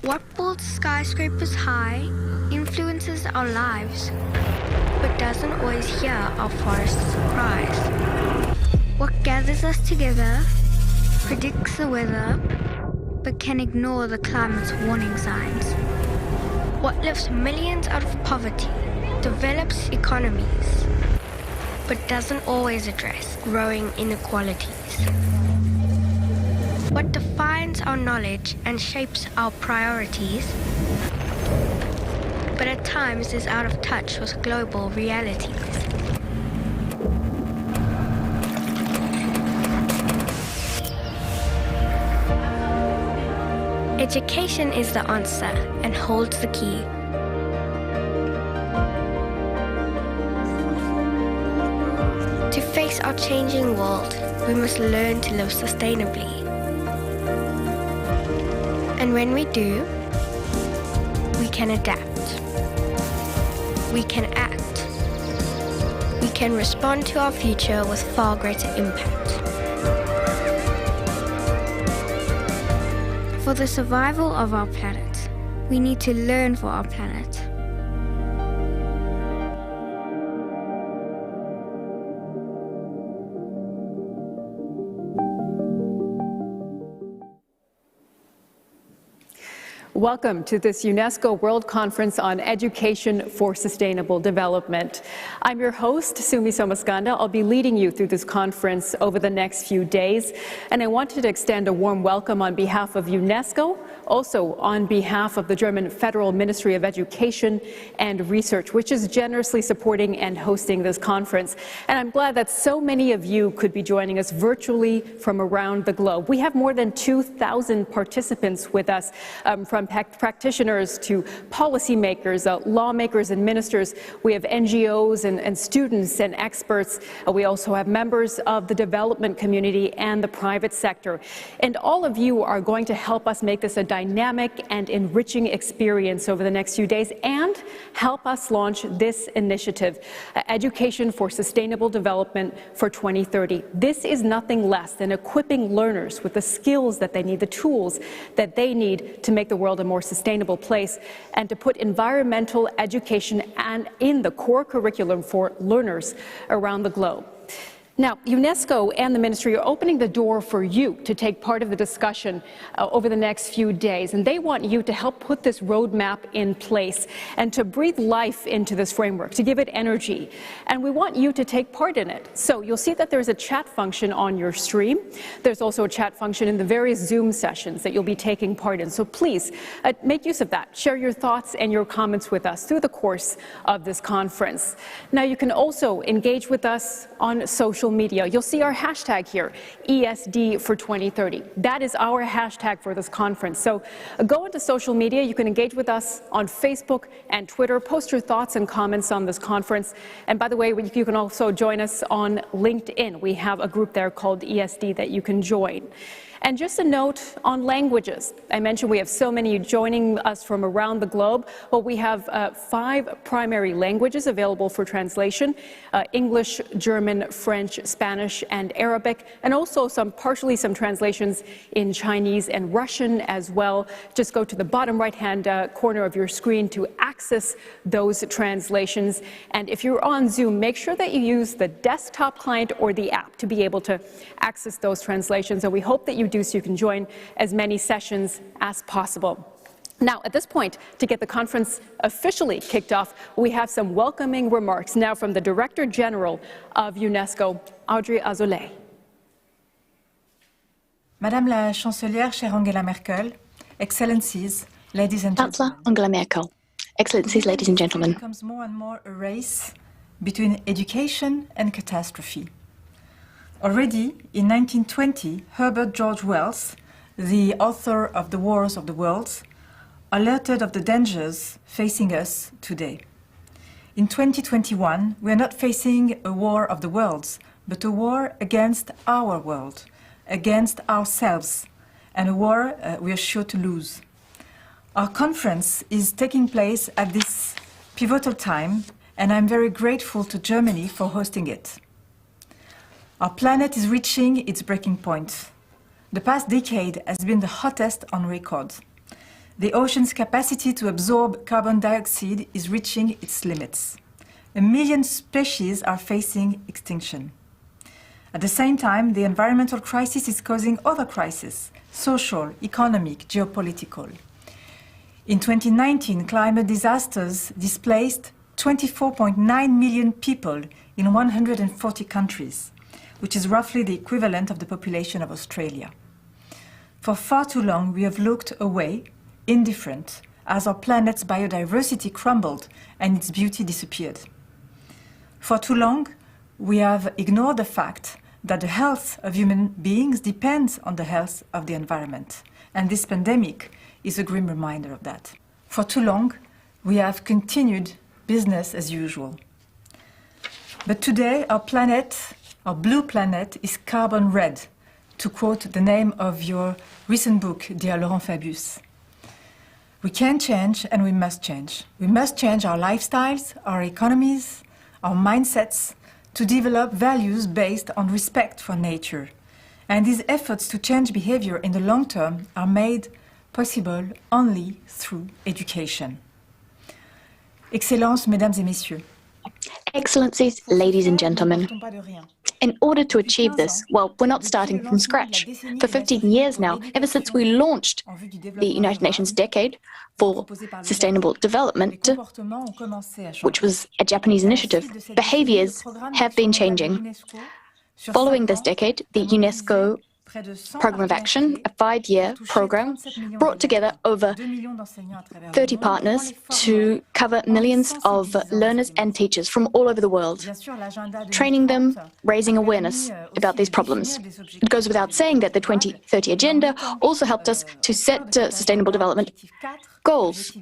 What builds skyscrapers high influences our lives, but doesn't always hear our forest's cries. What gathers us together predicts the weather, but can ignore the climate's warning signs. What lifts millions out of poverty develops economies, but doesn't always address growing inequalities. What defines our knowledge and shapes our priorities, but at times is out of touch with global realities. Education is the answer and holds the key. To face our changing world, we must learn to live sustainably. And when we do, we can adapt. We can act. We can respond to our future with far greater impact. For the survival of our planet, we need to learn for our planet. Welcome to this UNESCO World Conference on Education for Sustainable Development. I'm your host, Sumi Somaskanda. I'll be leading you through this conference over the next few days. And I wanted to extend a warm welcome on behalf of UNESCO, also on behalf of the German Federal Ministry of Education and Research, which is generously supporting and hosting this conference. And I'm glad that so many of you could be joining us virtually from around the globe. We have more than 2,000 participants with us, from practitioners to policymakers, lawmakers and ministers. We have NGOs and students and experts. We also have members of the development community and the private sector. And all of you are going to help us make this a dynamic and enriching experience over the next few days and help us launch this initiative, Education for Sustainable Development for 2030. This is nothing less than equipping learners with the skills that they need, the tools that they need to make the world a more sustainable place and to put environmental education and in the core curriculum for learners around the globe. Now, UNESCO and the Ministry are opening the door for you to take part of the discussion over the next few days, and they want you to help put this roadmap in place and to breathe life into this framework, to give it energy. And we want you to take part in it. So you'll see that there's a chat function on your stream. There's also a chat function in the various Zoom sessions that you'll be taking part in. So please make use of that. Share your thoughts and your comments with us through the course of this conference. Now, you can also engage with us on social media. You'll see our hashtag here, ESD for 2030. That is our hashtag for this conference. So go into social media. You can engage with us on Facebook and Twitter. Post your thoughts and comments on this conference. And by the way, you can also join us on LinkedIn. We have a group there called ESD that you can join. And just a note on languages. I mentioned we have so many joining us from around the globe. Well, we have 5 primary languages available for translation: English, German, French, Spanish, and Arabic, and also partially some translations in Chinese and Russian as well. Just go to the bottom right-hand corner of your screen to access those translations. And if you're on Zoom, make sure that you use the desktop client or the app to be able to access those translations. And we hope that you do so you can join as many sessions as possible. Now, at this point, to get the conference officially kicked off, we have some welcoming remarks now from the Director General of UNESCO, Audrey Azoulay. Madame la Chancelière, chère Angela Merkel, Excellencies, ladies and Chancellor gentlemen. Angela Merkel, Excellencies, ladies and gentlemen. It becomes more and more a race between education and catastrophe. Already in 1920, Herbert George Wells, the author of The Wars of the Worlds, alerted of the dangers facing us today. In 2021, we are not facing a war of the worlds, but a war against our world, against ourselves, and a war we are sure to lose. Our conference is taking place at this pivotal time, and I'm very grateful to Germany for hosting it. Our planet is reaching its breaking point. The past decade has been the hottest on record. The ocean's capacity to absorb carbon dioxide is reaching its limits. 1 million species are facing extinction. At the same time, the environmental crisis is causing other crises: social, economic, geopolitical. In 2019, climate disasters displaced 24.9 million people in 140 countries, which is roughly the equivalent of the population of Australia. For far too long, we have looked away, indifferent, as our planet's biodiversity crumbled and its beauty disappeared. For too long, we have ignored the fact that the health of human beings depends on the health of the environment, and this pandemic is a grim reminder of that. For too long, we have continued business as usual. But today, our planet, our blue planet, is carbon red, to quote the name of your recent book, dear Laurent Fabius. We can change and we must change. We must change our lifestyles, our economies, our mindsets to develop values based on respect for nature. And these efforts to change behavior in the long term are made possible only through education. Excellences, Mesdames et Messieurs. Excellencies, ladies and gentlemen. In order to achieve this, well, we're not starting from scratch. For 15 years now, ever since we launched the United Nations Decade for Sustainable Development, which was a Japanese initiative, behaviors have been changing. Following this decade, the UNESCO Program of Action, a 5-year program, brought together over 30 partners to cover millions of learners and teachers from all over the world, training them, raising awareness about these problems. It goes without saying that the 2030 Agenda also helped us to set sustainable development goals,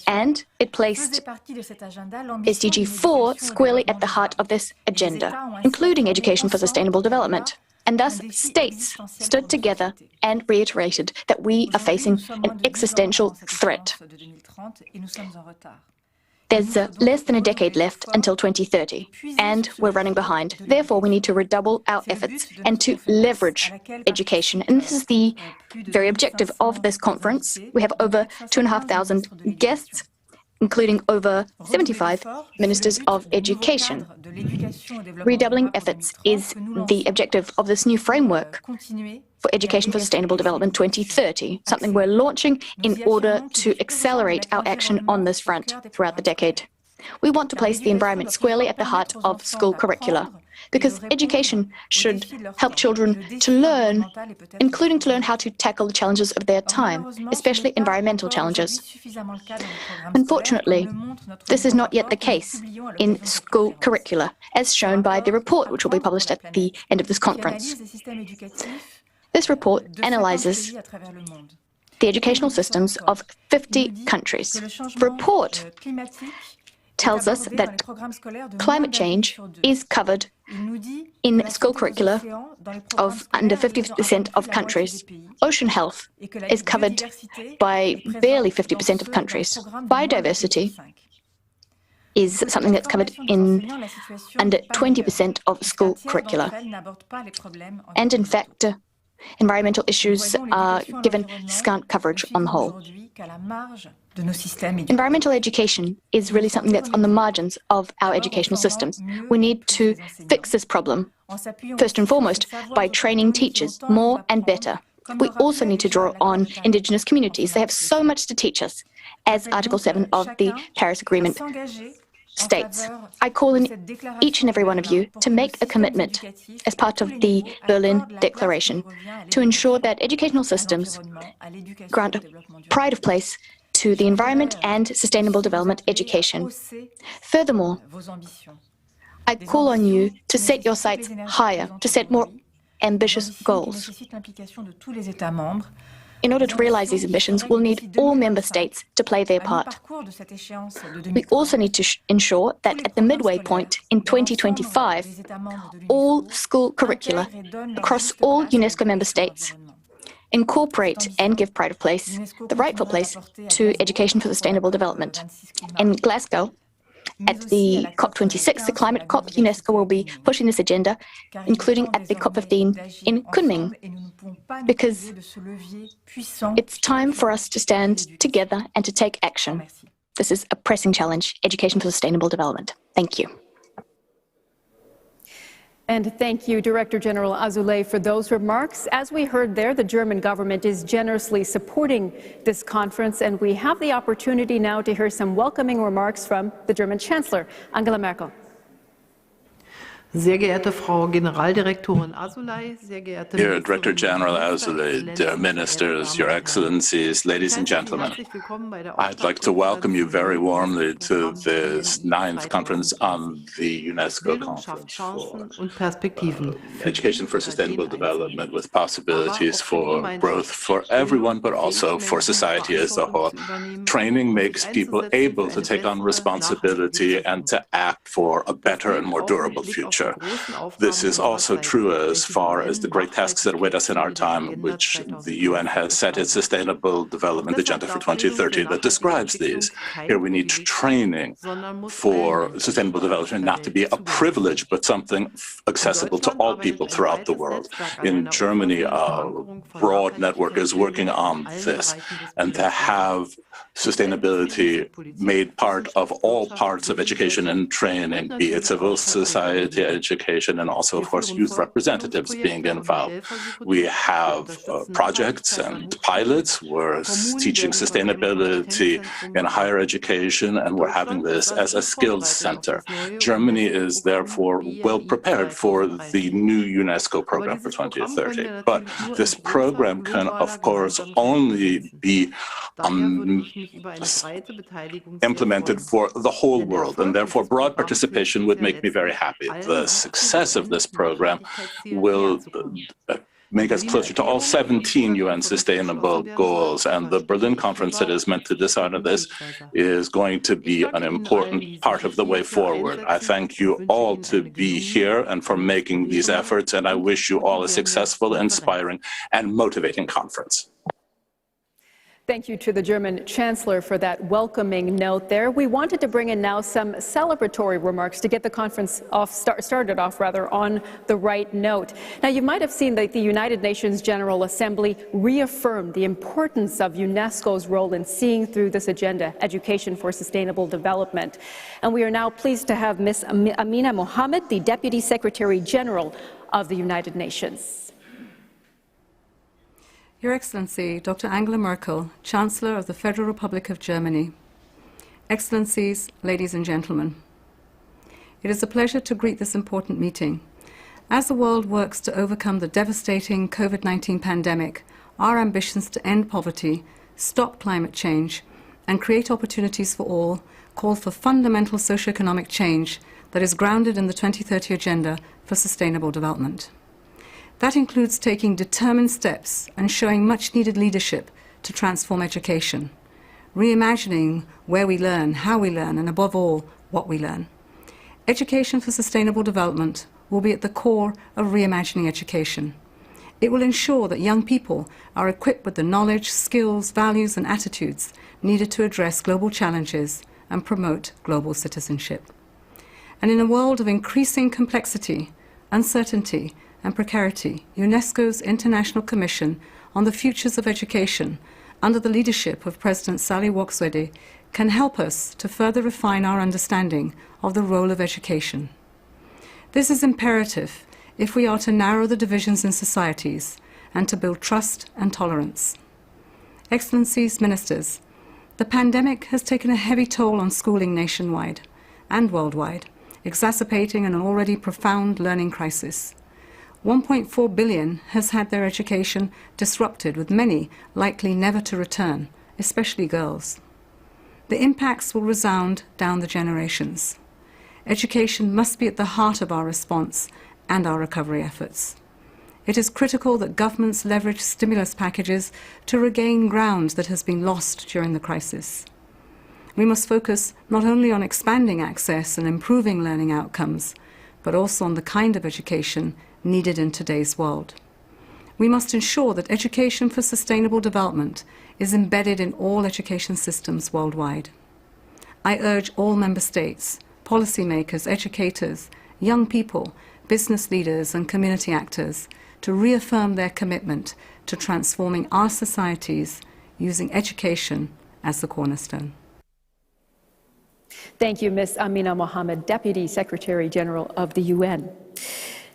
and it placed SDG 4 squarely at the heart of this agenda, including education for sustainable development. And thus, states stood together and reiterated that we are facing an existential threat. There's less than a decade left until 2030, and we're running behind. Therefore, we need to redouble our efforts and to leverage education. And this is the very objective of this conference. We have over 2,500 guests, including over 75 ministers of education. Redoubling efforts is the objective of this new framework for Education for Sustainable Development 2030, something we're launching in order to accelerate our action on this front throughout the decade. We want to place the environment squarely at the heart of school curricula, because education should help children to learn, including to learn how to tackle the challenges of their time, especially environmental challenges. Unfortunately, this is not yet the case in school curricula, as shown by the report which will be published at the end of this conference. This report analyzes the educational systems of 50 countries. The report tells us that climate change is covered in school curricula of under 50% of countries. Ocean health is covered by barely 50% of countries. Biodiversity is something that's covered in under 20% of school curricula. And in fact, environmental issues are given scant coverage on the whole. Environmental education is really something that's on the margins of our educational systems. We need to fix this problem, first and foremost, by training teachers more and better. We also need to draw on indigenous communities. They have so much to teach us, as Article 7 of the Paris Agreement states. I call on each and every one of you to make a commitment as part of the Berlin Declaration to ensure that educational systems grant pride of place to the environment and sustainable development education. Furthermore, I call on you to set your sights higher, to set more ambitious goals. In order to realize these ambitions, we'll need all member states to play their part. We also need to ensure that at the midway point in 2025, all school curricula across all UNESCO member states incorporate and give the rightful place to education for sustainable development. In Glasgow, at the COP26, the climate COP, UNESCO will be pushing this agenda, including at the COP15 in Kunming, because it's time for us to stand together and to take action. This is a pressing challenge, education for sustainable development. Thank you. And thank you, Director General Azoulay, for those remarks. As we heard there, the German government is generously supporting this conference, and we have the opportunity now to hear some welcoming remarks from the German Chancellor, Angela Merkel. Sehr geehrte Frau Generaldirektorin Azoulay, sehr geehrte Dear Director General Azoulay, dear ministers, your excellencies, ladies and gentlemen, I'd like to welcome you very warmly to this 9th conference on the UNESCO Conference for Education for Sustainable Development, with possibilities for growth for everyone, but also for society as a whole. Training makes people able to take on responsibility and to act for a better and more durable future. This is also true as far as the great tasks that await us in our time, which the UN has set its Sustainable Development Agenda for 2030 that describes these. Here we need training for sustainable development not to be a privilege, but something accessible to all people throughout the world. In Germany, a broad network is working on this, and to have sustainability made part of all parts of education and training, be it civil society, education, and also, of course, youth representatives being involved. We have projects and pilots. We're teaching sustainability in higher education, and we're having this as a skills center. Germany is therefore well prepared for the new UNESCO program for 2030. But this program can, of course, only be implemented for the whole world, and therefore broad participation would make me very happy. The success of this program will make us closer to all 17 UN sustainable goals, and the Berlin conference that is meant to decide on this is going to be an important part of the way forward. I thank you all to be here and for making these efforts, and I wish you all a successful, inspiring, and motivating conference. Thank you to the German Chancellor for that welcoming note there. We wanted to bring in now some celebratory remarks to get the conference started off on the right note. Now, you might have seen that the United Nations General Assembly reaffirmed the importance of UNESCO's role in seeing through this agenda, education for sustainable development. And we are now pleased to have Ms. Amina Mohammed, the Deputy Secretary General of the United Nations. Your Excellency, Dr. Angela Merkel, Chancellor of the Federal Republic of Germany. Excellencies, ladies and gentlemen. It is a pleasure to greet this important meeting. As the world works to overcome the devastating COVID-19 pandemic, our ambitions to end poverty, stop climate change, and create opportunities for all call for fundamental socioeconomic change that is grounded in the 2030 Agenda for Sustainable Development. That includes taking determined steps and showing much-needed leadership to transform education, reimagining where we learn, how we learn, and above all, what we learn. Education for sustainable development will be at the core of reimagining education. It will ensure that young people are equipped with the knowledge, skills, values, and attitudes needed to address global challenges and promote global citizenship. And in a world of increasing complexity, uncertainty, and precarity, UNESCO's International Commission on the Futures of Education, under the leadership of President Sally Wakswede, can help us to further refine our understanding of the role of education. This is imperative if we are to narrow the divisions in societies and to build trust and tolerance. Excellencies, ministers, the pandemic has taken a heavy toll on schooling nationwide and worldwide, exacerbating an already profound learning crisis. 1.4 billion has had their education disrupted, with many likely never to return, especially girls. The impacts will resound down the generations. Education must be at the heart of our response and our recovery efforts. It is critical that governments leverage stimulus packages to regain ground that has been lost during the crisis. We must focus not only on expanding access and improving learning outcomes, but also on the kind of education needed in today's world. We must ensure that education for sustainable development is embedded in all education systems worldwide. I urge all member states, policymakers, educators, young people, business leaders and community actors to reaffirm their commitment to transforming our societies using education as the cornerstone. Thank you, Ms. Amina Mohammed, Deputy Secretary General of the UN.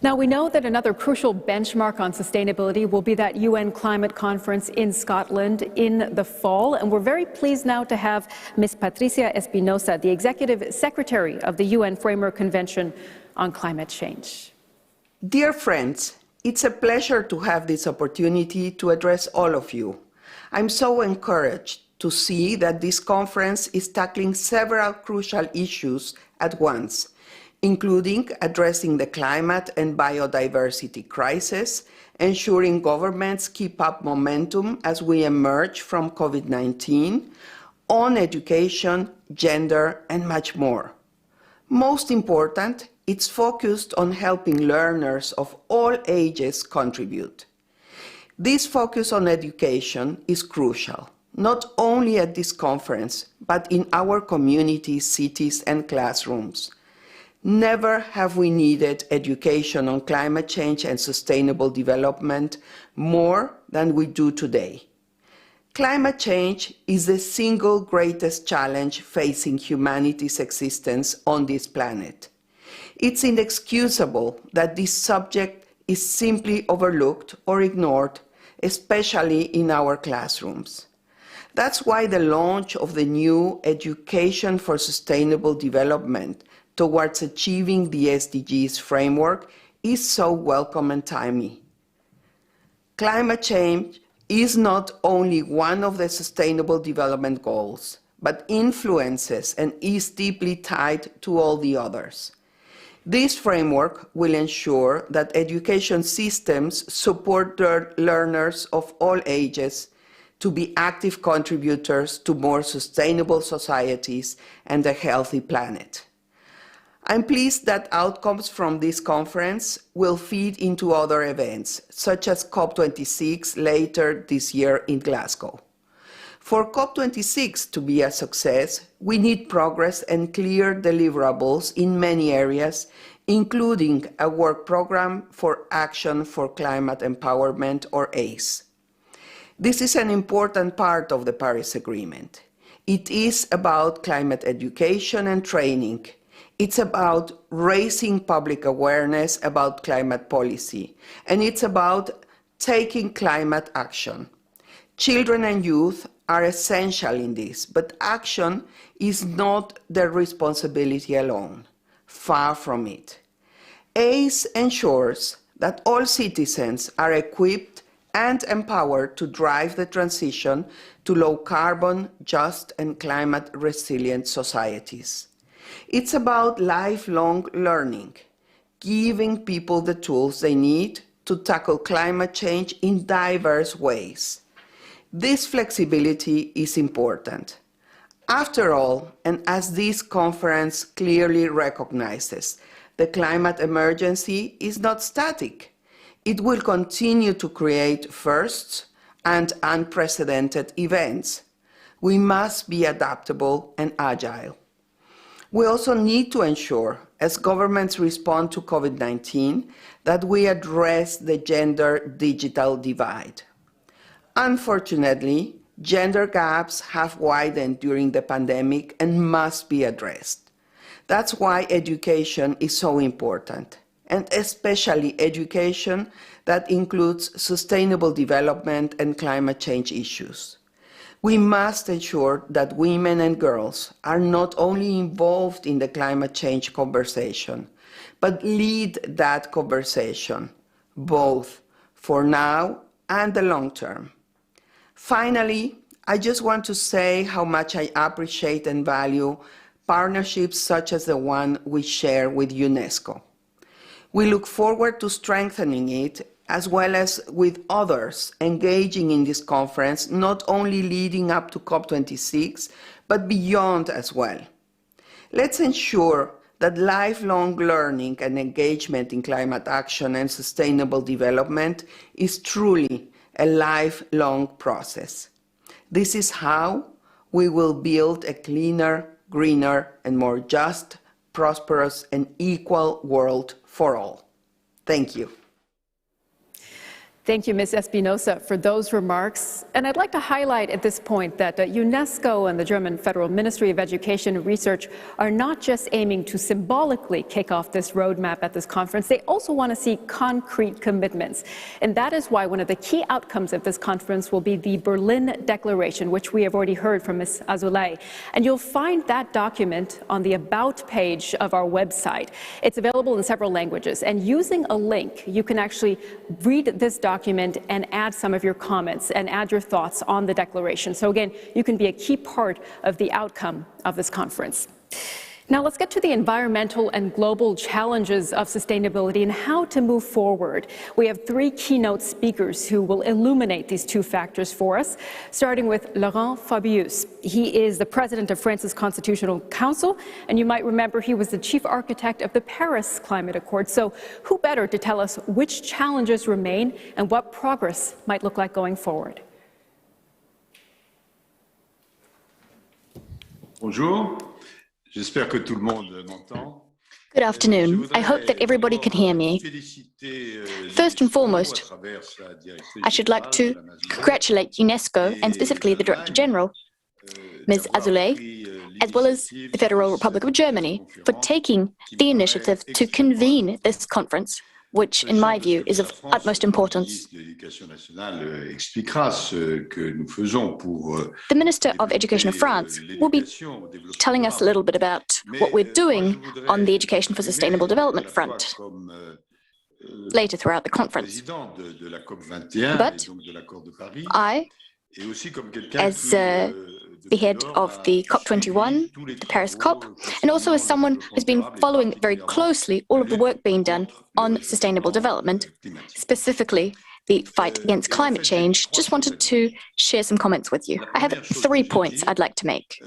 Now, we know that another crucial benchmark on sustainability will be that UN climate conference in Scotland in the fall, and we're very pleased now to have Ms. Patricia Espinosa, the Executive Secretary of the UN Framework Convention on Climate Change. Dear friends, it's a pleasure to have this opportunity to address all of you. I'm so encouraged to see that this conference is tackling several crucial issues at once, including addressing the climate and biodiversity crisis, ensuring governments keep up momentum as we emerge from COVID-19, on education, gender, and much more. Most important, it's focused on helping learners of all ages contribute. This focus on education is crucial, not only at this conference, but in our communities, cities, and classrooms. Never have we needed education on climate change and sustainable development more than we do today. Climate change is the single greatest challenge facing humanity's existence on this planet. It's inexcusable that this subject is simply overlooked or ignored, especially in our classrooms. That's why the launch of the new Education for Sustainable Development towards achieving the SDGs framework is so welcome and timely. Climate change is not only one of the Sustainable Development Goals, but influences and is deeply tied to all the others. This framework will ensure that education systems support their learners of all ages to be active contributors to more sustainable societies and a healthy planet. I'm pleased that outcomes from this conference will feed into other events, such as COP26 later this year in Glasgow. For COP26 to be a success, we need progress and clear deliverables in many areas, including a work program for Action for Climate Empowerment, or ACE. This is an important part of the Paris Agreement. It is about climate education and training. It's about raising public awareness about climate policy, and it's about taking climate action. Children and youth are essential in this, but action is not their responsibility alone. Far from it. ACE ensures that all citizens are equipped and empowered to drive the transition to low-carbon, just, and climate-resilient societies. It's about lifelong learning, giving people the tools they need to tackle climate change in diverse ways. This flexibility is important. After all, and as this conference clearly recognizes, the climate emergency is not static. It will continue to create firsts and unprecedented events. We must be adaptable and agile. We also need to ensure, as governments respond to COVID-19, that we address the gender-digital divide. Unfortunately, gender gaps have widened during the pandemic and must be addressed. That's why education is so important, and especially education that includes sustainable development and climate change issues. We must ensure that women and girls are not only involved in the climate change conversation, but lead that conversation, both for now and the long term. Finally, I just want to say how much I appreciate and value partnerships such as the one we share with UNESCO. We look forward to strengthening it as well as with others engaging in this conference, not only leading up to COP26, but beyond as well. Let's ensure that lifelong learning and engagement in climate action and sustainable development is truly a lifelong process. This is how we will build a cleaner, greener, and more just, prosperous, and equal world for all. Thank you. Thank you, Ms. Espinosa, for those remarks. And I'd like to highlight at this point that UNESCO and the German Federal Ministry of Education and Research are not just aiming to symbolically kick off this roadmap at this conference, they also want to see concrete commitments. And that is why one of the key outcomes of this conference will be the Berlin Declaration, which we have already heard from Ms. Azoulay. And you'll find that document on the About page of our website. It's available in several languages. And using a link, you can actually read this document and add some of your comments and add your thoughts on the declaration. So again, you can be a key part of the outcome of this conference. Now let's get to the environmental and global challenges of sustainability and how to move forward. We have three keynote speakers who will illuminate these two factors for us, starting with Laurent Fabius. He is the president of France's Constitutional Council, and you might remember he was the chief architect of the Paris Climate Accord. So who better to tell us which challenges remain and what progress might look like going forward? Bonjour. J'espère que tout le monde m'entend. Good afternoon. I hope that everybody can hear me. First and foremost, I should like to congratulate UNESCO and specifically the Director General, Ms. Azoulay, as well as the Federal Republic of Germany, for taking the initiative to convene this conference, which, in my view, is of utmost importance. The Minister of Education of France will be telling us a little bit about what we're doing on the Education for Sustainable Development front later throughout the conference. But I, as the head of the COP21, the Paris COP, and also as someone who's been following very closely all of the work being done on sustainable development, specifically the fight against climate change, just wanted to share some comments with you. I have 3 points I'd like to make.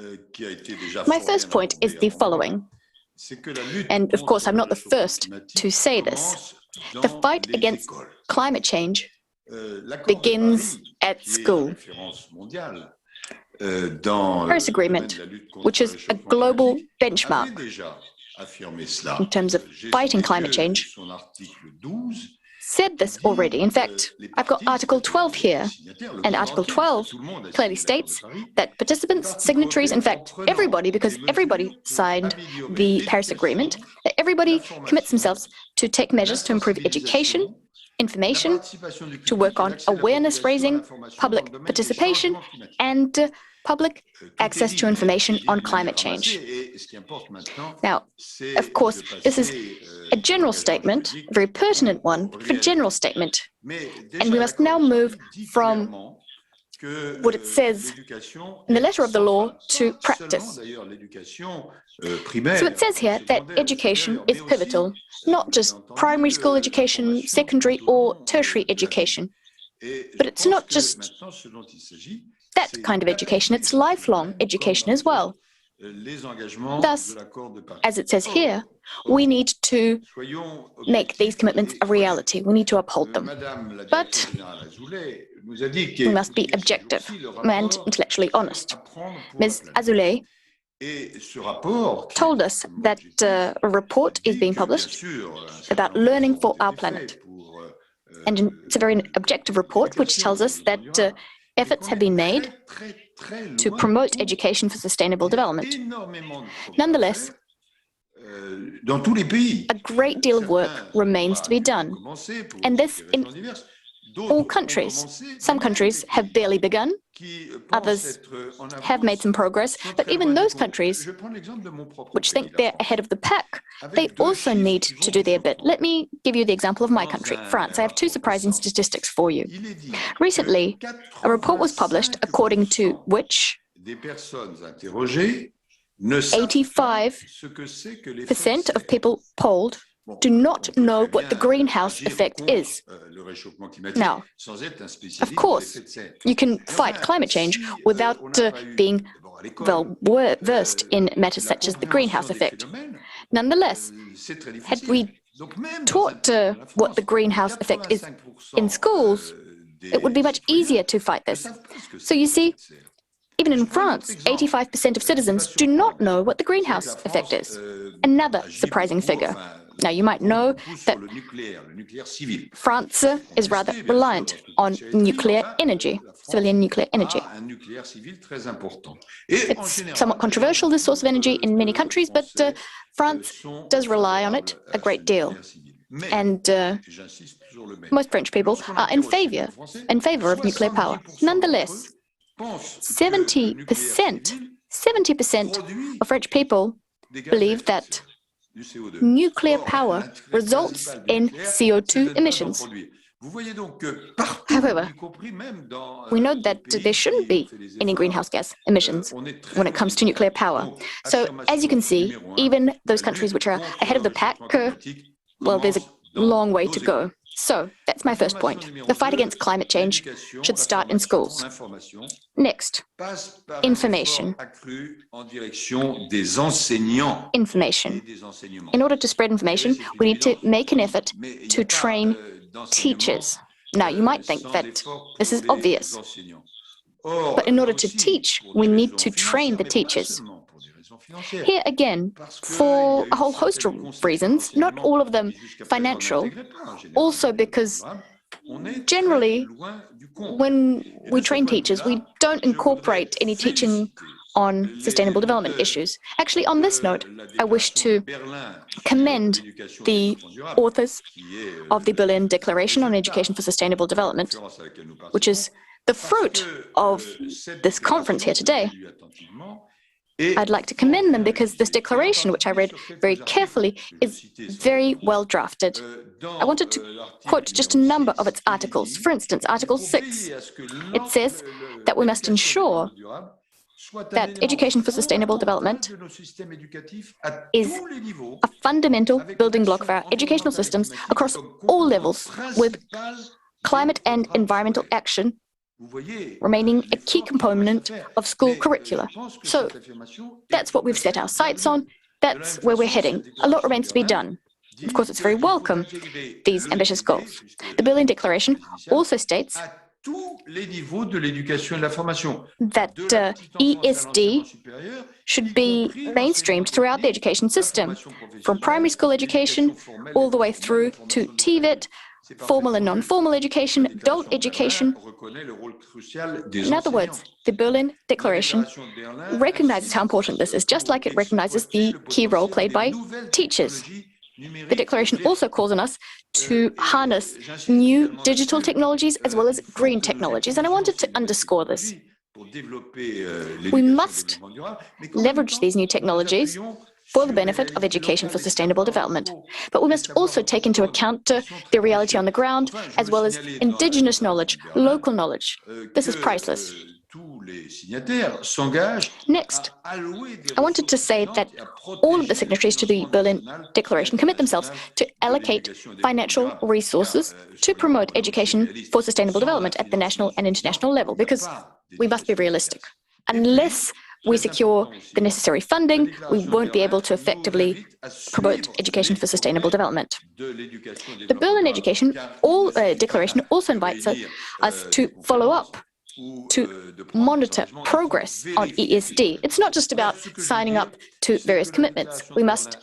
My first point is the following, and of course I'm not the first to say this. The fight against climate change begins at school. Paris Agreement, which is a global benchmark in terms of fighting climate change, said this already. In fact, I've got Article 12 here, and Article 12 clearly states that participants, signatories, in fact, everybody, because everybody signed the Paris Agreement, that everybody commits themselves to take measures to improve education, information, to work on awareness raising, public participation, and public access to information on climate change. Now, of course, this is a general statement, a very pertinent one, but a general statement. And we must now move from what it says in the letter of the law to practice. So it says here that education is pivotal, not just primary school education, secondary or tertiary education, but it's not just that kind of education, it's lifelong education as well. Thus, as it says here, we need to make these commitments a reality. We need to uphold them. But we must be objective and intellectually honest. Ms. Azoulay told us that a report is being published about learning for our planet. And it's a very objective report which tells us that efforts have been made to promote education for sustainable development. Nonetheless, a great deal of work remains to be done, and this in all countries. Some countries have barely begun, others have made some progress, but even those countries which think they're ahead of the pack, they also need to do their bit. Let me give you the example of my country, France. I have 2 surprising statistics for you. Recently, a report was published according to which 85% of people polled do not know what the greenhouse effect is. Now, of course, you can fight climate change without being well-versed in matters such as the greenhouse effect. Nonetheless, had we taught what the greenhouse effect is in schools, it would be much easier to fight this. So you see, even in France, 85% of citizens do not know what the greenhouse effect is. Another surprising figure. Now, you might know that France is rather reliant on nuclear energy, civilian nuclear energy. It's somewhat controversial, this source of energy, in many countries, but France does rely on it a great deal. And most French people are in favor of nuclear power. Nonetheless, 70% of French people believe that nuclear power results in CO2 emissions. However, we know that there shouldn't be any greenhouse gas emissions when it comes to nuclear power. So, as you can see, even those countries which are ahead of the pack, well, there's a long way to go. So, that's my first point. The fight against climate change should start in schools. Next, information. Information. In order to spread information, we need to make an effort to train teachers. Now, you might think that this is obvious, but in order to teach, we need to train the teachers. Here again, for a whole host of reasons, not all of them financial, also because generally, when we train teachers, we don't incorporate any teaching on sustainable development issues. Actually, on this note, I wish to commend the authors of the Berlin Declaration on Education for Sustainable Development, which is the fruit of this conference here today. I'd like to commend them because this declaration, which I read very carefully, is very well drafted. I wanted to quote just a number of its articles. For instance, Article 6. It says that we must ensure that education for sustainable development is a fundamental building block for our educational systems across all levels, with climate and environmental action remaining a key component of school curricula. So that's what we've set our sights on. That's where we're heading. A lot remains to be done. Of course, it's very welcome, these ambitious goals. The Berlin Declaration also states that ESD should be mainstreamed throughout the education system, from primary school education all the way through to TVET, formal and non-formal education, adult education. In other words, the Berlin Declaration recognizes how important this is, just like it recognizes the key role played by teachers. The Declaration also calls on us to harness new digital technologies as well as green technologies, and I wanted to underscore this. We must leverage these new technologies for the benefit of education for sustainable development. But we must also take into account the reality on the ground, as well as indigenous knowledge, local knowledge. This is priceless. Next, I wanted to say that all of the signatories to the Berlin Declaration commit themselves to allocate financial resources to promote education for sustainable development at the national and international level, because we must be realistic. Unless we secure the necessary funding, we won't be able to effectively promote education for sustainable development. The Berlin Declaration also invites us to follow up, to monitor progress on ESD. It's not just about signing up to various commitments. We must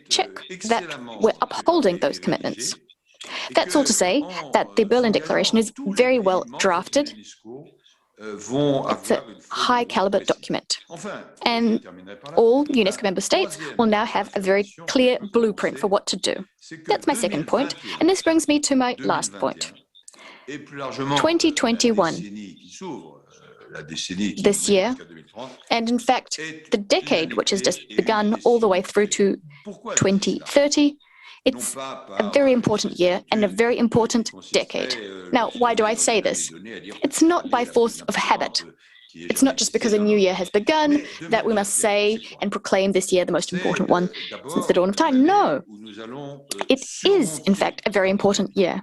check that we're upholding those commitments. That's all to say that the Berlin Declaration is very well drafted. It's a high-caliber document, and all UNESCO member states will now have a very clear blueprint for what to do. That's my second point, and this brings me to my last point. 2021, this year, and in fact, the decade which has just begun all the way through to 2030, it's a very important year and a very important decade. Now, why do I say this? It's not by force of habit. It's not just because a new year has begun that we must say and proclaim this year the most important one since the dawn of time. No, it is, in fact, a very important year.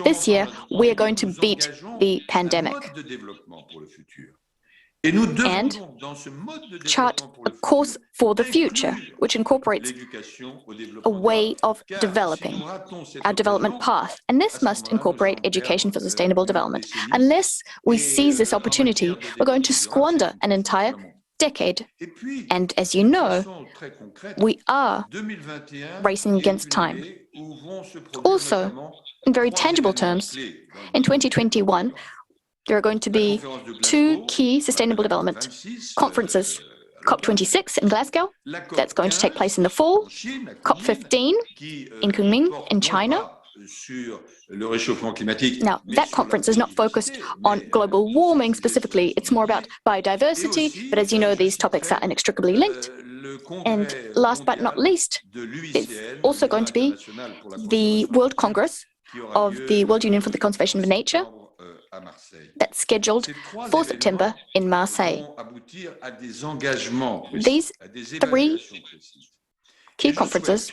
This year, we are going to beat the pandemic and chart a course for the future, which incorporates a way of developing our development path. And this must incorporate education for sustainable development. Unless we seize this opportunity, we're going to squander an entire decade. And as you know, we are racing against time. Also, in very tangible terms, in 2021, there are going to be two key sustainable development conferences. COP26 in Glasgow, that's going to take place in the fall. COP15 in Kunming in China. Now, that conference is not focused on global warming specifically. It's more about biodiversity, but as you know, these topics are inextricably linked. And last but not least, it's also going to be the World Congress of the World Union for the Conservation of Nature. That's scheduled for September in Marseille. These three key conferences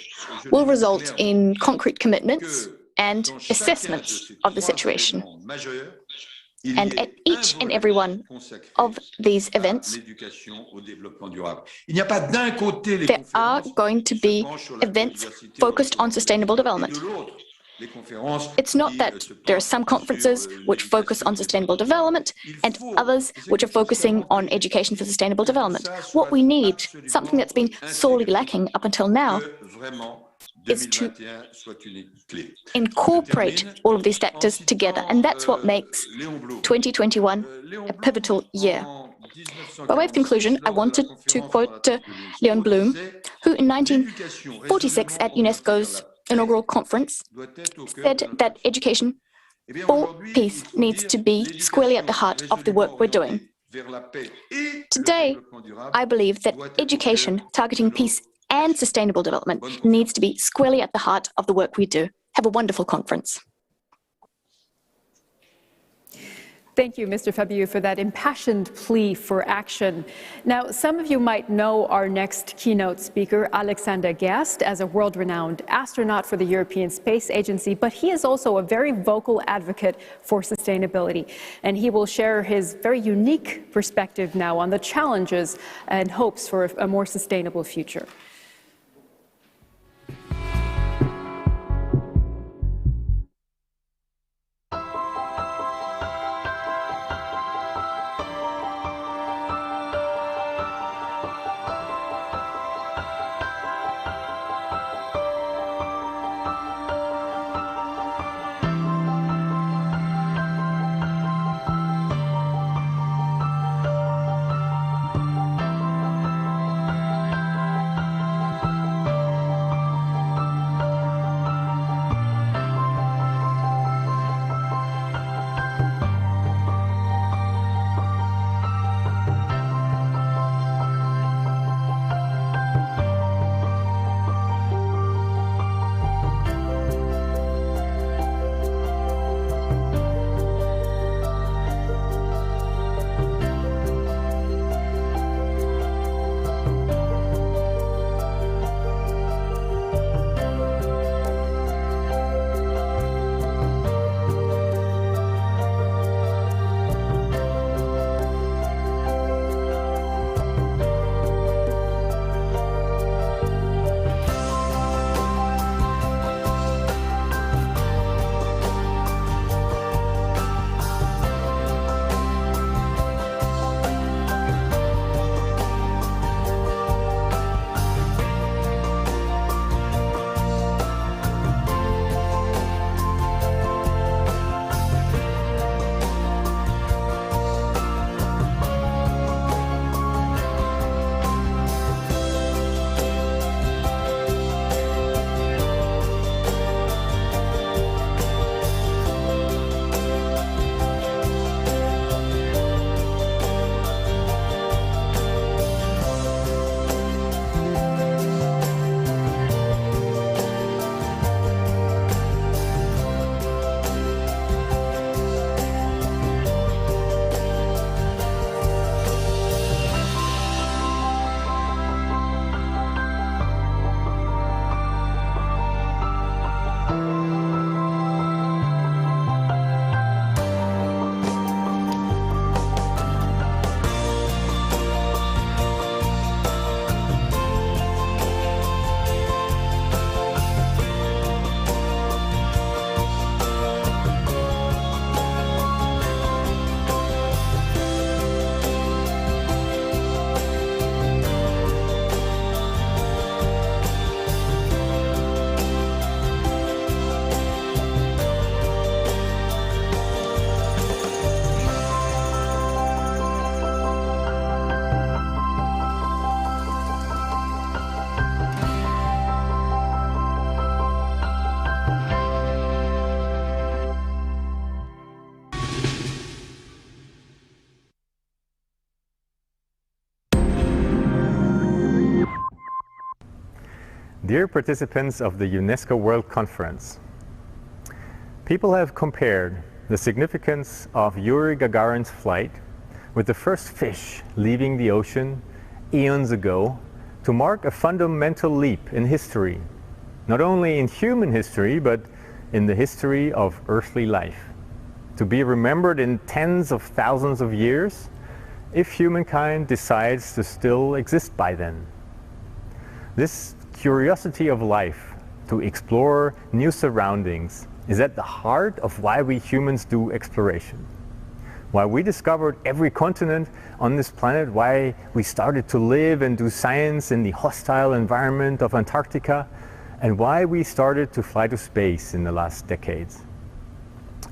will result in concrete commitments and assessments of the situation. And at each and every one of these events, there are going to be events focused on sustainable development. It's not that there are some conferences which focus on sustainable development and others which are focusing on education for sustainable development. What we need, something that's been sorely lacking up until now, is to incorporate all of these factors together. And that's what makes 2021 a pivotal year. By way of conclusion, I wanted to quote Leon Blum, who in 1946 at UNESCO's inaugural conference said that education for peace needs to be squarely at the heart of the work we're doing. Today, I believe that education targeting peace and sustainable development needs to be squarely at the heart of the work we do. Have a wonderful conference. Thank you, Mr. Fabiu, for that impassioned plea for action. Now, some of you might know our next keynote speaker, Alexander Gerst, as a world-renowned astronaut for the European Space Agency, but he is also a very vocal advocate for sustainability. And he will share his very unique perspective now on the challenges and hopes for a more sustainable future. Dear participants of the UNESCO World Conference, people have compared the significance of Yuri Gagarin's flight with the first fish leaving the ocean eons ago to mark a fundamental leap in history, not only in human history, but in the history of earthly life, to be remembered in tens of thousands of years if humankind decides to still exist by then. This curiosity of life to explore new surroundings is at the heart of why we humans do exploration. Why we discovered every continent on this planet, why we started to live and do science in the hostile environment of Antarctica, and why we started to fly to space in the last decades.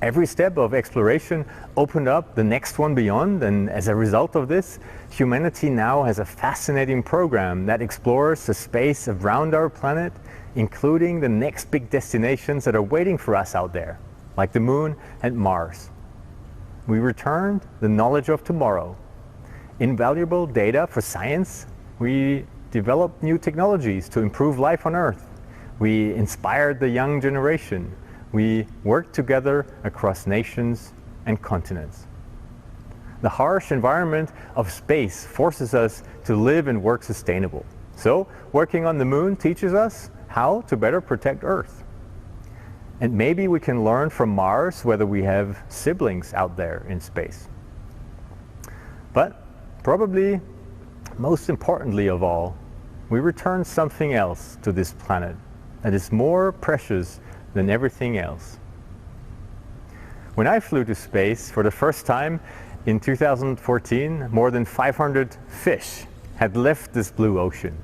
Every step of exploration opened up the next one beyond, and as a result of this, humanity now has a fascinating program that explores the space around our planet, including the next big destinations that are waiting for us out there, like the Moon and Mars. We returned the knowledge of tomorrow, invaluable data for science. We developed new technologies to improve life on Earth. We inspired the young generation. We worked together across nations and continents. The harsh environment of space forces us to live and work sustainable. So, working on the Moon teaches us how to better protect Earth. And maybe we can learn from Mars whether we have siblings out there in space. But probably most importantly of all, we return something else to this planet that is more precious than everything else. When I flew to space for the first time in 2014, more than 500 fish had left this blue ocean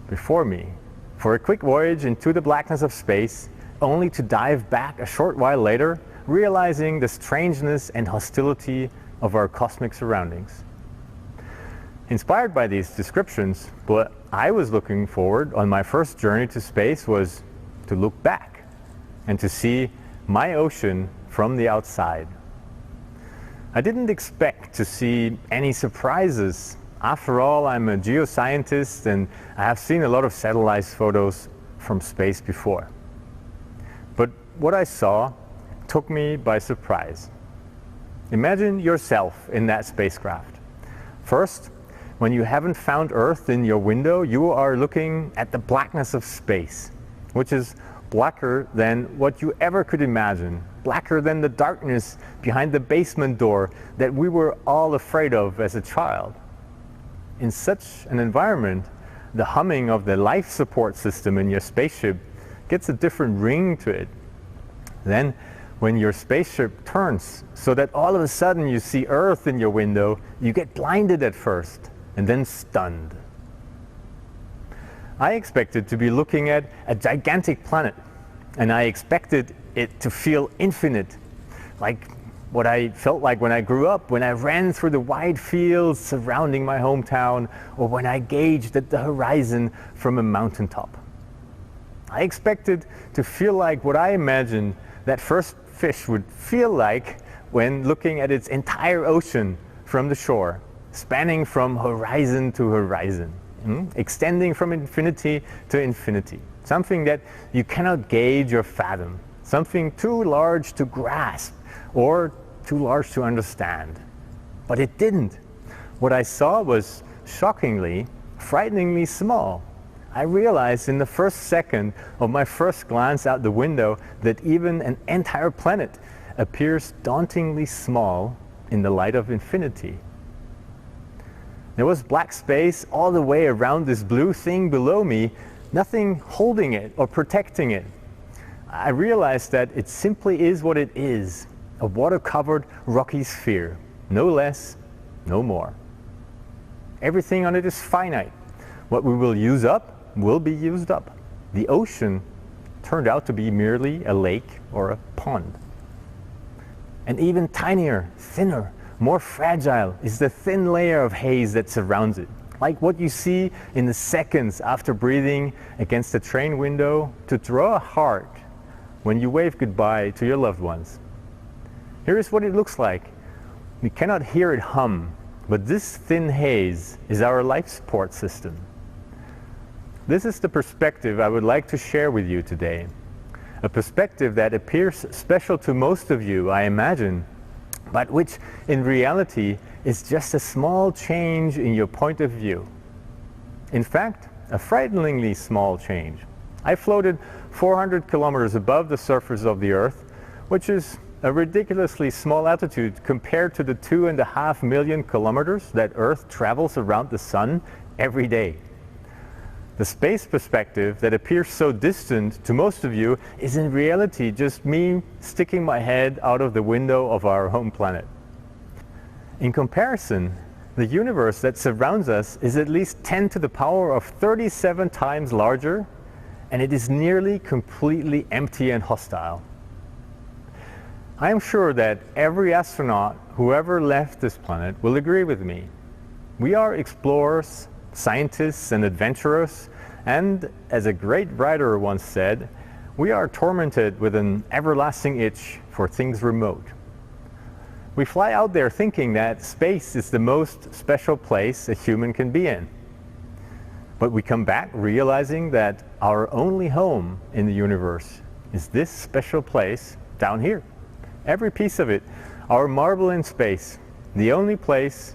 before me for a quick voyage into the blackness of space, only to dive back a short while later, realizing the strangeness and hostility of our cosmic surroundings. Inspired by these descriptions, what I was looking forward on my first journey to space was to look back and to see my ocean from the outside. I didn't expect to see any surprises. After all, I'm a geoscientist and I have seen a lot of satellite photos from space before. But what I saw took me by surprise. Imagine yourself in that spacecraft. First, when you haven't found Earth in your window, you are looking at the blackness of space, which is blacker than what you ever could imagine, blacker than the darkness behind the basement door that we were all afraid of as a child. In such an environment, the humming of the life support system in your spaceship gets a different ring to it. Then, when your spaceship turns so that all of a sudden you see Earth in your window, you get blinded at first and then stunned. I expected to be looking at a gigantic planet, and I expected it to feel infinite, like what I felt like when I grew up, when I ran through the wide fields surrounding my hometown, or when I gazed at the horizon from a mountaintop. I expected to feel like what I imagined that first fish would feel like when looking at its entire ocean from the shore, spanning from horizon to horizon. Extending from infinity to infinity. Something that you cannot gauge or fathom. Something too large to grasp or too large to understand. But it didn't. What I saw was shockingly, frighteningly small. I realized in the first second of my first glance out the window that even an entire planet appears dauntingly small in the light of infinity. There was black space all the way around this blue thing below me, nothing holding it or protecting it. I realized that it simply is what it is, a water-covered rocky sphere, no less, no more. Everything on it is finite. What we will use up will be used up. The ocean turned out to be merely a lake or a pond. And even tinier, thinner, more fragile is the thin layer of haze that surrounds it, like what you see in the seconds after breathing against a train window to draw a heart when you wave goodbye to your loved ones. Here is what it looks like. We cannot hear it hum, but this thin haze is our life support system. This is the perspective I would like to share with you today. A perspective that appears special to most of you, I imagine, but which in reality is just a small change in your point of view. In fact, a frighteningly small change. I floated 400 kilometers above the surface of the Earth, which is a ridiculously small altitude compared to the 2.5 million kilometers that Earth travels around the Sun every day. The space perspective that appears so distant to most of you is in reality just me sticking my head out of the window of our home planet. In comparison, the universe that surrounds us is at least 10 to the power of 37 times larger, and it is nearly completely empty and hostile. I am sure that every astronaut who ever left this planet will agree with me. We are explorers, scientists and adventurers, and as a great writer once said, we are tormented with an everlasting itch for things remote. We fly out there thinking that space is the most special place a human can be in. But we come back realizing that our only home in the universe is this special place down here. Every piece of it, our marble in space, the only place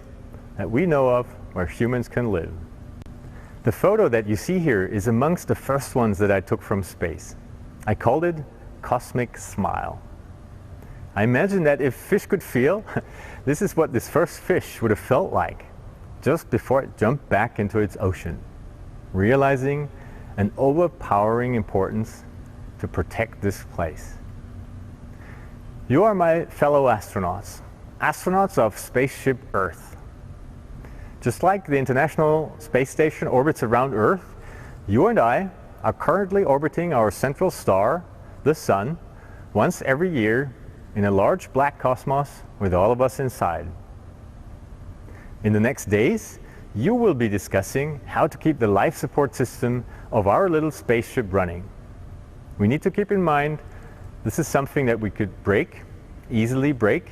that we know of where humans can live. The photo that you see here is amongst the first ones that I took from space. I called it Cosmic Smile. I imagine that if fish could feel, this is what this first fish would have felt like just before it jumped back into its ocean, realizing an overpowering importance to protect this place. You are my fellow astronauts, astronauts of spaceship Earth. Just like the International Space Station orbits around Earth, you and I are currently orbiting our central star, the Sun, once every year in a large black cosmos with all of us inside. In the next days, you will be discussing how to keep the life support system of our little spaceship running. We need to keep in mind this is something that we could break, easily break,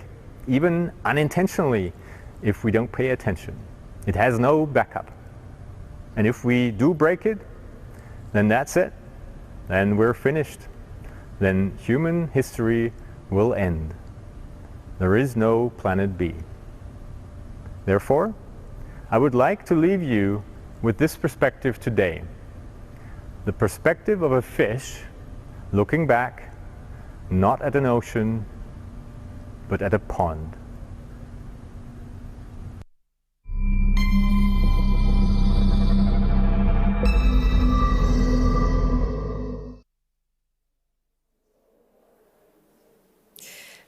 even unintentionally if we don't pay attention. It has no backup. And if we do break it, then that's it. Then we're finished. Then human history will end. There is no planet B. Therefore, I would like to leave you with this perspective today. The perspective of a fish looking back, not at an ocean, but at a pond.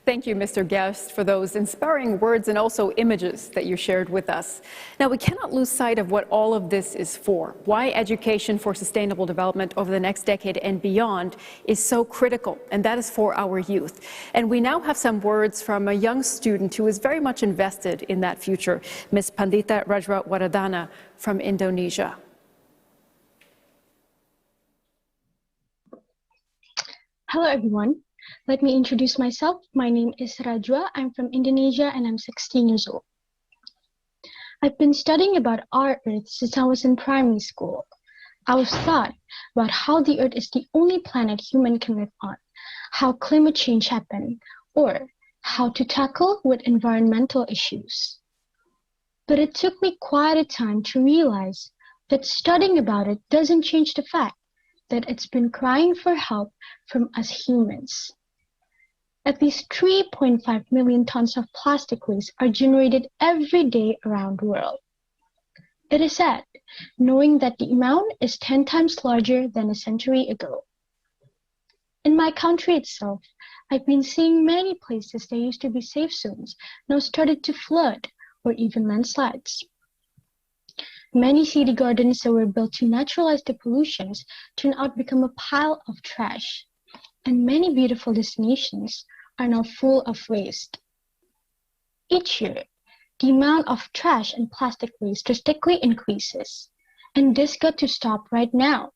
Thank you, Mr. Guest, for those inspiring words and also images that you shared with us. Now, we cannot lose sight of what all of this is for, why education for sustainable development over the next decade and beyond is so critical, and that is for our youth. And we now have some words from a young student who is very much invested in that future, Ms. Pandita Rajwardana from Indonesia. Hello, everyone. Let me introduce myself. My name is Rajwa. I'm from Indonesia and I'm 16 years old. I've been studying about our Earth since I was in primary school. I was taught about how the Earth is the only planet human can live on, how climate change happened, or how to tackle with environmental issues. But it took me quite a time to realize that studying about it doesn't change the fact that it's been crying for help from us humans. At least 3.5 million tons of plastic waste are generated every day around the world. It is sad, knowing that the amount is 10 times larger than a century ago. In my country itself, I've been seeing many places that used to be safe zones now started to flood or even landslides. Many city gardens that were built to naturalize the pollutions turn out to become a pile of trash. And many beautiful destinations are now full of waste. Each year, the amount of trash and plastic waste drastically increases, and this got to stop right now.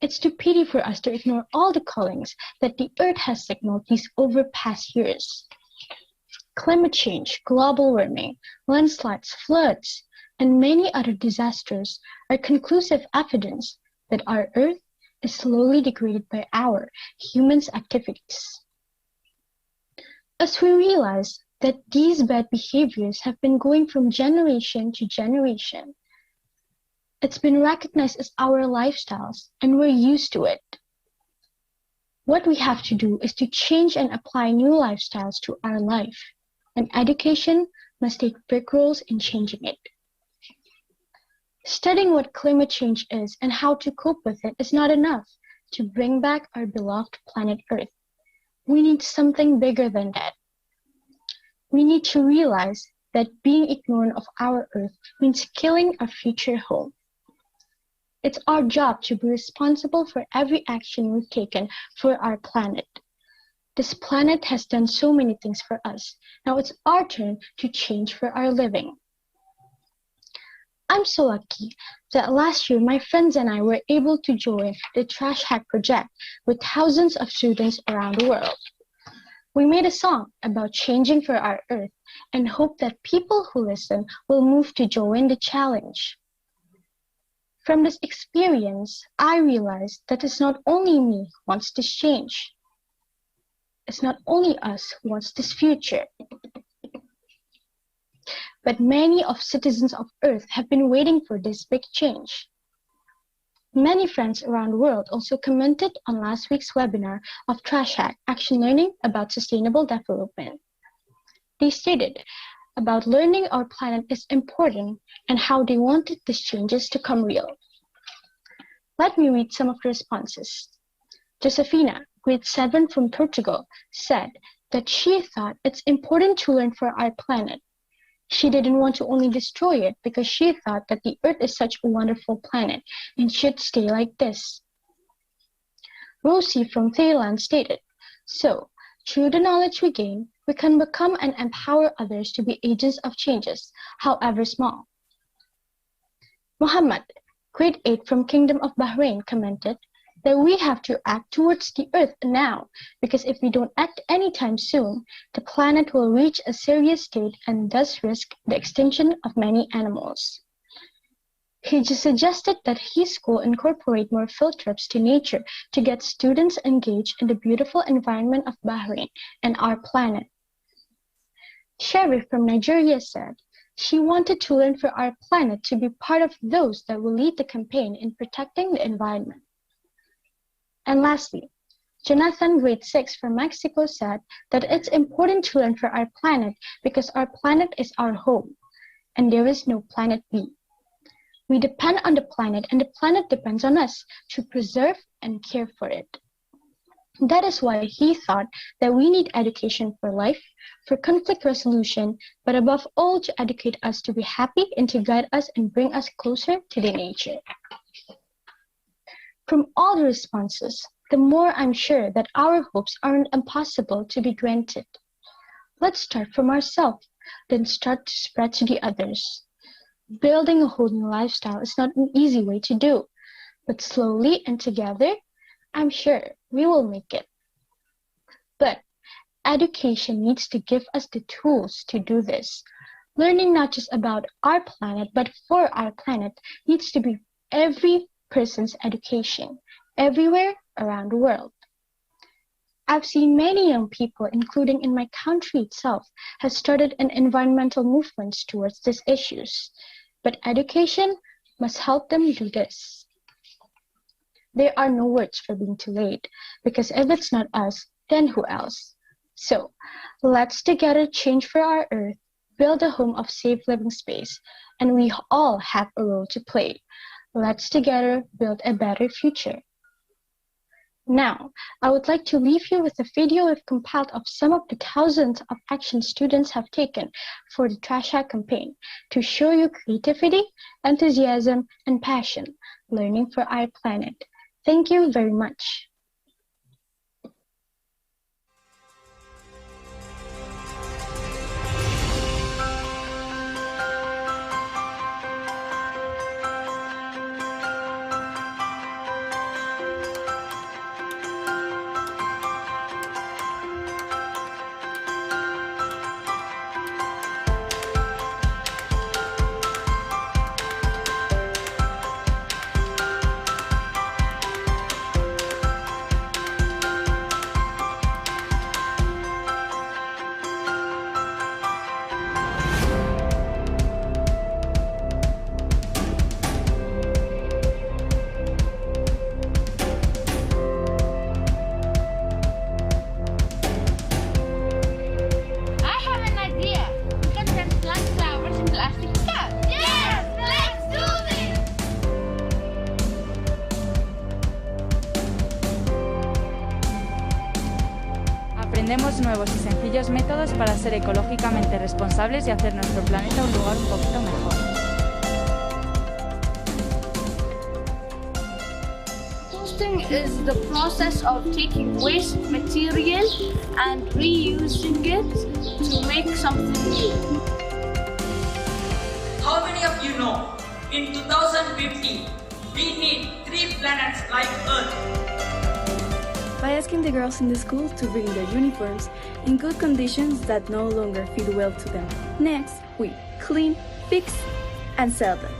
It's too pity for us to ignore all the callings that the Earth has signaled these over past years. Climate change, global warming, landslides, floods, and many other disasters are conclusive evidence that our Earth is slowly degraded by our humans' activities. As we realize that these bad behaviors have been going from generation to generation, it's been recognized as our lifestyles and we're used to it. What we have to do is to change and apply new lifestyles to our life, and education must take big roles in changing it. Studying what climate change is and how to cope with it is not enough to bring back our beloved planet Earth. We need something bigger than that. We need to realize that being ignorant of our Earth means killing our future home. It's our job to be responsible for every action we've taken for our planet. This planet has done so many things for us. Now it's our turn to change for our living. I'm so lucky that last year my friends and I were able to join the Trash Hack project with thousands of students around the world. We made a song about changing for our Earth and hope that people who listen will move to join the challenge. From this experience, I realized that it's not only me who wants this change. It's not only us who wants this future. But many of citizens of Earth have been waiting for this big change. Many friends around the world also commented on last week's webinar of Trash Hack Action Learning about sustainable development. They stated about learning our planet is important and how they wanted these changes to come real. Let me read some of the responses. Josefina, grade 7 from Portugal, said that she thought it's important to learn for our planet. She didn't want to only destroy it because she thought that the Earth is such a wonderful planet and should stay like this. Rosie from Thailand stated, so, through the knowledge we gain, we can become and empower others to be agents of changes, however small. Muhammad, grade 8 from Kingdom of Bahrain, commented that we have to act towards the Earth now, because if we don't act anytime soon, the planet will reach a serious state and thus risk the extinction of many animals. He just suggested that his school incorporate more field trips to nature to get students engaged in the beautiful environment of Bahrain and our planet. Sherry from Nigeria said she wanted to learn for our planet to be part of those that will lead the campaign in protecting the environment. And lastly, Jonathan, grade 6 from Mexico, said that it's important to learn for our planet because our planet is our home, and there is no planet B. We depend on the planet, and the planet depends on us to preserve and care for it. That is why he thought that we need education for life, for conflict resolution, but above all to educate us to be happy and to guide us and bring us closer to the nature. From all the responses, the more I'm sure that our hopes aren't impossible to be granted. Let's start from ourselves, then start to spread to the others. Building a whole new lifestyle is not an easy way to do, but slowly and together, I'm sure we will make it. But education needs to give us the tools to do this. Learning not just about our planet, but for our planet needs to be every person's education, everywhere around the world. I've seen many young people, including in my country itself, have started an environmental movements towards these issues. But education must help them do this. There are no words for being too late, because if it's not us, then who else? So, let's together change for our Earth, build a home of safe living space, and we all have a role to play. Let's together build a better future. Now, I would like to leave you with a video we've compiled of some of the thousands of actions students have taken for the Trash Hack campaign to show you creativity, enthusiasm, and passion, learning for our planet. Thank you very much. Aprendemos nuevos y sencillos métodos para ser ecológicamente responsables y hacer nuestro planeta un lugar un poquito mejor. Composting is the process of taking waste material and reusing it to make something new. How many of you know in 2050 we need 3 planets like Earth? By asking the girls in the school to bring their uniforms in good conditions that no longer fit well to them. Next, we clean, fix, and sell them.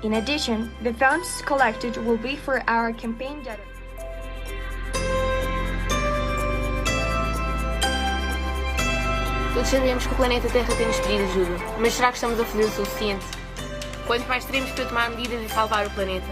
In addition, the funds collected will be for our campaign data. Todos sabemos que o planeta Terra tem-nos pedido ajuda, mas será que estamos a fazer o suficiente? Quanto mais teremos para tomar medidas e salvar o planeta?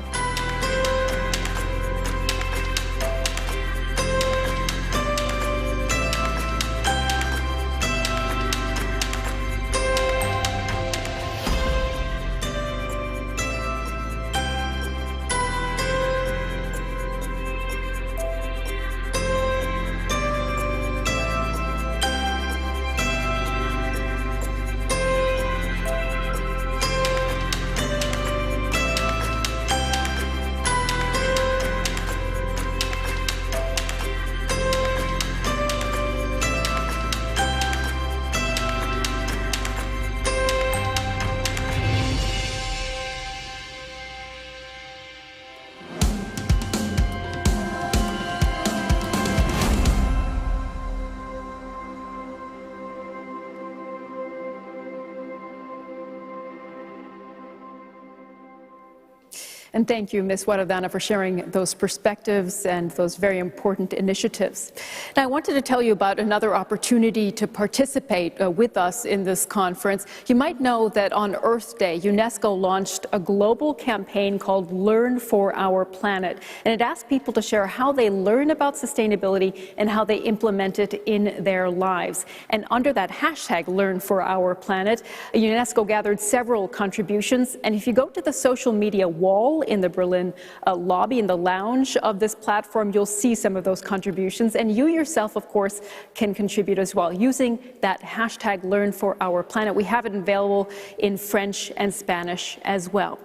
And thank you, Ms. Waradana, for sharing those perspectives and those very important initiatives. Now, I wanted to tell you about another opportunity to participate with us in this conference. You might know that on Earth Day, UNESCO launched a global campaign called Learn for Our Planet, and it asked people to share how they learn about sustainability and how they implement it in their lives. And under that hashtag, Learn for Our Planet, UNESCO gathered several contributions, and if you go to the social media wall in the Berlin lobby, in the lounge of this platform, you'll see some of those contributions. And you yourself, of course, can contribute as well using that hashtag Learn for Our Planet. We have it available in French and Spanish as well.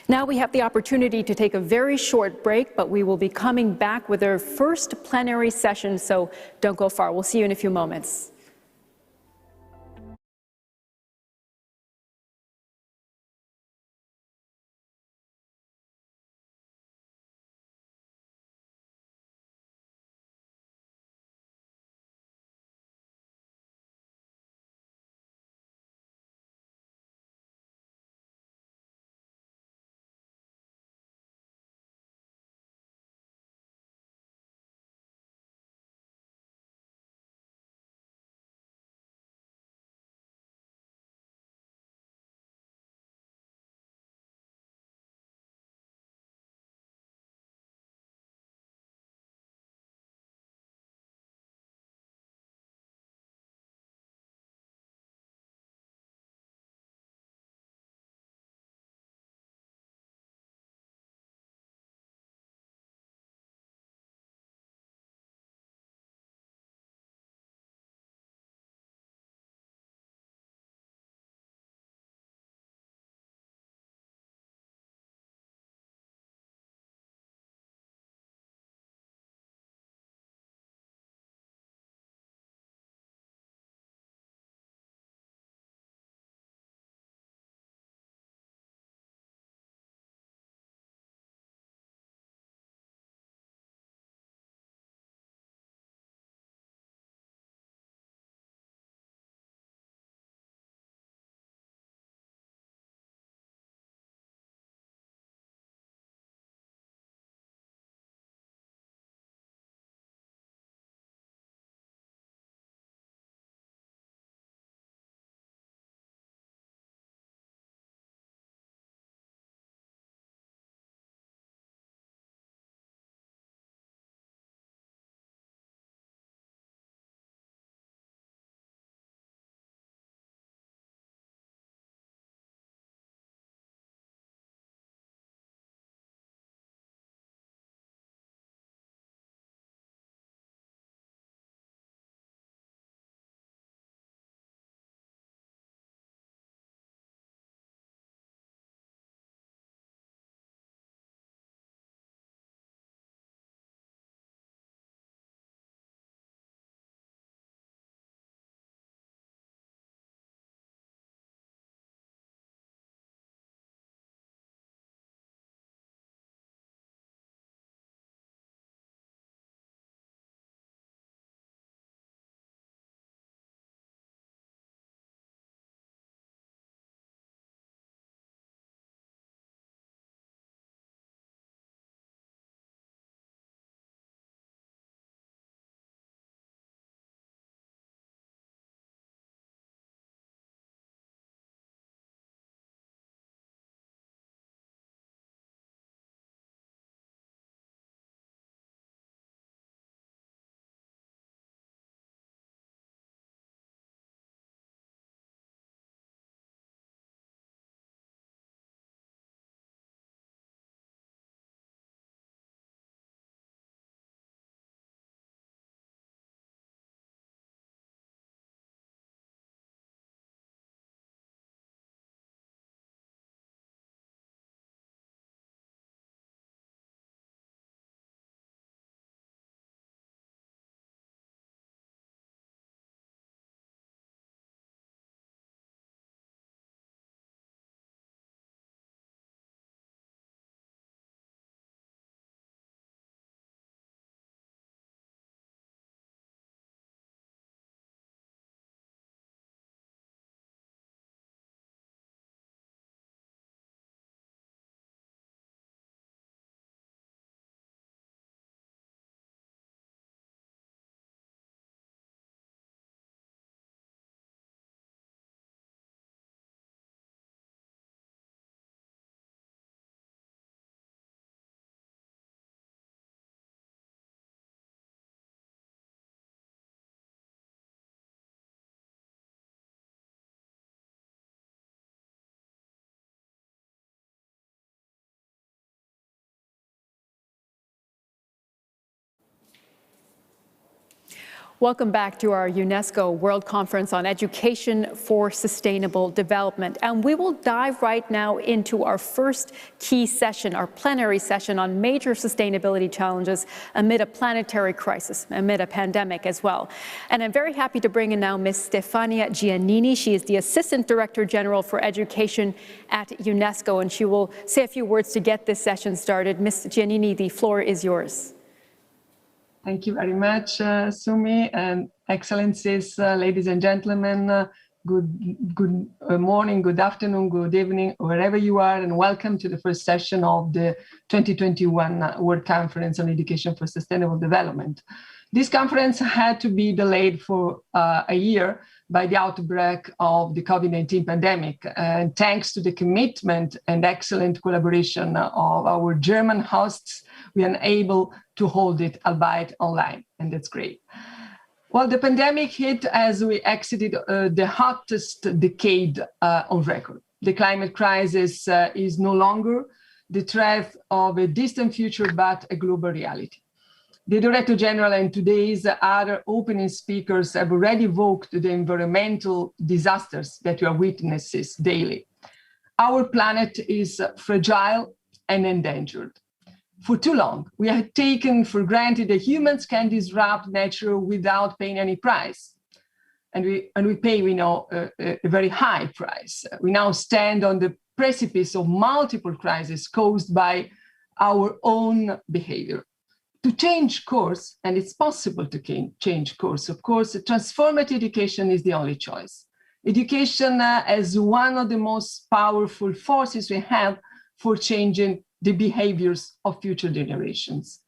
Now we have the opportunity to take a very short break, but we will be coming back with our first plenary session, so don't go far. We'll see you in a few moments. Welcome back to our UNESCO World Conference on Education for Sustainable Development. And we will dive right now into our first key session, our plenary session on major sustainability challenges amid a planetary crisis, amid a pandemic as well. And I'm very happy to bring in now Ms. Stefania Giannini. She is the Assistant Director General for Education at UNESCO, and she will say a few words to get this session started. Ms. Giannini, the floor is yours. Thank you very much, Sumi, and Excellencies, ladies and gentlemen, good morning, good afternoon, good evening, wherever you are, and welcome to the first session of the 2021 World Conference on Education for Sustainable Development. This conference had to be delayed for a year by the outbreak of the COVID-19 pandemic, and thanks to the commitment and excellent collaboration of our German hosts, we are able to hold it, albeit online, and that's great. Well, the pandemic hit as we exited the hottest decade on record. The climate crisis is no longer the threat of a distant future, but a global reality. The Director General and today's other opening speakers have already evoked the environmental disasters that we are witnessing daily. Our planet is fragile and endangered. For too long, we have taken for granted that humans can disrupt nature without paying any price. And we pay, we know, a very high price. We now stand on the precipice of multiple crises caused by our own behavior. To change course, and it's possible to change course, of course, transformative education is the only choice. Education as one of the most powerful forces we have for changing the behaviors of future generations.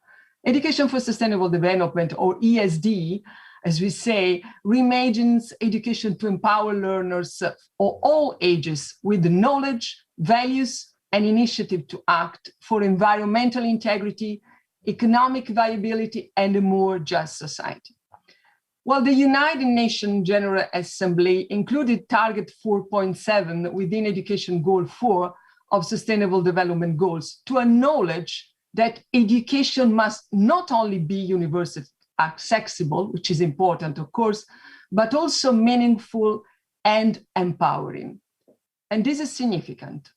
Education for Sustainable Development, or ESD, as we say, reimagines education to empower learners of all ages with the knowledge, values, and initiative to act for environmental integrity, economic viability, and a more just society. Well, the United Nations General Assembly included Target 4.7 within Education Goal 4 of Sustainable Development Goals to acknowledge that education must not only be universally accessible, which is important, of course, but also meaningful and empowering. And this is significant.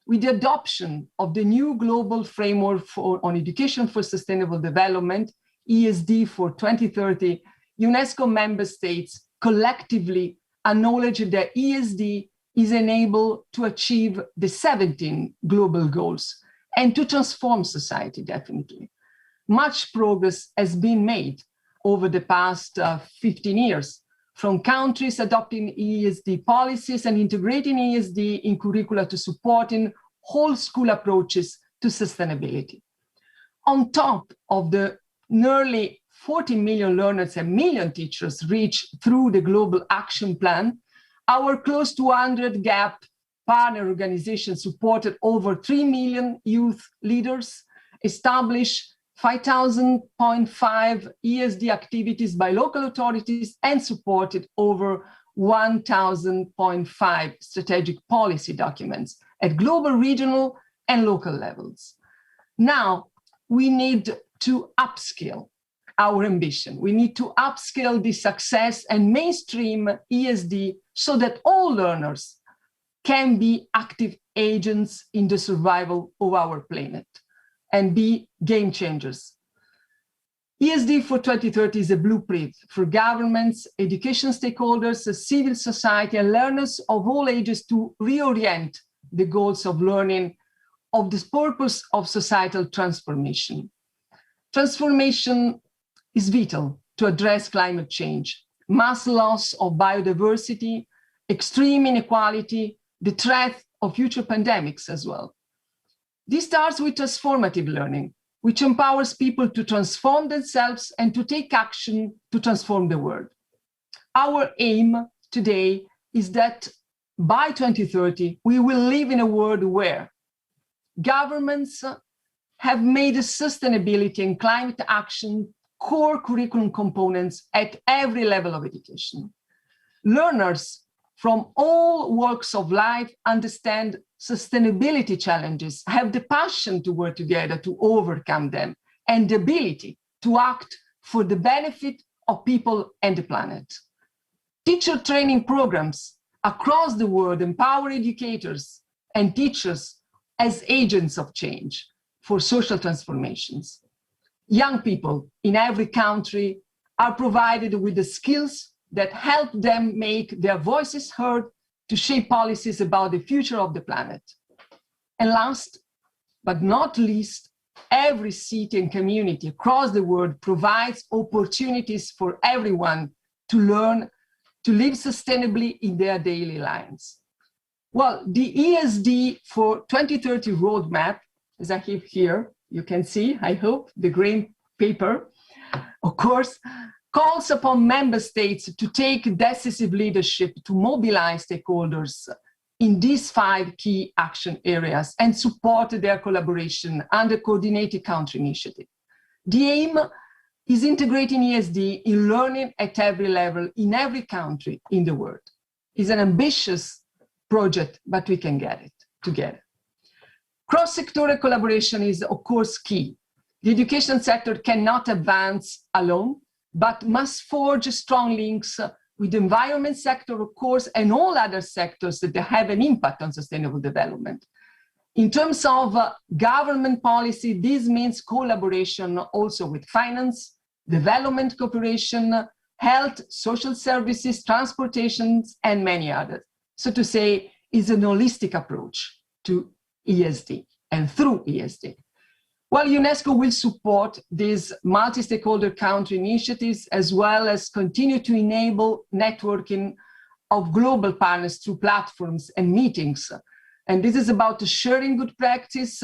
With the adoption of the new global framework on education for sustainable development, ESD for 2030, UNESCO member states collectively acknowledge that ESD is enabled to achieve the 17 global goals and to transform society, definitely. Much progress has been made over the past 15 years, from countries adopting ESD policies and integrating ESD in curricula to supporting whole school approaches to sustainability. On top of the nearly 40 million learners and million teachers reached through the Global Action Plan, our close to 100 GAP partner organizations supported over 3 million youth leaders, established 5,000.5 ESD activities by local authorities, and supported over 1,000.5 strategic policy documents at global, regional, and local levels. Now, we need to upskill our ambition. We need to upskill the success and mainstream ESD so that all learners can be active agents in the survival of our planet and be game changers. ESD for 2030 is a blueprint for governments, education stakeholders, civil society, and learners of all ages to reorient the goals of learning of this purpose of societal transformation. Transformation is vital to address climate change, mass loss of biodiversity, extreme inequality, the threat of future pandemics as well. This starts with transformative learning, which empowers people to transform themselves and to take action to transform the world. Our aim today is that by 2030, we will live in a world where governments have made sustainability and climate action core curriculum components at every level of education. Learners from all walks of life understand sustainability challenges, have the passion to work together to overcome them, and the ability to act for the benefit of people and the planet. Teacher training programs across the world empower educators and teachers as agents of change for social transformations. Young people in every country are provided with the skills that help them make their voices heard to shape policies about the future of the planet. And last but not least, every city and community across the world provides opportunities for everyone to learn to live sustainably in their daily lives. Well, the ESD for 2030 roadmap, as I have here, you can see, I hope, the green paper, of course, calls upon member states to take decisive leadership to mobilize stakeholders in these 5 key action areas and support their collaboration under coordinated country initiative. The aim is integrating ESD in learning at every level in every country in the world. It's an ambitious project, but we can get it together. Cross-sectoral collaboration is, of course, key. The education sector cannot advance alone, but must forge strong links with the environment sector, of course, and all other sectors that have an impact on sustainable development. In terms of government policy, this means collaboration also with finance, development cooperation, health, social services, transportations, and many others. So to say, it's an holistic approach to ESD and through ESD. Well, UNESCO will support these multi-stakeholder country initiatives as well as continue to enable networking of global partners through platforms and meetings. And this is about sharing good practice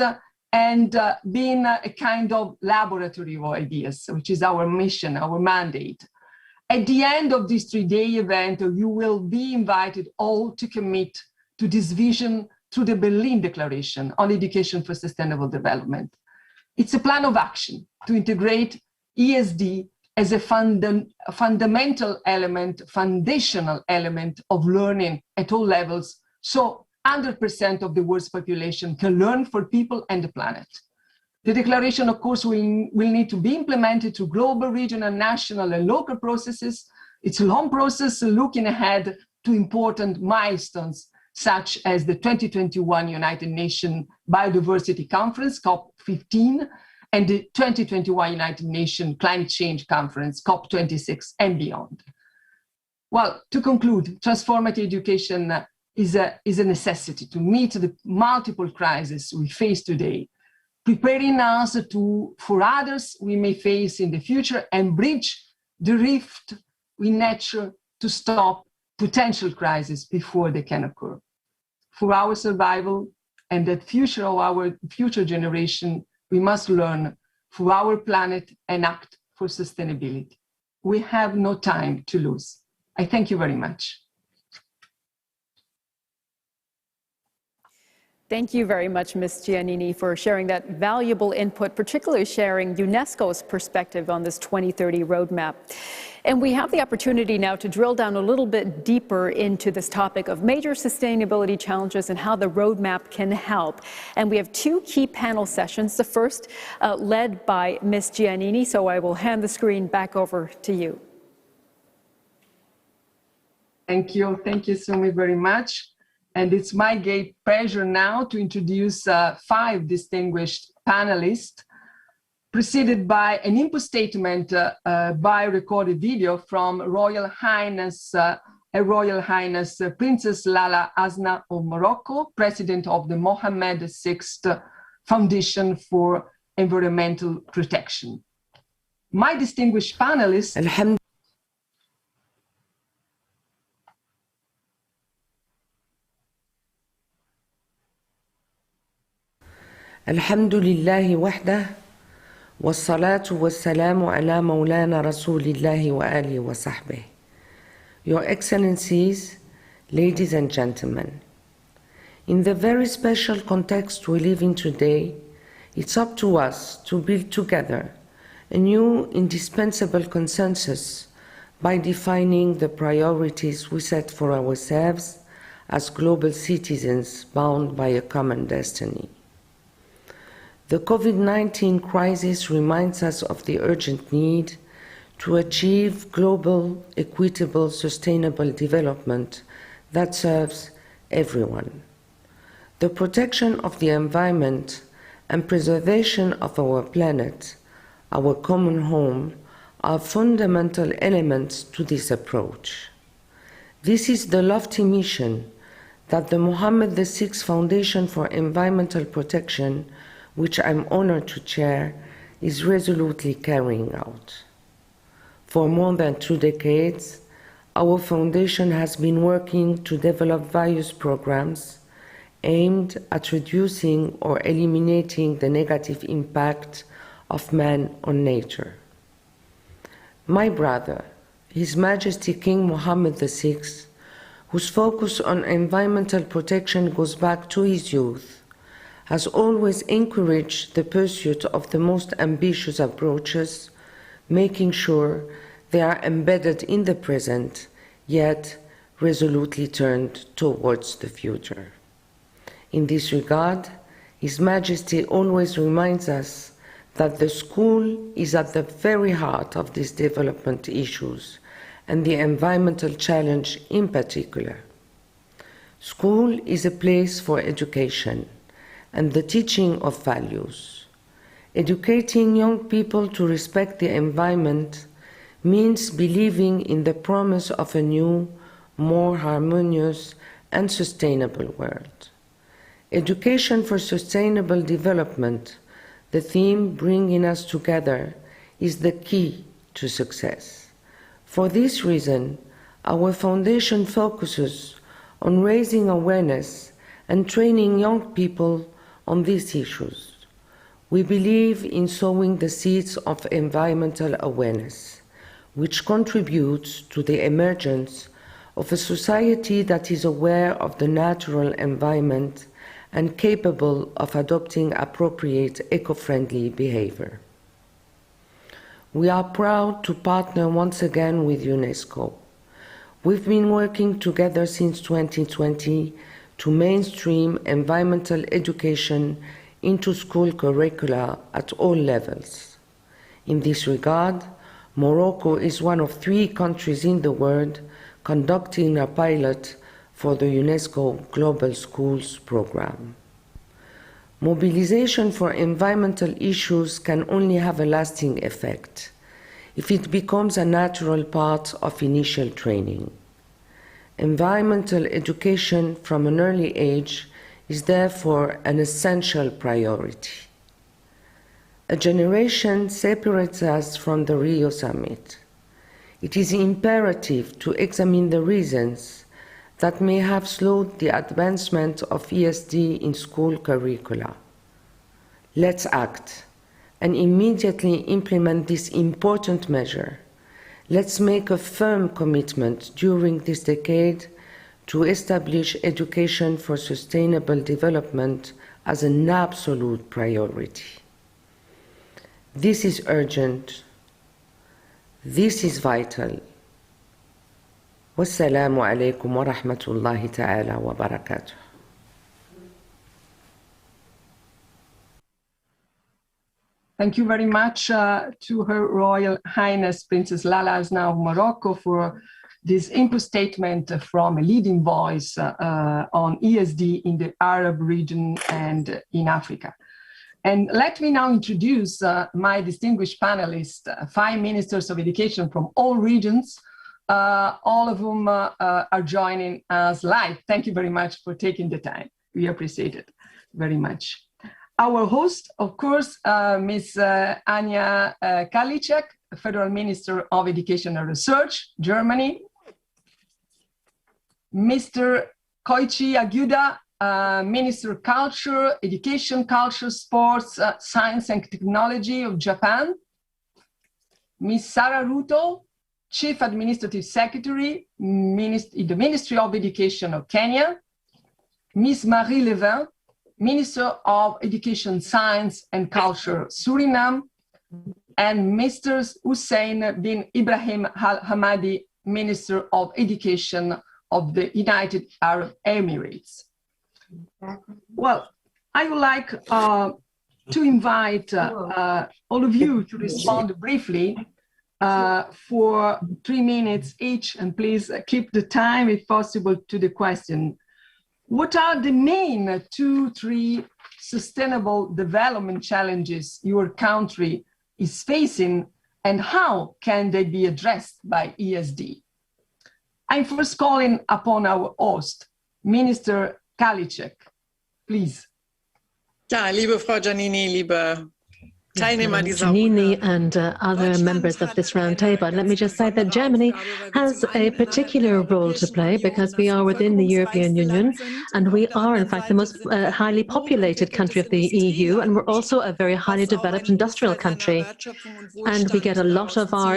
and being a kind of laboratory of ideas, which is our mission, our mandate. At the end of this 3-day event, you will be invited all to commit to this vision through the Berlin Declaration on Education for Sustainable Development. It's a plan of action to integrate ESD as a fundamental element, foundational element of learning at all levels, so 100% of the world's population can learn for people and the planet. The declaration, of course, will need to be implemented through global, regional, national, and local processes. It's a long process looking ahead to important milestones, such as the 2021 United Nations Biodiversity Conference, COP15, and the 2021 United Nations Climate Change Conference, COP26, and beyond. Well, to conclude, transformative education is a necessity to meet the multiple crises we face today, preparing us for others we may face in the future and bridge the rift with nature to stop potential crises before they can occur. For our survival and the future of our future generation, we must learn for our planet and act for sustainability. We have no time to lose. I thank you very much. Thank you very much, Ms. Giannini, for sharing that valuable input, particularly sharing UNESCO's perspective on this 2030 roadmap. And we have the opportunity now to drill down a little bit deeper into this topic of major sustainability challenges and how the roadmap can help. And we have 2 key panel sessions, the first led by Ms. Giannini, so I will hand the screen back over to you. Thank you, Sumi, very much. And it's my great pleasure now to introduce 5 distinguished panelists, preceded by an input statement by recorded video from Royal Highness Princess Lala Hasna of Morocco, President of the Mohammed VI Foundation for Environmental Protection. My distinguished panelists, الحمد لله وحده والصلاة والسلام على مولانا رسول الله وآله وصحبه. Your Excellencies, ladies and gentlemen, in the very special context we live in today, it's up to us to build together a new indispensable consensus by defining the priorities we set for ourselves as global citizens bound by a common destiny. The COVID-19 crisis reminds us of the urgent need to achieve global, equitable, sustainable development that serves everyone. The protection of the environment and preservation of our planet, our common home, are fundamental elements to this approach. This is the lofty mission that the Mohammed VI Foundation for Environmental Protection, which I'm honored to chair, is resolutely carrying out. For more than 2 decades, our foundation has been working to develop various programs aimed at reducing or eliminating the negative impact of man on nature. My brother, His Majesty King Mohammed VI, whose focus on environmental protection goes back to his youth, has always encouraged the pursuit of the most ambitious approaches, making sure they are embedded in the present, yet resolutely turned towards the future. In this regard, His Majesty always reminds us that the school is at the very heart of these development issues, and the environmental challenge in particular. School is a place for education and the teaching of values. Educating young people to respect the environment means believing in the promise of a new, more harmonious and sustainable world. Education for sustainable development, the theme bringing us together, is the key to success. For this reason, our foundation focuses on raising awareness and training young people on these issues. We believe in sowing the seeds of environmental awareness, which contributes to the emergence of a society that is aware of the natural environment and capable of adopting appropriate eco-friendly behavior. We are proud to partner once again with UNESCO. We've been working together since 2020 to mainstream environmental education into school curricula at all levels. In this regard, Morocco is one of 3 countries in the world conducting a pilot for the UNESCO Global Schools program. Mobilization for environmental issues can only have a lasting effect if it becomes a natural part of initial training. Environmental education from an early age is therefore an essential priority. A generation separates us from the Rio Summit. It is imperative to examine the reasons that may have slowed the advancement of ESD in school curricula. Let's act and immediately implement this important measure. Let's make a firm commitment during this decade to establish education for sustainable development as an absolute priority. This is urgent. This is vital. Wassalamu alaikum wa rahmatullahi ta'ala wa barakatuh. Thank you very much to Her Royal Highness Princess Lala Asna of Morocco for this input statement from a leading voice on ESD in the Arab region and in Africa. And let me now introduce my distinguished panelists, 5 ministers of education from all regions, all of whom are joining us live. Thank you very much for taking the time. We appreciate it very much. Our host, of course, Ms. Anja Karliczek, Federal Minister of Education and Research, Germany. Mr. Koichi Aguda, Minister of Culture, Education, Culture, Sports, Science and Technology of Japan. Ms. Sara Ruto, Chief Administrative Secretary, in the Ministry of Education of Kenya. Ms. Marie Levin, Minister of Education, Science and Culture, Suriname, and Mr. Hussein bin Ibrahim Al Hamadi, Minister of Education of the United Arab Emirates. Well, I would like to invite all of you to respond briefly for 3 minutes each, and please keep the time if possible to the question. What are the main 2-3 sustainable development challenges your country is facing, and how can they be addressed by ESD? I'm first calling upon our host, Minister Karliczek. Please. Ja, liebe Frau Giannini, liebe Giannini and other members of this roundtable, let me just say that Germany has a particular role to play because we are within the European Union, and we are in fact the most highly populated country of the EU, and we're also a very highly developed industrial country. And we get a lot of our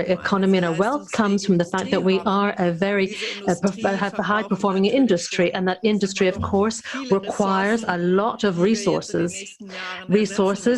economy and our wealth comes from the fact that we are a very have a high-performing industry, and that industry, of course, requires a lot of resources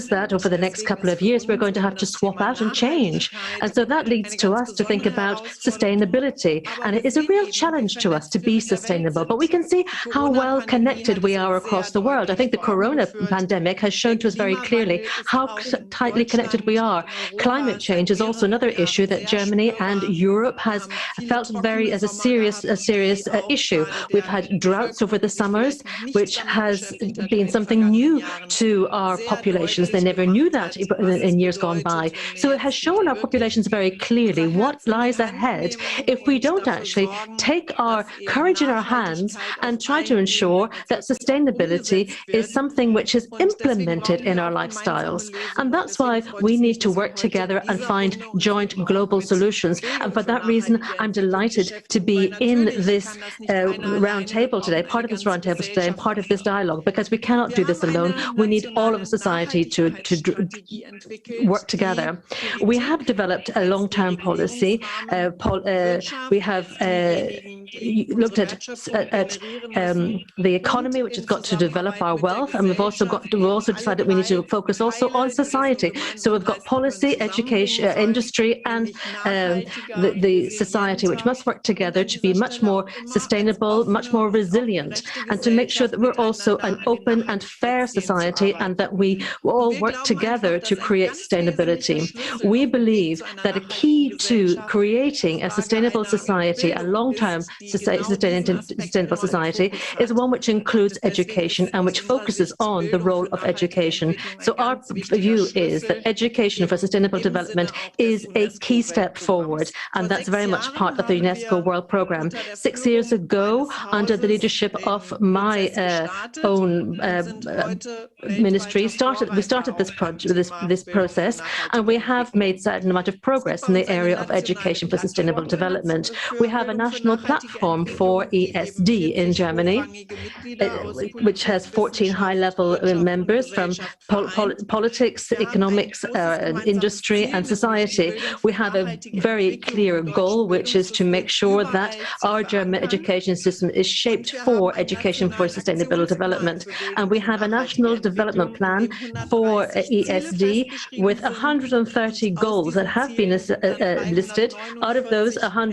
that over the next couple of years we're going to have to swap out and change. And so that leads to us to think about sustainability, and it is a real challenge to us to be sustainable, but we can see how well connected we are across the world. I think the corona pandemic has shown to us very clearly how tightly connected we are. Climate change is also another issue that Germany and Europe has felt as a serious issue. We've had droughts over the summers, which has been something new to our populations. They never knew that in years gone by. So it has shown our populations very clearly what lies ahead if we don't actually take our courage in our hands and try to ensure that sustainability is something which is implemented in our lifestyles. And that's why we need to work together and find joint global solutions. And for that reason, I'm delighted to be in this roundtable today, part of this roundtable today, and part of this dialogue, because we cannot do this alone. We need all of society to work together. We have developed a long-term policy. We have looked at the economy, which has got to develop our wealth, and we've also decided we need to focus also on society. So we've got policy, education, industry, and the society, which must work together to be much more sustainable, much more resilient, and to make sure that we're also an open and fair society, and that we all work together to create sustainability. We believe that a key to creating a sustainable society, a long-term sustainable society, is one which includes education and which focuses on the role of education. So our view is that education for sustainable development is a key step forward, and that's very much part of the UNESCO World Programme. 6 years ago, under the leadership of my own ministry, we started this process, and we have made certain amount of progress in the area of education for sustainable development. We have a national platform for ESD in Germany, which has 14 high-level members from politics, economics, industry, and society. We have a very clear goal, which is to make sure that our German education system is shaped for education for sustainable development. And we have a national development plan for ESD with 130 goals that have been listed. Out of those, out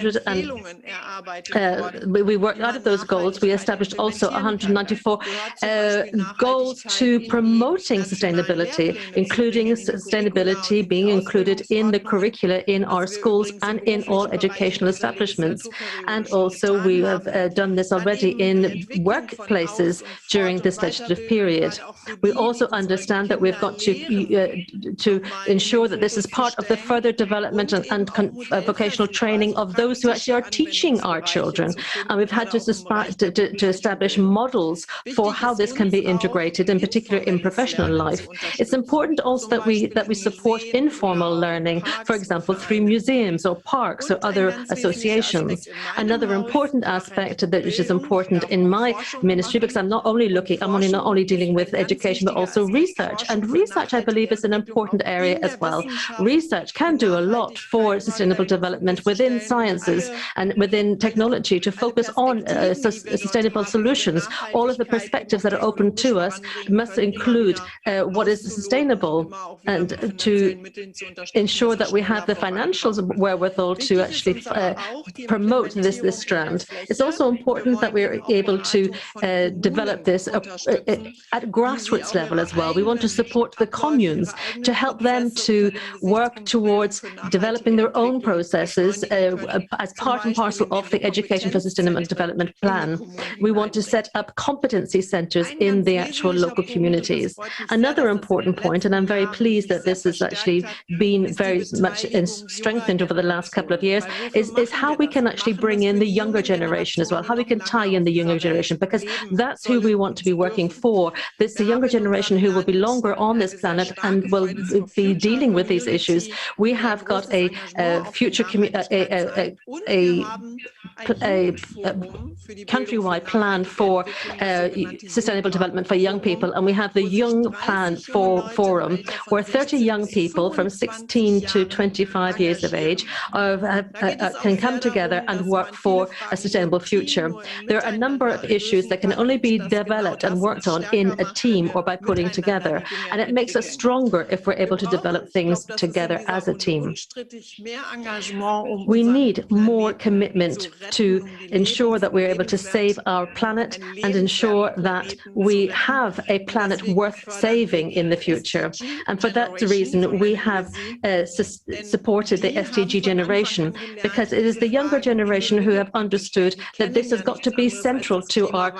of those goals, we established also 194 goals to promoting sustainability, including sustainability being included in the curricula in our schools and in all educational establishments. And also, we have done this already in workplaces during this legislative period. We also understand that we've got to ensure that this is part of the further development and vocational training of those who actually are teaching our children. And we've had to establish models for how this can be integrated, in particular in professional life. It's important also that we support informal learning, for example, through museums or parks or other associations. Another important aspect which is important in my ministry, because I'm not only dealing with education, but also research. And research, I believe, is an important area as well. Research can do a lot for sustainable development within sciences and within technology to focus on sustainable solutions. All of the perspectives that are open to us must include what is sustainable, and to ensure that we have the financial wherewithal to actually promote this strand. It's also important that we're able to develop this at grassroots level as well. We want to support the communes to help them to work towards developing their own processes as part and parcel of the Education for Sustainable Development plan. We want to set up competency centres in the actual local communities. Another important point, and I'm very pleased that this has actually been very much strengthened over the last couple of years, is how we can actually bring in the younger generation as well, how we can tie in the younger generation, because that's who we want to be working for. This is the younger generation who will be longer on this planet and will be dealing with these issues. We have got a future countrywide plan for sustainable development for young people, and we have the Young Plan Forum, where 30 young people from 16 to 25 years of age can come together and work for a sustainable future. There are a number of issues that can only be developed and worked on in a team or by pulling together, and it makes us stronger if we're able to develop things together as a team. We need more commitment to ensure that we're able to save our planet and ensure that we have a planet worth saving in the future. And for that reason, we have supported the SDG generation, because it is the younger generation who have understood that this has got to be central to our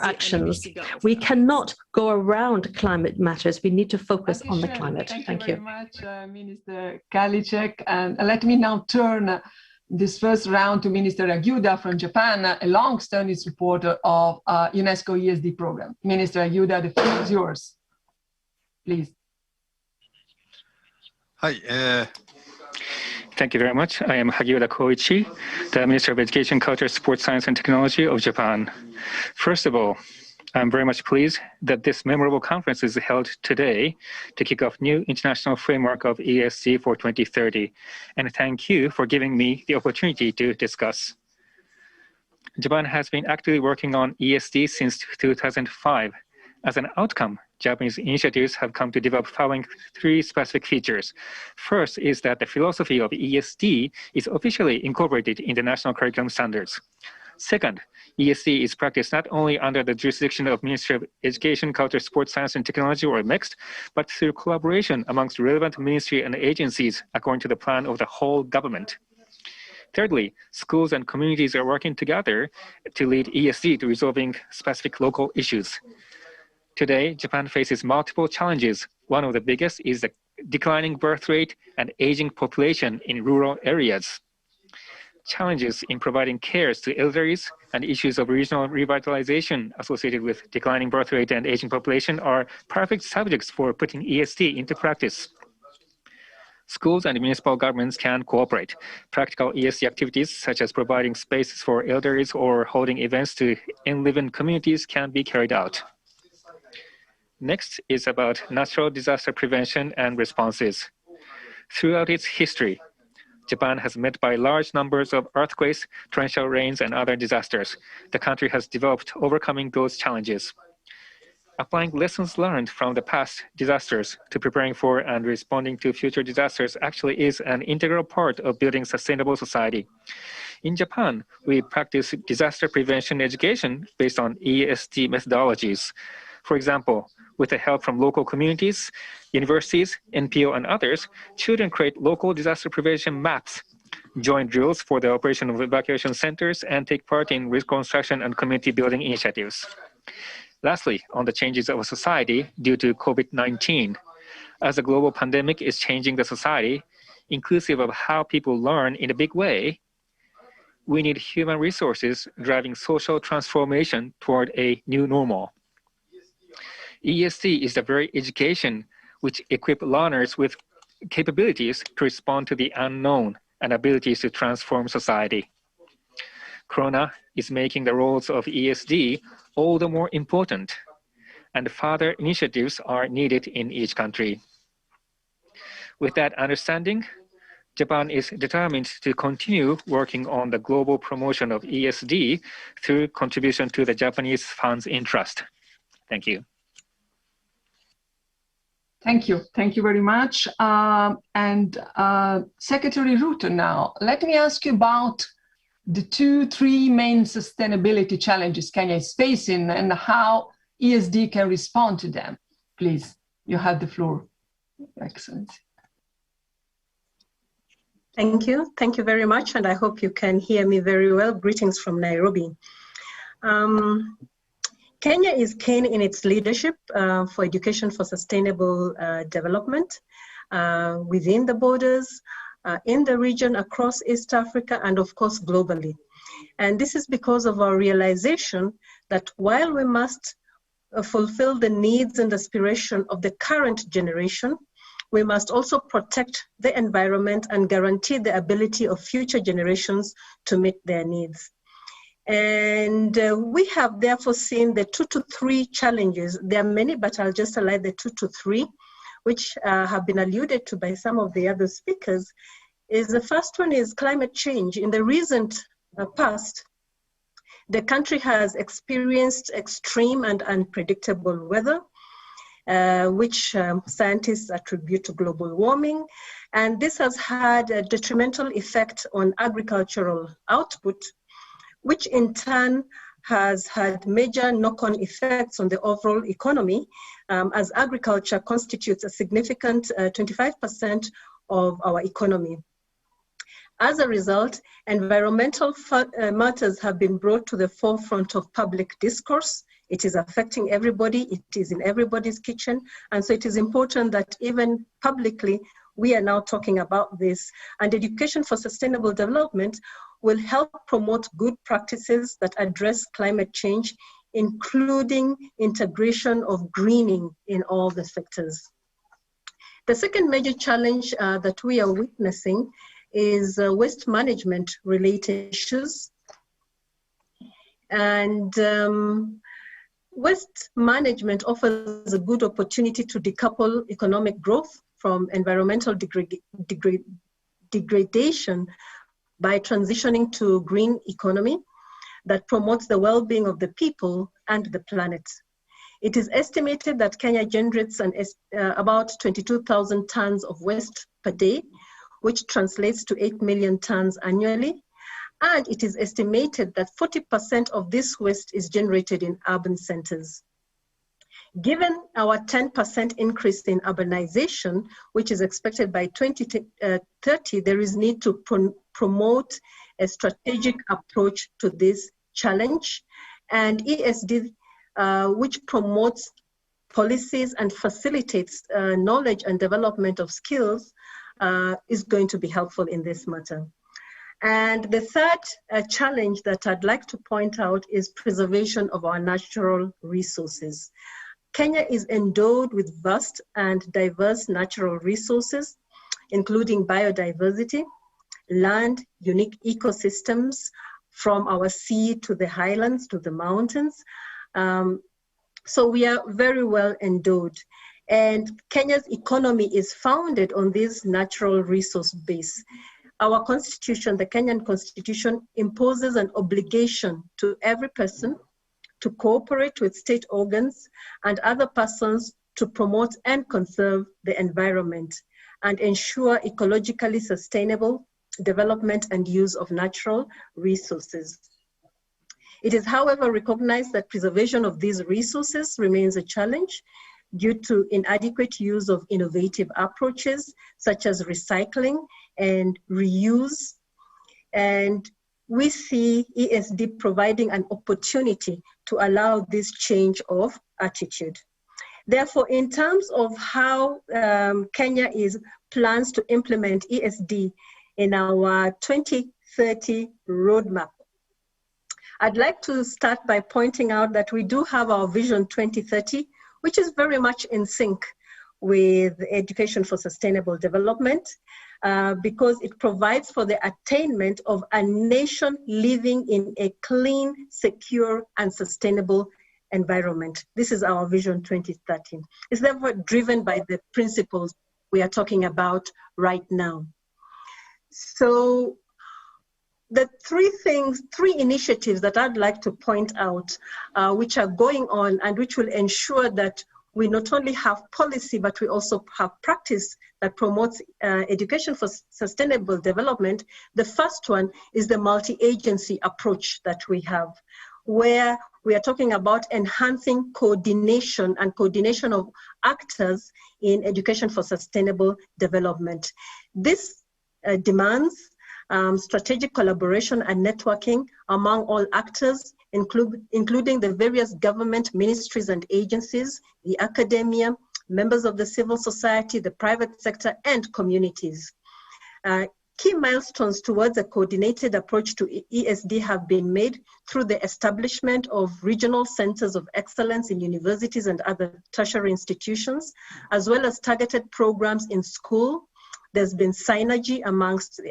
actions. We cannot go around climate matters. We need to focus on the climate. Thank you. Thank you very much, Minister Karliczek. And let me now turn this first round to Minister Aguda from Japan, a long-standing supporter of UNESCO ESD program. Minister Aguda, the floor is yours. Please. Hi. Thank you very much. I am Hagiura Koichi, the Minister of Education, Culture, Sports, Science and Technology of Japan. First of all, I'm very much pleased that this memorable conference is held today to kick off new international framework of ESD for 2030. And thank you for giving me the opportunity to discuss. Japan has been actively working on ESD since 2005. As an outcome, Japanese initiatives have come to develop following three specific features. First is that the philosophy of ESD is officially incorporated in the national curriculum standards. Second, ESD is practiced not only under the jurisdiction of Ministry of Education, Culture, Sports, Science and Technology, or MEXT, but through collaboration amongst relevant ministry and agencies according to the plan of the whole government. Thirdly, schools and communities are working together to lead ESD to resolving specific local issues. Today, Japan faces multiple challenges. One of the biggest is the declining birth rate and aging population in rural areas. Challenges in providing care to elderlies and issues of regional revitalization associated with declining birth rate and aging population are perfect subjects for putting ESD into practice. Schools and municipal governments can cooperate. Practical ESD activities such as providing spaces for elderlies or holding events to enliven communities can be carried out. Next is about natural disaster prevention and responses. Throughout its history, Japan has met by large numbers of earthquakes, torrential rains, and other disasters. The country has developed overcoming those challenges. Applying lessons learned from the past disasters to preparing for and responding to future disasters actually is an integral part of building sustainable society. In Japan, we practice disaster prevention education based on ESD methodologies. For example, with the help from local communities, universities, NPO, and others, children create local disaster prevention maps, join drills for the operation of evacuation centers, and take part in reconstruction and community building initiatives. Lastly, on the changes of society due to COVID-19. As the global pandemic is changing the society, inclusive of how people learn in a big way, we need human resources driving social transformation toward a new normal. ESD is the very education which equips learners with capabilities to respond to the unknown and abilities to transform society. Corona is making the roles of ESD all the more important, and further initiatives are needed in each country. With that understanding, Japan is determined to continue working on the global promotion of ESD through contribution to the Japanese funds in trust. Thank you. Thank you. Thank you very much. Secretary Rutte now, let me ask you about the three main sustainability challenges Kenya is facing and how ESD can respond to them. Please, you have the floor, Excellency. Thank you. Thank you very much. And I hope you can hear me very well. Greetings from Nairobi. Kenya is keen in its leadership for education for sustainable development within the borders, in the region, across East Africa, and of course, globally. And this is because of our realization that while we must fulfill the needs and aspiration of the current generation, we must also protect the environment and guarantee the ability of future generations to meet their needs. And we have therefore seen the 2 to 3 challenges. There are many, but I'll just highlight the 2 to 3, which have been alluded to by some of the other speakers. The first one is climate change. In the recent past, the country has experienced extreme and unpredictable weather, which scientists attribute to global warming. And this has had a detrimental effect on agricultural output, which in turn has had major knock-on effects on the overall economy, as agriculture constitutes a significant 25% of our economy. As a result, environmental matters have been brought to the forefront of public discourse. It is affecting everybody, it is in everybody's kitchen, and so it is important that even publicly, we are now talking about this. And education for sustainable development will help promote good practices that address climate change, including integration of greening in all the sectors. The second major challenge that we are witnessing is waste management related issues. And waste management offers a good opportunity to decouple economic growth from environmental degradation by transitioning to green economy that promotes the well-being of the people and the planet. It is estimated that Kenya generates about 22,000 tons of waste per day, which translates to 8 million tons annually. And it is estimated that 40% of this waste is generated in urban centers. Given our 10% increase in urbanization, which is expected by 2030, there is need to promote a strategic approach to this challenge. And ESD, which promotes policies and facilitates knowledge and development of skills, is going to be helpful in this matter. And the third challenge that I'd like to point out is preservation of our natural resources. Kenya is endowed with vast and diverse natural resources, including biodiversity, land, unique ecosystems, from our sea to the highlands to the mountains. So we are very well endowed. And Kenya's economy is founded on this natural resource base. Our constitution, the Kenyan constitution, imposes an obligation to every person to cooperate with state organs and other persons to promote and conserve the environment and ensure ecologically sustainable development and use of natural resources. It is, however, recognized that preservation of these resources remains a challenge due to inadequate use of innovative approaches such as recycling and reuse. And we see ESD providing an opportunity to allow this change of attitude. Therefore, in terms of how Kenya plans to implement ESD in our 2030 roadmap, I'd like to start by pointing out that we do have our Vision 2030, which is very much in sync with education for sustainable development, because it provides for the attainment of a nation living in a clean, secure, and sustainable environment. This is our Vision 2030. It's therefore driven by the principles we are talking about right now. So the three initiatives that I'd like to point out, which are going on and which will ensure that we not only have policy, but we also have practice that promotes education for sustainable development. The first one is the multi-agency approach that we have, where we are talking about enhancing coordination of actors in education for sustainable development. This demands strategic collaboration and networking among all actors, including the various government ministries and agencies, the academia, members of the civil society, the private sector, and communities. Key milestones towards a coordinated approach to ESD have been made through the establishment of regional centers of excellence in universities and other tertiary institutions, as well as targeted programs in school. There's been synergy amongst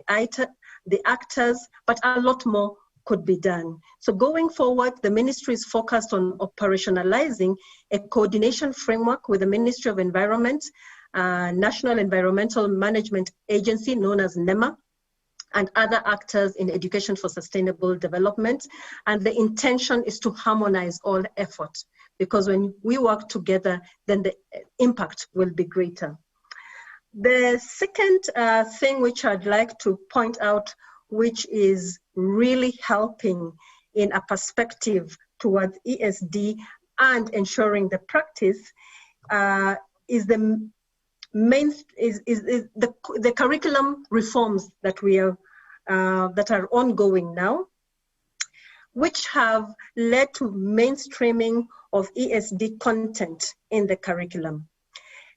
the actors, but a lot more could be done. So going forward, the ministry is focused on operationalizing a coordination framework with the Ministry of Environment, National Environmental Management Agency, known as NEMA, and other actors in education for sustainable development. And the intention is to harmonize all efforts, because when we work together, then the impact will be greater. The second thing which I'd like to point out, which is really helping in a perspective towards ESD and ensuring the practice, is the curriculum reforms that we are that are ongoing now, which have led to mainstreaming of ESD content in the curriculum.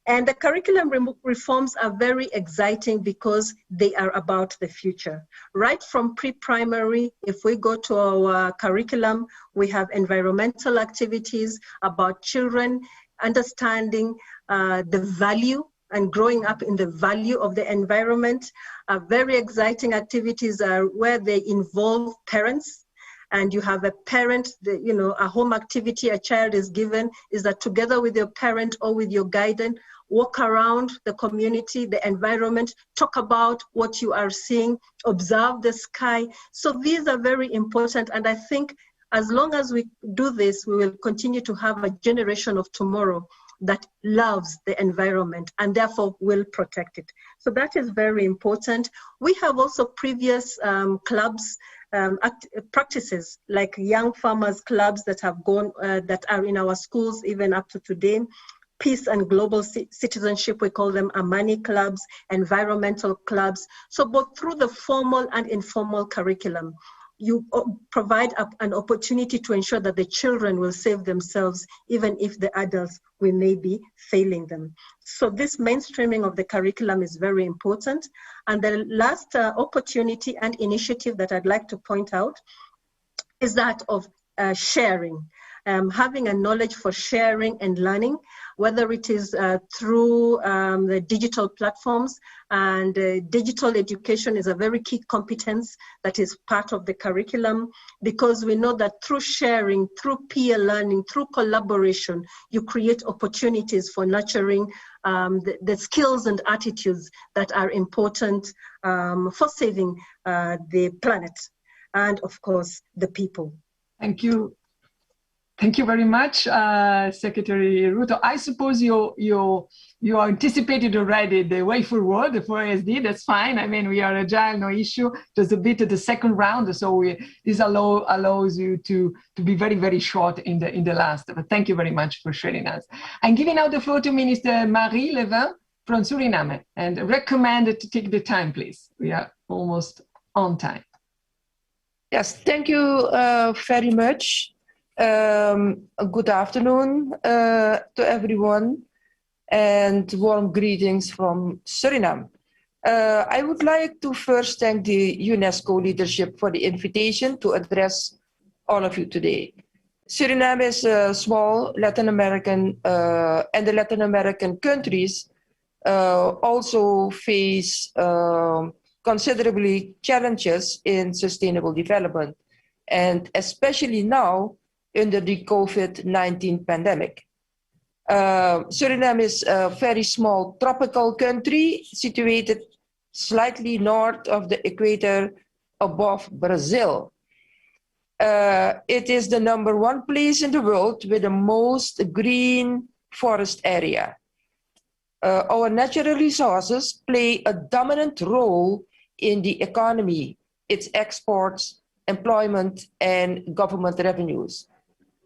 And the curriculum reforms are very exciting because they are about the future. Right from pre-primary, if we go to our curriculum, we have environmental activities about children understanding the value and growing up in the value of the environment. Very exciting activities are where they involve parents, and you have a parent, a home activity a child is given is that together with your parent or with your guardian, walk around the community, the environment, talk about what you are seeing, observe the sky. So these are very important, and I think as long as we do this, we will continue to have a generation of tomorrow that loves the environment and therefore will protect it. So that is very important. We have also previous clubs, practices like young farmers clubs that have gone, that are in our schools even up to today. Peace and global citizenship, we call them Amani clubs, environmental clubs. So both through the formal and informal curriculum, you provide an opportunity to ensure that the children will save themselves, even if the adults we may be failing them. So this mainstreaming of the curriculum is very important. And the last opportunity and initiative that I'd like to point out is that of sharing. Having a knowledge for sharing and learning, whether it is through the digital platforms, and digital education is a very key competence that is part of the curriculum, because we know that through sharing, through peer learning, through collaboration, you create opportunities for nurturing the skills and attitudes that are important for saving the planet and, of course, the people. Thank you. Thank you very much, Secretary Ruto. I suppose you anticipated already the way forward for ESD. That's fine. I mean, we are agile, no issue. Just a bit of the second round, so this allows you to be very, very short in the last. But thank you very much for sharing us. I'm giving now the floor to Minister Marie Levin from Suriname, and recommend to take the time, please. We are almost on time. Yes, thank you very much. Good afternoon to everyone, and warm greetings from Suriname. I would like to first thank the UNESCO leadership for the invitation to address all of you today. Suriname is a small Latin American, and the Latin American countries also face considerably challenges in sustainable development, and especially now under the COVID-19 pandemic. Suriname is a very small tropical country situated slightly north of the equator above Brazil. It is the #1 place in the world with the most green forest area. Our natural resources play a dominant role in the economy, its exports, employment, and government revenues.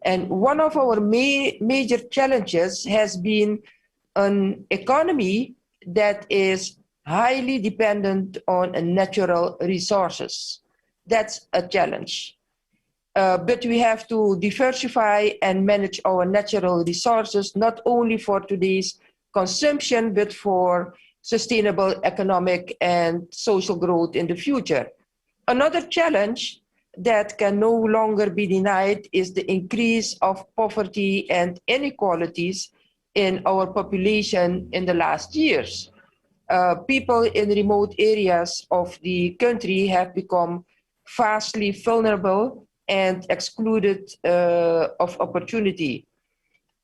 And one of our major challenges has been an economy that is highly dependent on natural resources. That's a challenge. But we have to diversify and manage our natural resources, not only for today's consumption, but for sustainable economic and social growth in the future. Another challenge that can no longer be denied is the increase of poverty and inequalities in our population in the last years. People in remote areas of the country have become vastly vulnerable and excluded of opportunity.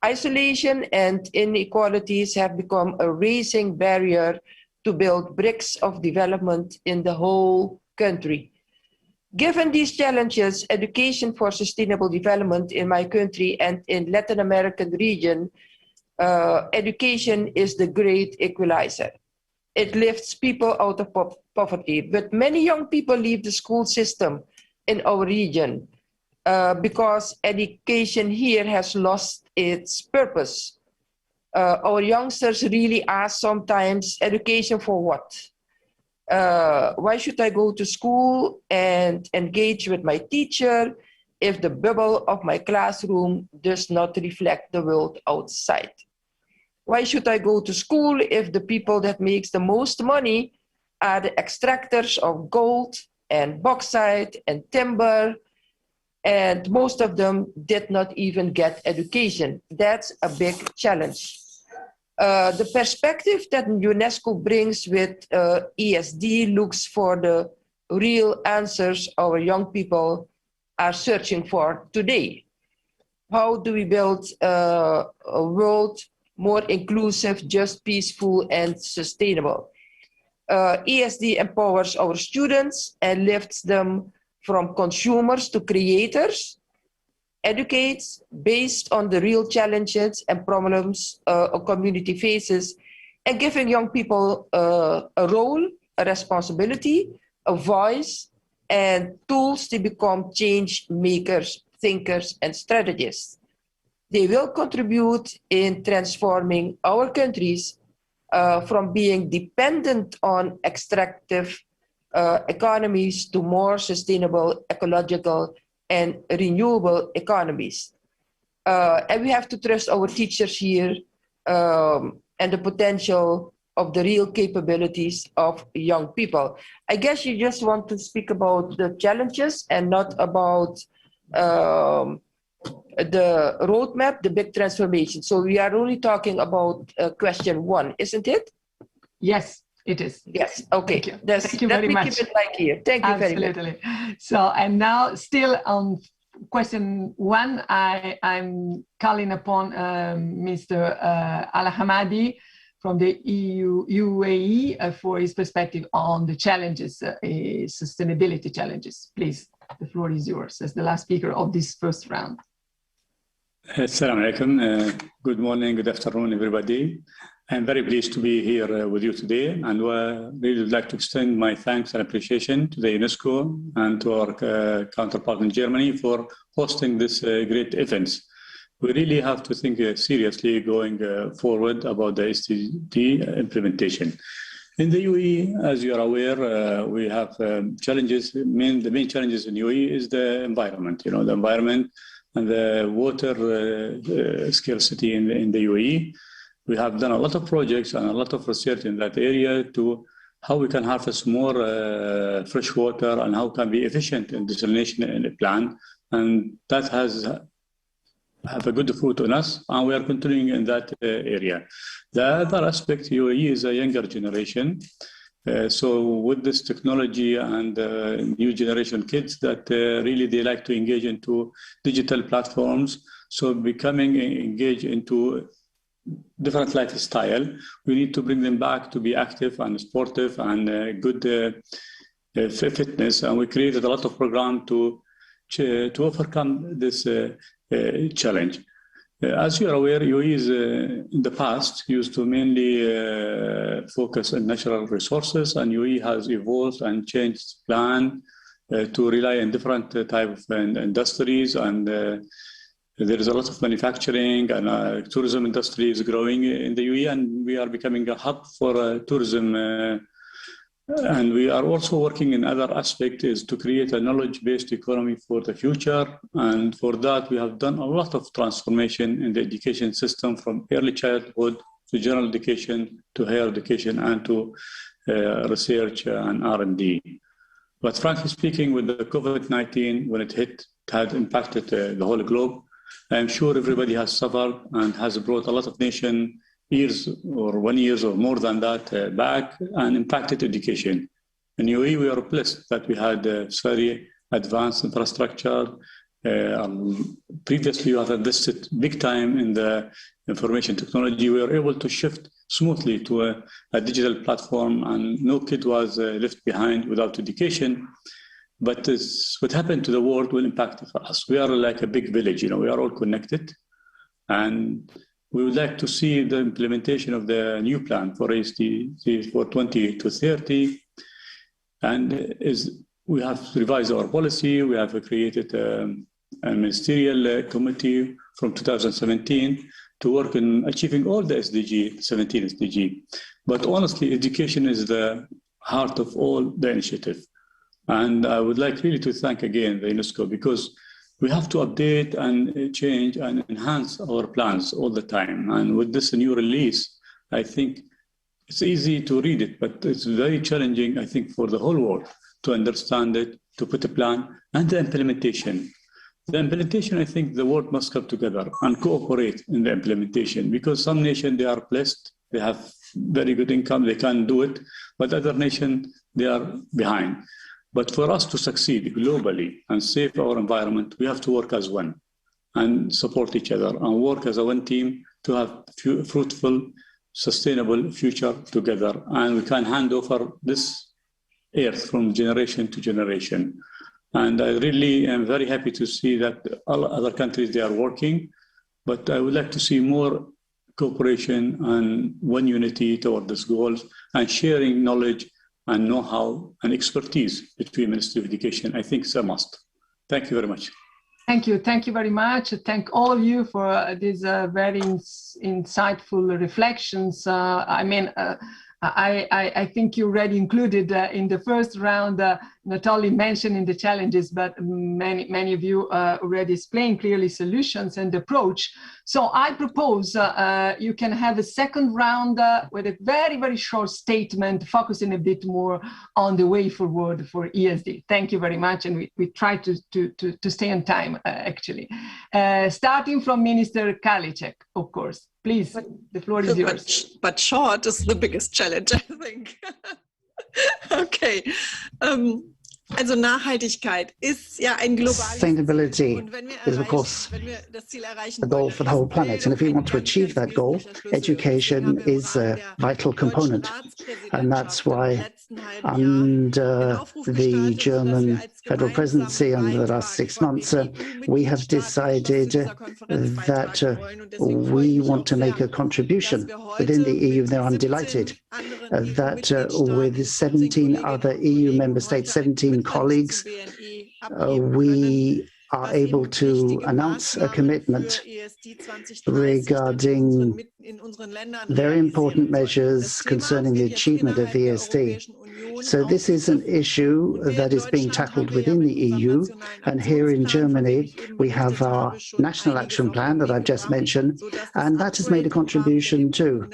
Isolation and inequalities have become a racing barrier to build bricks of development in the whole country. Given these challenges, education for sustainable development in my country and in Latin American region, education is the great equalizer. It lifts people out of poverty, but many young people leave the school system in our region because education here has lost its purpose. Our youngsters really ask sometimes, education for what? Why should I go to school and engage with my teacher if the bubble of my classroom does not reflect the world outside? Why should I go to school if the people that makes the most money are the extractors of gold and bauxite and timber, and most of them did not even get education? That's a big challenge. The perspective that UNESCO brings with ESD looks for the real answers our young people are searching for today. How do we build a world more inclusive, just, peaceful, and sustainable? ESD empowers our students and lifts them from consumers to creators, educates based on the real challenges and problems a community faces, and giving young people a role, a responsibility, a voice, and tools to become change makers, thinkers, and strategists. They will contribute in transforming our countries from being dependent on extractive economies to more sustainable, ecological, and renewable economies. And we have to trust our teachers here and the potential of the real capabilities of young people. I guess you just want to speak about the challenges and not about the roadmap, the big transformation. So we are only talking about question 1, isn't it? Yes, it is. Yes, okay. Thank you very much. Keep it like here. Thank you very much. Absolutely. So, and now still on question 1, I'm calling upon Mr. Al-Hamadi from the UAE for his perspective on the challenges, sustainability challenges. Please, the floor is yours as the last speaker of this first round. Assalamu alaikum. Good morning, good afternoon, everybody. I'm very pleased to be here with you today, and really would like to extend my thanks and appreciation to the UNESCO and to our counterpart in Germany for hosting this great event. We really have to think seriously going forward about the SDG implementation. In the UAE, as you are aware, we have challenges. The main challenges in UAE is the environment. You know, the environment and the water scarcity in the UAE. We have done a lot of projects and a lot of research in that area to how we can harvest more fresh water and how can be efficient in desalination plan. And that has have a good fruit on us, and we are continuing in that area. The other aspect, UAE is a younger generation. So with this technology and new generation kids that really they like to engage into digital platforms, so becoming engaged into different lifestyle, we need to bring them back to be active and sportive and good fitness. And we created a lot of programs to overcome this challenge. As you are aware, UAE is in the past used to mainly focus on natural resources, and UAE has evolved and changed plan to rely on different type of industries and there is a lot of manufacturing and tourism industry is growing in the UAE, and we are becoming a hub for tourism. And we are also working in other aspects is to create a knowledge-based economy for the future. And for that, we have done a lot of transformation in the education system from early childhood to general education to higher education and to research and R&D. But frankly speaking, with the COVID-19, when it hit, it had impacted the whole globe. I'm sure everybody has suffered and has brought a lot of nation years or 1 year or more than that back and impacted education. In UAE, we are blessed that we had very advanced infrastructure. Previously, we have invested big time in the information technology. We were able to shift smoothly to a digital platform, and no kid was left behind without education. But what happened to the world will impact us. We are like a big village, we are all connected. And we would like to see the implementation of the new plan for ASD for 20 to 30. And we have revised our policy. We have created a ministerial committee from 2017 to work on achieving all the 17 SDG. But honestly, education is the heart of all the initiative. And I would like really to thank again the UNESCO, because we have to update and change and enhance our plans all the time. And with this new release, I think it's easy to read it, but it's very challenging, I think, for the whole world to understand it, to put a plan, and the implementation. The implementation, I think the world must come together and cooperate in the implementation, because some nations, they are blessed, they have very good income, they can do it, but other nations, they are behind. But for us to succeed globally and save our environment, we have to work as one and support each other and work as a one team to have fruitful, sustainable future together. And we can hand over this earth from generation to generation. And I really am very happy to see that all other countries, they are working, but I would like to see more cooperation and one unity toward these goals and sharing knowledge and know-how and expertise between Ministry of Education. I think it's a must. Thank you very much. Thank you. Thank you very much. Thank all of you for these very insightful reflections. I think you already included in the first round, not only mentioning the challenges, but many of you already explained clearly solutions and approach. So I propose you can have a second round with a very, very short statement, focusing a bit more on the way forward for ESD. Thank you very much. And we try to stay on time, actually. Starting from Minister Karliczek, of course. Please, the floor is yours. But short is the biggest challenge, I think. Okay. Also Nachhaltigkeit ist ja ein globales Sustainability is, of course, a goal for the whole planet. And if we want to achieve that goal, education is a vital component. And that's why under the German federal presidency under the last 6 months, we have decided that we want to make a contribution within the EU. Now, I'm delighted that with 17 other EU member states, 17 colleagues, we are able to announce a commitment regarding very important measures concerning the achievement of ESD. So this is an issue that is being tackled within the EU, and here in Germany we have our national action plan that I've just mentioned, and that has made a contribution too.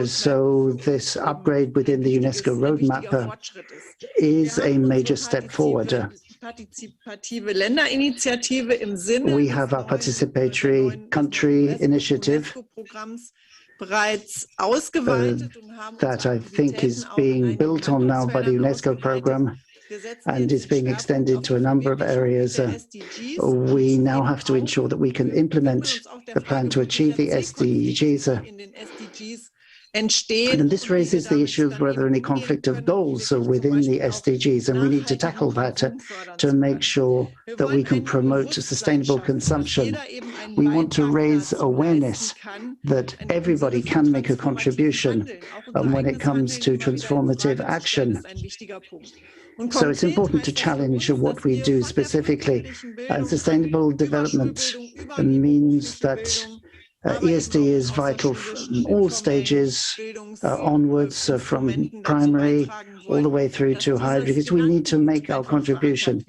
So this upgrade within the UNESCO roadmap is a major step forward. We have our participatory country initiative that I think is being built on now by the UNESCO program and is being extended to a number of areas. We now have to ensure that we can implement the plan to achieve the SDGs. And this raises the issue of whether any conflict of goals are within the SDGs, and we need to tackle that to make sure that we can promote sustainable consumption. We want to raise awareness that everybody can make a contribution when it comes to transformative action. So it's important to challenge what we do specifically. And sustainable development means that ESD is vital from all stages onwards, from primary all the way through to higher, because we need to make our contribution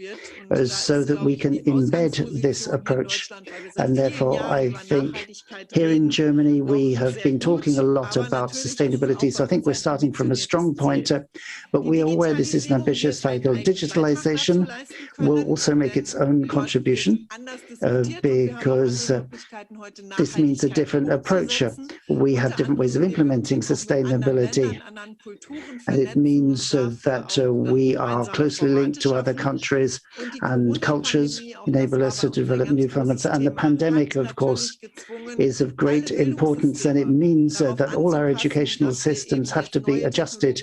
so that we can embed this approach. And therefore, I think here in Germany, we have been talking a lot about sustainability. So I think we're starting from a strong point, but we are aware this is an ambitious cycle. Digitalization will also make its own contribution because this means a different approach. We have different ways of implementing sustainability, and it means that we are closely linked to other countries, and cultures enable us to develop new formats. And the pandemic, of course, is of great importance, and it means that all our educational systems have to be adjusted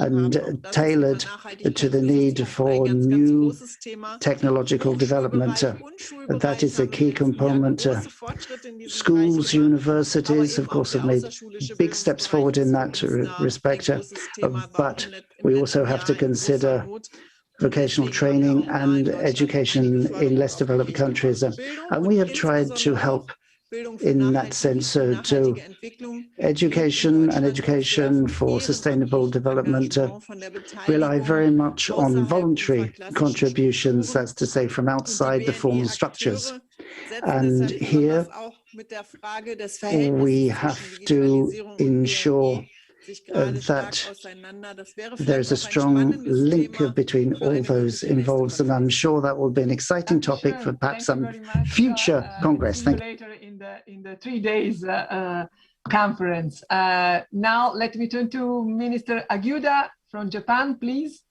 and tailored to the need for new technological development. That is a key component. Schools, universities, of course, have made big steps forward in that respect, but we also have to consider vocational training and education in less developed countries. And we have tried to help in that sense to education and education for sustainable development rely very much on voluntary contributions, that's to say from outside the formal structures. And here we have to ensure that there's a strong link between all those involved, and I'm sure that will be an exciting topic for perhaps some future Congress. Thank you. Later in the 3 days conference. Now let me turn to Minister Aguda from Japan, please.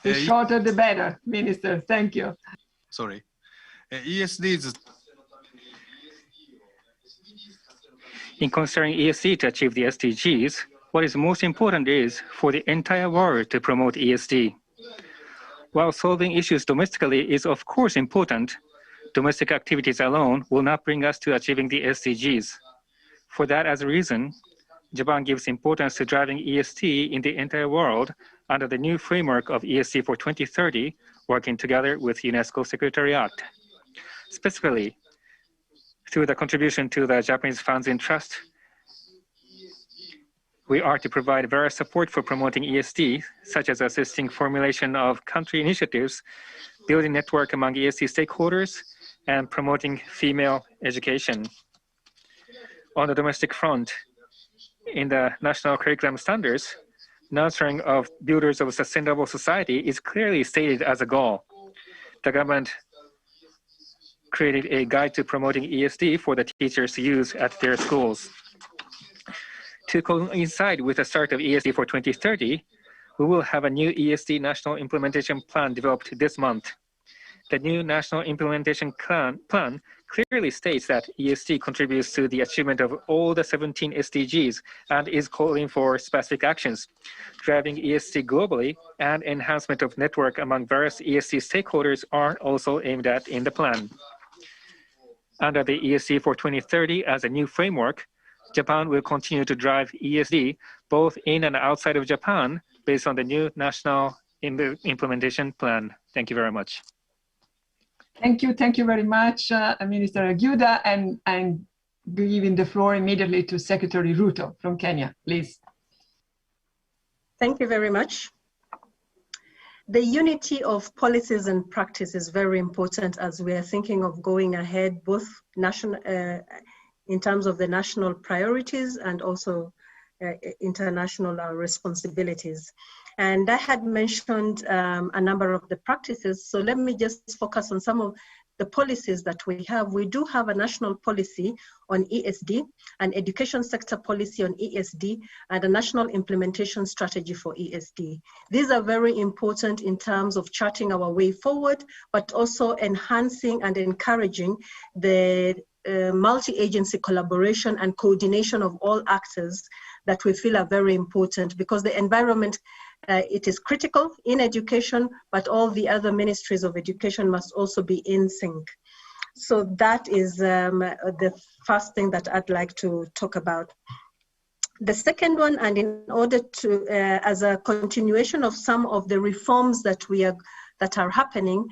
The shorter the better, Minister. Thank you. Sorry. ESDs. In considering ESD to achieve the SDGs, what is most important is for the entire world to promote ESD. While solving issues domestically is of course important, domestic activities alone will not bring us to achieving the SDGs. For that as a reason, Japan gives importance to driving ESD in the entire world under the new framework of ESD for 2030, working together with UNESCO Secretariat. Specifically, through the contribution to the Japanese Funds in Trust, we are to provide various support for promoting ESD, such as assisting formulation of country initiatives, building network among ESD stakeholders, and promoting female education. On the domestic front, in the national curriculum standards, nurturing of builders of a sustainable society is clearly stated as a goal. The government created a guide to promoting ESD for the teachers to use at their schools. To coincide with the start of ESD for 2030, we will have a new ESD national implementation plan developed this month. The new national implementation plan clearly states that ESD contributes to the achievement of all the 17 SDGs and is calling for specific actions, driving ESD globally, and enhancement of network among various ESD stakeholders are also aimed at in the plan. Under the ESD for 2030 as a new framework, Japan will continue to drive ESD both in and outside of Japan based on the new national implementation plan. Thank you very much. Thank you very much, Minister Aguda, and I'm giving the floor immediately to Secretary Ruto from Kenya, please. Thank you very much. The unity of policies and practice is very important as we are thinking of going ahead, both national, in terms of the national priorities and also international responsibilities. And I had mentioned a number of the practices, so let me just focus on some of the policies that we have. We do have a national policy on ESD, an education sector policy on ESD, and a national implementation strategy for ESD. These are very important in terms of charting our way forward, but also enhancing and encouraging the multi-agency collaboration and coordination of all actors that we feel are very important, because the environment, it is critical in education, but all the other ministries of education must also be in sync. So that is the first thing that I'd like to talk about. The second one, and in order to, as a continuation of some of the reforms that are happening,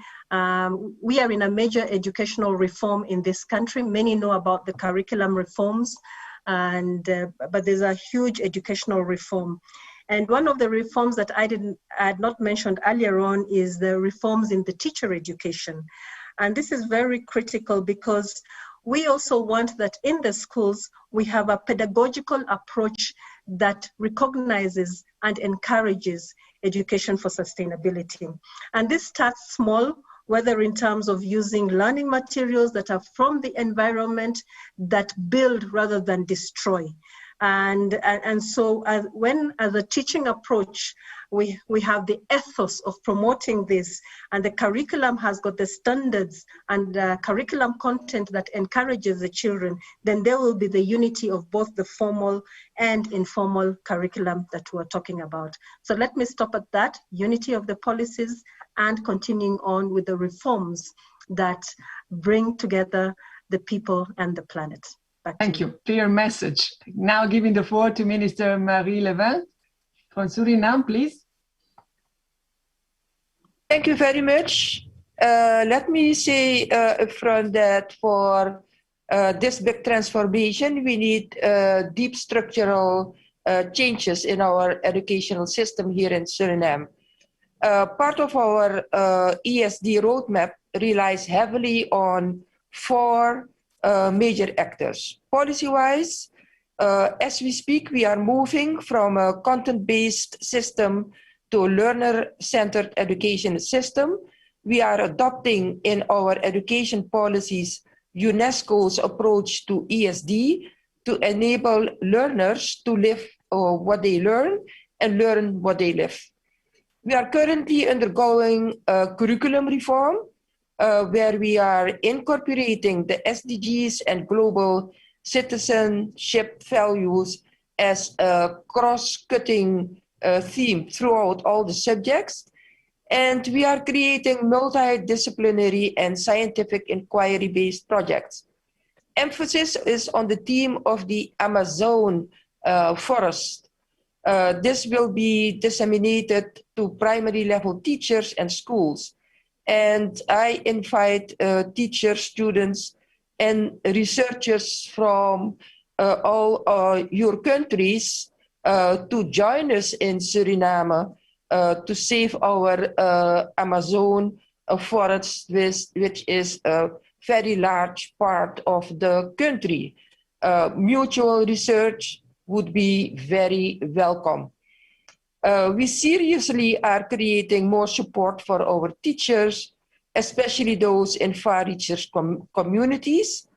we are in a major educational reform in this country. Many know about the curriculum reforms, but there's a huge educational reform. And one of the reforms that I had not mentioned earlier on is the reforms in the teacher education. And this is very critical because we also want that in the schools, we have a pedagogical approach that recognizes and encourages education for sustainability. And this starts small, whether in terms of using learning materials that are from the environment that build rather than destroy. And so when as a teaching approach, we have the ethos of promoting this, and the curriculum has got the standards and curriculum content that encourages the children, then there will be the unity of both the formal and informal curriculum that we're talking about. So let me stop at that, unity of the policies, and continuing on with the reforms that bring together the people and the planet. Thank you. Clear message. Now giving the floor to Minister Marie Levin from Suriname, please. Thank you very much. Let me say upfront that for this big transformation, we need deep structural changes in our educational system here in Suriname. Part of our ESD roadmap relies heavily on 4 major actors. Policy-wise, as we speak, we are moving from a content-based system to a learner-centered education system. We are adopting in our education policies UNESCO's approach to ESD to enable learners to live what they learn and learn what they live. We are currently undergoing a curriculum reform where we are incorporating the SDGs and global citizenship values as a cross-cutting theme throughout all the subjects. And we are creating multidisciplinary and scientific inquiry-based projects. Emphasis is on the theme of the Amazon forest. This will be disseminated to primary level teachers and schools. And I invite teachers, students, and researchers from all your countries to join us in Suriname to save our Amazon forest, which is a very large part of the country. Mutual research would be very welcome. We seriously are creating more support for our teachers, especially those in far-reaching communities.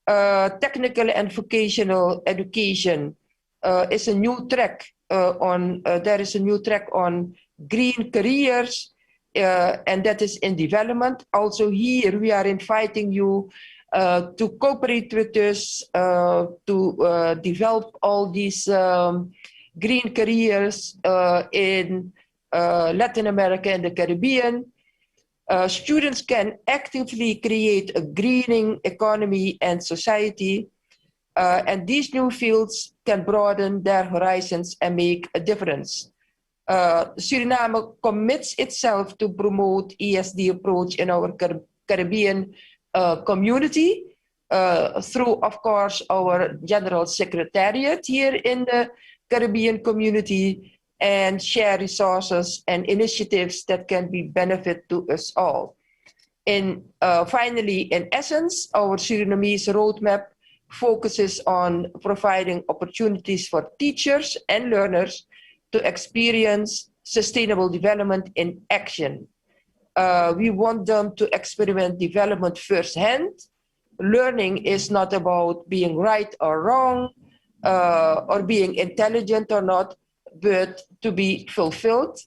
Technical and vocational education is a new track there is a new track on green careers, and that is in development. Also here, we are inviting you to cooperate with us to develop all these green careers in Latin America and the Caribbean. Students can actively create a greening economy and society, and these new fields can broaden their horizons and make a difference. Suriname commits itself to promote ESD approach in our Caribbean community through, of course, our General Secretariat here in the Caribbean community, and share resources and initiatives that can be benefit to us all. And finally, in essence, our Surinamese roadmap focuses on providing opportunities for teachers and learners to experience sustainable development in action. We want them to experiment development firsthand. Learning is not about being right or wrong, or being intelligent or not, but to be fulfilled,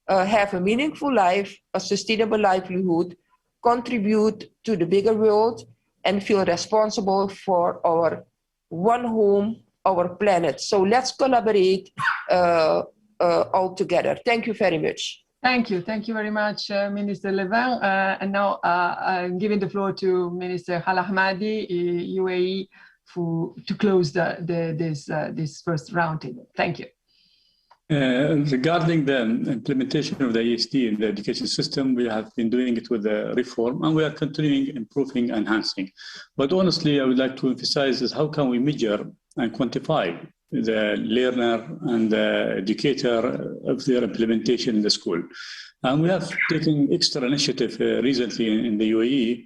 have a meaningful life, a sustainable livelihood, contribute to the bigger world, and feel responsible for our one home, our planet. So let's collaborate all together. Thank you very much. Thank you. Thank you very much, Minister Levin. And now I'm giving the floor to Minister Al Ahmadi, UAE to close this first roundtable. Thank you. Regarding the implementation of the ESD in the education system, we have been doing it with the reform, and we are continuing improving, enhancing. But honestly, I would like to emphasize is how can we measure and quantify the learner and the educator of their implementation in the school. And we have taken extra initiative recently in the UAE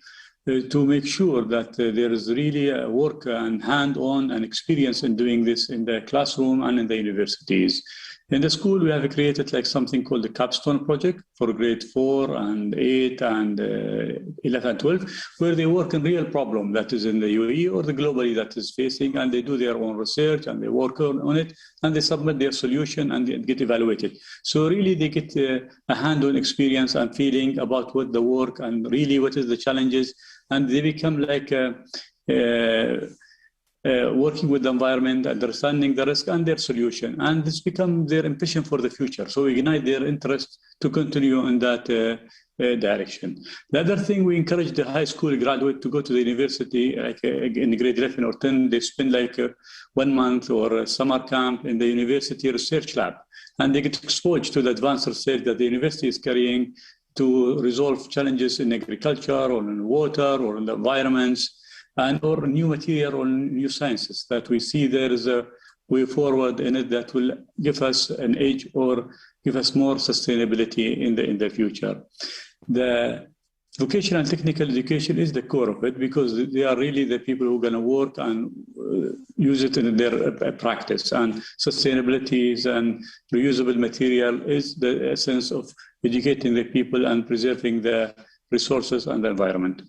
to make sure that there is really a work and hand-on and experience in doing this in the classroom and in the universities. In the school, we have created like something called the Capstone Project for grade 4 and 8 and 11 and 12, where they work on real problem that is in the UAE or the globally that is facing, and they do their own research and they work on it, and they submit their solution and they get evaluated. So really they get a hand-on experience and feeling about what the work and really what is the challenges, and they become like working with the environment, understanding the risk and their solution, and this becomes their ambition for the future. So we ignite their interest to continue in that direction. The other thing, we encourage the high school graduate to go to the university, like in grade 11 or 10, they spend like 1 month or a summer camp in the university research lab, and they get exposed to the advanced research that the university is carrying to resolve challenges in agriculture or in water or in the environments, and or new material or new sciences that we see there is a way forward in it that will give us an edge or give us more sustainability in the future. The vocational and technical education is the core of it because they are really the people who are going to work and use it in their practice. And sustainability and reusable material is the essence of educating the people and preserving the resources and the environment.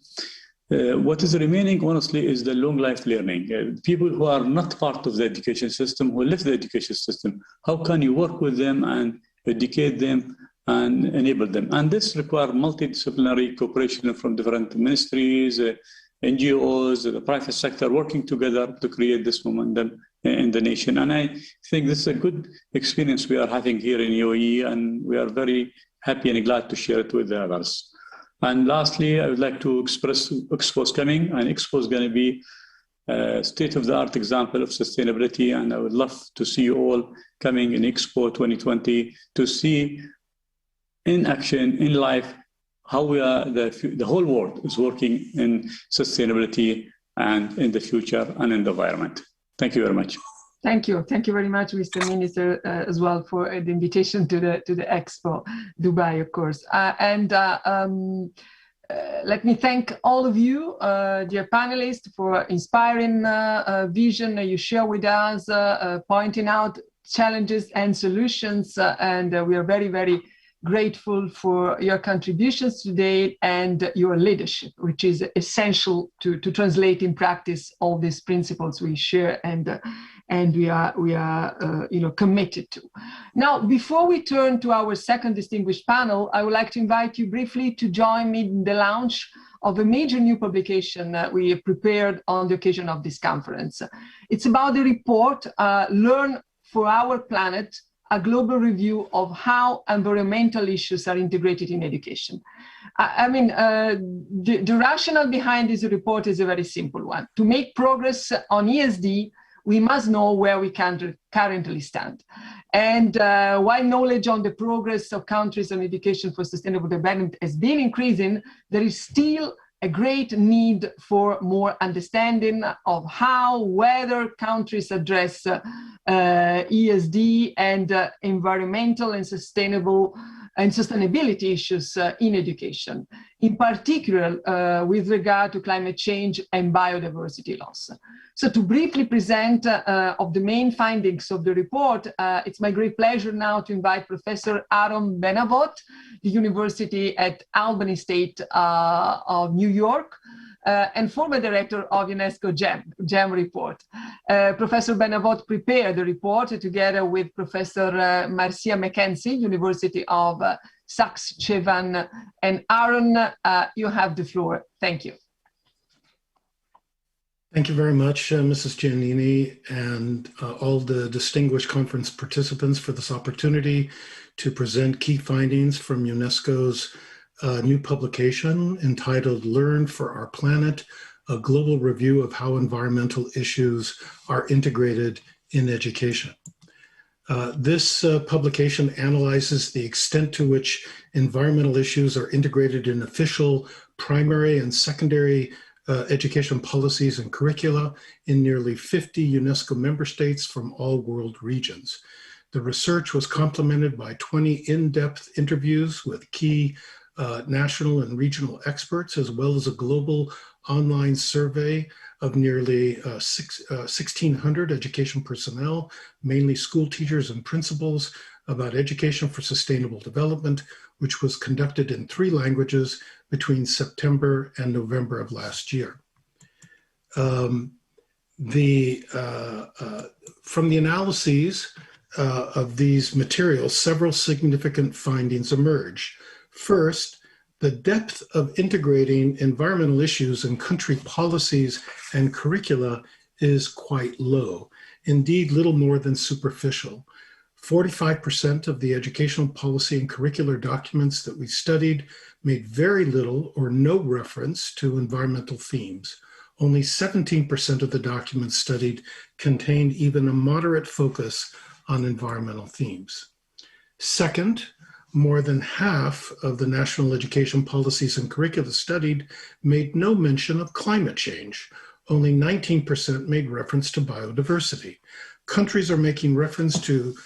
What is remaining, honestly, is the long life learning. People who are not part of the education system, who left the education system, how can you work with them and educate them and enable them? And this requires multidisciplinary cooperation from different ministries, NGOs, the private sector working together to create this momentum in the nation. And I think this is a good experience we are having here in UAE, and we are very happy and glad to share it with the others. And lastly, I would like to express Expo is coming, and Expo is going to be a state-of-the-art example of sustainability, and I would love to see you all coming in Expo 2020 to see in action, in life, how we are the whole world is working in sustainability and in the future and in the environment. Thank you very much. Thank you. Thank you very much, Mr. Minister, as well for the invitation to the Expo Dubai, of course. Let me thank all of you, dear panelists, for inspiring vision you share with us, pointing out challenges and solutions. And we are very, very grateful for your contributions today and your leadership, which is essential to translate in practice all these principles we share and we are committed to. Now, before we turn to our second distinguished panel, I would like to invite you briefly to join me in the launch of a major new publication that we have prepared on the occasion of this conference. It's about the report, Learn for Our Planet, a global review of how environmental issues are integrated in education. The rationale behind this report is a very simple one. To make progress on ESD, we must know where we currently stand. And while knowledge on the progress of countries on education for sustainable development has been increasing, there is still a great need for more understanding of how, whether countries address ESD and environmental and sustainability issues in education, in particular with regard to climate change and biodiversity loss. So to briefly present of the main findings of the report, it's my great pleasure now to invite Professor Aaron Benavot, the University at Albany State of New York, and former director of UNESCO GEM report. Professor Benavot prepared the report together with Professor Marcia McKenzie, University of Saskatchewan. And Aaron, you have the floor. Thank you. Thank you very much, Mrs. Giannini, and all the distinguished conference participants for this opportunity to present key findings from UNESCO's new publication entitled Learn for Our Planet, a global review of how environmental issues are integrated in education. This publication analyzes the extent to which environmental issues are integrated in official primary and secondary education policies and curricula in nearly 50 UNESCO member states from all world regions. The research was complemented by 20 in-depth interviews with key national and regional experts, as well as a global online survey of nearly 1,600 education personnel, mainly school teachers and principals, about education for sustainable development, which was conducted in 3 languages between September and November of last year. From the analyses of these materials, several significant findings emerge. First, the depth of integrating environmental issues in country policies and curricula is quite low, indeed little more than superficial. 45% of the educational policy and curricular documents that we studied made very little or no reference to environmental themes. Only 17% of the documents studied contained even a moderate focus on environmental themes. Second, more than half of the national education policies and curricula studied made no mention of climate change. Only 19% made reference to biodiversity. Countries are making reference to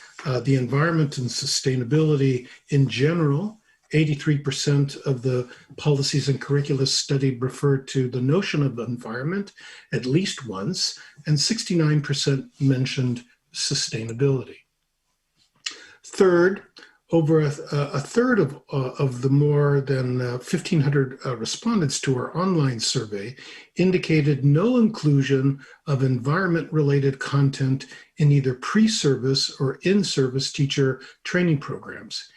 the environment and sustainability in general. 83% of the policies and curricula studied referred to the notion of environment at least once, and 69% mentioned sustainability. Third, over a third of the more than 1,500 respondents to our online survey indicated no inclusion of environment-related content in either pre-service or in-service teacher training programs.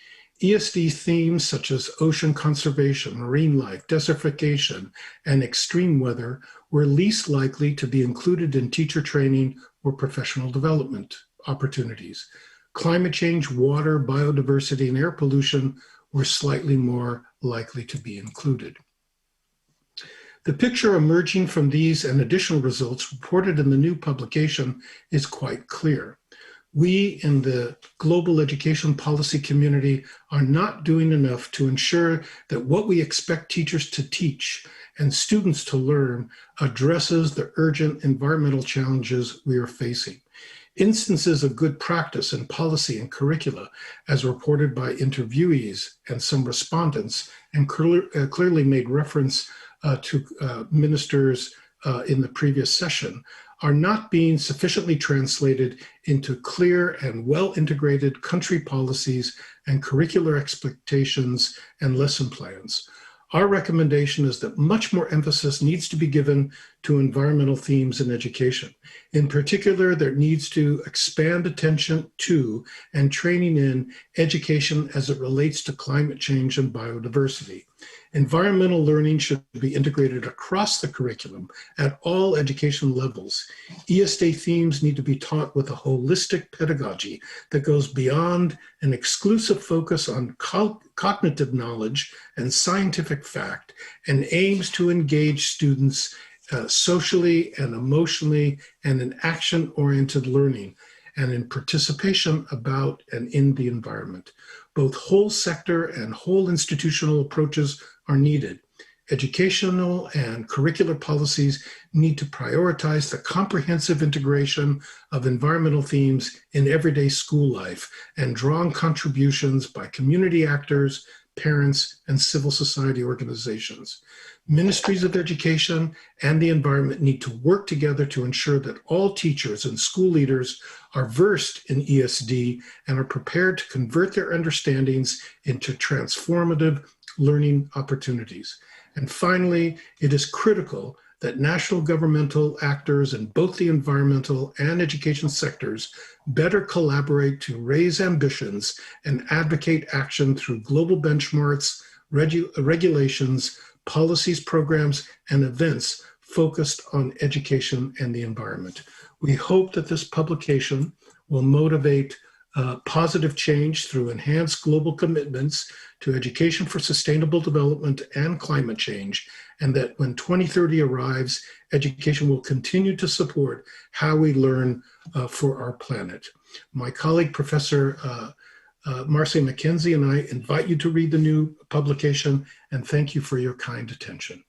ESD themes such as ocean conservation, marine life, desertification, and extreme weather were least likely to be included in teacher training or professional development opportunities. Climate change, water, biodiversity, and air pollution were slightly more likely to be included. The picture emerging from these and additional results reported in the new publication is quite clear. We in the global education policy community are not doing enough to ensure that what we expect teachers to teach and students to learn addresses the urgent environmental challenges we are facing. Instances of good practice in policy and curricula, as reported by interviewees and some respondents, and clearly made reference to ministers in the previous session, are not being sufficiently translated into clear and well-integrated country policies and curricular expectations and lesson plans. Our recommendation is that much more emphasis needs to be given to environmental themes in education. In particular, there needs to expand attention to and training in education as it relates to climate change and biodiversity. Environmental learning should be integrated across the curriculum at all education levels. ESD themes need to be taught with a holistic pedagogy that goes beyond an exclusive focus on cognitive knowledge and scientific fact and aims to engage students socially and emotionally and in action-oriented learning and in participation about and in the environment. Both whole sector and whole institutional approaches are needed. Educational and curricular policies need to prioritize the comprehensive integration of environmental themes in everyday school life and draw on contributions by community actors, parents, and civil society organizations. Ministries of education and the environment need to work together to ensure that all teachers and school leaders are versed in ESD and are prepared to convert their understandings into transformative learning opportunities. And finally, it is critical that national governmental actors in both the environmental and education sectors better collaborate to raise ambitions and advocate action through global benchmarks, regulations, policies, programs, and events focused on education and the environment. We hope that this publication will motivate positive change through enhanced global commitments to education for sustainable development and climate change, and that when 2030 arrives, education will continue to support how we learn for our planet. My colleague, Professor Marcy McKenzie, and I invite you to read the new publication, and thank you for your kind attention.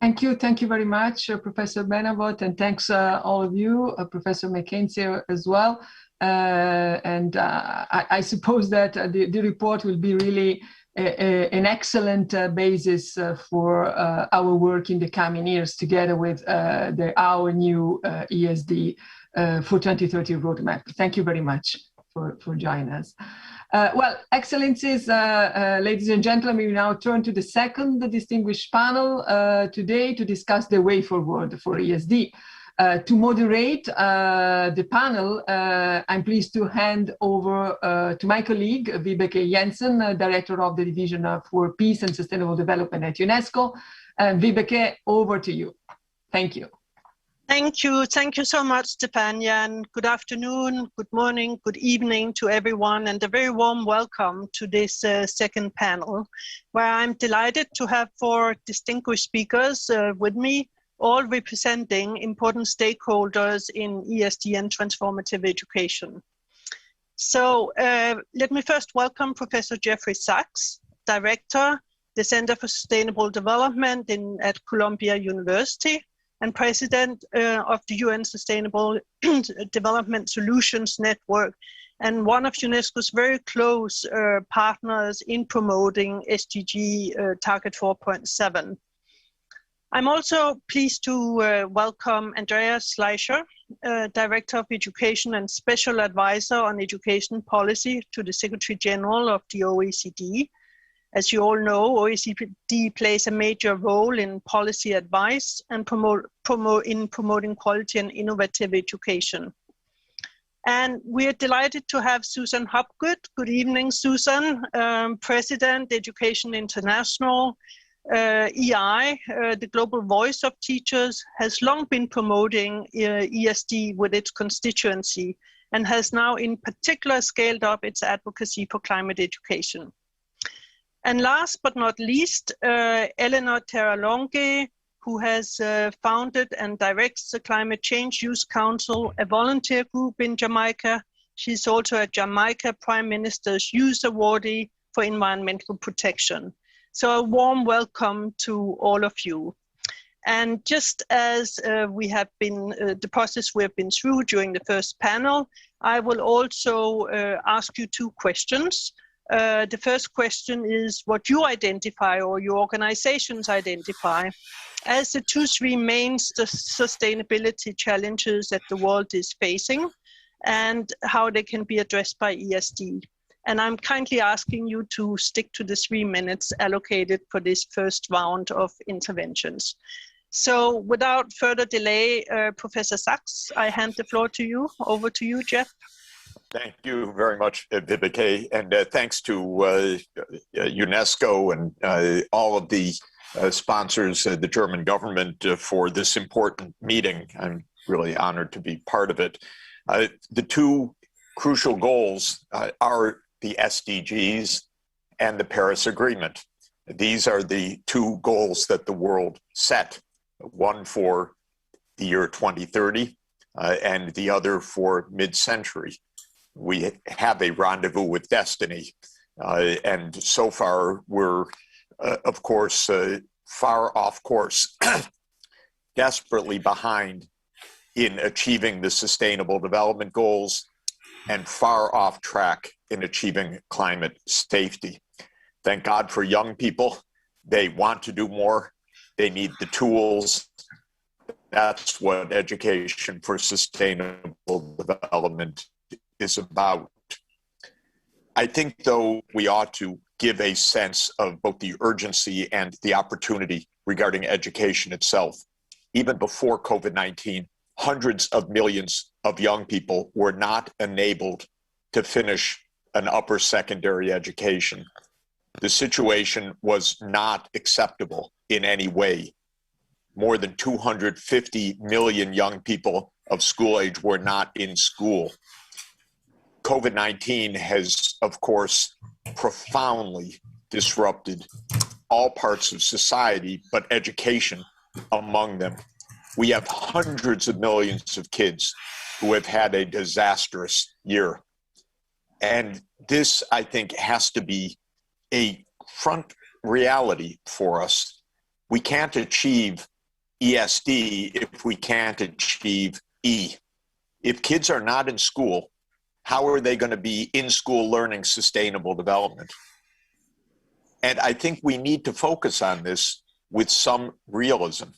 Thank you very much, Professor Benavot, and thanks all of you, Professor McKenzie as well. I suppose that the report will be really an excellent basis for our work in the coming years, together with our new ESD for 2030 roadmap. Thank you very much for joining us. Well, Excellencies, ladies and gentlemen, we now turn to the second distinguished panel today to discuss the way forward for ESD. To moderate the panel, I'm pleased to hand over to my colleague, Vibeke Jensen, Director of the Division for Peace and Sustainable Development at UNESCO. Vibeke, over to you. Thank you. Thank you so much, Stefania, and good afternoon, good morning, good evening to everyone, and a very warm welcome to this second panel, where I'm delighted to have 4 distinguished speakers with me, all representing important stakeholders in ESD and transformative education. So let me first welcome Professor Jeffrey Sachs, Director, the Center for Sustainable Development at Columbia University, and President of the UN Sustainable Development Solutions Network, and one of UNESCO's very close partners in promoting SDG Target 4.7. I'm also pleased to welcome Andreas Schleicher, Director of Education and Special Advisor on Education Policy to the Secretary General of the OECD. As you all know, OECD plays a major role in policy advice and promoting quality and innovative education. And we are delighted to have Susan Hopgood. Good evening, Susan, President, Education International. EI, the global voice of teachers, has long been promoting ESD with its constituency and has now in particular scaled up its advocacy for climate education. And last but not least, Eleanor Terralonge, who has founded and directs the Climate Change Youth Council, a volunteer group in Jamaica. She's also a Jamaica Prime Minister's Youth Awardee for Environmental Protection. So a warm welcome to all of you. And just as we have been, the process we have been through during the first panel, I will also ask you 2 questions. The first question is what you identify or your organizations identify as the 2-3 main sustainability challenges that the world is facing and how they can be addressed by ESD. And I'm kindly asking you to stick to the 3 minutes allocated for this first round of interventions. So without further delay, Professor Sachs, I hand the floor to you. Over to you, Jeff. Thank you very much, Vibeke, and thanks to UNESCO and all of the sponsors, the German government, for this important meeting. I'm really honored to be part of it. The 2 crucial goals are the SDGs and the Paris Agreement. These are the 2 goals that the world set, one for the year 2030 and the other for mid-century. We have a rendezvous with destiny, and so far we're, of course, far off course, desperately behind in achieving the Sustainable Development Goals and far off track in achieving climate safety. Thank God for young people. They want to do more. They need the tools. That's what education for sustainable development is about. I think, though, we ought to give a sense of both the urgency and the opportunity regarding education itself. Even before COVID-19, hundreds of millions of young people were not enabled to finish an upper secondary education. The situation was not acceptable in any way. More than 250 million young people of school age were not in school. COVID-19 has, of course, profoundly disrupted all parts of society, but education among them. We have hundreds of millions of kids who have had a disastrous year. And this, I think, has to be a front reality for us. We can't achieve ESD if we can't achieve E. If kids are not in school, how are they going to be in school learning sustainable development? And I think we need to focus on this with some realism.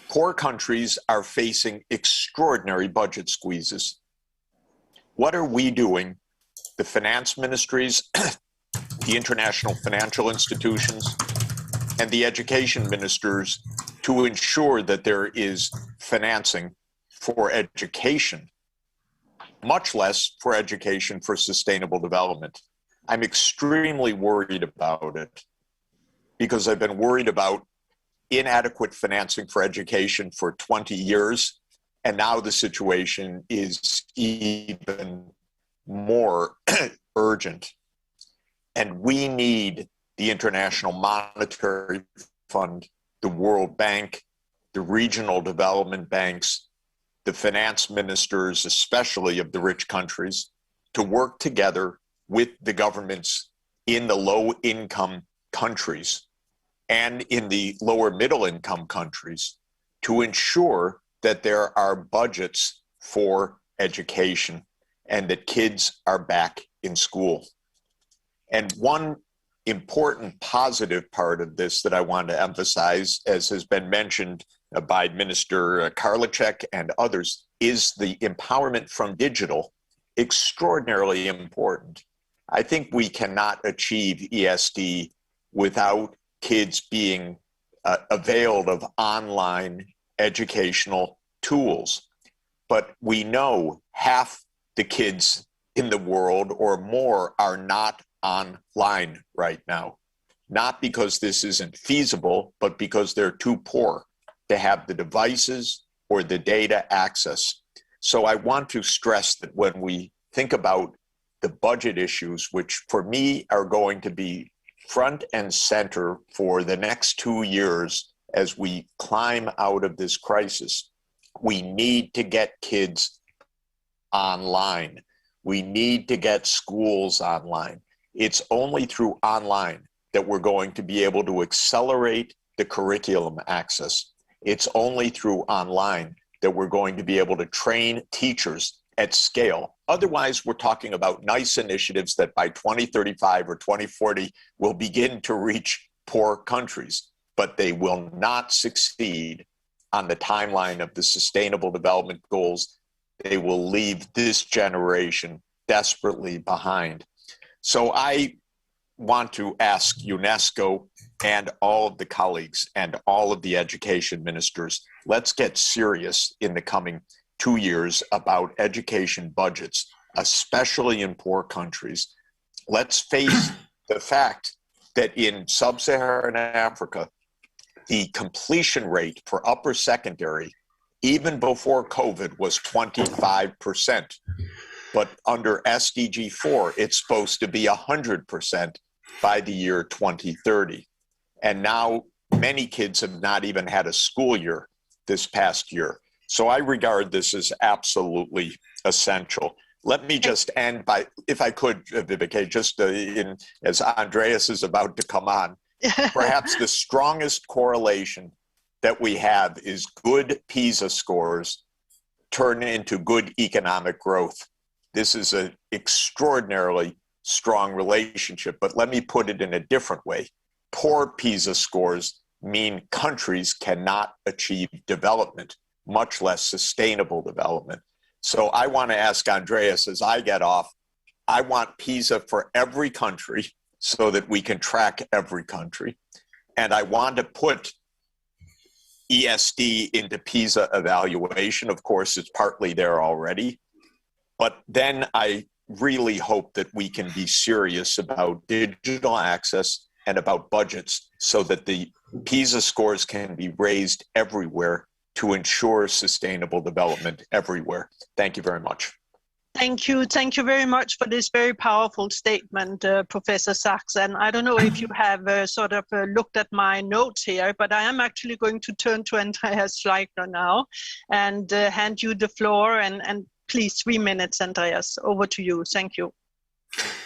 Poor countries are facing extraordinary budget squeezes. What are we doing, the finance ministries, the international financial institutions, and the education ministers, to ensure that there is financing for education, much less for education for sustainable development? I'm extremely worried about it because I've been worried about inadequate financing for education for 20 years. And now the situation is even more urgent. And we need the International Monetary Fund, the World Bank, the regional development banks, the finance ministers, especially of the rich countries, to work together with the governments in the low-income countries and in the lower middle-income countries to ensure that there are budgets for education and that kids are back in school. And one important positive part of this that I want to emphasize, as has been mentioned by Minister Karliczek and others, is the empowerment from digital, extraordinarily important. I think we cannot achieve ESD without kids being availed of online educational tools. But we know half the kids in the world or more are not online right now, not because this isn't feasible, but because they're too poor to have the devices or the data access. So I want to stress that when we think about the budget issues, which for me are going to be front and center for the next 2 years as we climb out of this crisis, we need to get kids online. We need to get schools online. It's only through online that we're going to be able to accelerate the curriculum access. It's only through online that we're going to be able to train teachers at scale. Otherwise, we're talking about nice initiatives that by 2035 or 2040 will begin to reach poor countries, but they will not succeed on the timeline of the Sustainable Development Goals. They will leave this generation desperately behind. So I want to ask UNESCO and all of the colleagues and all of the education ministers, let's get serious in the coming 2 years about education budgets, especially in poor countries. Let's face the fact that in sub-Saharan Africa, the completion rate for upper secondary, even before COVID, was 25%. But under SDG 4, it's supposed to be 100% by the year 2030. And now many kids have not even had a school year this past year. So I regard this as absolutely essential. Let me just end by, if I could, Viveke, just as Andreas is about to come on, perhaps the strongest correlation that we have is good PISA scores turn into good economic growth. This is an extraordinarily strong relationship, but let me put it in a different way. Poor PISA scores mean countries cannot achieve development, much less sustainable development. So I want to ask Andreas, as I get off, I want PISA for every country so that we can track every country. And I want to put ESD into PISA evaluation. Of course, it's partly there already. But then I really hope that we can be serious about digital access and about budgets so that the PISA scores can be raised everywhere to ensure sustainable development everywhere. Thank you very much. Thank you very much for this very powerful statement, Professor Sachs. And I don't know if you have looked at my notes here, but I am actually going to turn to Andreas Schleichner now and hand you the floor. And please, 3 minutes, Andreas, over to you. Thank you.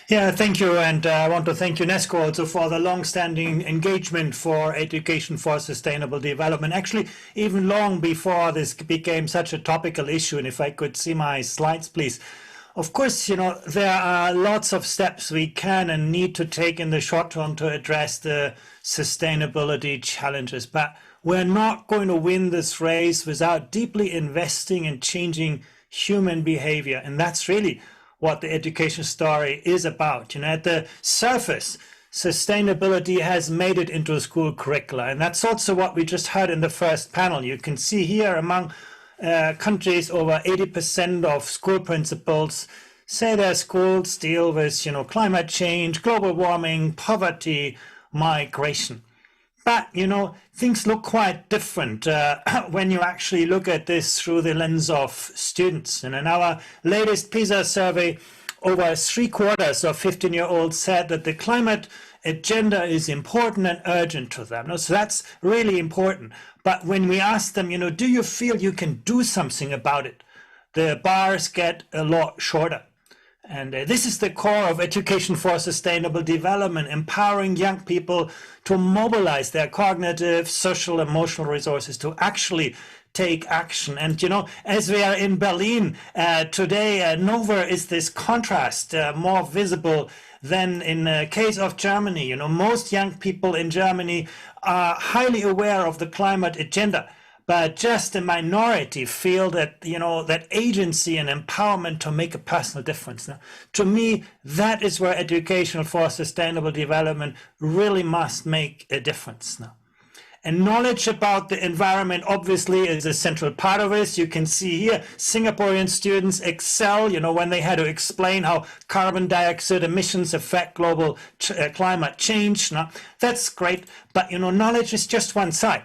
Yeah, thank you. And I want to thank UNESCO also for the long-standing engagement for education for sustainable development, actually even long before this became such a topical issue. And if I could see my slides, please. Of course, there are lots of steps we can and need to take in the short term to address the sustainability challenges. But we're not going to win this race without deeply investing in changing human behavior. And that's really what the education story is about. At the surface, sustainability has made it into school curricula. And that's also what we just heard in the first panel. You can see here among countries, over 80% of school principals say their schools deal with, climate change, global warming, poverty, migration. But, things look quite different when you actually look at this through the lens of students. And in our latest PISA survey, over 3/4 of 15-year-olds said that the climate agenda is important and urgent to them. So that's really important. But when we ask them, do you feel you can do something about it? The bars get a lot shorter. And this is the core of education for sustainable development, empowering young people to mobilize their cognitive, social, emotional resources to actually take action. And, as we are in Berlin today, nowhere is this contrast more visible than in the case of Germany. Most young people in Germany are highly aware of the climate agenda, but just a minority feel that, that agency and empowerment to make a personal difference. Now, to me, that is where education for sustainable development really must make a difference now. And knowledge about the environment obviously is a central part of this. You can see here Singaporean students excel, when they had to explain how carbon dioxide emissions affect global climate change. Now, that's great, but knowledge is just one side.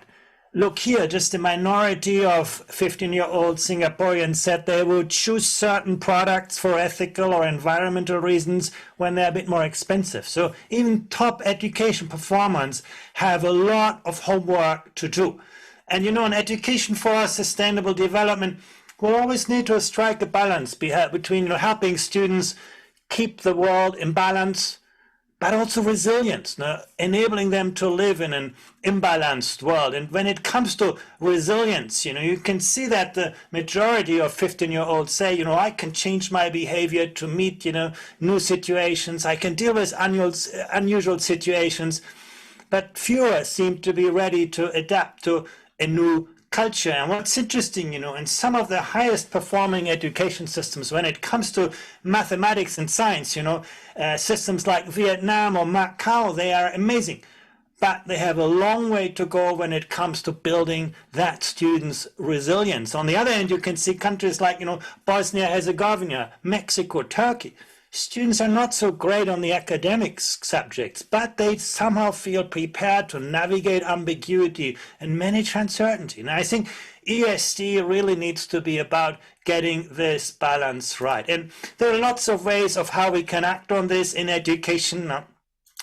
Look here, just a minority of 15-year-old Singaporeans said they would choose certain products for ethical or environmental reasons when they're a bit more expensive. So even top education performers have a lot of homework to do. And in education for sustainable development, we'll always need to strike a balance between helping students keep the world in balance, but also resilience, enabling them to live in an imbalanced world. And when it comes to resilience, you can see that the majority of 15-year-olds say, I can change my behavior to meet, new situations. I can deal with unusual situations, but fewer seem to be ready to adapt to a new culture. And what's interesting, in some of the highest performing education systems, when it comes to mathematics and science, systems like Vietnam or Macau, they are amazing. But they have a long way to go when it comes to building that student's resilience. On the other hand, you can see countries like, Bosnia-Herzegovina, Mexico, Turkey. Students are not so great on the academic subjects, but they somehow feel prepared to navigate ambiguity and manage uncertainty. And I think ESD really needs to be about getting this balance right. And there are lots of ways of how we can act on this in education. Now,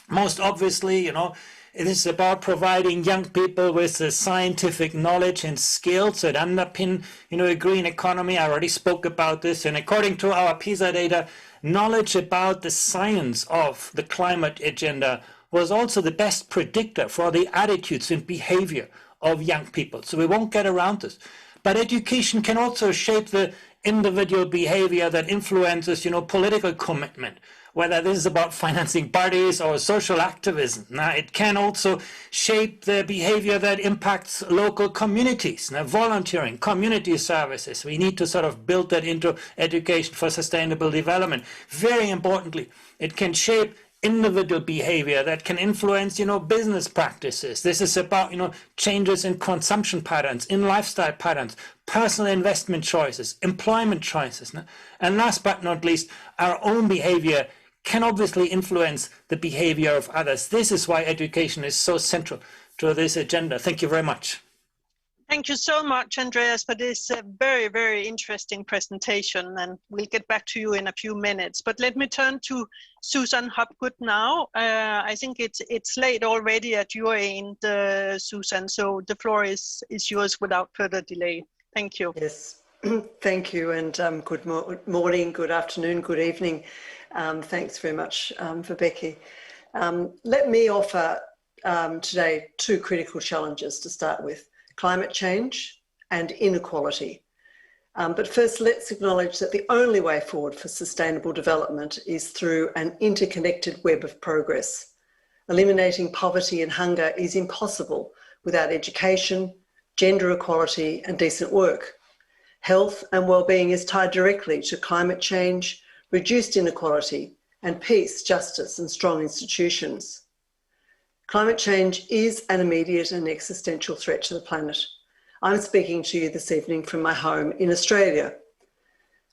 most obviously, it is about providing young people with the scientific knowledge and skills that underpin, a green economy. I already spoke about this. And according to our PISA data, knowledge about the science of the climate agenda was also the best predictor for the attitudes and behavior of young people. So we won't get around this. But education can also shape the individual behavior that influences, political commitment, whether this is about financing parties or social activism. Now, it can also shape the behavior that impacts local communities. Now, volunteering, community services, we need to sort of build that into education for sustainable development. Very importantly, it can shape individual behavior that can influence, business practices. This is about, changes in consumption patterns, in lifestyle patterns, personal investment choices, employment choices. And last but not least, our own behavior can obviously influence the behavior of others. This is why education is so central to this agenda. Thank you very much. Thank you so much, Andreas, for this very, very interesting presentation. And we'll get back to you in a few minutes. But let me turn to Susan Hopgood now. I think it's late already at your end, Susan. So the floor is yours without further delay. Thank you. Yes, thank you. And good morning, good afternoon, good evening. Thanks very much for Becky. Let me offer today two critical challenges to start with. Climate change and inequality. But first, let's acknowledge that the only way forward for sustainable development is through an interconnected web of progress. Eliminating poverty and hunger is impossible without education, gender equality, and decent work. Health and well-being is tied directly to climate change, reduced inequality, and peace, justice, and strong institutions. Climate change is an immediate and existential threat to the planet. I'm speaking to you this evening from my home in Australia.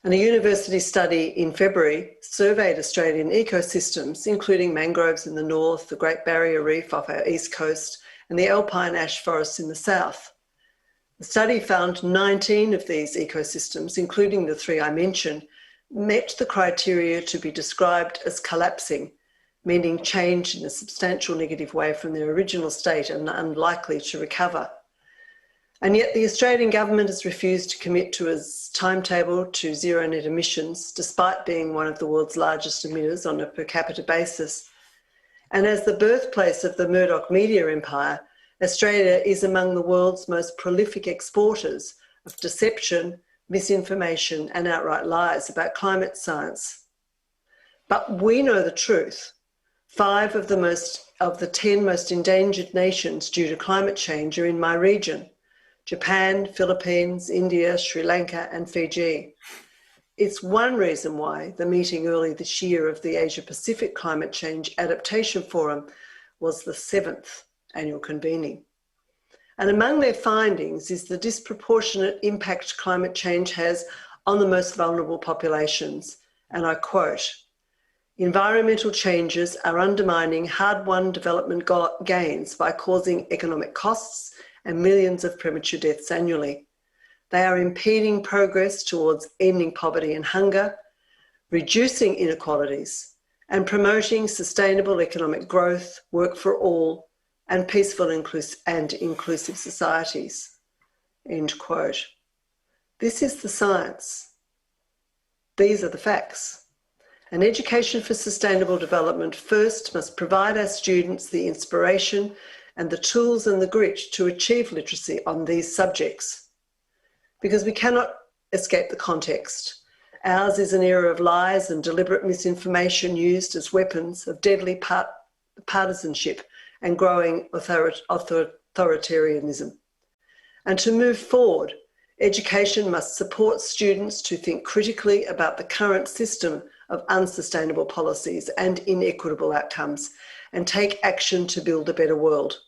And a university study in February surveyed Australian ecosystems, including mangroves in the north, the Great Barrier Reef off our east coast, and the alpine ash forests in the south. The study found 19 of these ecosystems, including the three I mentioned, met the criteria to be described as collapsing, meaning change in a substantial negative way from their original state and unlikely to recover. And yet the Australian government has refused to commit to its timetable to zero net emissions, despite being one of the world's largest emitters on a per capita basis. And as the birthplace of the Murdoch media empire, Australia is among the world's most prolific exporters of deception, misinformation, and outright lies about climate science. But we know the truth. 5 of the 10 most endangered nations due to climate change are in my region: Japan, Philippines, India, Sri Lanka, and Fiji. It's one reason why the meeting early this year of the Asia Pacific Climate Change Adaptation Forum was the 7th annual convening. And among their findings is the disproportionate impact climate change has on the most vulnerable populations. And I quote, "Environmental changes are undermining hard-won development gains by causing economic costs and millions of premature deaths annually. They are impeding progress towards ending poverty and hunger, reducing inequalities, and promoting sustainable economic growth, work for all, and peaceful and inclusive societies." End quote. This is the science. These are the facts. And education for sustainable development first must provide our students the inspiration and the tools and the grit to achieve literacy on these subjects. Because we cannot escape the context. Ours is an era of lies and deliberate misinformation used as weapons of deadly partisanship and growing authoritarianism. And to move forward, education must support students to think critically about the current system of unsustainable policies and inequitable outcomes and take action to build a better world.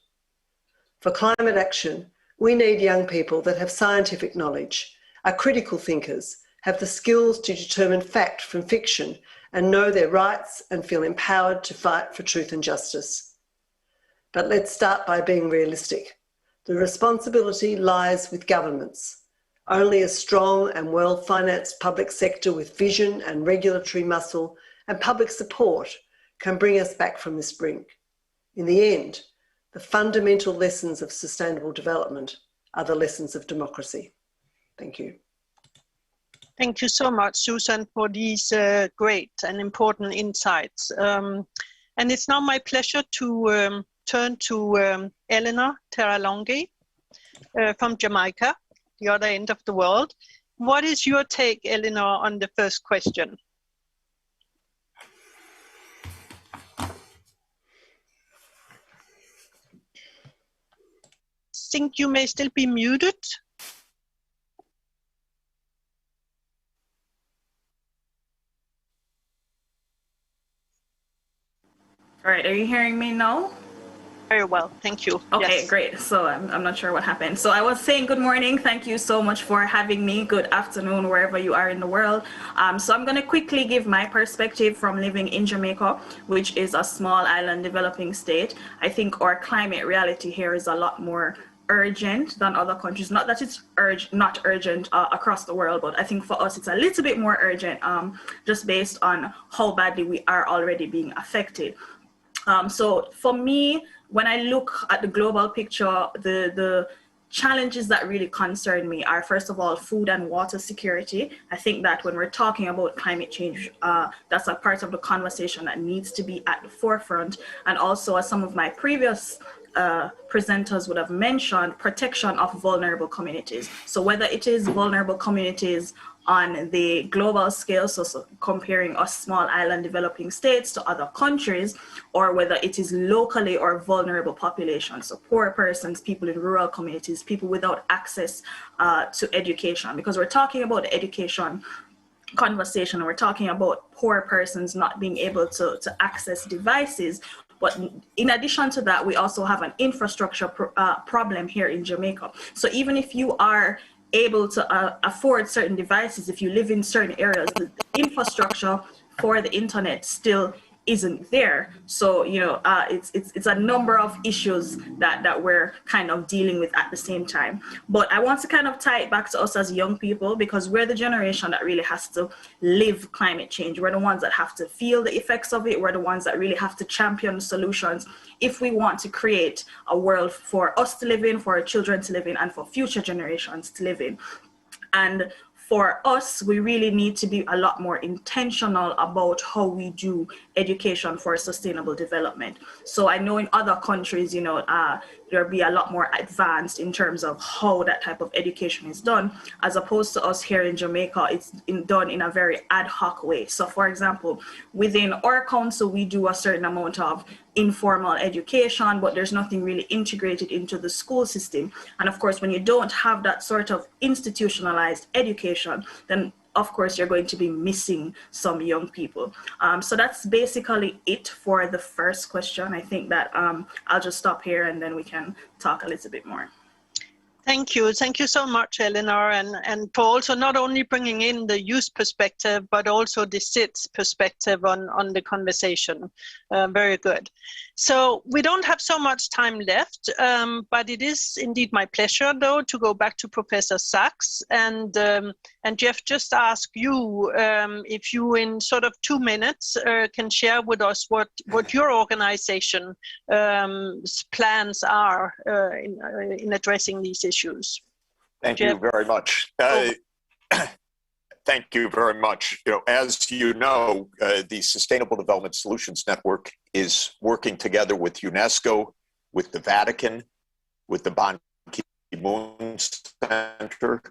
For climate action, we need young people that have scientific knowledge, are critical thinkers, have the skills to determine fact from fiction, and know their rights and feel empowered to fight for truth and justice. But let's start by being realistic. The responsibility lies with governments. Only a strong and well-financed public sector with vision and regulatory muscle and public support can bring us back from this brink. In the end, the fundamental lessons of sustainable development are the lessons of democracy. Thank you. Thank you so much, Susan, for these great and important insights. And it's now my pleasure to turn to Eleanor Teralongi from Jamaica, the other end of the world. What is your take, Eleanor, on the first question? I think you may still be muted. All right, are you hearing me now? Very well, thank you. Okay, yes. Great. So I'm not sure what happened. So I was saying good morning. Thank you so much for having me. Good afternoon, wherever you are in the world. So I'm going to quickly give my perspective from living in Jamaica, which is a small island developing state. I think our climate reality here is a lot more urgent than other countries. Not that it's not urgent across the world, but I think for us it's a little bit more urgent, just based on how badly we are already being affected. So for me, when I look at the global picture, the challenges that really concern me are, first of all, food and water security. I think that when we're talking about climate change, that's a part of the conversation that needs to be at the forefront. And also, as some of my previous presenters would have mentioned, protection of vulnerable communities. So whether it is vulnerable communities on the global scale, so comparing us small island developing states to other countries, or whether it is locally or vulnerable populations, so poor persons, people in rural communities, people without access to education. Because we're talking about the education conversation, we're talking about poor persons not being able to access devices. But in addition to that, we also have an infrastructure problem here in Jamaica. So even if you are able to afford certain devices, if you live in certain areas, the infrastructure for the internet still isn't there. So, you know, it's a number of issues that we're kind of dealing with at the same time. But I want to kind of tie it back to us as young people, because we're the generation that really has to live climate change. We're the ones that have to feel the effects of it. We're the ones that really have to champion solutions if we want to create a world for us to live in, for our children to live in, and for future generations to live in. And for us, we really need to be a lot more intentional about how we do education for sustainable development. So I know in other countries, you know, there'll be a lot more advanced in terms of how that type of education is done, as opposed to us here in Jamaica, it's done in a very ad hoc way. So for example, within our council, we do a certain amount of informal education, but there's nothing really integrated into the school system. And of course, when you don't have that sort of institutionalized education, then of course you're going to be missing some young people. So that's basically it for the first question. I think that I'll just stop here and then we can talk a little bit more. Thank you. Thank you so much, Eleanor, and for also not only bringing in the youth perspective, but also the SIDS perspective on the conversation. Very good. So we don't have so much time left, but it is indeed my pleasure, though, to go back to Professor Sachs and Jeff, just ask you if you, in sort of 2 minutes, can share with us what your organization plans are in addressing these issues. Thank you very much. Thank you very much. You know, as you know, the Sustainable Development Solutions Network is working together with UNESCO, with the Vatican, with the Ban Ki-moon Center,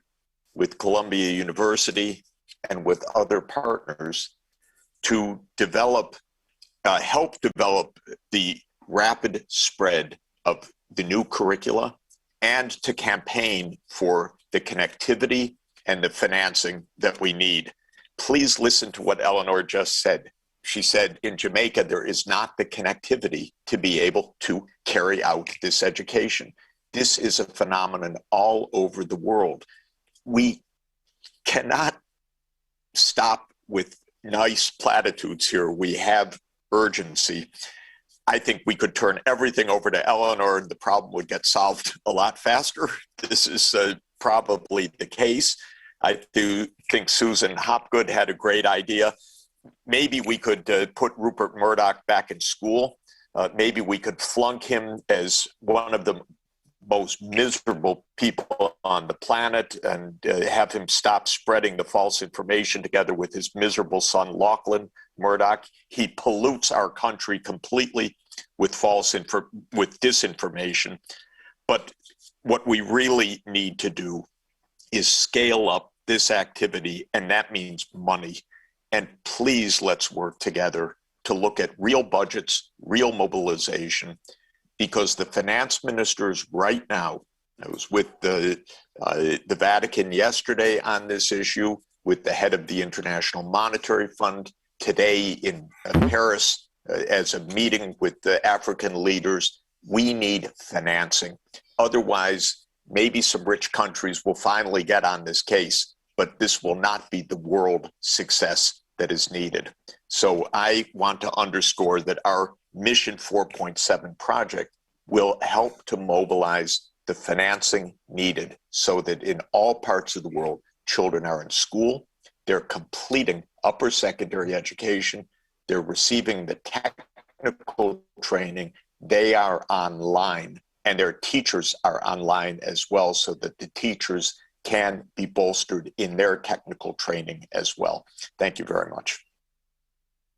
with Columbia University, and with other partners to develop, help develop the rapid spread of the new curricula, and to campaign for the connectivity and the financing that we need. Please listen to what Eleanor just said. She said in Jamaica, there is not the connectivity to be able to carry out this education. This is a phenomenon all over the world. We cannot stop with nice platitudes here. We have urgency. I think we could turn everything over to Eleanor and the problem would get solved a lot faster. This is probably the case. I do think Susan Hopgood had a great idea. Maybe we could put Rupert Murdoch back in school. Maybe we could flunk him as one of the most miserable people on the planet and have him stop spreading the false information together with his miserable son, Lachlan Murdoch. He pollutes our country completely with with disinformation. But what we really need to do is scale up this activity, and that means money. And please, let's work together to look at real budgets, real mobilization, because the finance ministers right now, I was with the Vatican yesterday on this issue, with the head of the International Monetary Fund, today in Paris as a meeting with the African leaders. We need financing. Otherwise, maybe some rich countries will finally get on this case, but this will not be the world success that is needed. So I want to underscore that our Mission 4.7 project will help to mobilize the financing needed so that in all parts of the world, children are in school, they're completing upper secondary education, they're receiving the technical training, they are online, and their teachers are online as well, so that the teachers can be bolstered in their technical training as well. Thank you very much.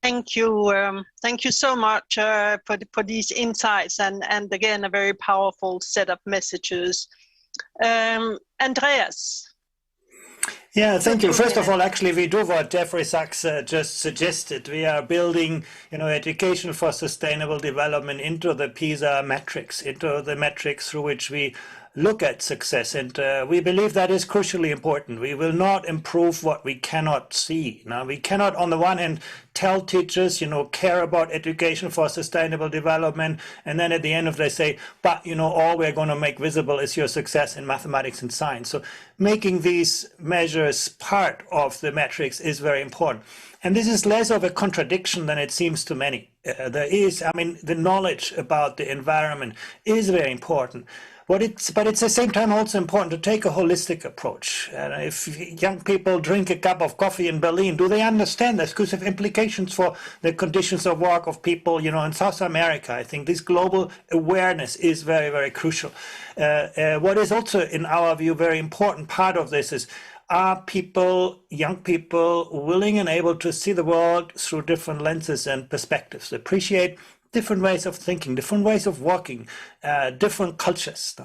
Thank you. Thank you so much for these insights and again, a very powerful set of messages. Andreas. Yeah, thank you. First of all, actually, we do what Jeffrey Sachs just suggested. We are building, education for sustainable development into the PISA metrics, into the metrics through which we look at success. And we believe that is crucially important. We will not improve what we cannot see. Now, we cannot, on the one hand, tell teachers, care about education for sustainable development. And then at the end of the day say, but, all we're going to make visible is your success in mathematics and science. So making these measures part of the metrics is very important. And this is less of a contradiction than it seems to many. The knowledge about the environment is very important. But it's at the same time also important to take a holistic approach. If young people drink a cup of coffee in Berlin, do they understand this? Because of implications for the conditions of work of people, in South America. I think this global awareness is very, very crucial. What is also, in our view, very important part of this is, are young people, willing and able to see the world through different lenses and perspectives, appreciate different ways of thinking, different ways of working, different cultures.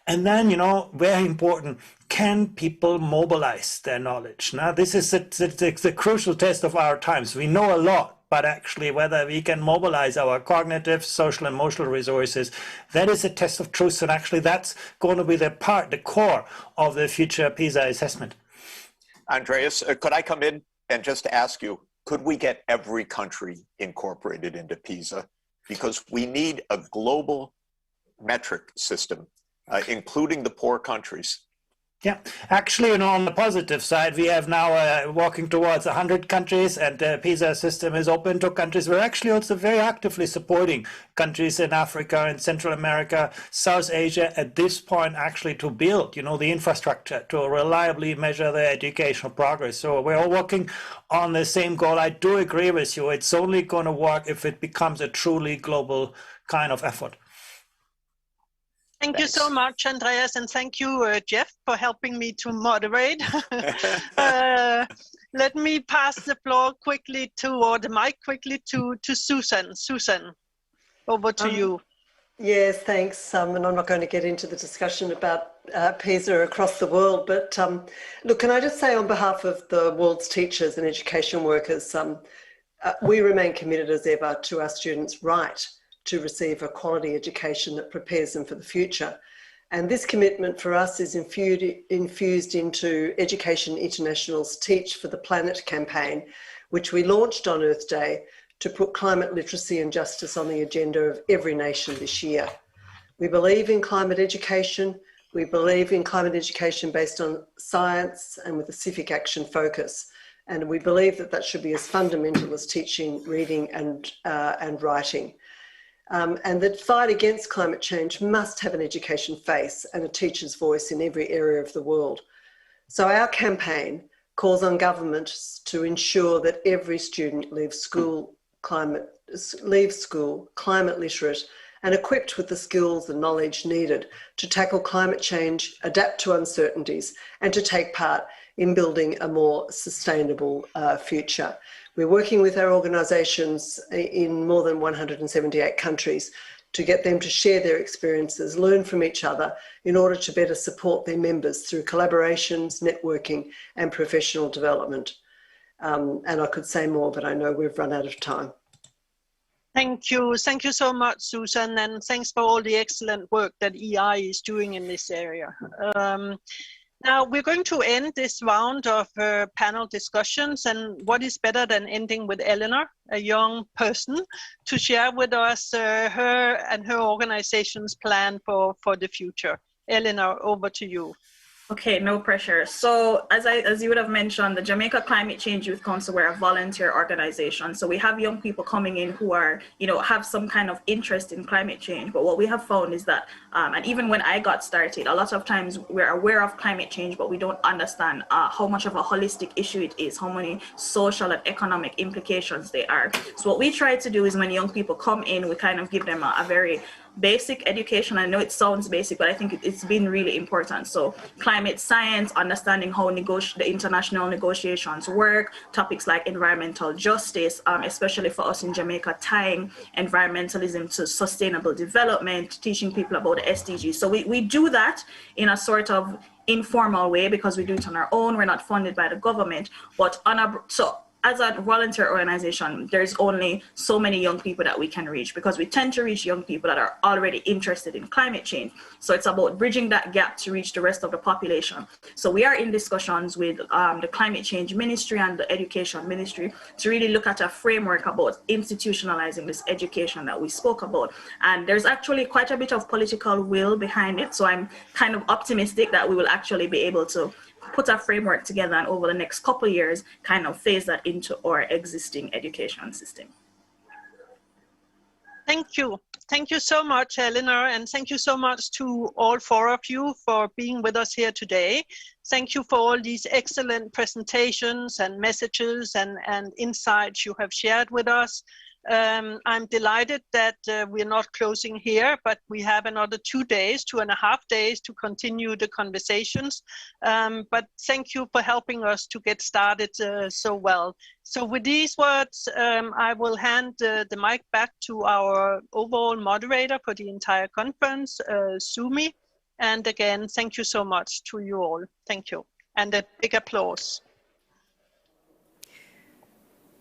And then, very important, can people mobilize their knowledge? Now, this is the crucial test of our times. We know a lot, but actually whether we can mobilize our cognitive, social, and emotional resources, that is a test of truth. And actually that's going to be the core of the future PISA assessment. Andreas, could I come in and just ask you, could we get every country incorporated into PISA? Because we need a global metric system, including the poor countries. Yeah, actually, on the positive side, we have now walking towards 100 countries, and the PISA system is open to countries. We're actually also very actively supporting countries in Africa and Central America, South Asia at this point, actually to build, the infrastructure to reliably measure their educational progress. So we're all working on the same goal. I do agree with you. It's only going to work if it becomes a truly global kind of effort. Thank you so much, Andreas, and thank you, Jeff, for helping me to moderate. Let me pass the floor the mic quickly to Susan. Susan, over to you. Yes, thanks. And I'm not going to get into the discussion about PISA across the world, but look, can I just say on behalf of the world's teachers and education workers, we remain committed as ever to our students' right to receive a quality education that prepares them for the future. And this commitment for us is infused into Education International's Teach for the Planet campaign, which we launched on Earth Day to put climate literacy and justice on the agenda of every nation this year. We believe in climate education. We believe in climate education based on science and with a civic action focus. And we believe that that should be as fundamental as teaching, reading, and writing. And the fight against climate change must have an education face and a teacher's voice in every area of the world. So our campaign calls on governments to ensure that every student leaves school climate literate and equipped with the skills and knowledge needed to tackle climate change, adapt to uncertainties, and to take part in building a more sustainable future. We're working with our organisations in more than 178 countries to get them to share their experiences, learn from each other in order to better support their members through collaborations, networking, and professional development. And I could say more, but I know we've run out of time. Thank you. Thank you so much, Susan, and thanks for all the excellent work that EI is doing in this area. Now, we're going to end this round of panel discussions, and what is better than ending with Eleanor, a young person, to share with us her and her organization's plan for the future. Eleanor, over to you. Okay, no pressure. So as you would have mentioned, the Jamaica Climate Change Youth Council, we're a volunteer organization. So we have young people coming in who are, have some kind of interest in climate change. But what we have found is that, and even when I got started, a lot of times we're aware of climate change, but we don't understand how much of a holistic issue it is, how many social and economic implications they are. So what we try to do is when young people come in, we kind of give them a very basic education. I know it sounds basic, but I think it's been really important. So climate science, understanding how the international negotiations work, topics like environmental justice, especially for us in Jamaica, tying environmentalism to sustainable development, teaching people about the SDGs. So we do that in a sort of informal way because we do it on our own. We're not funded by the government, but as a volunteer organization, there's only so many young people that we can reach because we tend to reach young people that are already interested in climate change. So it's about bridging that gap to reach the rest of the population. So we are in discussions with the Climate Change Ministry and the Education Ministry to really look at a framework about institutionalizing this education that we spoke about. And there's actually quite a bit of political will behind it. So I'm kind of optimistic that we will actually be able to put a framework together and over the next couple of years kind of phase that into our existing education system. Thank you. Thank you so much, Eleanor, and thank you so much to all four of you for being with us here today. Thank you for all these excellent presentations and messages and insights you have shared with us. I'm delighted that we're not closing here, but we have another 2.5 days to continue the conversations. But thank you for helping us to get started so well. So with these words, I will hand the mic back to our overall moderator for the entire conference, Sumi. And again, thank you so much to you all. Thank you. And a big applause.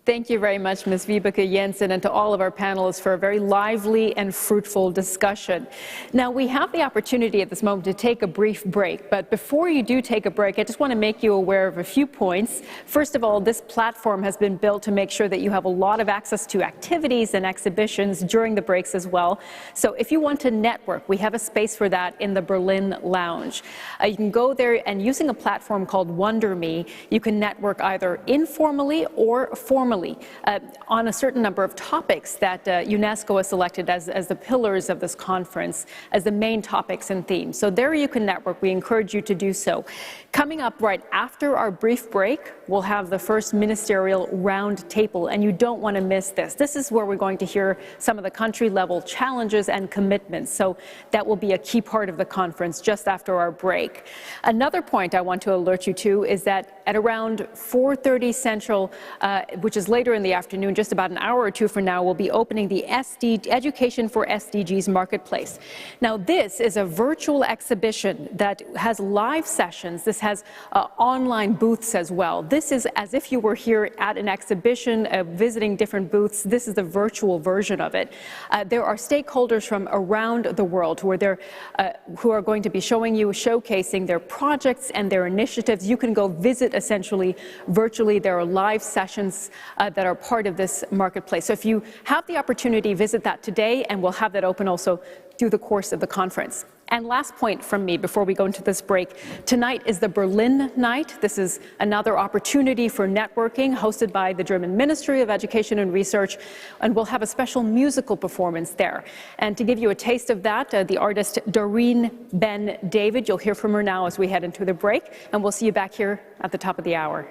Thank you very much, Ms. Vibeke Jensen, and to all of our panelists for a very lively and fruitful discussion. Now, we have the opportunity at this moment to take a brief break, but before you do take a break, I just want to make you aware of a few points. First of all, this platform has been built to make sure that you have a lot of access to activities and exhibitions during the breaks as well. So if you want to network, we have a space for that in the Berlin Lounge. You can go there, and using a platform called WonderMe, you can network either informally or formally on a certain number of topics that UNESCO has selected as the pillars of this conference, as the main topics and themes. So there you can network. We encourage you to do so. Coming up right after our brief break, we'll have the first ministerial roundtable, and you don't want to miss this. This is where we're going to hear some of the country-level challenges and commitments. So that will be a key part of the conference just after our break. Another point I want to alert you to is that at around 4:30 Central, which is later in the afternoon, just about an hour or two from now, we'll be opening the Education for SDGs Marketplace. Now, this is a virtual exhibition that has live sessions. This has online booths as well. This is as if you were here at an exhibition, visiting different booths. This is the virtual version of it. There are stakeholders from around the world who are going to be showcasing their projects and their initiatives. You can go visit essentially virtually. There are live sessions that are part of this marketplace. So if you have the opportunity, visit that today, and we'll have that open also through the course of the conference. And last point from me before we go into this break, tonight is the Berlin Night. This is another opportunity for networking hosted by the German Ministry of Education and Research, and we'll have a special musical performance there. And to give you a taste of that, the artist Doreen Ben David, you'll hear from her now as we head into the break, and we'll see you back here at the top of the hour.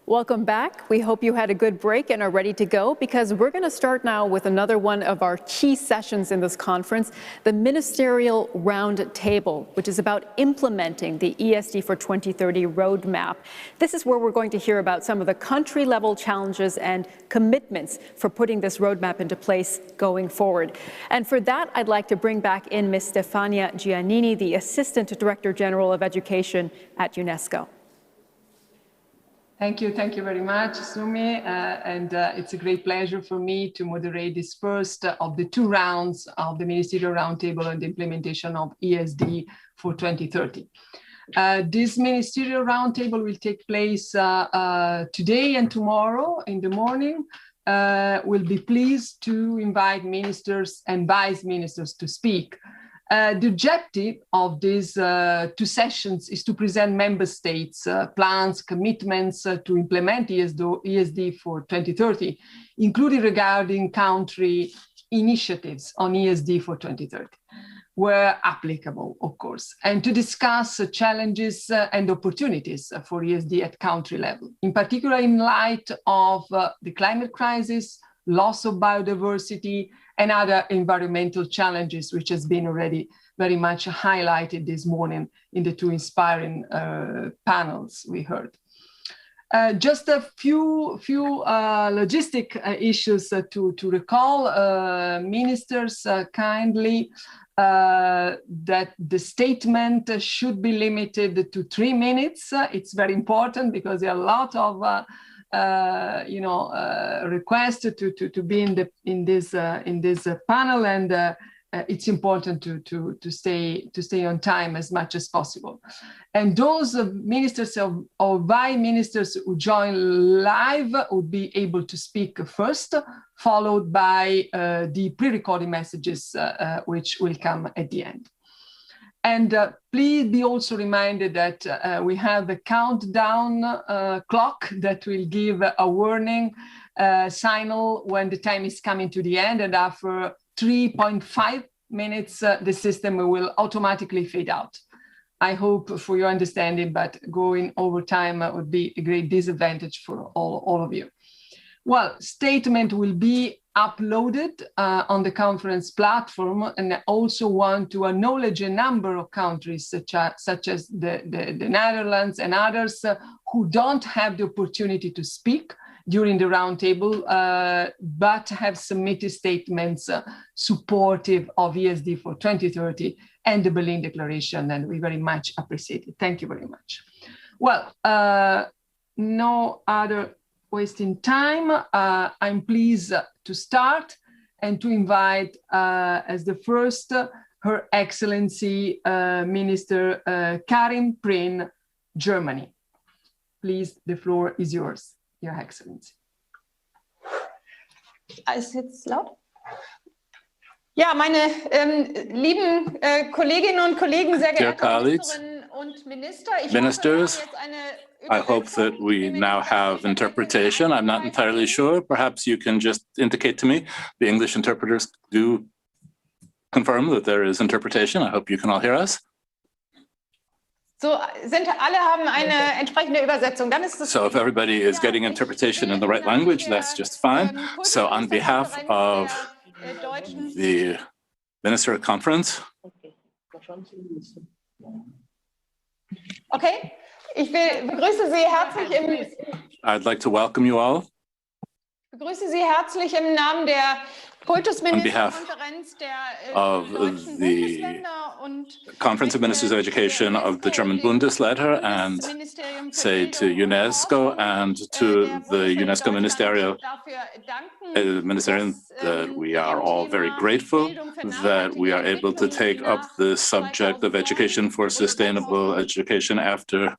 Welcome back. We hope you had a good break and are ready to go, because we're going to start now with another one of our key sessions in this conference, the Ministerial Roundtable, which is about implementing the ESD for 2030 roadmap. This is where we're going to hear about some of the country-level challenges and commitments for putting this roadmap into place going forward. And for that, I'd like to bring back in Ms. Stefania Giannini, the Assistant Director General of Education at UNESCO. Thank you very much, Sumi, and it's a great pleasure for me to moderate this first of the two rounds of the Ministerial Roundtable on the implementation of ESD for 2030. This Ministerial Roundtable will take place today and tomorrow in the morning. We'll be pleased to invite ministers and vice ministers to speak. The objective of these two sessions is to present member states' plans, commitments to implement ESD for 2030, including regarding country initiatives on ESD for 2030, where applicable, of course, and to discuss challenges and opportunities for ESD at country level, in particular in light of the climate crisis, loss of biodiversity, and other environmental challenges, which has been already very much highlighted this morning in the two inspiring panels we heard. Just a few logistic issues to recall. Ministers kindly that the statement should be limited to 3 minutes. It's very important because there are a lot of request to be in this panel, and it's important to stay on time as much as possible. And those ministers or vice ministers who join live would be able to speak first, followed by the pre-recorded messages which will come at the end. And please be also reminded that we have a countdown clock that will give a warning signal when the time is coming to the end, and after 3.5 minutes, the system will automatically fade out. I hope for your understanding, but going over time would be a great disadvantage for all of you. Well, statement will be uploaded on the conference platform, and I also want to acknowledge a number of countries such as the Netherlands and others who don't have the opportunity to speak during the roundtable, but have submitted statements supportive of ESD for 2030 and the Berlin Declaration, and we very much appreciate it. Thank you very much. Well, no other wasting time. I'm pleased to start and to invite as the first Her Excellency Minister Karin Prehn, Germany. Please, the floor is yours, Your Excellency. Ist jetzt laut? Ja, meine lieben Kolleginnen und Kollegen, sehr geehrte Ministerinnen und Minister, Ministers, I hope that we now have interpretation. I'm not entirely sure. Perhaps you can just indicate to me. The English interpreters do confirm that there is interpretation. I hope you can all hear us. So, alle haben eine entsprechende Übersetzung. Dann ist es so if everybody is getting interpretation in the right language, that's just fine. So on behalf of the Ministerial Conference. Okay, ich begrüße Sie herzlich I'd like to welcome you all. Begrüße Sie herzlich im Namen der Kultusministerkonferenz of the Conference of Ministers of Education of the German Bundesländer, and say to UNESCO and to the UNESCO Ministerial that we are all very grateful that we are able to take up the subject of education for sustainable education after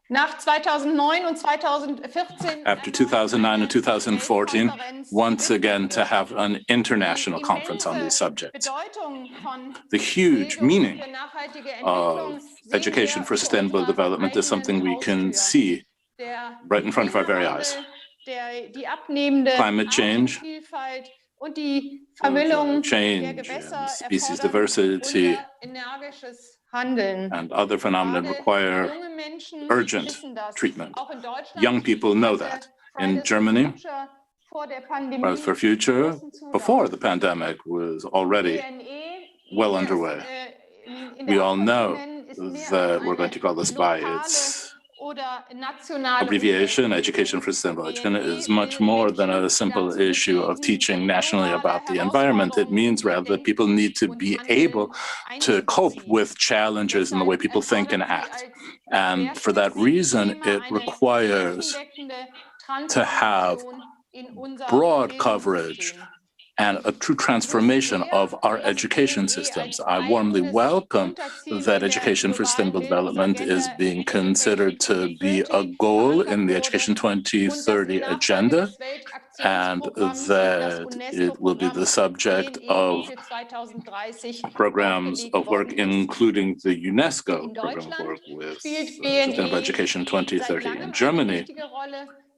Nach 2009 und 2014, after 2009 and 2014, once again to have an international conference on these subjects. The huge meaning of education for sustainable development is something we can see right in front of our very eyes. Climate change change and species diversity and other phenomena require urgent treatment. Young people know that. In Germany, Fridays for Future, before the pandemic, was already well underway. We all know that we're going to call this by its abbreviation. Education for Sustainable Education is much more than a simple issue of teaching nationally about the environment. It means rather that people need to be able to cope with challenges in the way people think and act. And for that reason, it requires to have broad coverage and a true transformation of our education systems. I warmly welcome that education for sustainable development is being considered to be a goal in the Education 2030 agenda, and that it will be the subject of programs of work, including the UNESCO program of work with Sustainable Education 2030. In Germany,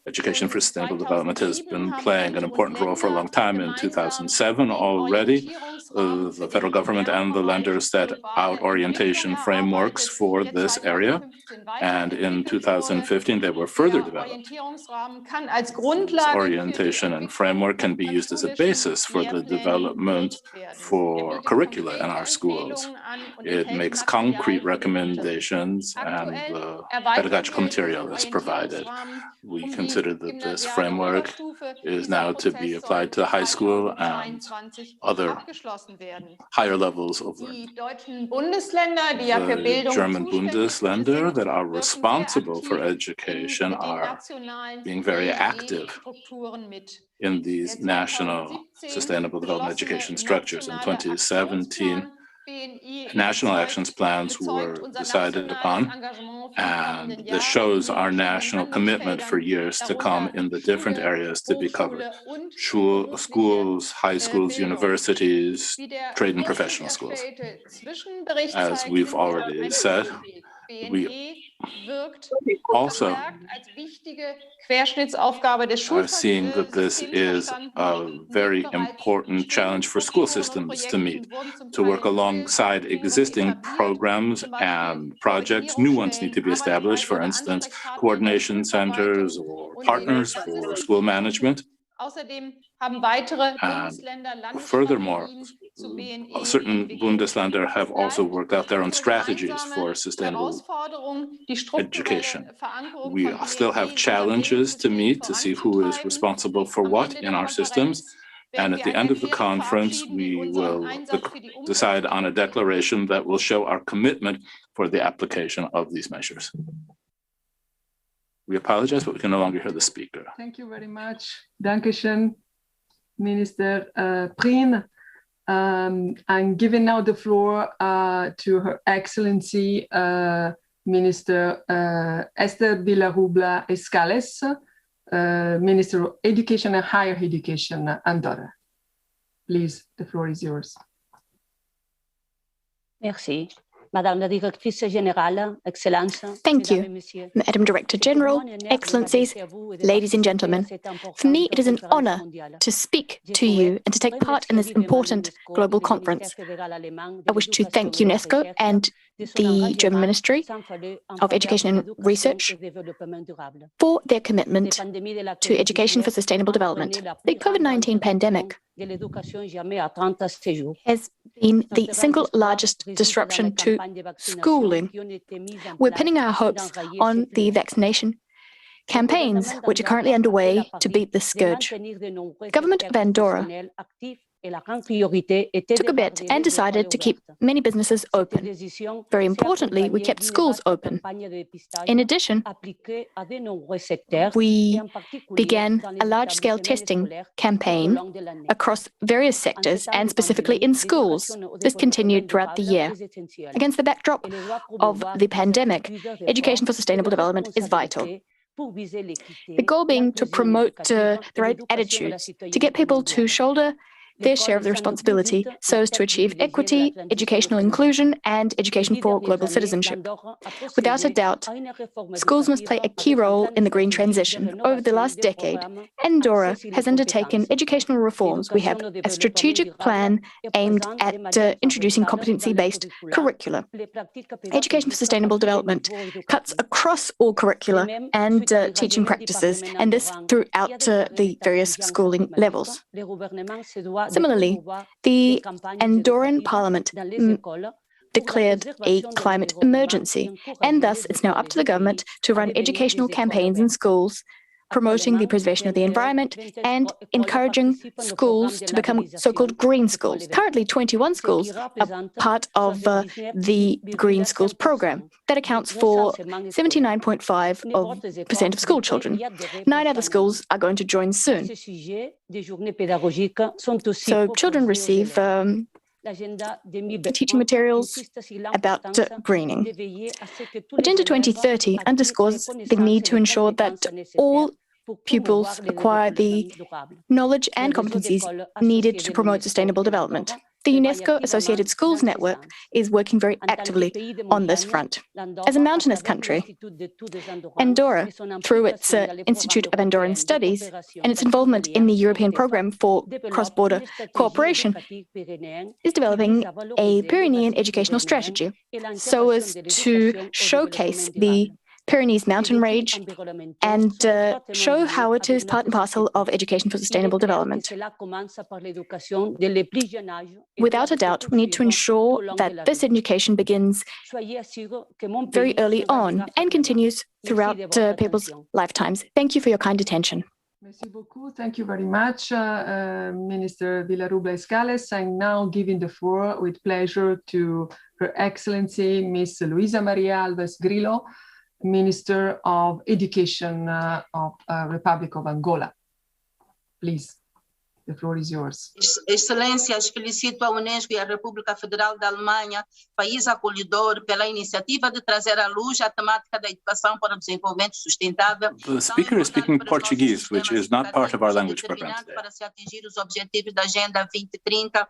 Education for Sustainable Development has been playing an important role for a long time. In 2007 already, the federal government and the Länder set out orientation frameworks for this area. And in 2015, they were further developed. This orientation and framework can be used as a basis for the development for curricula in our schools. It makes concrete recommendations and the pedagogical material is provided. We consider that this framework is now to be applied to high school and other higher levels of learning. The German Bundesländer that are responsible for education are being very active in these national sustainable development education structures. In 2017, national actions plans were decided upon, and this shows our national commitment for years to come in the different areas to be covered. Schools, high schools, universities, trade and professional schools. As we've already said, we also are seeing that this is a very important challenge for school systems to meet, to work alongside existing programs and projects. New ones need to be established, for instance, coordination centers or partners for school management. And furthermore, certain Bundesländer have also worked out their own strategies for sustainable education. We still have challenges to meet to see who is responsible for what in our systems. And at the end of the conference, we will decide on a declaration that will show our commitment for the application of these measures. We apologize, but we can no longer hear the speaker. Thank you very much. Dankeschön, Minister Prien. I'm giving now the floor to Her Excellency Minister Esther Villarrubla Escales, Minister of Education and Higher Education, Andorra. Please, the floor is yours. Merci. Madame la Directrice Générale, Excellences. Thank you, Madam Director General, Excellencies, ladies and gentlemen. For me, it is an honor to speak to you and to take part in this important global conference. I wish to thank UNESCO and the German Ministry of Education and Research for their commitment to education for sustainable development. The COVID-19 pandemic has been the single largest disruption to schooling. We're pinning our hopes on the vaccination campaigns, which are currently underway to beat this scourge. The government of Andorra took a bet and decided to keep many businesses open. Very importantly, we kept schools open. In addition, we began a large-scale testing campaign across various sectors and specifically in schools. This continued throughout the year. Against the backdrop of the pandemic, education for sustainable development is vital. The goal being to promote the right attitudes, to get people to shoulder their share of the responsibility so as to achieve equity, educational inclusion, and education for global citizenship. Without a doubt, schools must play a key role in the green transition. Over the last decade, Andorra has undertaken educational reforms. We have a strategic plan aimed at introducing competency-based curricula. Education for Sustainable Development cuts across all curricula and teaching practices, and this throughout the various schooling levels. Similarly, the Andorran Parliament declared a climate emergency, and thus it's now up to the government to run educational campaigns in schools, promoting the preservation of the environment and encouraging schools to become so-called green schools. Currently, 21 schools are part of the Green Schools program. That accounts for 79.5% of school children. 9 other schools are going to join soon. So children receive teaching materials about greening. Agenda 2030 underscores the need to ensure that all pupils acquire the knowledge and competencies needed to promote sustainable development. The UNESCO Associated Schools Network is working very actively on this front. As a mountainous country, Andorra, through its Institute of Andorran Studies and its involvement in the European Programme for Cross-Border Cooperation, is developing a Pyrenean educational strategy so as to showcase the Pyrenees mountain range and show how it is part and parcel of education for sustainable development. Without a doubt, we need to ensure that this education begins very early on and continues throughout people's lifetimes. Thank you for your kind attention. Merci beaucoup. Thank you very much, Minister Villarubla-Escales. I'm now giving the floor with pleasure to Her Excellency, Ms. Luisa Maria Alves Grillo, Minister of Education of Republic of Angola. Please, the floor is yours. Excelências, felicito a UNESCO e a República Federal da Alemanha, país acolhedor, pela iniciativa de trazer à luz a temática da educação para o desenvolvimento sustentável. The speaker is speaking Portuguese, which is not part of our language program today. Para se atingir os objetivos da Agenda 2030,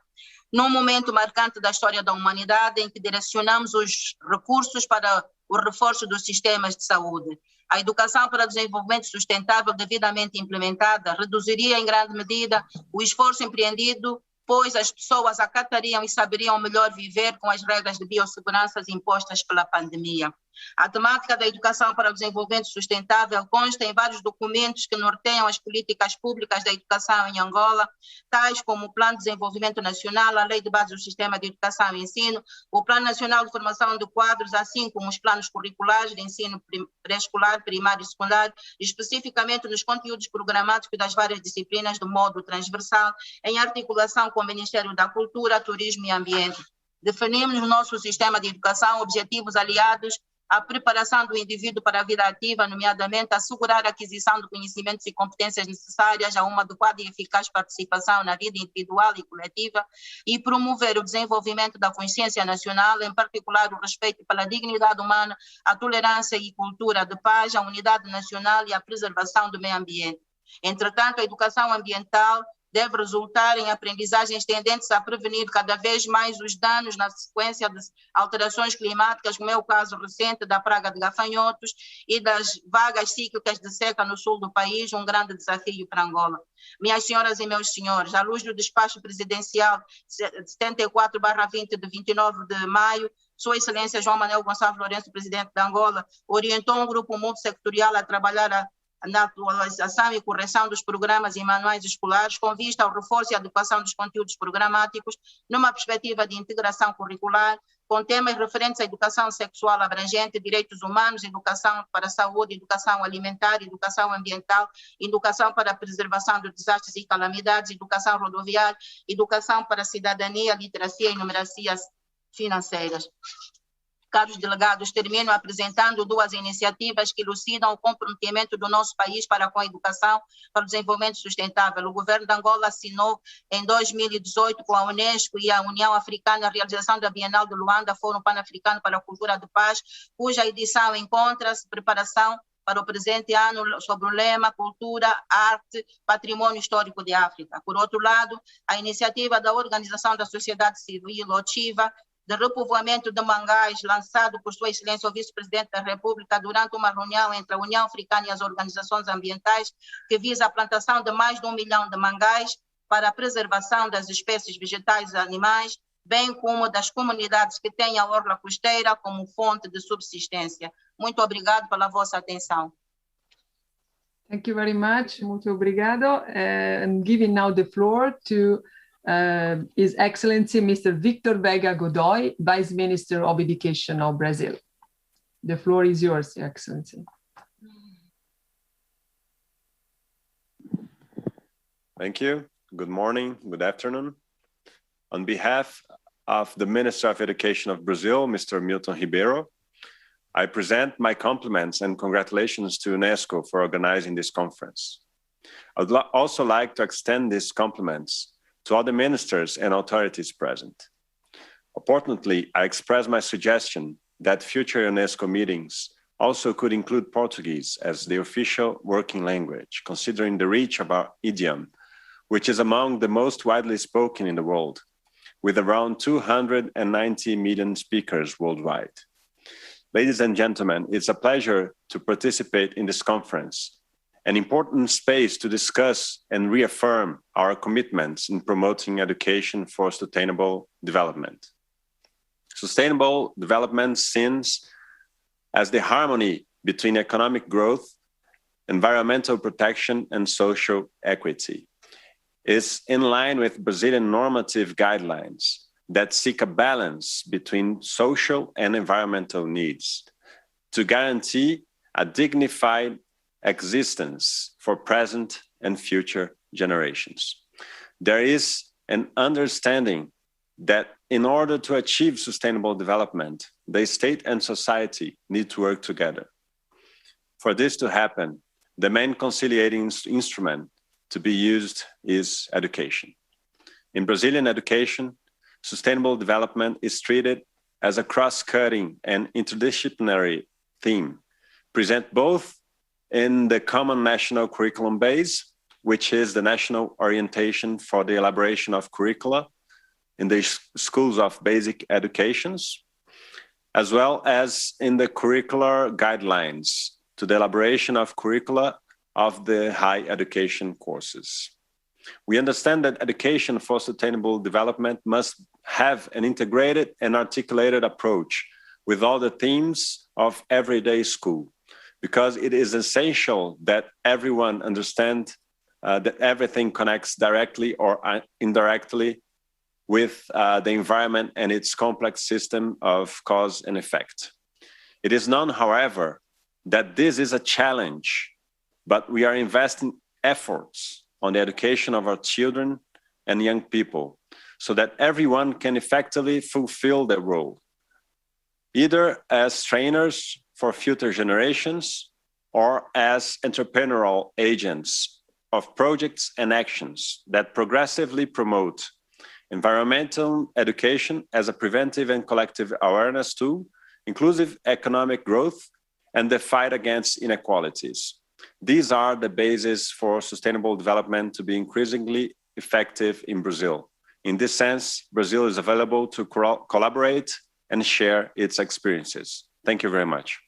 num momento marcante da história da humanidade em que direcionamos os recursos para o reforço dos sistemas de saúde. A educação para o desenvolvimento sustentável devidamente implementada reduziria em grande medida o esforço empreendido, pois as pessoas acatariam e saberiam melhor viver com as regras de biossegurança impostas pela pandemia. A temática da educação para o desenvolvimento sustentável consta em vários documentos que norteiam as políticas públicas da educação em Angola, tais como o Plano de Desenvolvimento Nacional, a Lei de Base do Sistema de Educação e Ensino, o Plano Nacional de Formação de Quadros, assim como os planos curriculares de ensino pré-escolar, primário e secundário, especificamente nos conteúdos programáticos das várias disciplinas do modo transversal, em articulação com o Ministério da Cultura, Turismo e Ambiente. Definimos no nosso sistema de educação objetivos aliados à preparação do indivíduo para a vida ativa, nomeadamente assegurar a aquisição de conhecimentos e competências necessárias a uma adequada e eficaz participação na vida individual e coletiva e promover o desenvolvimento da consciência nacional, em particular o respeito pela dignidade humana, a tolerância e cultura de paz, a unidade nacional e a preservação do meio ambiente. Entretanto, a educação ambiental deve resultar em aprendizagens tendentes a prevenir cada vez mais os danos na sequência de alterações climáticas, como é o caso recente da praga de gafanhotos e das vagas cíclicas de seca no sul do país, um grande desafio para Angola. Minhas senhoras e meus senhores, à luz do despacho presidencial 74/20 de 29 de maio, Sua Excelência João Manuel Gonçalves Lourenço, presidente de Angola, orientou um grupo multissectorial a trabalhar na atualização e correção dos programas e manuais escolares com vista ao reforço e adequação dos conteúdos programáticos numa perspectiva de integração curricular com temas referentes à educação sexual abrangente, direitos humanos, educação para a saúde, educação alimentar, educação ambiental, educação para a preservação de desastres e calamidades, educação rodoviária, educação para a cidadania, literacia e numeracias financeiras. Caros delegados, termino apresentando 2 iniciativas que elucidam o comprometimento do nosso país para com a educação para o desenvolvimento sustentável. O governo de Angola assinou em 2018 com a UNESCO e a União Africana a realização da Bienal de Luanda, Fórum Pan-Africano para a Cultura de Paz, cuja edição encontra-se preparação para o presente ano sobre o lema Cultura, Arte, Patrimônio Histórico de África. Por outro lado, a iniciativa da Organização da Sociedade Civil, OCHIVA, de repovoamento de mangás, lançado por Sua Excelência o Vice-Presidente da República durante uma reunião entre a União Africana e as organizações ambientais, que visa a plantação de mais de 1 milhão de mangás para a preservação das espécies vegetais e animais, bem como das comunidades que têm a orla costeira como fonte de subsistência. Muito obrigado pela vossa atenção. Thank you very much. Muito obrigado. I'm giving now the floor to His Excellency Mr. Victor Vega Godoy, Vice Minister of Education of Brazil. The floor is yours, Your Excellency. Thank you. Good morning, good afternoon. On behalf of the Minister of Education of Brazil, Mr. Milton Ribeiro, I present my compliments and congratulations to UNESCO for organizing this conference. I would also like to extend these compliments to all the ministers and authorities present. Importantly, I express my suggestion that future UNESCO meetings also could include Portuguese as the official working language, considering the reach of our idiom, which is among the most widely spoken in the world, with around 290 million speakers worldwide. Ladies and gentlemen, it's a pleasure to participate in this conference, an important space to discuss and reaffirm our commitments in promoting education for sustainable development. Sustainable development sins as the harmony between economic growth, environmental protection, and social equity. Is in line with Brazilian normative guidelines that seek a balance between social and environmental needs to guarantee a dignified existence for present and future generations. There is an understanding that in order to achieve sustainable development, the state and society need to work together. For this to happen, the main conciliating instrument to be used is education. In Brazilian education, sustainable development is treated as a cross-cutting and interdisciplinary theme, present both in the common national curriculum base, which is the national orientation for the elaboration of curricula in the schools of basic educations, as well as in the curricular guidelines to the elaboration of curricula of the high education courses. We understand that education for sustainable development must have an integrated and articulated approach with all the themes of everyday school, because it is essential that everyone understand that everything connects directly or indirectly with the environment and its complex system of cause and effect. It is known, however, that this is a challenge, but we are investing efforts on the education of our children and young people so that everyone can effectively fulfill their role, either as trainers for future generations or as entrepreneurial agents of projects and actions that progressively promote environmental education as a preventive and collective awareness tool, inclusive economic growth, and the fight against inequalities. These are the basis for sustainable development to be increasingly effective in Brazil. In this sense, Brazil is available to collaborate and share its experiences. Thank you very much.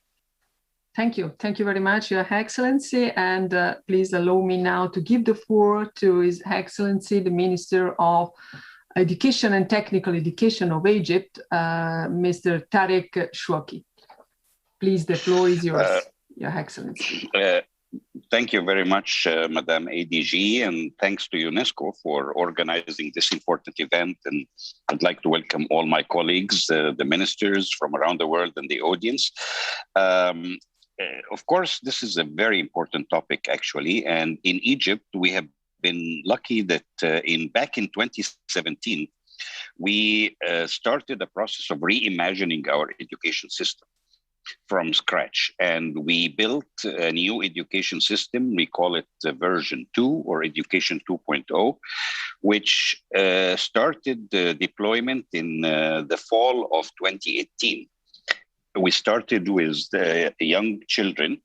Thank you. Thank you very much, Your Excellency. And please allow me now to give the floor to His Excellency, the Minister of Education and Technical Education of Egypt, Mr. Tarek Shouki. Please, the floor is yours, Your Excellency. Thank you very much, Madam ADG, and thanks to UNESCO for organizing this important event. And I'd like to welcome all my colleagues, the ministers from around the world and the audience. Of course, this is a very important topic, actually. And in Egypt, we have been lucky that back in 2017, we started the process of reimagining our education system from scratch. And we built a new education system. We call it version 2 or education 2.0, which started the deployment in the fall of 2018. We started with the young children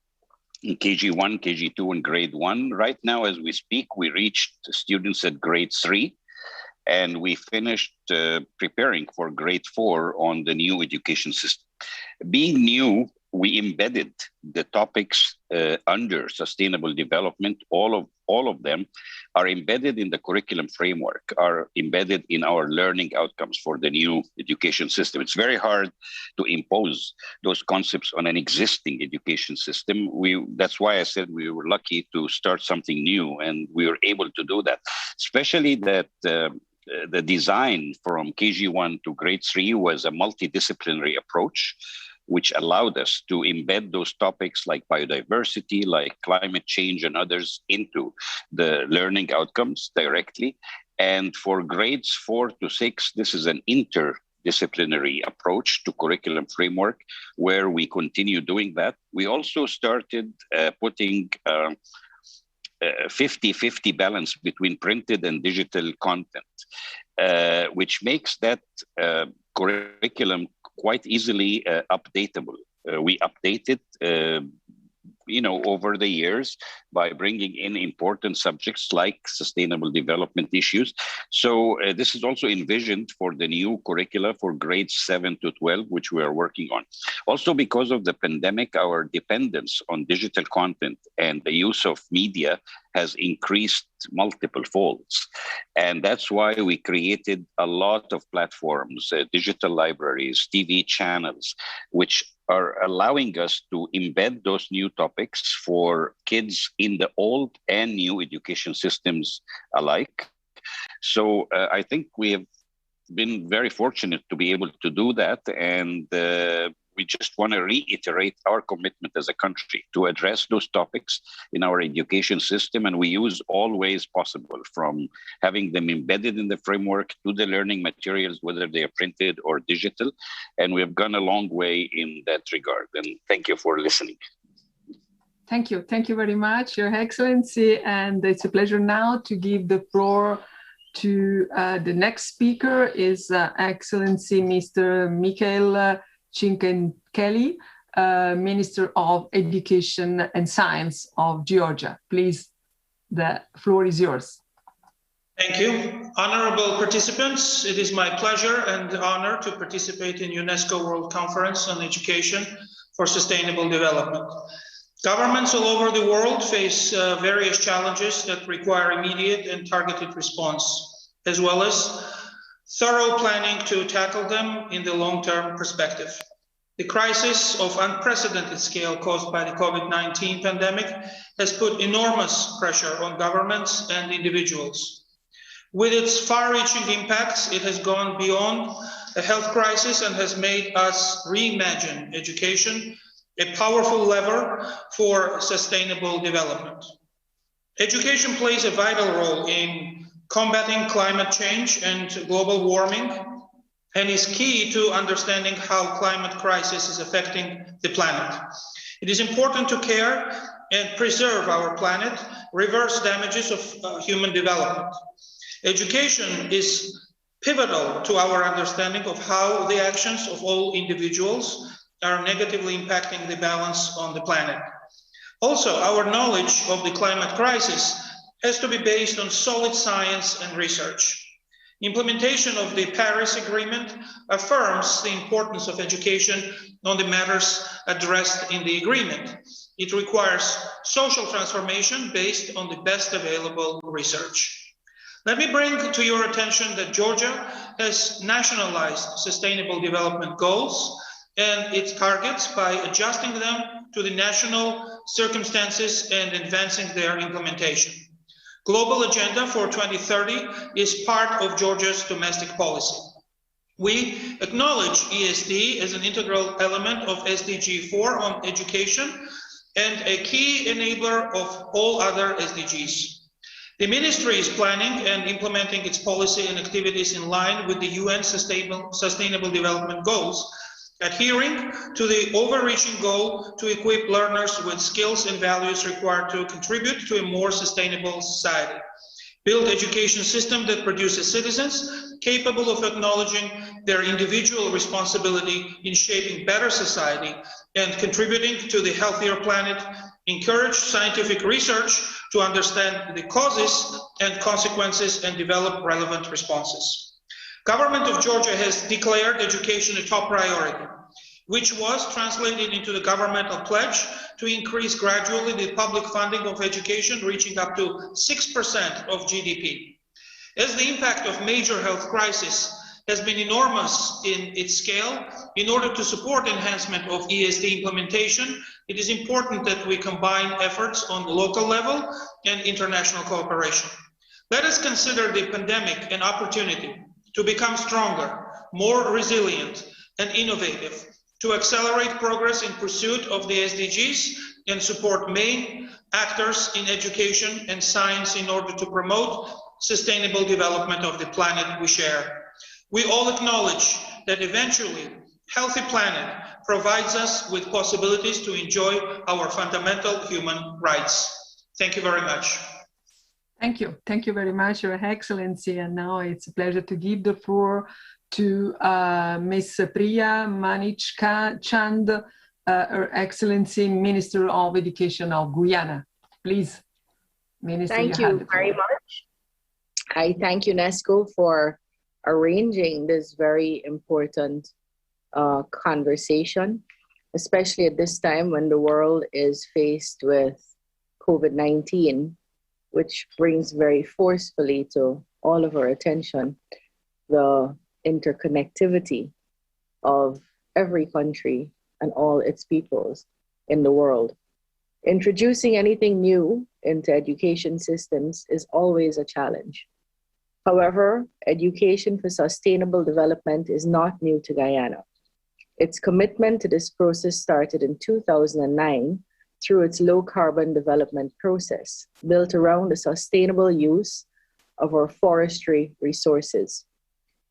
KG1, KG2, and grade 1. Right now, as we speak, we reached students at grade 3, and we finished preparing for grade 4 on the new education system. Being new, we embedded the topics under sustainable development. All of them are embedded in the curriculum framework, are embedded in our learning outcomes for the new education system. It's very hard to impose those concepts on an existing education system. That's why I said we were lucky to start something new, and we were able to do that, especially that the design from KG1 to grade 3 was a multidisciplinary approach, which allowed us to embed those topics like biodiversity, like climate change and others into the learning outcomes directly. And for grades 4 to 6, this is an interdisciplinary approach to curriculum framework where we continue doing that. We also started putting 50-50 balance between printed and digital content, which makes that curriculum quite easily updatable. We update it, over the years by bringing in important subjects like sustainable development issues. So this is also envisioned for the new curricula for grades 7 to 12, which we are working on. Also, because of the pandemic, our dependence on digital content and the use of media has increased multiple folds. And that's why we created a lot of platforms, digital libraries, TV channels, which are allowing us to embed those new topics for kids in the old and new education systems alike. So I think we have been very fortunate to be able to do that. And we just want to reiterate our commitment as a country to address those topics in our education system. And we use all ways possible, from having them embedded in the framework to the learning materials, whether they are printed or digital. And we have gone a long way in that regard. And thank you for listening. Thank you. Thank you very much, Your Excellency. And it's a pleasure now to give the floor to the next speaker, is Excellency Mr. Michael Csinkentele, Minister of Education and Science of Georgia. Please, the floor is yours. Thank you. Honorable participants, it is my pleasure and honor to participate in UNESCO World Conference on Education for Sustainable Development. Governments all over the world face various challenges that require immediate and targeted response, as well as thorough planning to tackle them in the long-term perspective. The crisis of unprecedented scale caused by the COVID-19 pandemic has put enormous pressure on governments and individuals. With its far-reaching impacts, it has gone beyond a health crisis and has made us reimagine education, a powerful lever for sustainable development. Education plays a vital role in combating climate change and global warming, and is key to understanding how climate crisis is affecting the planet. It is important to care and preserve our planet, reverse damages of human development. Education is pivotal to our understanding of how the actions of all individuals are negatively impacting the balance on the planet. Also, our knowledge of the climate crisis has to be based on solid science and research. Implementation of the Paris Agreement affirms the importance of education on the matters addressed in the agreement. It requires social transformation based on the best available research. Let me bring to your attention that Georgia has nationalized sustainable development goals and its targets by adjusting them to the national circumstances and advancing their implementation. Global Agenda for 2030 is part of Georgia's domestic policy. We acknowledge ESD as an integral element of SDG 4 on education and a key enabler of all other SDGs. The Ministry is planning and implementing its policy and activities in line with the UN Sustainable Development Goals, adhering to the overreaching goal to equip learners with skills and values required to contribute to a more sustainable society. build education system that produces citizens capable of acknowledging their individual responsibility in shaping better society and contributing to the healthier planet, encourage scientific research to understand the causes and consequences and develop relevant responses. Government of Georgia has declared education a top priority, which was translated into the governmental pledge to increase gradually the public funding of education, reaching up to 6% of GDP. As the impact of major health crisis has been enormous in its scale, in order to support enhancement of ESD implementation, it is important that we combine efforts on the local level and international cooperation. Let us consider the pandemic an opportunity to become stronger, more resilient, and innovative, to accelerate progress in pursuit of the SDGs and support main actors in education and science in order to promote sustainable development of the planet we share. We all acknowledge that eventually, healthy planet provides us with possibilities to enjoy our fundamental human rights. Thank you very much. Thank you. Thank you very much, Your Excellency. And now it's a pleasure to give the floor to Ms. Priya Manichka Chand, Her Excellency Minister of Education of Guyana. Please, Minister. Thank you very much. I thank UNESCO for arranging this very important conversation, especially at this time when the world is faced with COVID-19, which brings very forcefully to all of our attention the interconnectivity of every country and all its peoples in the world. Introducing anything new into education systems is always a challenge. However, education for sustainable development is not new to Guyana. Its commitment to this process started in 2009 through its low-carbon development process, built around the sustainable use of our forestry resources.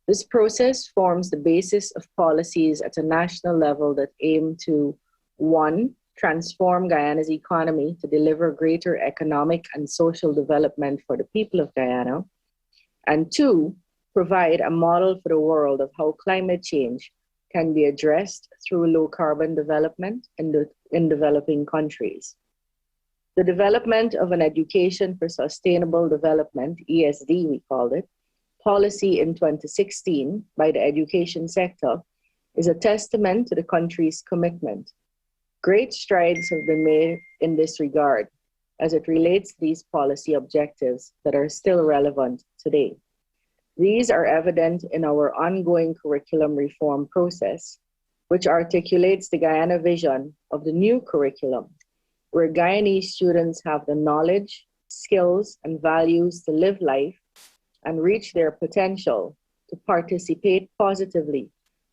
This process forms the basis of policies at a national level that aim to, 1, transform Guyana's economy to deliver greater economic and social development for the people of Guyana, and 2, provide a model for the world of how climate change can be addressed through low-carbon development in developing countries. The development of an education for sustainable development, ESD we called it, policy in 2016 by the education sector is a testament to the country's commitment. Great strides have been made in this regard as it relates to these policy objectives that are still relevant today. These are evident in our ongoing curriculum reform process, which articulates the Guyana vision of the new curriculum, where Guyanese students have the knowledge, skills, and values to live life and reach their potential to participate positively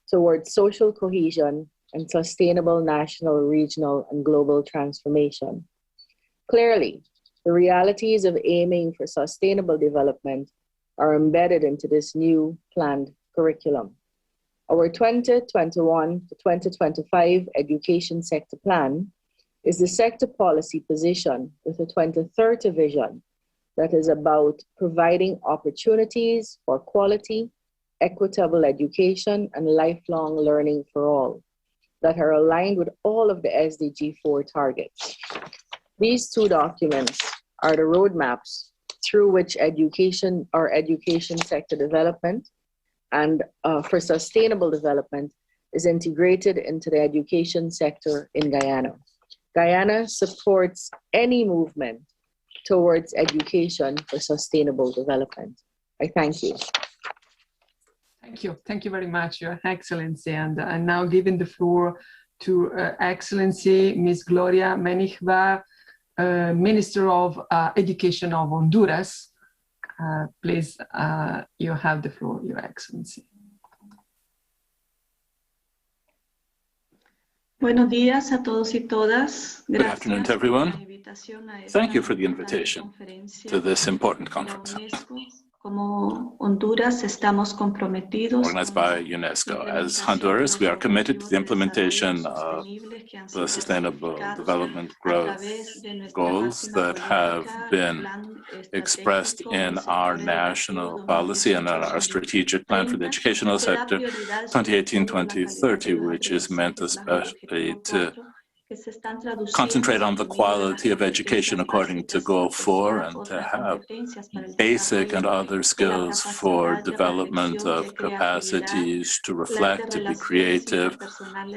towards social cohesion and sustainable national, regional, and global transformation. Clearly, the realities of aiming for sustainable development are embedded into this new planned curriculum. Our 2021 to 2025 education sector plan is the sector policy position with a 2030 vision that is about providing opportunities for quality, equitable education, and lifelong learning for all that are aligned with all of the SDG 4 targets. These two documents are the roadmaps through which education sector development and for sustainable development is integrated into the education sector in Guyana. Guyana supports any movement towards education for sustainable development. I thank you. Thank you. Thank you very much, Your Excellency. And now giving the floor to Excellency Ms. Gloria Menijva, Minister of Education of Honduras. Please, you have the floor, Your Excellency. Buenos días a todos y todas. Good afternoon to everyone. Thank you for the invitation to this important conference. organized by UNESCO. As Honduras, we are committed to the implementation of the Sustainable Development Growth Goals that have been expressed in our national policy and in our strategic plan for the educational sector 2018-2030, which is meant especially to concentrate on the quality of education according to Goal 4 and to have basic and other skills for development of capacities to reflect, to be creative,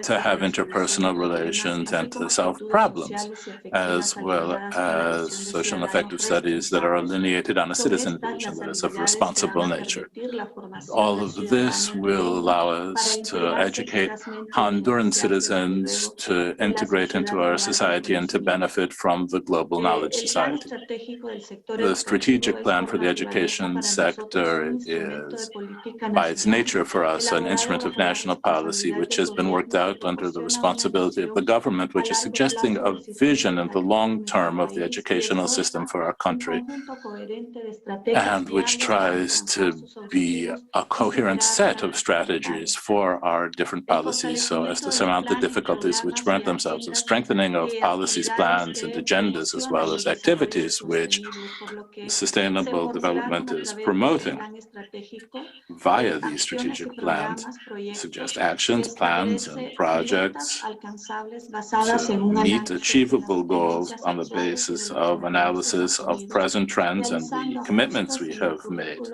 to have interpersonal relations and to solve problems, as well as social and affective studies that are delineated on a citizen vision that is of responsible nature. All of this will allow us to educate Honduran citizens to integrate into our society and to benefit from the global knowledge society. The strategic plan for the education sector is, by its nature for us, an instrument of national policy which has been worked out under the responsibility of the government, which is suggesting a vision in the long term of the educational system for our country, and which tries to be a coherent set of strategies for our different policies so as to surmount the difficulties which present themselves, a strengthening of policies, plans, and agendas, as well as activities which sustainable development is promoting via these strategic plans, suggest actions, plans, and projects to meet achievable goals on the basis of analysis of present trends and the commitments we have made,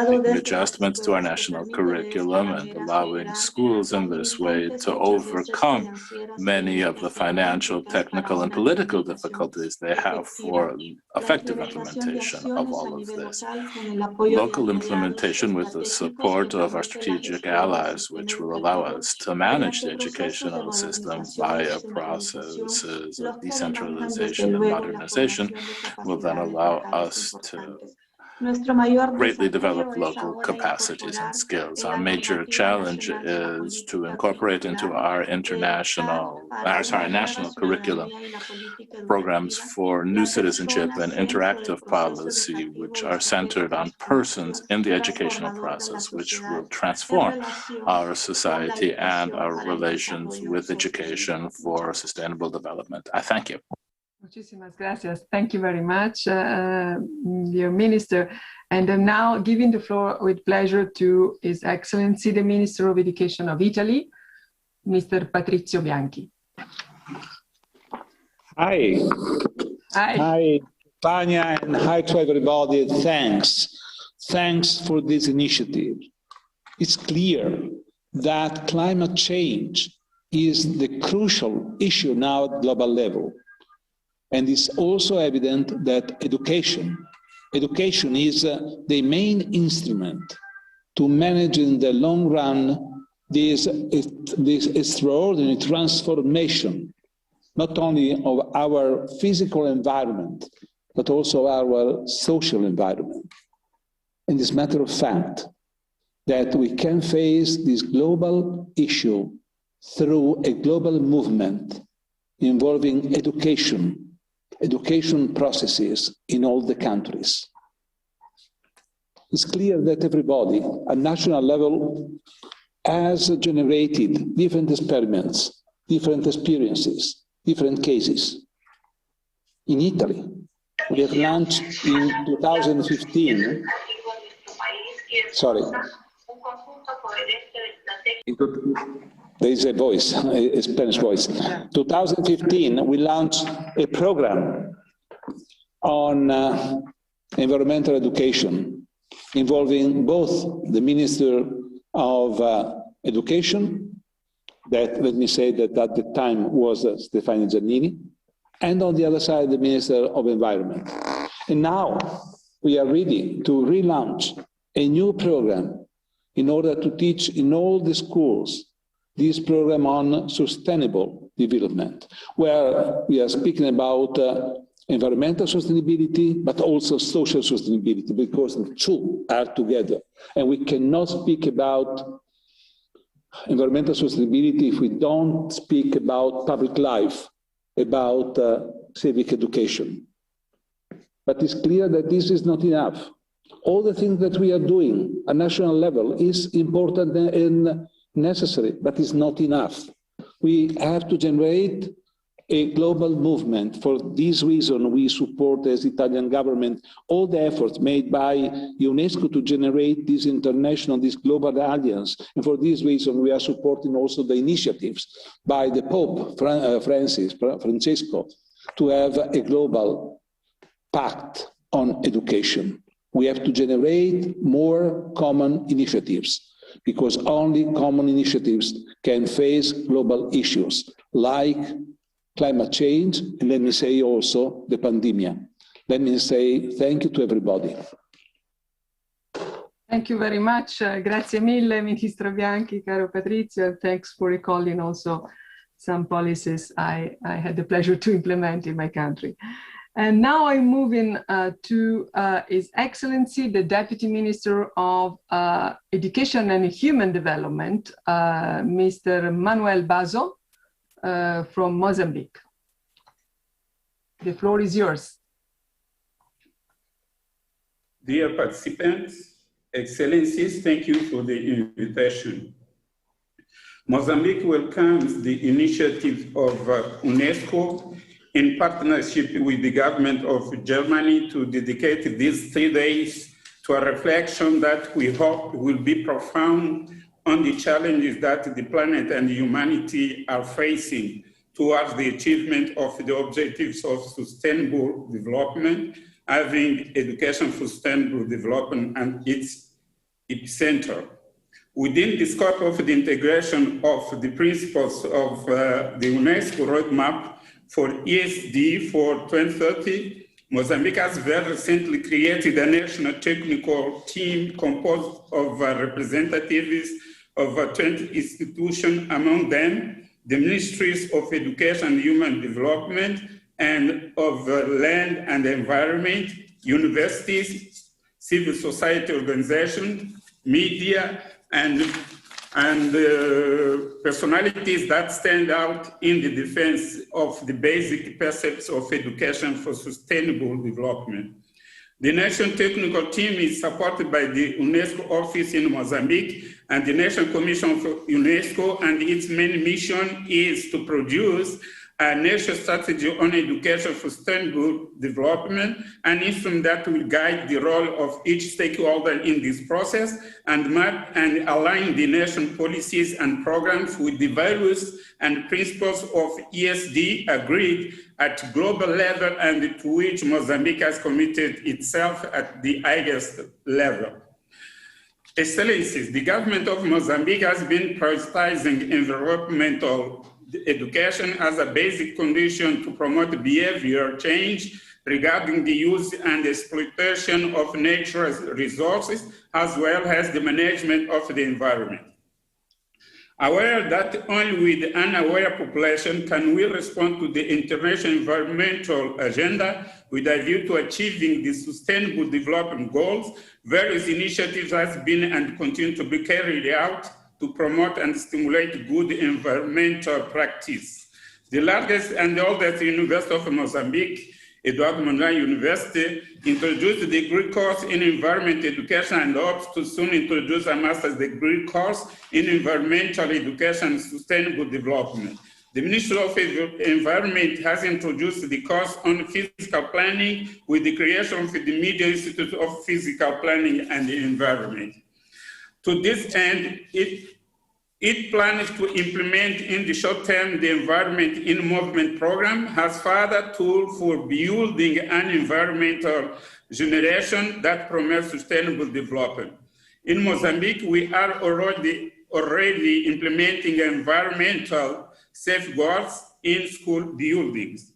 making adjustments to our national curriculum and allowing schools in this way to overcome many of the financial, technical, and political difficulties they have for effective implementation of all of this. Local implementation with the support of our strategic allies, which will allow us to manage the educational system via processes of decentralization and modernization, will then allow us to greatly develop local capacities and skills. Our major challenge is to incorporate into our national curriculum programs for new citizenship and interactive policy, which are centered on persons in the educational process, which will transform our society and our relations with education for sustainable development. I thank you. Muchísimas gracias. Thank you very much, dear Minister. And I'm now giving the floor with pleasure to His Excellency, the Minister of Education of Italy, Mr. Patrizio Bianchi. Hi. Hi. Hi, Tanya, and hi to everybody. Thanks. Thanks for this initiative. It's clear that climate change is the crucial issue now at global level. And it's also evident that education is the main instrument to manage in the long run this extraordinary transformation, not only of our physical environment, but also our social environment. And it's a matter of fact that we can face this global issue through a global movement involving education processes in all the countries. It's clear that everybody at national level has generated different experiments, different experiences, different cases. In Italy, we have launched in 2015, there is a voice, a Spanish voice. 2015, we launched a program on environmental education involving both the Minister of Education, that, let me say that at the time was Stefano Giannini, and on the other side, the Minister of Environment. And now we are ready to relaunch a new program in order to teach in all the schools this program on sustainable development, where we are speaking about environmental sustainability, but also social sustainability, because the two are together. And we cannot speak about environmental sustainability if we don't speak about public life, about civic education. But it's clear that this is not enough. All the things that we are doing at national level is important and necessary, but it's not enough. We have to generate a global movement. For this reason, we support, as Italian government, all the efforts made by UNESCO to generate this international, this global alliance. And for this reason, we are supporting also the initiatives by the Pope, Francesco, to have a global pact on education. We have to generate more common initiatives, because only common initiatives can face global issues like climate change, and let me say also the pandemic. Let me say thank you to everybody. Thank you very much. Grazie mille, Ministro Bianchi, caro Patrizio. Thanks for recalling also some policies I had the pleasure to implement in my country. And now I'm moving to His Excellency, the Deputy Minister of Education and Human Development, Mr. Manuel Basso, from Mozambique. The floor is yours. Dear participants, Excellencies, thank you for the invitation. Mozambique welcomes the initiative of UNESCO in partnership with the government of Germany to dedicate these 3 days to a reflection that we hope will be profound on the challenges that the planet and humanity are facing towards the achievement of the objectives of sustainable development, having education for sustainable development and its epicenter. Within the scope of the integration of the principles of the UNESCO roadmap for ESD for 2030, Mozambique has very recently created a national technical team composed of representatives of 20 institutions, among them the Ministries of Education and Human Development and of Land and Environment, universities, civil society organizations, media, and personalities that stand out in the defense of the basic precepts of education for sustainable development. The National Technical Team is supported by the UNESCO office in Mozambique and the National Commission for UNESCO, and its main mission is to produce a national strategy on education for sustainable development, an instrument that will guide the role of each stakeholder in this process and map and align the national policies and programs with the values and principles of ESD agreed at global level and to which Mozambique has committed itself at the highest level. Excellencies, the government of Mozambique has been prioritizing environmental education as a basic condition to promote behavior change regarding the use and exploitation of natural resources, as well as the management of the environment. Aware that only with an aware population can we respond to the international environmental agenda with a view to achieving the sustainable development goals, various initiatives have been and continue to be carried out to promote and stimulate good environmental practice. The largest and oldest university of Mozambique, Eduardo Mondlane University, introduced the degree course in environment education and hopes to soon introduce a master's degree course in environmental education and sustainable development. The Ministry of Environment has introduced the course on physical planning with the creation of the Media Institute of Physical Planning and the Environment. To this end, it plans to implement in the short term the Environment in Movement program as further tool for building an environmental generation that promotes sustainable development. In Mozambique, we are already implementing environmental safeguards in school buildings.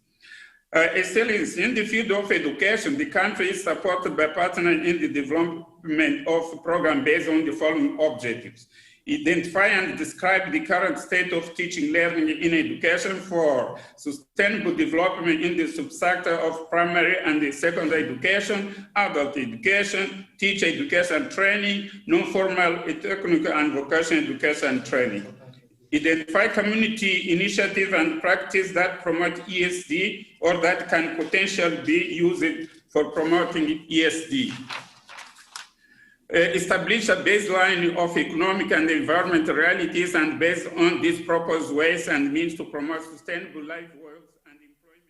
Excellence in the field of education, the country is supported by partners in the development of programs based on the following objectives: identify and describe the current state of teaching learning in education for sustainable development in the subsector of primary and secondary education, adult education, teacher education training, non-formal technical and vocational education training. Identify community initiative and practice that promote ESD or that can potentially be used for promoting ESD. establish a baseline of economic and environmental realities, and based on these proposed ways and means to promote sustainable livelihoods and employment.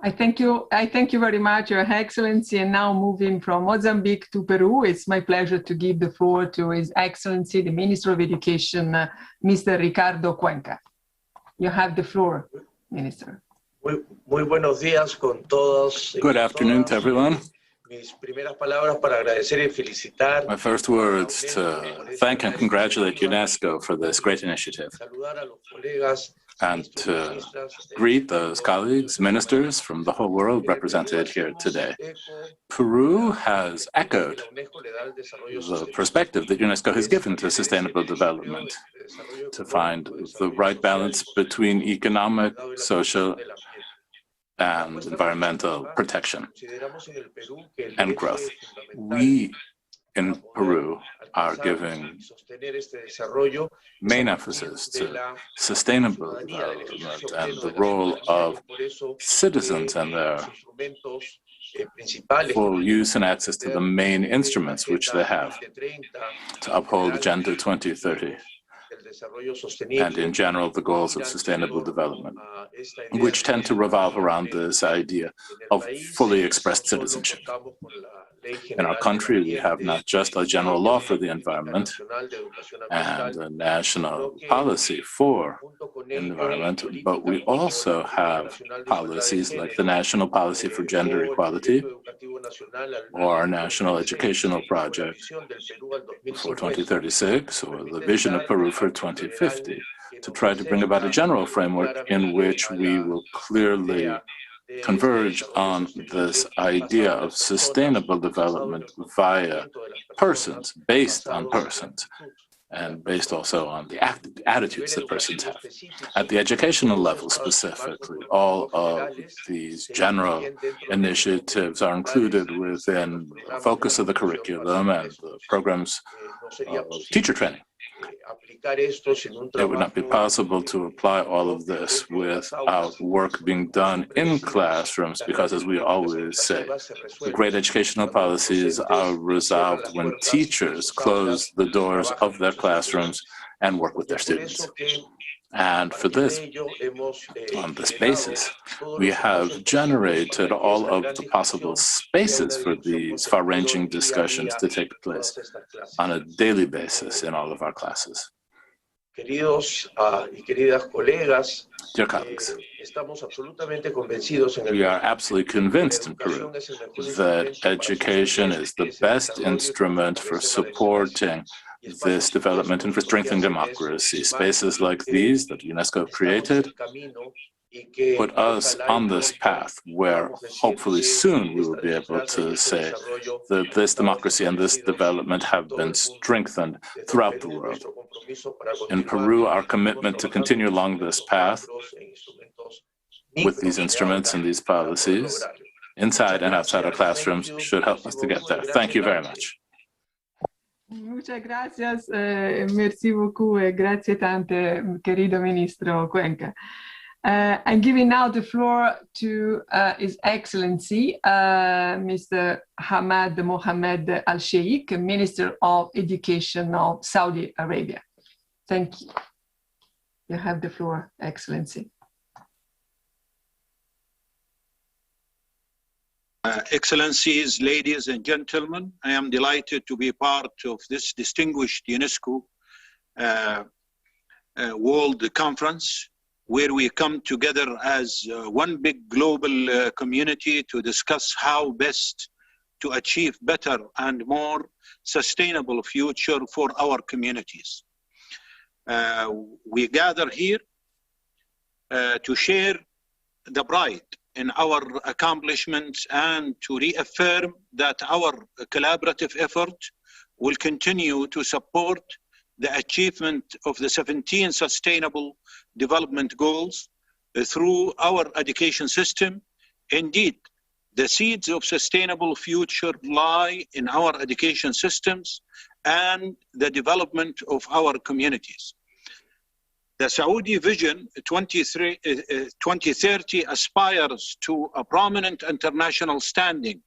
I thank you very much, Your Excellency. And now moving from Mozambique to Peru, it's my pleasure to give the floor to His Excellency, the Minister of Education, Mr. Ricardo Cuenca. You have the floor, Minister. Muy buenos días con todos. Good afternoon to everyone. Mis primeras palabras para agradecer y felicitar. My first words to thank and congratulate UNESCO for this great initiative, and to greet those colleagues, ministers from the whole world represented here today. Peru has echoed the perspective that UNESCO has given to sustainable development, to find the right balance between economic, social, and environmental protection and growth. We in Peru are giving main emphasis to sustainable development and the role of citizens and their full use and access to the main instruments which they have to uphold Agenda 2030 and in general the goals of sustainable development, which tend to revolve around this idea of fully expressed citizenship. In our country, we have not just a general law for the environment and a national policy for environment, but we also have policies like the National Policy for Gender Equality or our National Educational Project for 2036 or the Vision of Peru for 2050 to try to bring about a general framework in which we will clearly converge on this idea of sustainable development via persons, based on persons, and based also on the attitudes that persons have. At the educational level specifically, all of these general initiatives are included within the focus of the curriculum and the programs of teacher training. It would not be possible to apply all of this without work being done in classrooms, because as we always say, the great educational policies are resolved when teachers close the doors of their classrooms and work with their students. And for this, on this basis, we have generated all of the possible spaces for these far-ranging discussions to take place on a daily basis in all of our classes. Queridos y queridas colegas, dear colleagues, we are absolutely convinced in Peru that education is the best instrument for supporting this development and for strengthening democracy. Spaces like these that UNESCO created put us on this path where hopefully soon we will be able to say that this democracy and this development have been strengthened throughout the world. In Peru, our commitment to continue along this path with these instruments and these policies inside and outside our classrooms should help us to get there. Thank you very much. Muchas gracias, merci beaucoup, grazie tante, querido Ministro Cuenca. I'm giving now the floor to His Excellency, Mr. Hamad Mohammed Al-Sheikh, Minister of Education of Saudi Arabia. Thank you. You have the floor, Excellency. Excellencies, ladies and gentlemen, I am delighted to be part of this distinguished UNESCO World Conference, where we come together as one big global community to discuss how best to achieve better and more sustainable future for our communities. We gather here to share the pride in our accomplishments and to reaffirm that our collaborative effort will continue to support the achievement of the 17 Sustainable Development Goals through our education system. Indeed, the seeds of sustainable future lie in our education systems and the development of our communities. The Saudi Vision 2030 aspires to a prominent international standing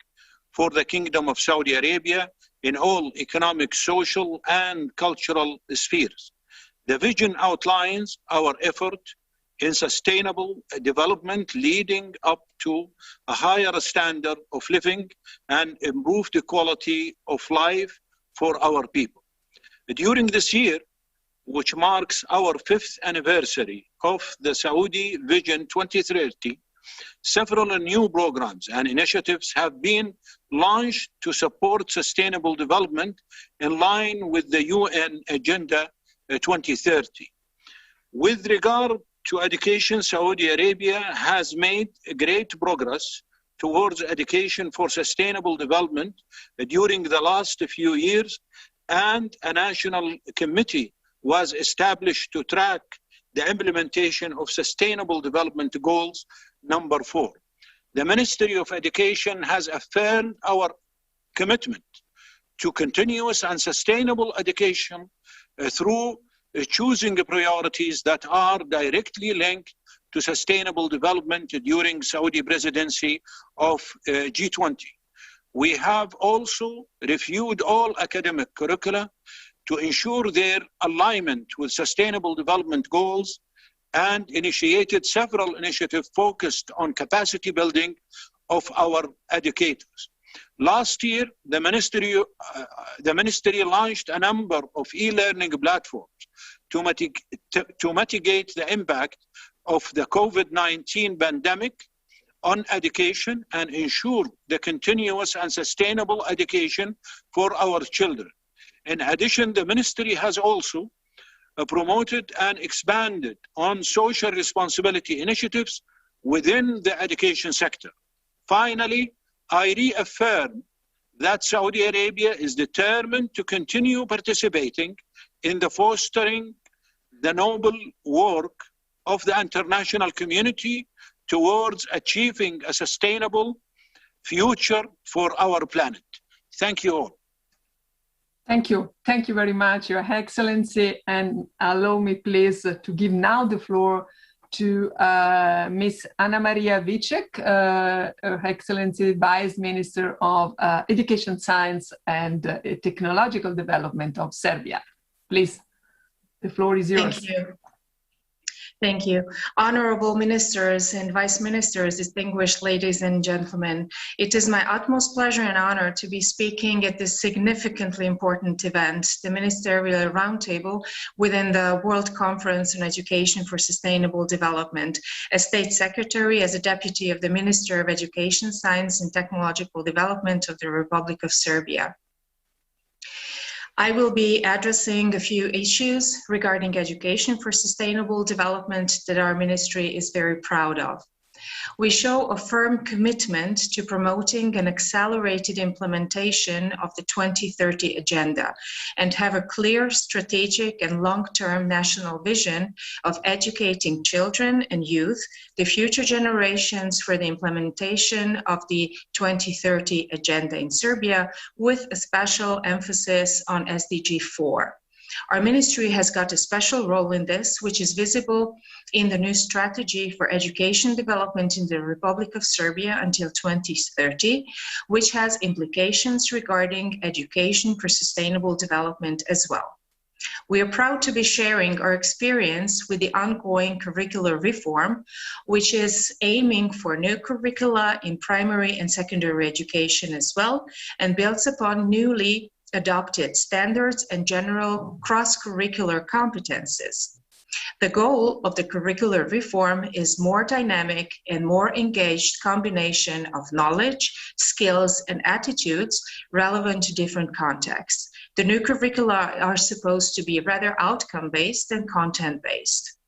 for the Kingdom of Saudi Arabia in all economic, social, and cultural spheres. The vision outlines our effort in sustainable development leading up to a higher standard of living and improved quality of life for our people. During this year, which marks our 5th anniversary of the Saudi Vision 2030, several new programs and initiatives have been launched to support sustainable development in line with the UN Agenda 2030. With regard to education, Saudi Arabia has made great progress towards education for sustainable development during the last few years, and a national committee was established to track the implementation of Sustainable Development Goals number 4. The Ministry of Education has affirmed our commitment to continuous and sustainable education through choosing priorities that are directly linked to sustainable development during Saudi presidency of G20. We have also reviewed all academic curricula to ensure their alignment with sustainable development goals and initiated several initiatives focused on capacity building of our educators. Last year, the ministry launched a number of e-learning platforms to mitigate the impact of the COVID-19 pandemic on education and ensure the continuous and sustainable education for our children. In addition, the ministry has also promoted and expanded on social responsibility initiatives within the education sector. Finally, I reaffirm that Saudi Arabia is determined to continue participating in the fostering the noble work of the international community towards achieving a sustainable future for our planet. Thank you all. Thank you. Thank you very much, Your Excellency. And allow me, please, to give now the floor to Ms. Anna Maria Vicek, Her Excellency Vice Minister of Education, Science and Technological Development of Serbia. Please, the floor is yours. Thank you. Thank you. Honorable ministers and vice ministers, distinguished ladies and gentlemen, it is my utmost pleasure and honor to be speaking at this significantly important event, the Ministerial Roundtable within the World Conference on Education for Sustainable Development, as State Secretary, as a Deputy of the Minister of Education, Science and Technological Development of the Republic of Serbia. I will be addressing a few issues regarding education for sustainable development that our ministry is very proud of. We show a firm commitment to promoting an accelerated implementation of the 2030 Agenda and have a clear strategic and long-term national vision of educating children and youth, the future generations, for the implementation of the 2030 Agenda in Serbia, with a special emphasis on SDG 4. Our ministry has got a special role in this, which is visible in the new strategy for education development in the Republic of Serbia until 2030, which has implications regarding education for sustainable development as well. We are proud to be sharing our experience with the ongoing curricular reform, which is aiming for new curricula in primary and secondary education as well, and builds upon newly adopted standards and general cross-curricular competences. The goal of the curricular reform is more dynamic and more engaged combination of knowledge, skills, and attitudes relevant to different contexts. The new curricula are supposed to be rather outcome-based than content-based.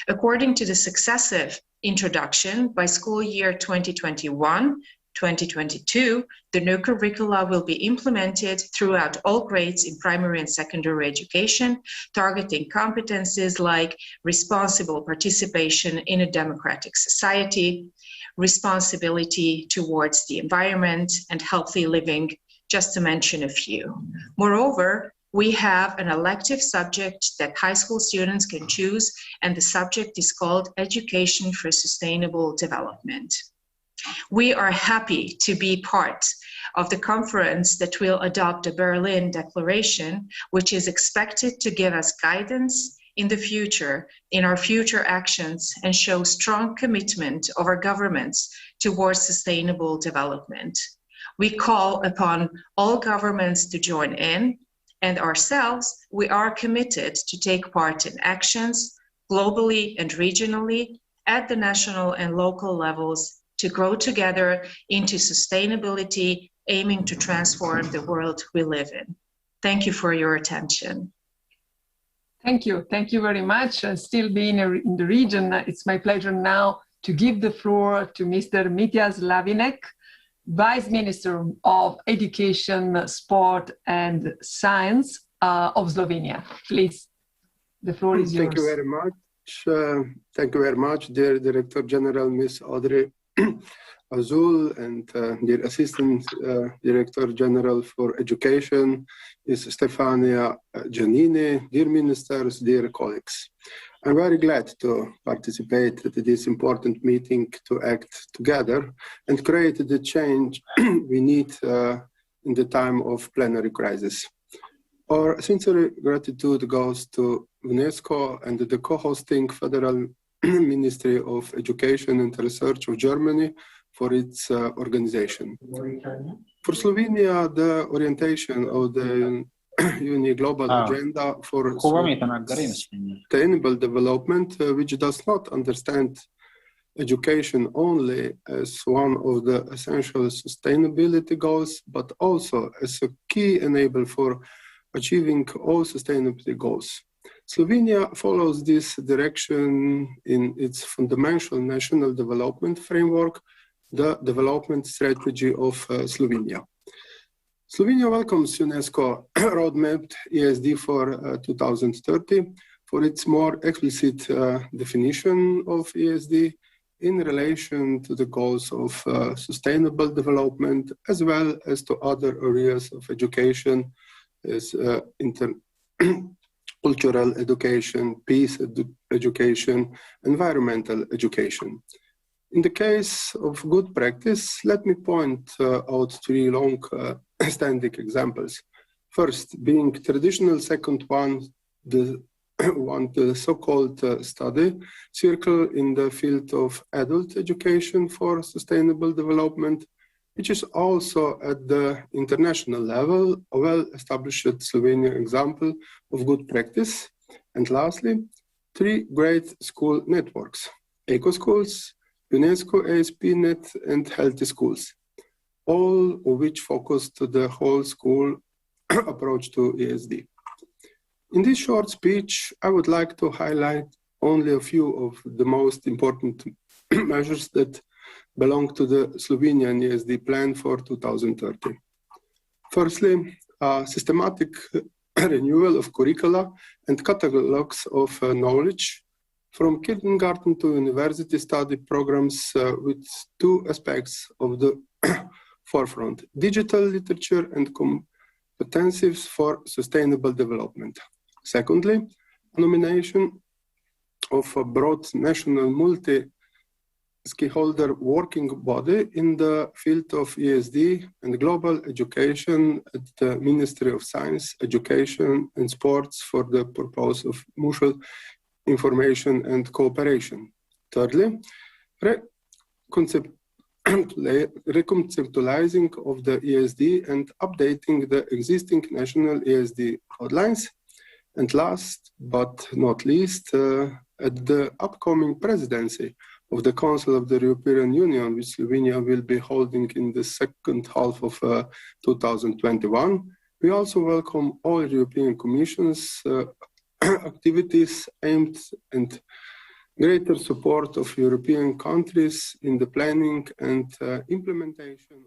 According to the successive introduction, by school year 2021-2022, the new curricula will be implemented throughout all grades in primary and secondary education, targeting competencies like responsible participation in a democratic society, responsibility towards the environment, and healthy living, just to mention a few. Moreover, we have an elective subject that high school students can choose, and the subject is called Education for Sustainable Development. We are happy to be part of the conference that will adopt the Berlin Declaration, which is expected to give us guidance in the future, in our future actions, and show strong commitment of our governments towards sustainable development. We call upon all governments to join in, and ourselves, we are committed to take part in actions globally and regionally at the national and local levels to grow together into sustainability, aiming to transform the world we live in. Thank you for your attention. Thank you. Thank you very much. Still being in the region, it's my pleasure now to give the floor to Mr. Mitja Slavinek, Vice Minister of Education, Sport and Science of Slovenia. Please, the floor is yours. Thank you very much. Thank you very much, dear Director General, Ms. Audrey Azul, and dear Assistant Director General for Education, Ms. Stefania Giannini, dear Ministers, dear colleagues. I'm very glad to participate at this important meeting to act together and create the change we need in the time of plenary crisis. Our sincere gratitude goes to UNESCO and the co-hosting Federal Ministry of Education and Research of Germany for its organization. For Slovenia, the orientation of the UN Global Agenda for Sustainable Development, which does not understand education only as one of the essential sustainability goals, but also as a key enabler for achieving all sustainability goals. Slovenia follows this direction in its fundamental national development framework, the development strategy of Slovenia. Slovenia welcomes UNESCO roadmap ESD for 2030 for its more explicit definition of ESD in relation to the goals of sustainable development, as well as to other areas of education as cultural education, peace education, environmental education. In the case of good practice, let me point out three long-standing examples. First, being traditional, second one, the so-called study circle in the field of adult education for sustainable development, which is also at the international level a well-established Slovenian example of good practice. And lastly, three great school networks: eco-schools, UNESCO ASP.NET, and Healthy Schools, all of which focus to the whole school approach to ESD. In this short speech, I would like to highlight only a few of the most important measures that belong to the Slovenian ESD plan for 2030. Firstly, a systematic renewal of curricula and catalogs of knowledge from kindergarten to university study programs with two aspects of the forefront: digital literature and competencies for sustainable development. Secondly, a nomination of a broad national multi-stakeholder working body in the field of ESD and global education at the Ministry of Science, Education and Sports for the purpose of mutual information and cooperation. Thirdly, reconceptualizing of the ESD and updating the existing national ESD guidelines. And last but not least, at the upcoming presidency of the Council of the European Union, which Slovenia will be holding in the second half of 2021, we also welcome all European Commission's activities aimed at greater support of European countries in the planning and implementation.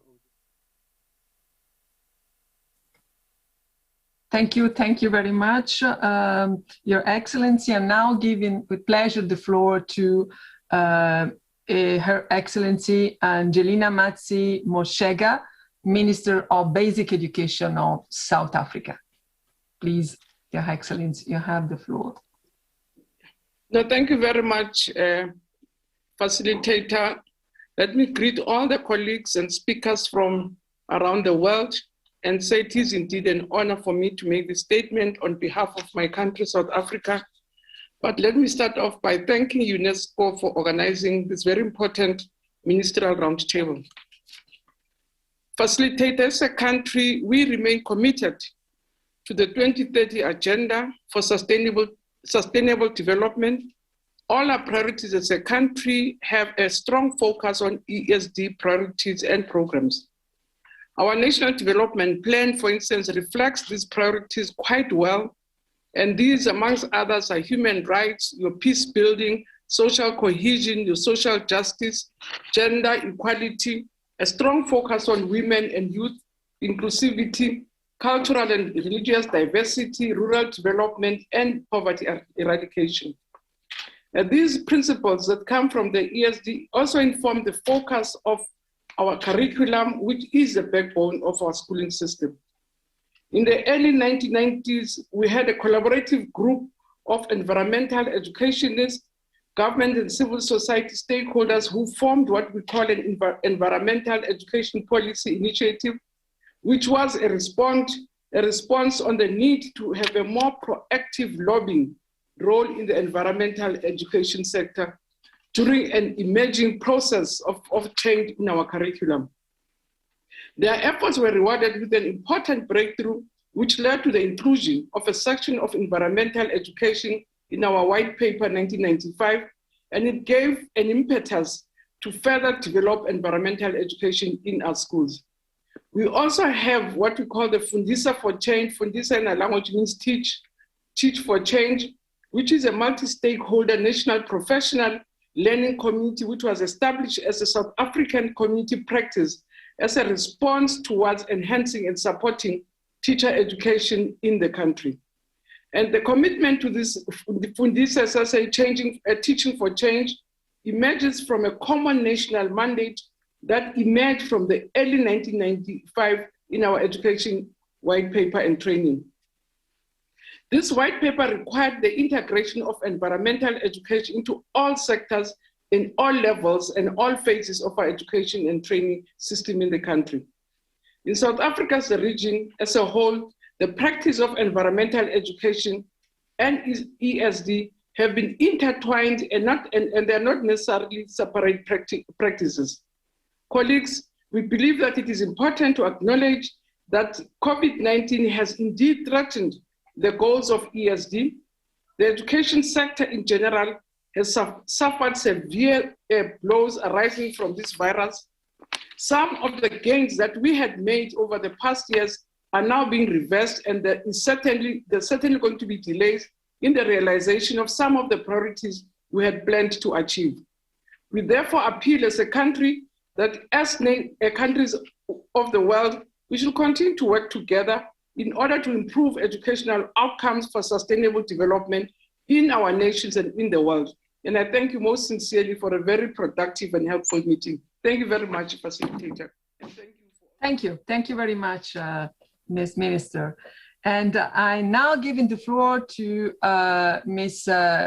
Thank you very much, Your Excellency. I'm now giving with pleasure the floor to Her Excellency Angelina Matsi Moshega, Minister of Basic Education of South Africa. Please, Your Excellency, you have the floor. No, thank you very much, Facilitator Let me greet all the colleagues and speakers from around the world and say it is indeed an honor for me to make this statement on behalf of my country, South Africa. But let me start off by thanking UNESCO for organizing this very important ministerial roundtable. Facilitated as a country, we remain committed to the 2030 Agenda for Sustainable Development. All our priorities as a country have a strong focus on ESD priorities and programs. Our National Development Plan, for instance, reflects these priorities quite well. And these, amongst others, are human rights, your peace building, social cohesion, your social justice, gender equality, a strong focus on women and youth, inclusivity, cultural and religious diversity, rural development, and poverty eradication. These principles that come from the ESD also inform the focus of our curriculum, which is the backbone of our schooling system. In the early 1990s, we had a collaborative group of environmental educationists, government and civil society stakeholders who formed what we call an environmental education policy initiative, which was a response on the need to have a more proactive lobbying role in the environmental education sector during an emerging process of change in our curriculum. Their efforts were rewarded with an important breakthrough, which led to the inclusion of a section of environmental education in our white paper 1995, and it gave an impetus to further develop environmental education in our schools. We also have what we call the Fundisa for Change. Fundisa in our language means teach for change, which is a multi-stakeholder national professional learning community, which was established as a South African community practice as a response towards enhancing and supporting teacher education in the country. And the commitment to this Fundisa, as I say, teaching for change, emerges from a common national mandate that emerged from the early 1995 in our education white paper and training. This white paper required the integration of environmental education into all sectors in all levels and all phases of our education and training system in the country. In South Africa as a region as a whole, the practice of environmental education and ESD have been intertwined and they're not necessarily separate practices. Colleagues, we believe that it is important to acknowledge that COVID-19 has indeed threatened the goals of ESD. The education sector in general has suffered severe blows arising from this virus. Some of the gains that we had made over the past years are now being reversed, and there's certainly going to be delays in the realization of some of the priorities we had planned to achieve. We therefore appeal as a country that as countries of the world, we should continue to work together in order to improve educational outcomes for sustainable development in our nations and in the world. And I thank you most sincerely for a very productive and helpful meeting. Thank you very much, Facilitator. Thank you. Thank you very much, Ms. Minister. And I now giving the floor to Ms.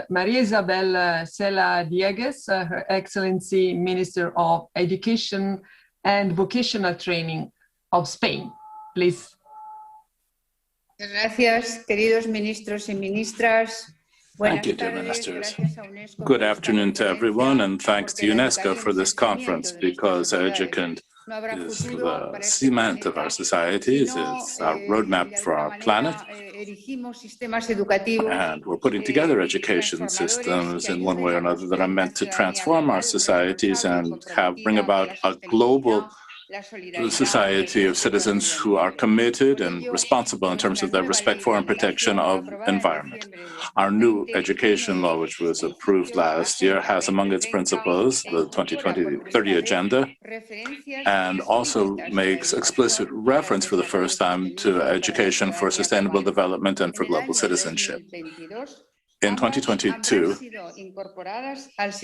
Maria Isabel Cela Diegues, Her Excellency Minister of Education and Vocational Training of Spain. Please. Gracias, queridos ministros y ministras. Thank you, dear ministers. Good afternoon to everyone, and thanks to UNESCO for this conference, because education is the cement of our societies, it's our roadmap for our planet, and we're putting together education systems in one way or another that are meant to transform our societies and bring about a global society of citizens who are committed and responsible in terms of their respect for and protection of environment. Our new education law, which was approved last year, has among its principles the 2030 Agenda, and also makes explicit reference for the first time to education for sustainable development and for global citizenship. In 2022,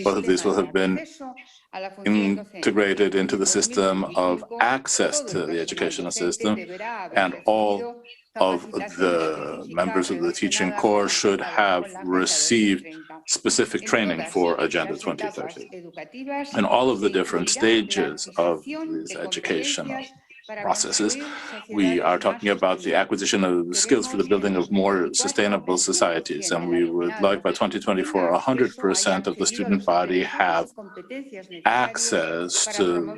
both of these will have been integrated into the system of access to the educational system, and all of the members of the teaching corps should have received specific training for Agenda 2030. In all of the different stages of these educational processes, we are talking about the acquisition of skills for the building of more sustainable societies, and we would like by 2024 100% of the student body have access to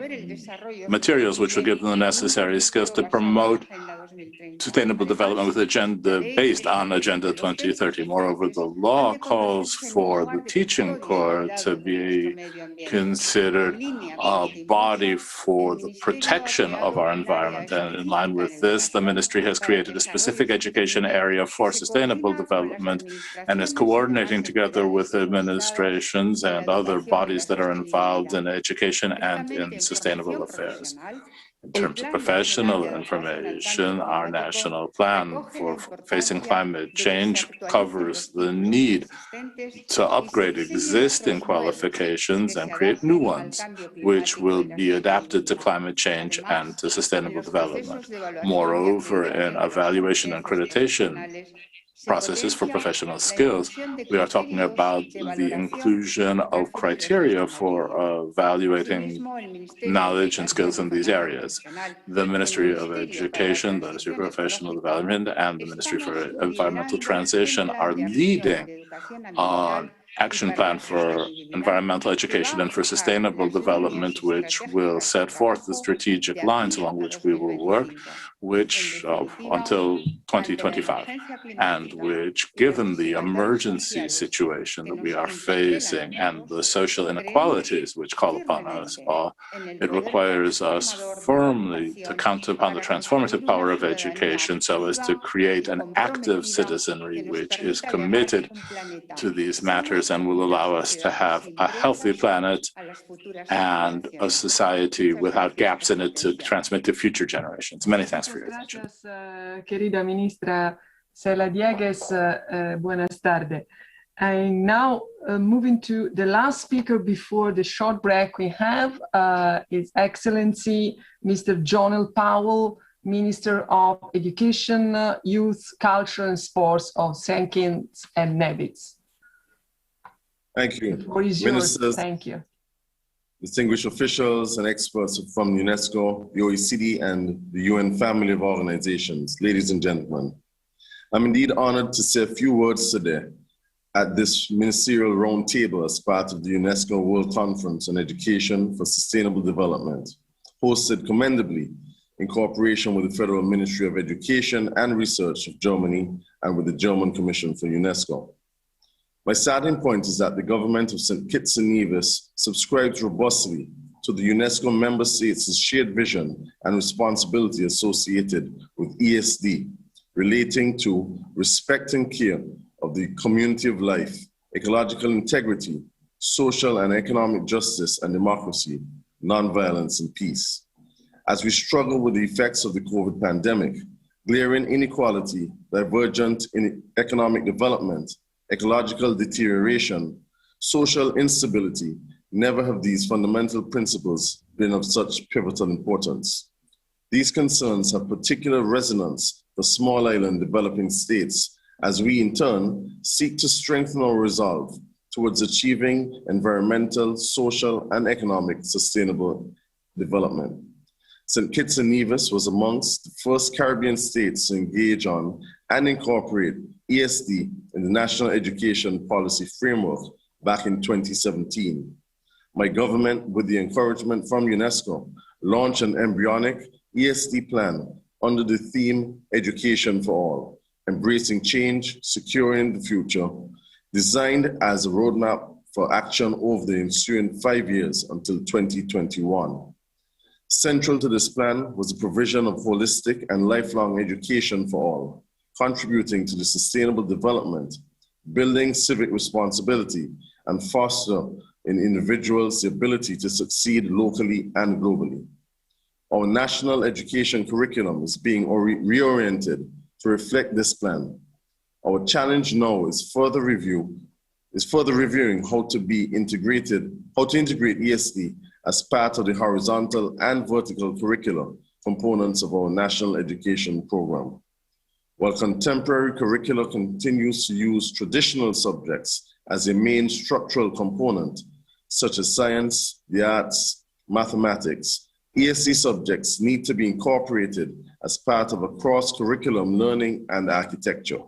materials which will give them the necessary skills to promote sustainable development with agenda based on Agenda 2030. Moreover, the law calls for the teaching corps to be considered a body for the protection of our environment. And in line with this, the ministry has created a specific education area for sustainable development and is coordinating together with administrations and other bodies that are involved in education and in sustainable affairs. In terms of professional information, our national plan for facing climate change covers the need to upgrade existing qualifications and create new ones, which will be adapted to climate change and to sustainable development. Moreover, in evaluation and accreditation processes for professional skills, we are talking about the inclusion of criteria for evaluating knowledge and skills in these areas. The Ministry of Education, the Ministry of Professional Development, and the Ministry for Environmental Transition are leading on action plan for environmental education and for sustainable development, which will set forth the strategic lines along which we will work, which until 2025, and which, given the emergency situation that we are facing and the social inequalities which call upon us all, it requires us firmly to count upon the transformative power of education so as to create an active citizenry which is committed to these matters and will allow us to have a healthy planet and a society without gaps in it to transmit to future generations. Many thanks for your attention. Querida Ministra Cela Diegues, buenas tardes. And now moving to the last speaker before the short break we have, His Excellency Mr. John Powell, Minister of Education, Youth, Culture and Sports of St. Kitts and Nevis. Thank you. The floor is yours. Thank you. Distinguished officials and experts from UNESCO, the OECD, and the UN family of organizations, ladies and gentlemen, I'm indeed honored to say a few words today at this ministerial roundtable as part of the UNESCO World Conference on Education for Sustainable Development, hosted commendably in cooperation with the Federal Ministry of Education and Research of Germany and with the German Commission for UNESCO. My starting point is that the government of St. Kitts and Nevis subscribes robustly to the UNESCO member states' shared vision and responsibility associated with ESD, relating to respect and care of the community of life, ecological integrity, social and economic justice and democracy, nonviolence and peace. As we struggle with the effects of the COVID pandemic, glaring inequality, divergent in economic development, ecological deterioration, social instability, never have these fundamental principles been of such pivotal importance. These concerns have particular resonance for small island developing states as we in turn seek to strengthen our resolve towards achieving environmental, social, and economic sustainable development. St. Kitts and Nevis was amongst the first Caribbean states to engage on and incorporate ESD in the National Education Policy Framework back in 2017. My government, with the encouragement from UNESCO, launched an embryonic ESD plan under the theme Education for All, Embracing Change, Securing the Future, designed as a roadmap for action over the ensuing 5 years until 2021. Central to this plan was the provision of holistic and lifelong education for all, contributing to the sustainable development, building civic responsibility, and foster in individuals the ability to succeed locally and globally. Our national education curriculum is being reoriented to reflect this plan. Our challenge now is further reviewing how to integrate ESD as part of the horizontal and vertical curriculum components of our national education program. while contemporary curricula continues to use traditional subjects as a main structural component, such as science, the arts, mathematics, ESC subjects need to be incorporated as part of a cross-curriculum learning and architecture.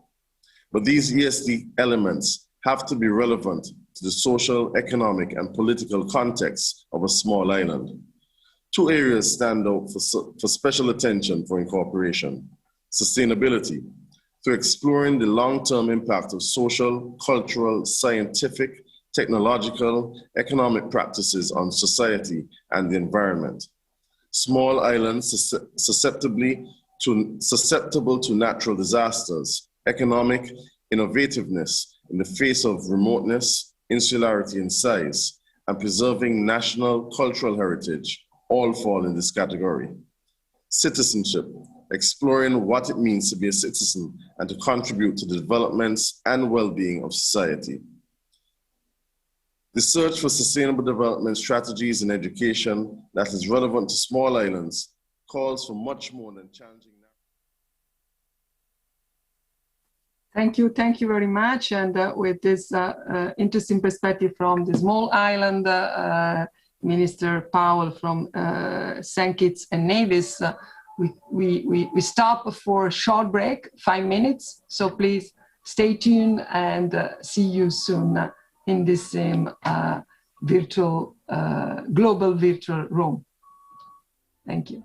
But these ESD elements have to be relevant to the social, economic, and political context of a small island. Two areas stand out for special attention for incorporation: sustainability, through exploring the long-term impact of social, cultural, scientific, technological, economic practices on society and the environment. Small islands susceptible to natural disasters, economic innovativeness in the face of remoteness, insularity in size, and preserving national cultural heritage all fall in this category. Citizenship, exploring what it means to be a citizen and to contribute to the developments and well-being of society. The search for sustainable development strategies in education that is relevant to small islands calls for much more than challenging. Thank you very much. And with this interesting perspective from the small island, Minister Powell from St. Kitts and Nevis, we stop for a short break, 5 minutes. So please stay tuned and see you soon in this same virtual, global virtual room. Thank you.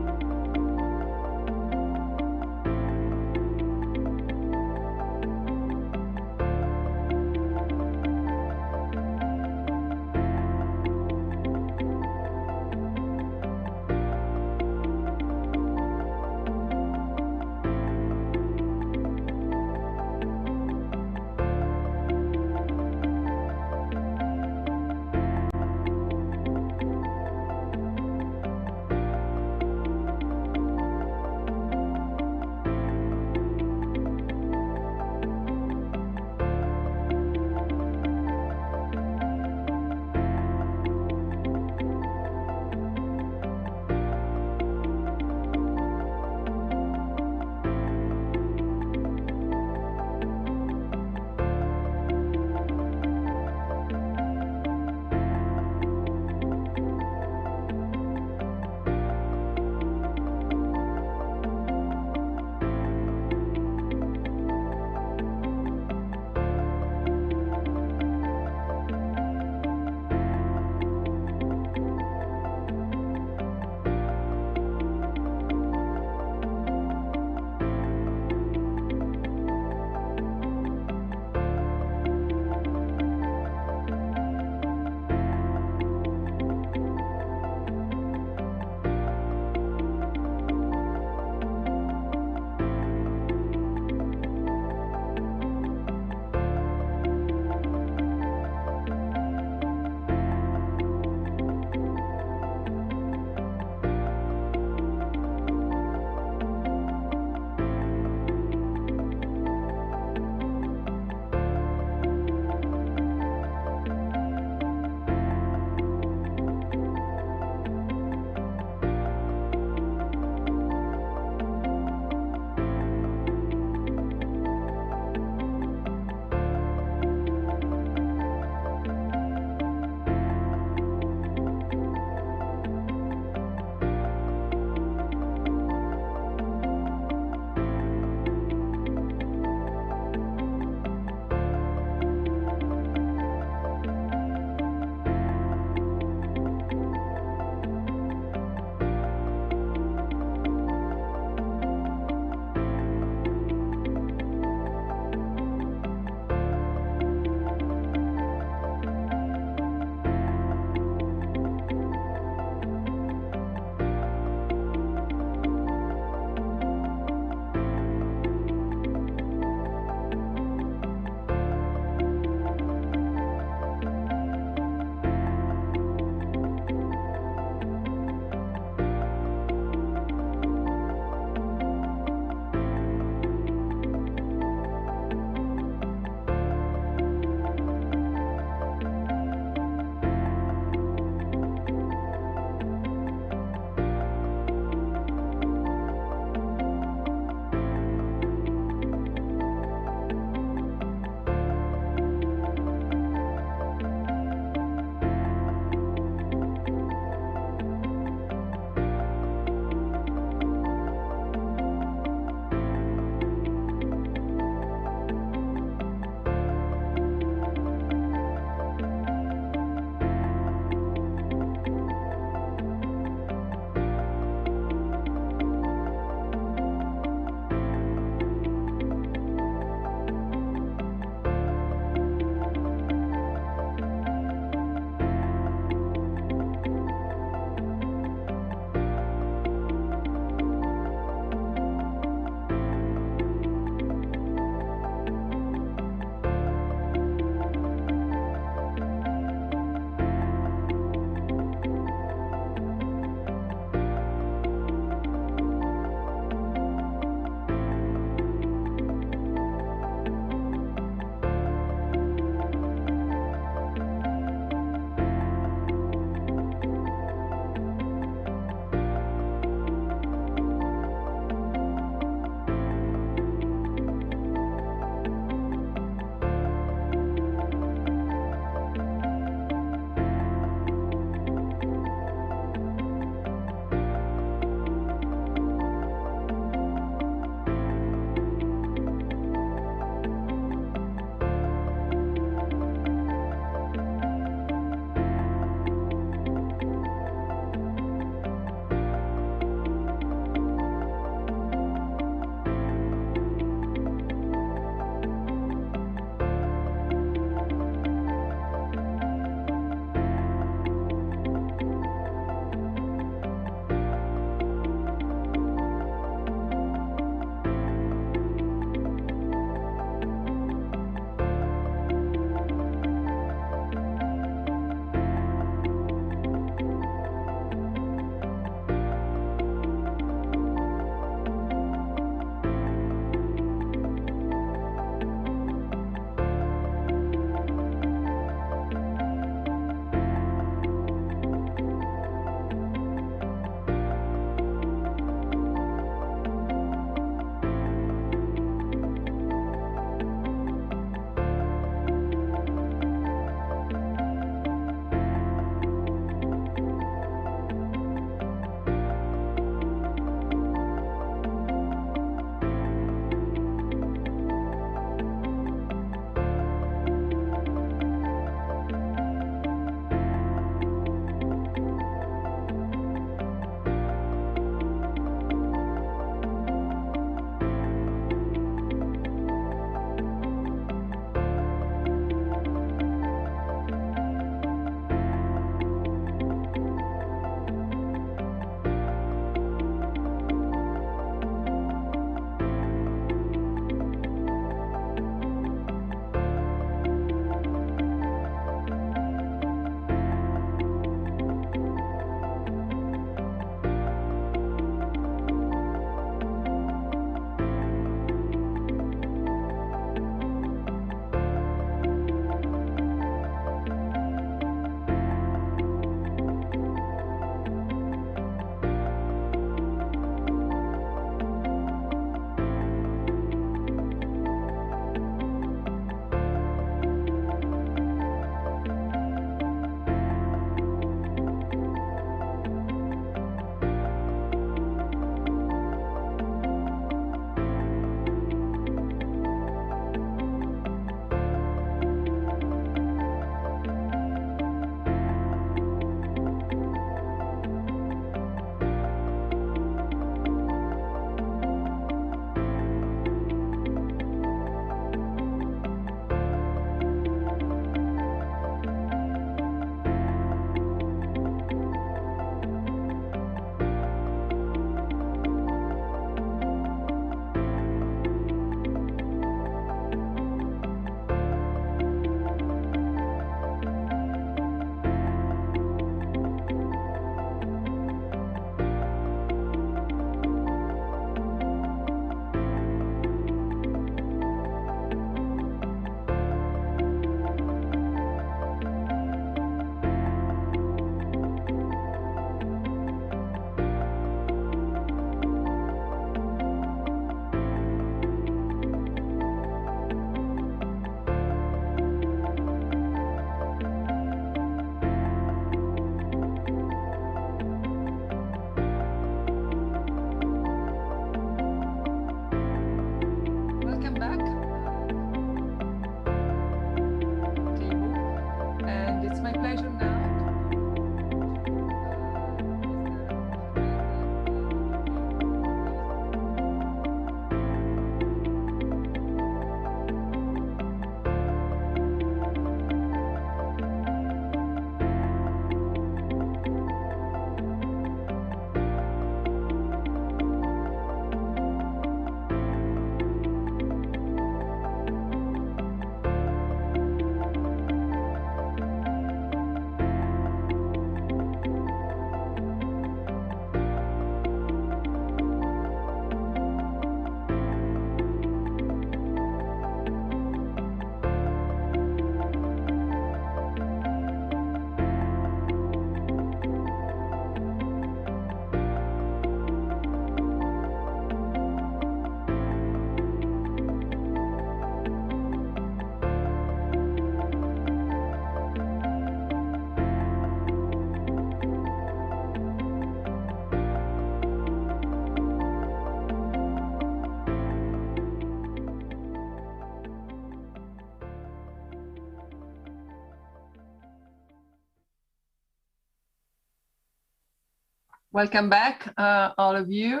Welcome back, all of you.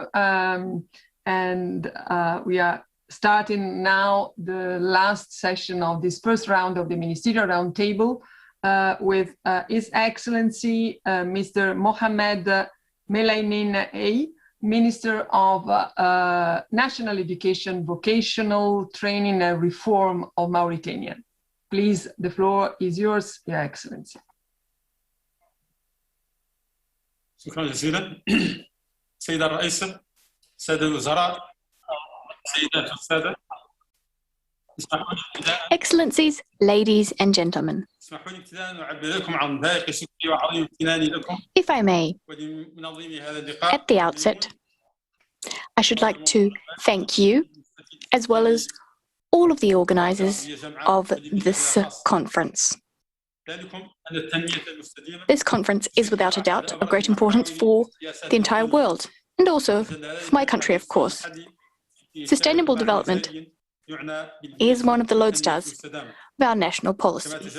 We are starting now the last session of this first round of the Ministerial Roundtable with His Excellency Mr. Mohamed Melaimin, Minister of National Education, Vocational Training and Reform of Mauritania. Please, the floor is yours, Your Excellency. شكرا جزيلا. سيدة الرئيسة، سادة الوزراء، سيدات والسادة. Excellencies, ladies and gentlemen. If I may, at the outset, I should like to thank you, as well as all of the organizers of this conference. This conference is without a doubt of great importance for the entire world, and also for my country, of course. Sustainable development is one of the lodestars of our national policies.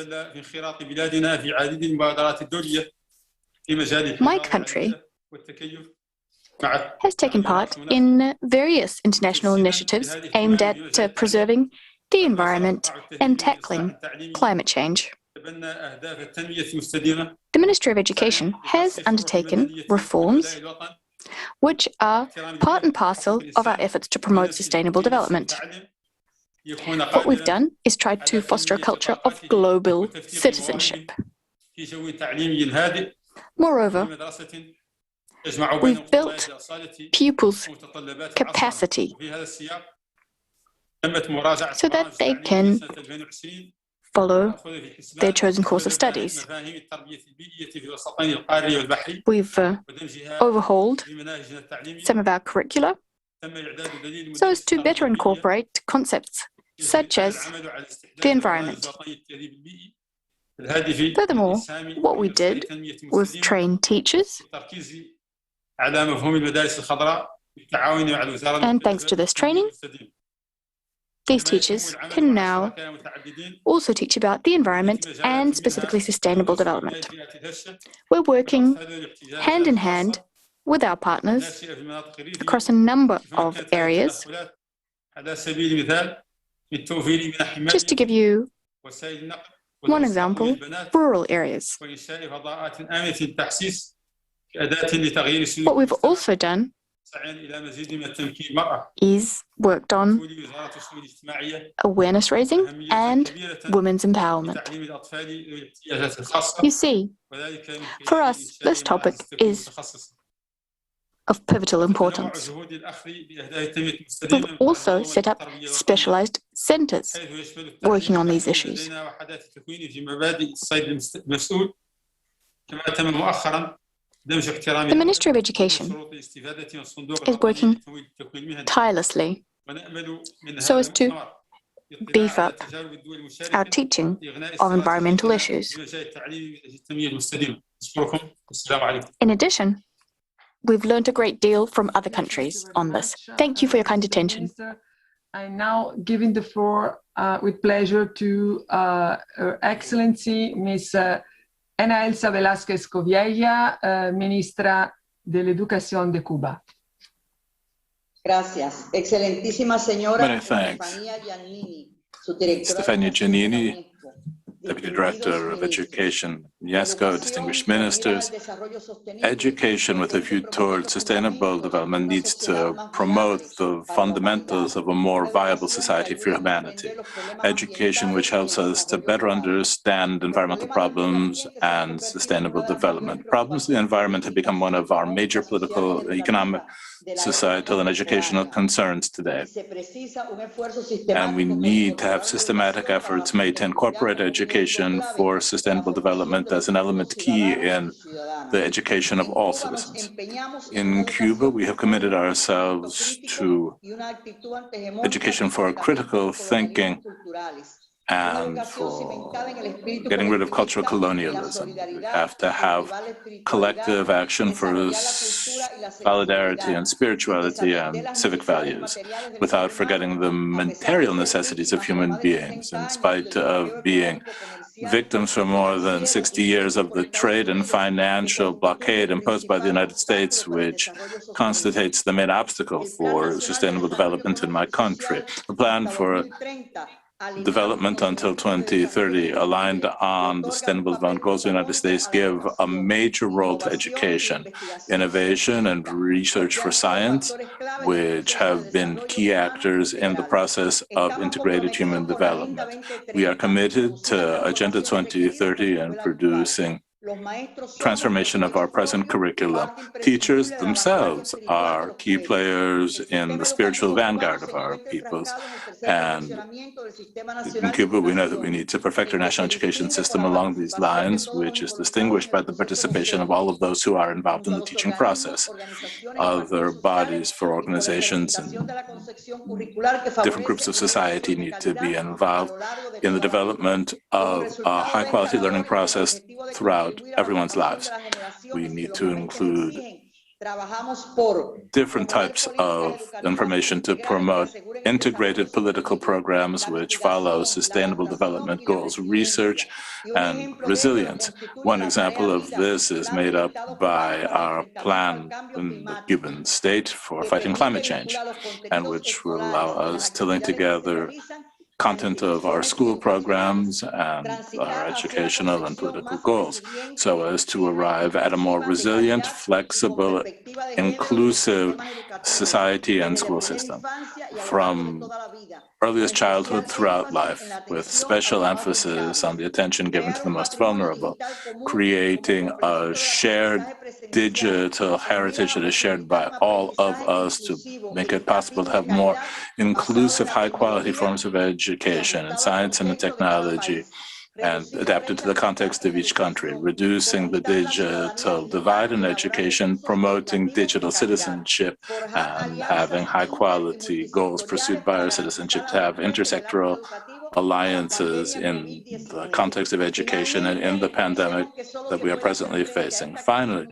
My country has taken part in various international initiatives aimed at preserving the environment and tackling climate change. The Ministry of Education has undertaken reforms which are part and parcel of our efforts to promote sustainable development. What we've done is tried to foster a culture of global citizenship. Moreover, we've built pupils' capacity so that they can follow their chosen course of studies. We've overhauled some of our curricula so as to better incorporate concepts such as the environment. Furthermore, what we did was train teachers, and thanks to this training, these teachers can now also teach about the environment and specifically sustainable development. We're working hand in hand with our partners across a number of areas. Just to give you one example, rural areas. What we've also done is worked on awareness raising and women's empowerment. You see, for us, this topic is of pivotal importance. We've also set up specialized centers working on these issues. The Ministry of Education is working tirelessly so as to beef up our teaching of environmental issues. In addition, we've learned a great deal from other countries on this. Thank you for your kind attention. I'm now giving the floor with pleasure to Her Excellency Ms. Ana Elsa Velázquez Coviella, Ministra de la Educación de Cuba. Gracias. Excelentísima señora Many thanks. Stefania Giannini, Deputy Director of Education, UNESCO, distinguished ministers. Education with a view toward sustainable development needs to promote the fundamentals of a more viable society for humanity. Education which helps us to better understand environmental problems and sustainable development. Problems of the environment have become one of our major political, economic, societal and educational concerns today. And we need to have systematic efforts made to incorporate education for sustainable development as an element key in the education of all citizens. In Cuba, we have committed ourselves to education for critical thinking and for getting rid of cultural colonialism. We have to have collective action for solidarity and spirituality and civic values, without forgetting the material necessities of human beings. In spite of being victims for more than 60 years of the trade and financial blockade imposed by the United States, which constitutes the main obstacle for sustainable development in my country. The plan for development until 2030, aligned on the Sustainable Development Goals of the United States, give a major role to education, innovation, and research for science, which have been key actors in the process of integrated human development. We are committed to Agenda 2030 and producing transformation of our present curriculum. Teachers themselves are key players in the spiritual vanguard of our peoples. And in Cuba, we know that we need to perfect our national education system along these lines, which is distinguished by the participation of all of those who are involved in the teaching process. Other bodies for organizations and different groups of society need to be involved in the development of a high-quality learning process throughout everyone's lives. We need to include different types of information to promote integrated political programs which follow sustainable development goals, research, and resilience. One example of this is made up by our plan in the Cuban state for fighting climate change, and which will allow us to link together content of our school programs and our educational and political goals, so as to arrive at a more resilient, flexible, inclusive society and school system from earliest childhood throughout life, with special emphasis on the attention given to the most vulnerable, creating a shared digital heritage that is shared by all of us to make it possible to have more inclusive, high-quality forms of education in science and in technology, and adapted to the context of each country, reducing the digital divide in education, promoting digital citizenship, and having high-quality goals pursued by our citizenship to have intersectoral alliances in the context of education and in the pandemic that we are presently facing. Finally,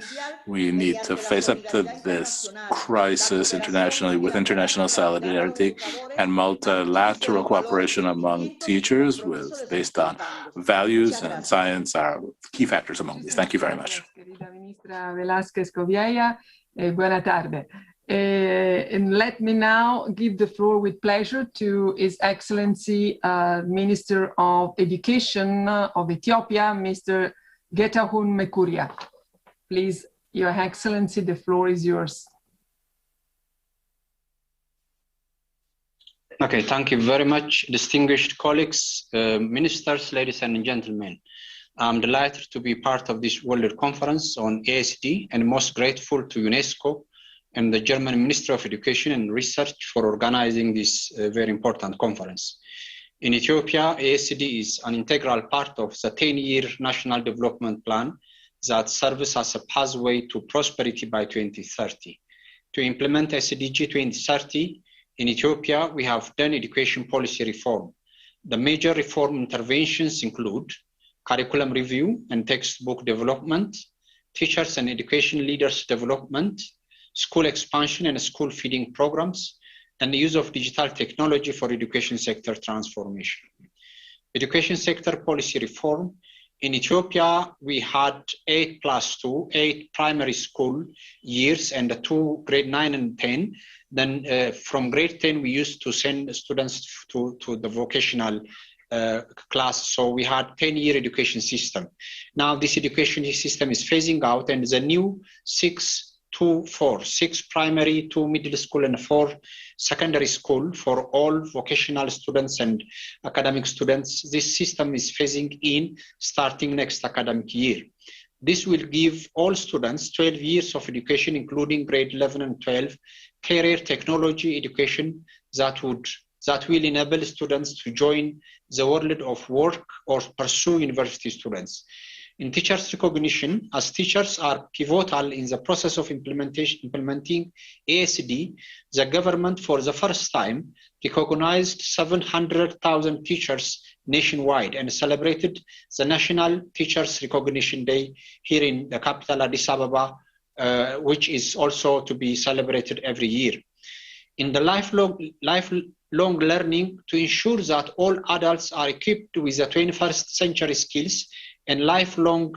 we need to face up to this crisis internationally with international solidarity and multilateral cooperation among teachers based on values, and science are key factors among these. Thank you very much. Ministra Velázquez Cobiella, buona tarde. And let me now give the floor with pleasure to His Excellency Minister of Education of Ethiopia, Mr. Getahun Mekuria. Please, Your Excellency, the floor is yours. Okay, thank you very much, distinguished colleagues, ministers, ladies and gentlemen. I'm delighted to be part of this World Conference on ASD and most grateful to UNESCO and the German Ministry of Education and Research for organizing this very important conference. In Ethiopia, ASD is an integral part of the 10-year National Development Plan that serves as a pathway to prosperity by 2030. To implement SDG 2030, in Ethiopia, we have done education policy reform. The major reform interventions include curriculum review and textbook development, teachers and education leaders development, school expansion and school feeding programs, and the use of digital technology for education sector transformation. Education sector policy reform. In Ethiopia, we had 8+2, 8 primary school years and 2 grade 9 and 10. Then from grade 10, we used to send students to the vocational class. So we had 10-year education system. Now this education system is phasing out, and the new 6-4, 6 primary, 2 middle school, and 4 secondary school for all vocational students and academic students. This system is phasing in starting next academic year. This will give all students 12 years of education, including grade 11 and 12, career technology education that will enable students to join the world of work or pursue university students. In teachers' recognition, as teachers are pivotal in the process of implementing ASD, the government for the first time recognized 700,000 teachers nationwide and celebrated the National Teachers Recognition Day here in the capital Addis Ababa, which is also to be celebrated every year. in the lifelong learning to ensure that all adults are equipped with the 21st century skills and lifelong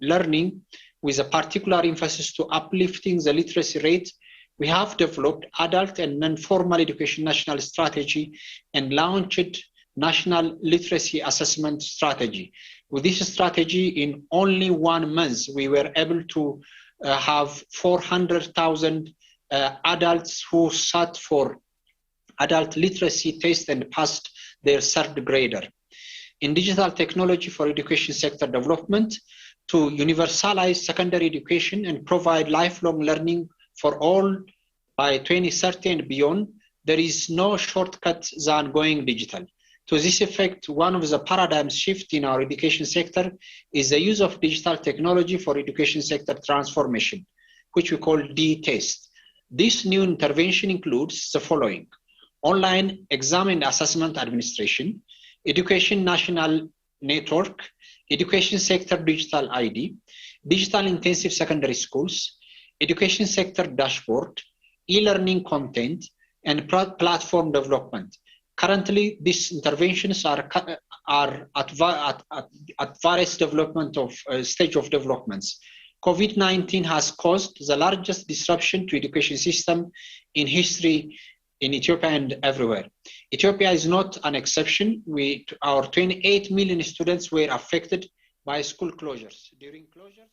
learning, with a particular emphasis to uplifting the literacy rate. We have developed adult and non-formal education national strategy and launched national literacy assessment strategy. With this strategy, in only 1 month, we were able to have 400,000 adults who sat for adult literacy test and passed their third grader. In digital technology for education sector development, to universalize secondary education and provide lifelong learning for all by 2030 and beyond, there is no shortcut than going digital. To this effect, one of the paradigm shift in our education sector is the use of digital technology for education sector transformation, which we call D-test. This new intervention includes the following: online exam and assessment administration, education national network, education sector digital ID, digital intensive secondary schools, education sector dashboard, e-learning content, and platform development. Currently, these interventions are at various development of stage of developments. COVID-19 has caused the largest disruption to education system in history in Ethiopia and everywhere. Ethiopia is not an exception. Our 28 million students were affected by school closures. During closures.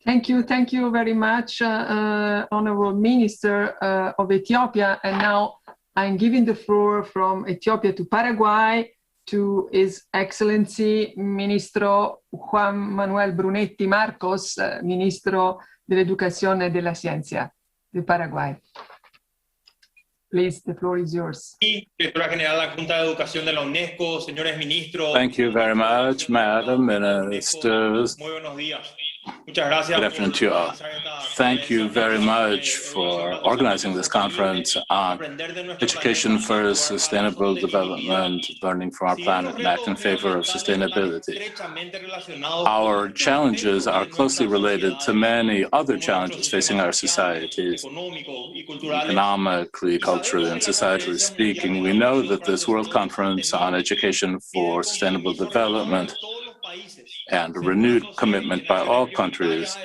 Thank you very much, Honorable Minister of Ethiopia. And now I'm giving the floor from Ethiopia to Paraguay to His Excellency Ministro Juan Manuel Brunetti Marcos, Ministro de la Educación y de la Ciencia de Paraguay. Please, the floor is yours. Directora General de la Junta de Educación de la UNESCO, señores ministros. Thank you very much, Madam Ministers. Muy buenos días. Muchas gracias. Good afternoon to you all. Thank you very much for organizing this conference on education for sustainable development, learning from our planet, and act in favor of sustainability. Our challenges are closely related to many other challenges facing our societies, economically, culturally, and societally speaking. We know that this World Conference on Education for Sustainable Development and a renewed commitment by all countries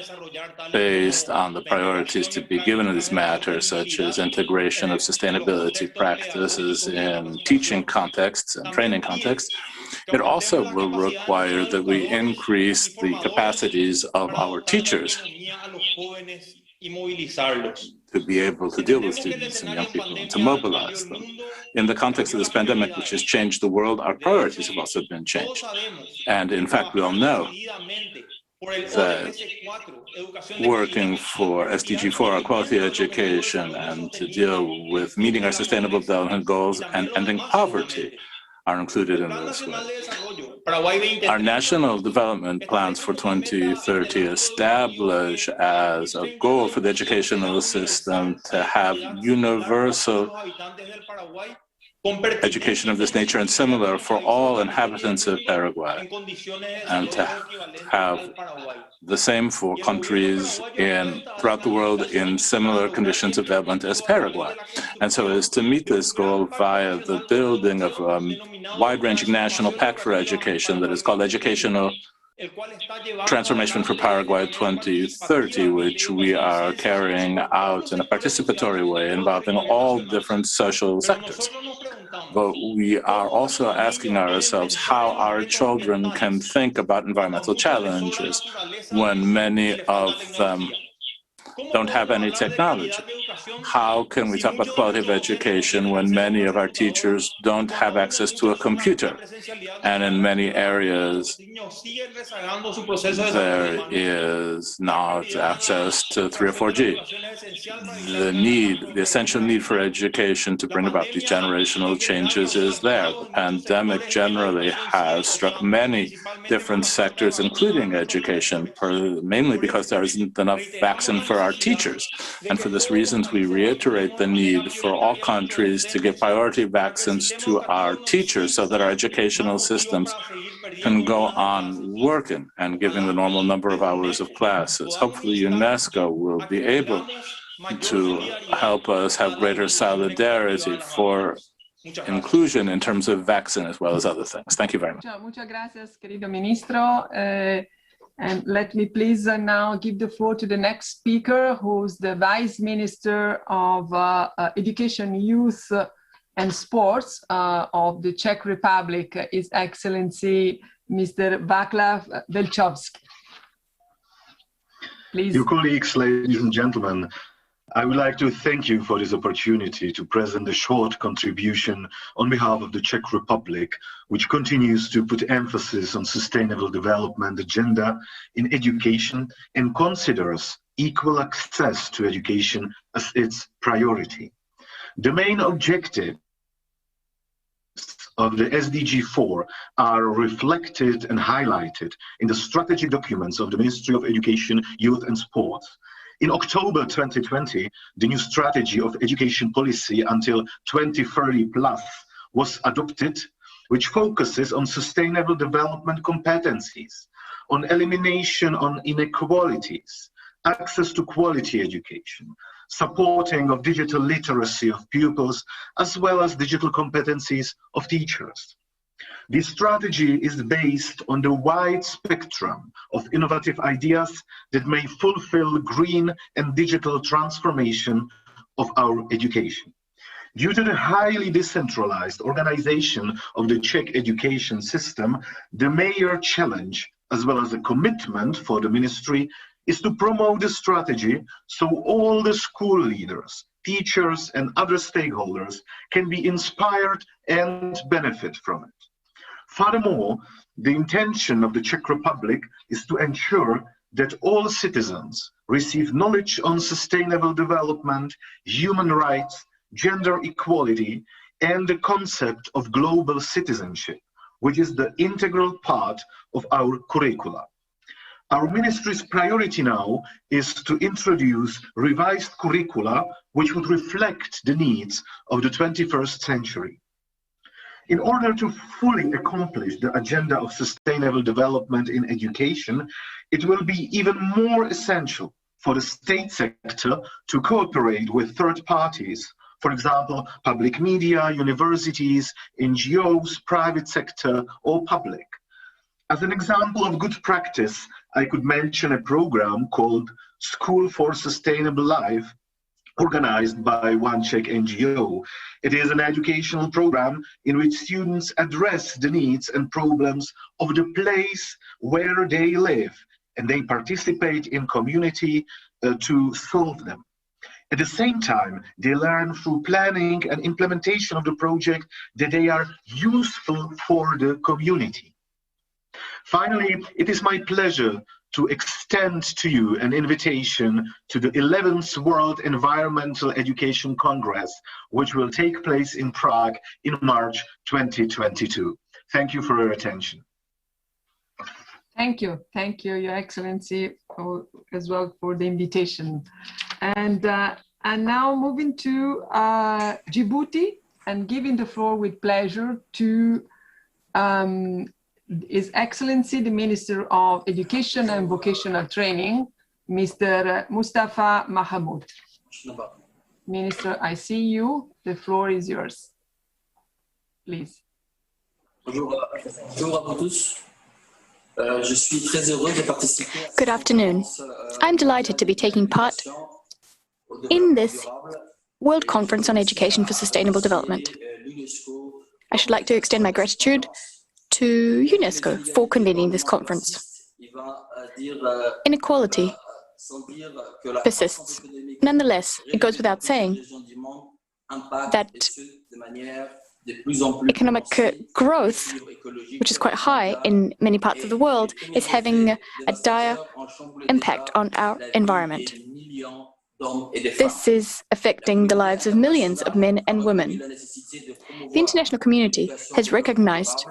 based on the priorities to be given in this matter, such as integration of sustainability practices in teaching contexts and training contexts. It also will require that we increase the capacities of our teachers to be able to deal with students and young people and to mobilize them. In the context of this pandemic, which has changed the world, our priorities have also been changed. And in fact, we all know that working for SDG 4, our quality education, and to deal with meeting our sustainable development goals and ending poverty are included in this way. Our national development plans for 2030 establish as a goal for the educational system to have universal education of this nature and similar for all inhabitants of Paraguay, and to have the same for countries throughout the world in similar conditions of development as Paraguay. And so as to meet this goal via the building of a wide-ranging national pact for education that is called Educational Transformation for Paraguay 2030, which we are carrying out in a participatory way involving all different social sectors. But we are also asking ourselves how our children can think about environmental challenges when many of them don't have any technology. How can we talk about the quality of education when many of our teachers don't have access to a computer? And in many areas, there is not access to 3 or 4G. The essential need for education to bring about these generational changes is there. The pandemic generally has struck many different sectors, including education, mainly because there isn't enough vaccine for our teachers. And for this reason, we reiterate the need for all countries to give priority vaccines to our teachers so that our educational systems can go on working and giving the normal number of hours of classes. Hopefully UNESCO will be able to help us have greater solidarity for inclusion in terms of vaccine as well as other things. Thank you very much. Muchas gracias, querido ministro. And let me please now give the floor to the next speaker, who's the Vice Minister of Education, Youth and Sports of the Czech Republic, His Excellency Mr. Václav Velchovský. Please. Dear colleagues, ladies and gentlemen, I would like to thank you for this opportunity to present a short contribution on behalf of the Czech Republic, which continues to put emphasis on sustainable development agenda in education and considers equal access to education as its priority. The main objectives of the SDG 4 are reflected and highlighted in the strategy documents of the Ministry of Education, Youth and Sports. In October 2020, the new strategy of education policy until 2030 plus was adopted, which focuses on sustainable development competencies, on elimination of inequalities, access to quality education, supporting of digital literacy of pupils, as well as digital competencies of teachers. This strategy is based on the wide spectrum of innovative ideas that may fulfill green and digital transformation of our education. Due to the highly decentralized organization of the Czech education system, the major challenge, as well as a commitment for the ministry, is to promote the strategy so all the school leaders, teachers, and other stakeholders can be inspired and benefit from it. Furthermore, the intention of the Czech Republic is to ensure that all citizens receive knowledge on sustainable development, human rights, gender equality, and the concept of global citizenship, which is the integral part of our curricula. Our ministry's priority now is to introduce revised curricula which would reflect the needs of the 21st century. In order to fully accomplish the agenda of sustainable development in education, it will be even more essential for the state sector to cooperate with third parties, for example, public media, universities, NGOs, private sector, or public. As an example of good practice, I could mention a program called School for Sustainable Life, organized by one Czech NGO. It is an educational program in which students address the needs and problems of the place where they live, and they participate in community to solve them. At the same time, they learn through planning and implementation of the project that they are useful for the community. Finally, it is my pleasure to extend to you an invitation to the 11th World Environmental Education Congress, which will take place in Prague in March 2022. Thank you for your attention. Thank you, Your Excellency, as well for the invitation. And now moving to Djibouti and giving the floor with pleasure to His Excellency, the Minister of Education and Vocational Training, Mr. Mustafa Mahamoud. Minister, I see you. The floor is yours. Please. Good afternoon. I'm delighted to be taking part in this World Conference on Education for Sustainable Development. I should like to extend my gratitude to UNESCO for convening this conference. Inequality persists. Nonetheless, it goes without saying that economic growth, which is quite high in many parts of the world, is having a dire impact on our environment. This is affecting the lives of millions of men and women. The international community has recognized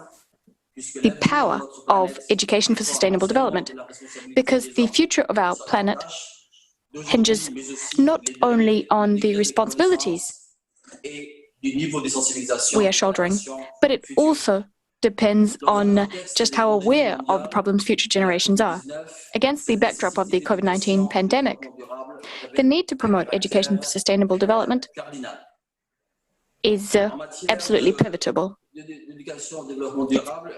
the power of education for sustainable development, because the future of our planet hinges not only on the responsibilities we are shouldering, but it also depends on just how aware of the problems future generations are. Against the backdrop of the COVID-19 pandemic, the need to promote education for sustainable development is absolutely pivotal. It's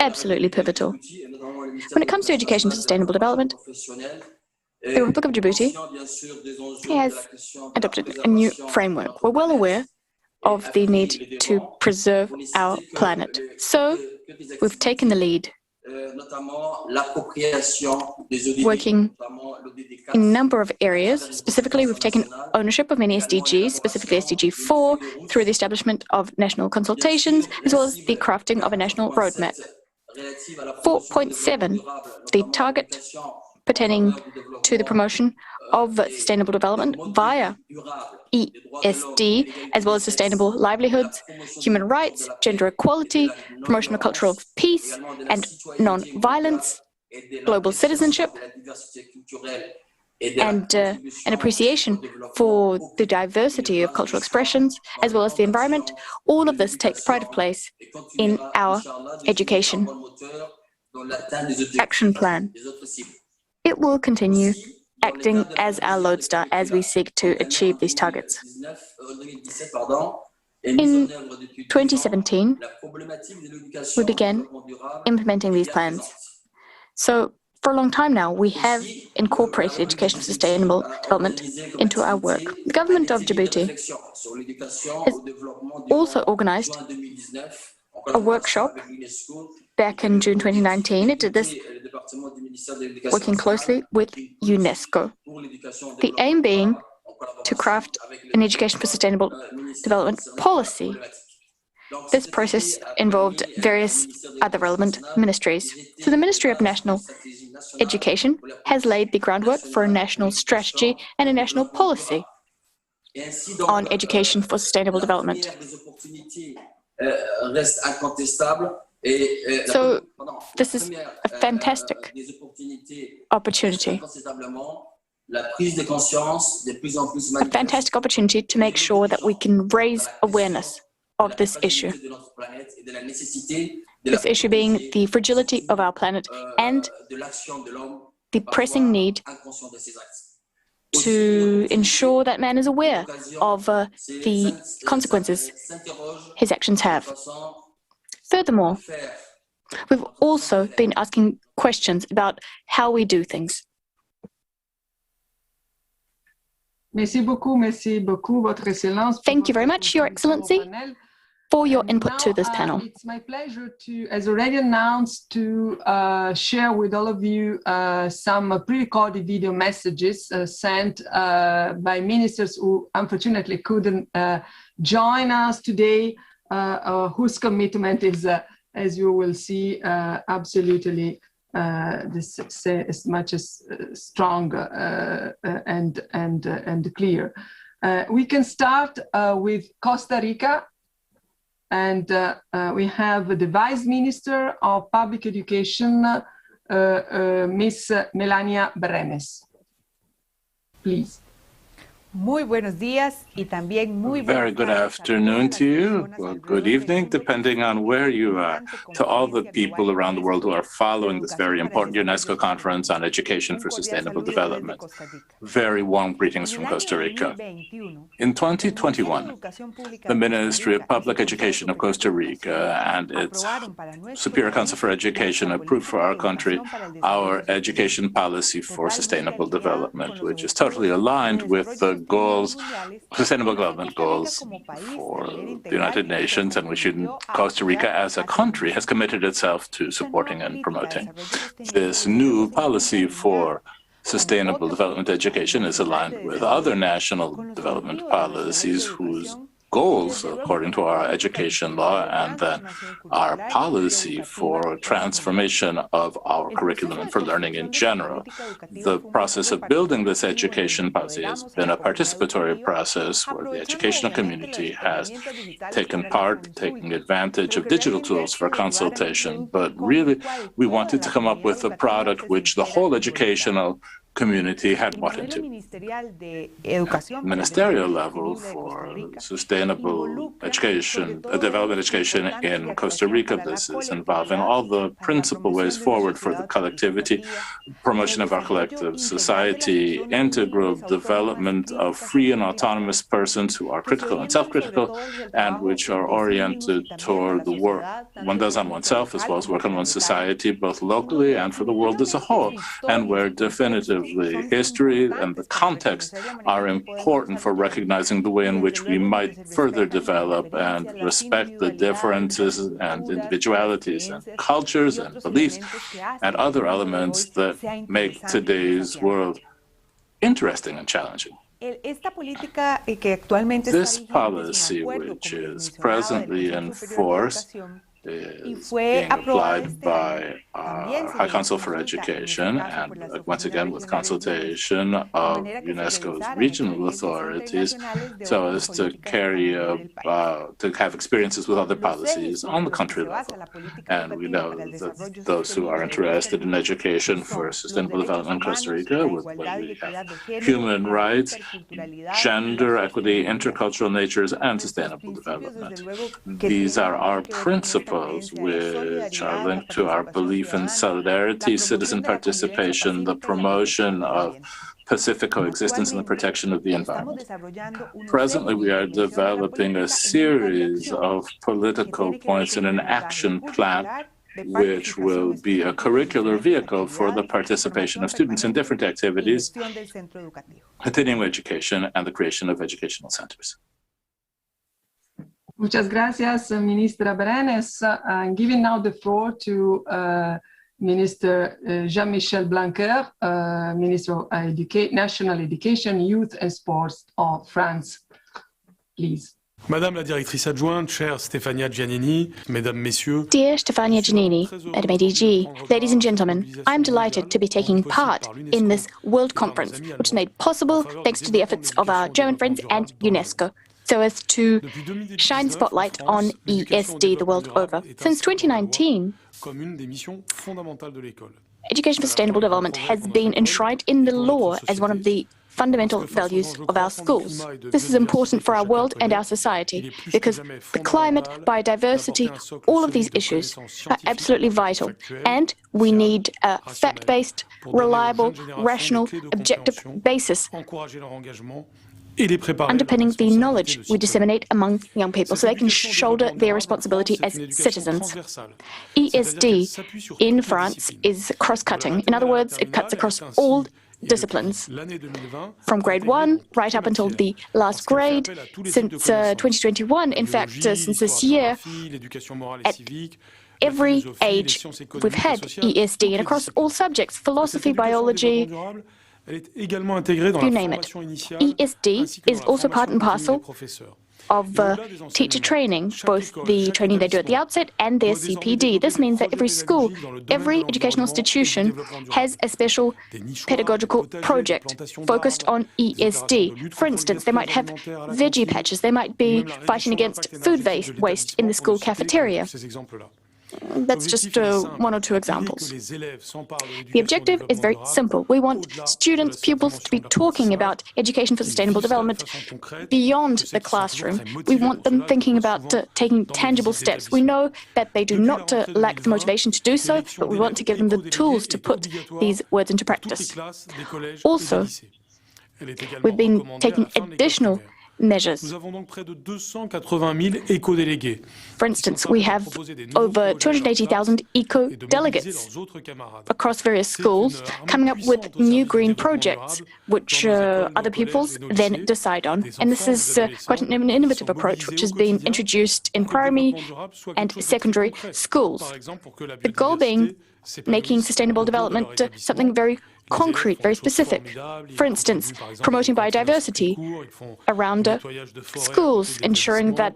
absolutely pivotal. When it comes to education for sustainable development, the Republic of Djibouti has adopted a new framework. We're well aware of the need to preserve our planet. So we've taken the lead, working in a number of areas. Specifically, we've taken ownership of many SDGs, specifically SDG 4, through the establishment of national consultations, as well as the crafting of a national roadmap. 4.7, the target pertaining to the promotion of sustainable development via ESD, as well as sustainable livelihoods, human rights, gender equality, promotion of cultural peace and non-violence, global citizenship, and an appreciation for the diversity of cultural expressions, as well as the environment. All of this takes pride of place in our education action plan. It will continue acting as our lodestar as we seek to achieve these targets. In 2017, we began implementing these plans. So for a long time now, we have incorporated education for sustainable development into our work. The government of Djibouti has also organized a workshop back in June 2019. It did this working closely with UNESCO. The aim being to craft an education for sustainable development policy. This process involved various other relevant ministries. So the Ministry of National Education has laid the groundwork for a national strategy and a national policy on education for sustainable development. So this is a fantastic opportunity. A fantastic opportunity to make sure that we can raise awareness of this issue. This issue being the fragility of our planet and the pressing need to ensure that man is aware of the consequences his actions have. Furthermore, we've also been asking questions about how we do things. Thank you very much, Your Excellency, for your input to this panel. It's my pleasure to, as already announced, to share with all of you some pre-recorded video messages sent by ministers who unfortunately couldn't join us today, whose commitment is, as you will see, absolutely as much as strong and clear. We can start with Costa Rica, and we have the Vice Minister of Public Education, Miss Melania Brenes. Please. Muy buenos días y también muy Very good afternoon to you, well, good evening, depending on where you are. To all the people around the world who are following this very important UNESCO conference on education for sustainable development. Very warm greetings from Costa Rica. In 2021, the Ministry of Public Education of Costa Rica and its Superior Council for Education approved for our country our education policy for sustainable development, which is totally aligned with the goals, sustainable development goals for the United Nations, and which Costa Rica as a country has committed itself to supporting and promoting. This new policy for sustainable development education is aligned with other national development policies whose goals, according to our education law, and then our policy for transformation of our curriculum and for learning in general. The process of building this education policy has been a participatory process where the educational community has taken part, taking advantage of digital tools for consultation, but really we wanted to come up with a product which the whole educational community had wanted to. Ministerial level for sustainable education, development education in Costa Rica. This is involving all the principal ways forward for the collectivity, promotion of our collective society, integral development of free and autonomous persons who are critical and self-critical, and which are oriented toward the work one does on oneself as well as work on one's society, both locally and for the world as a whole, and where definitively history and the context are important for recognizing the way in which we might further develop and respect the differences and individualities and cultures and beliefs and other elements that make today's world interesting and challenging. This policy, which is presently in force, is being applied by our High Council for Education, and once again with consultation of UNESCO's regional authorities, so as to carry to have experiences with other policies on the country level. And we know that those who are interested in education for sustainable development in Costa Rica, when we have human rights, gender equity, intercultural natures, and sustainable development. These are our principles, which are linked to our belief in solidarity, citizen participation, the promotion of pacific coexistence, and the protection of the environment. Presently, we are developing a series of political points in an action plan which will be a curricular vehicle for the participation of students in different activities, continuing education, and the creation of educational centers. Muchas gracias, Ministra Brenes. I'm giving now the floor to Minister Jean-Michel Blanquer, Minister of National Education, Youth and Sports of France. Please. Madame la directrice adjointe, chère Stefania Giannini, mesdames, messieurs. Dear Stefania Giannini, Madam ADG, ladies and gentlemen, I'm delighted to be taking part in this World Conference, which is made possible thanks to the efforts of our German friends and UNESCO, so as to shine spotlight on ESD the world over. Since 2019, education for sustainable development has been enshrined in the law as one of the fundamental values of our schools. This is important for our world and our society because the climate, biodiversity, all of these issues are absolutely vital, and we need a fact-based, reliable, rational, objective basis underpinning the knowledge we disseminate among young people so they can shoulder their responsibility as citizens. ESD in France is cross-cutting. In other words, it cuts across all disciplines, from grade 1 right up until the last grade. Since 2021, in fact, since this year, at every age we've had ESD, and across all subjects, philosophy, biology, you name it. ESD is also part and parcel of teacher training, both the training they do at the outset and their CPD. This means that every school, every educational institution has a special pedagogical project focused on ESD. For instance, they might have veggie patches, they might be fighting against food waste in the school cafeteria. That's just one or two examples. The objective is very simple. We want students, pupils to be talking about education for sustainable development beyond the classroom. We want them thinking about taking tangible steps. We know that they do not lack the motivation to do so, but we want to give them the tools to put these words into practice. Also, we've been taking additional measures. For instance, we have over 280,000 eco-delegates across various schools coming up with new green projects, which other pupils then decide on. And this is quite an innovative approach, which has been introduced in primary and secondary schools. The goal being making sustainable development something very concrete, very specific. For instance, promoting biodiversity around schools, ensuring that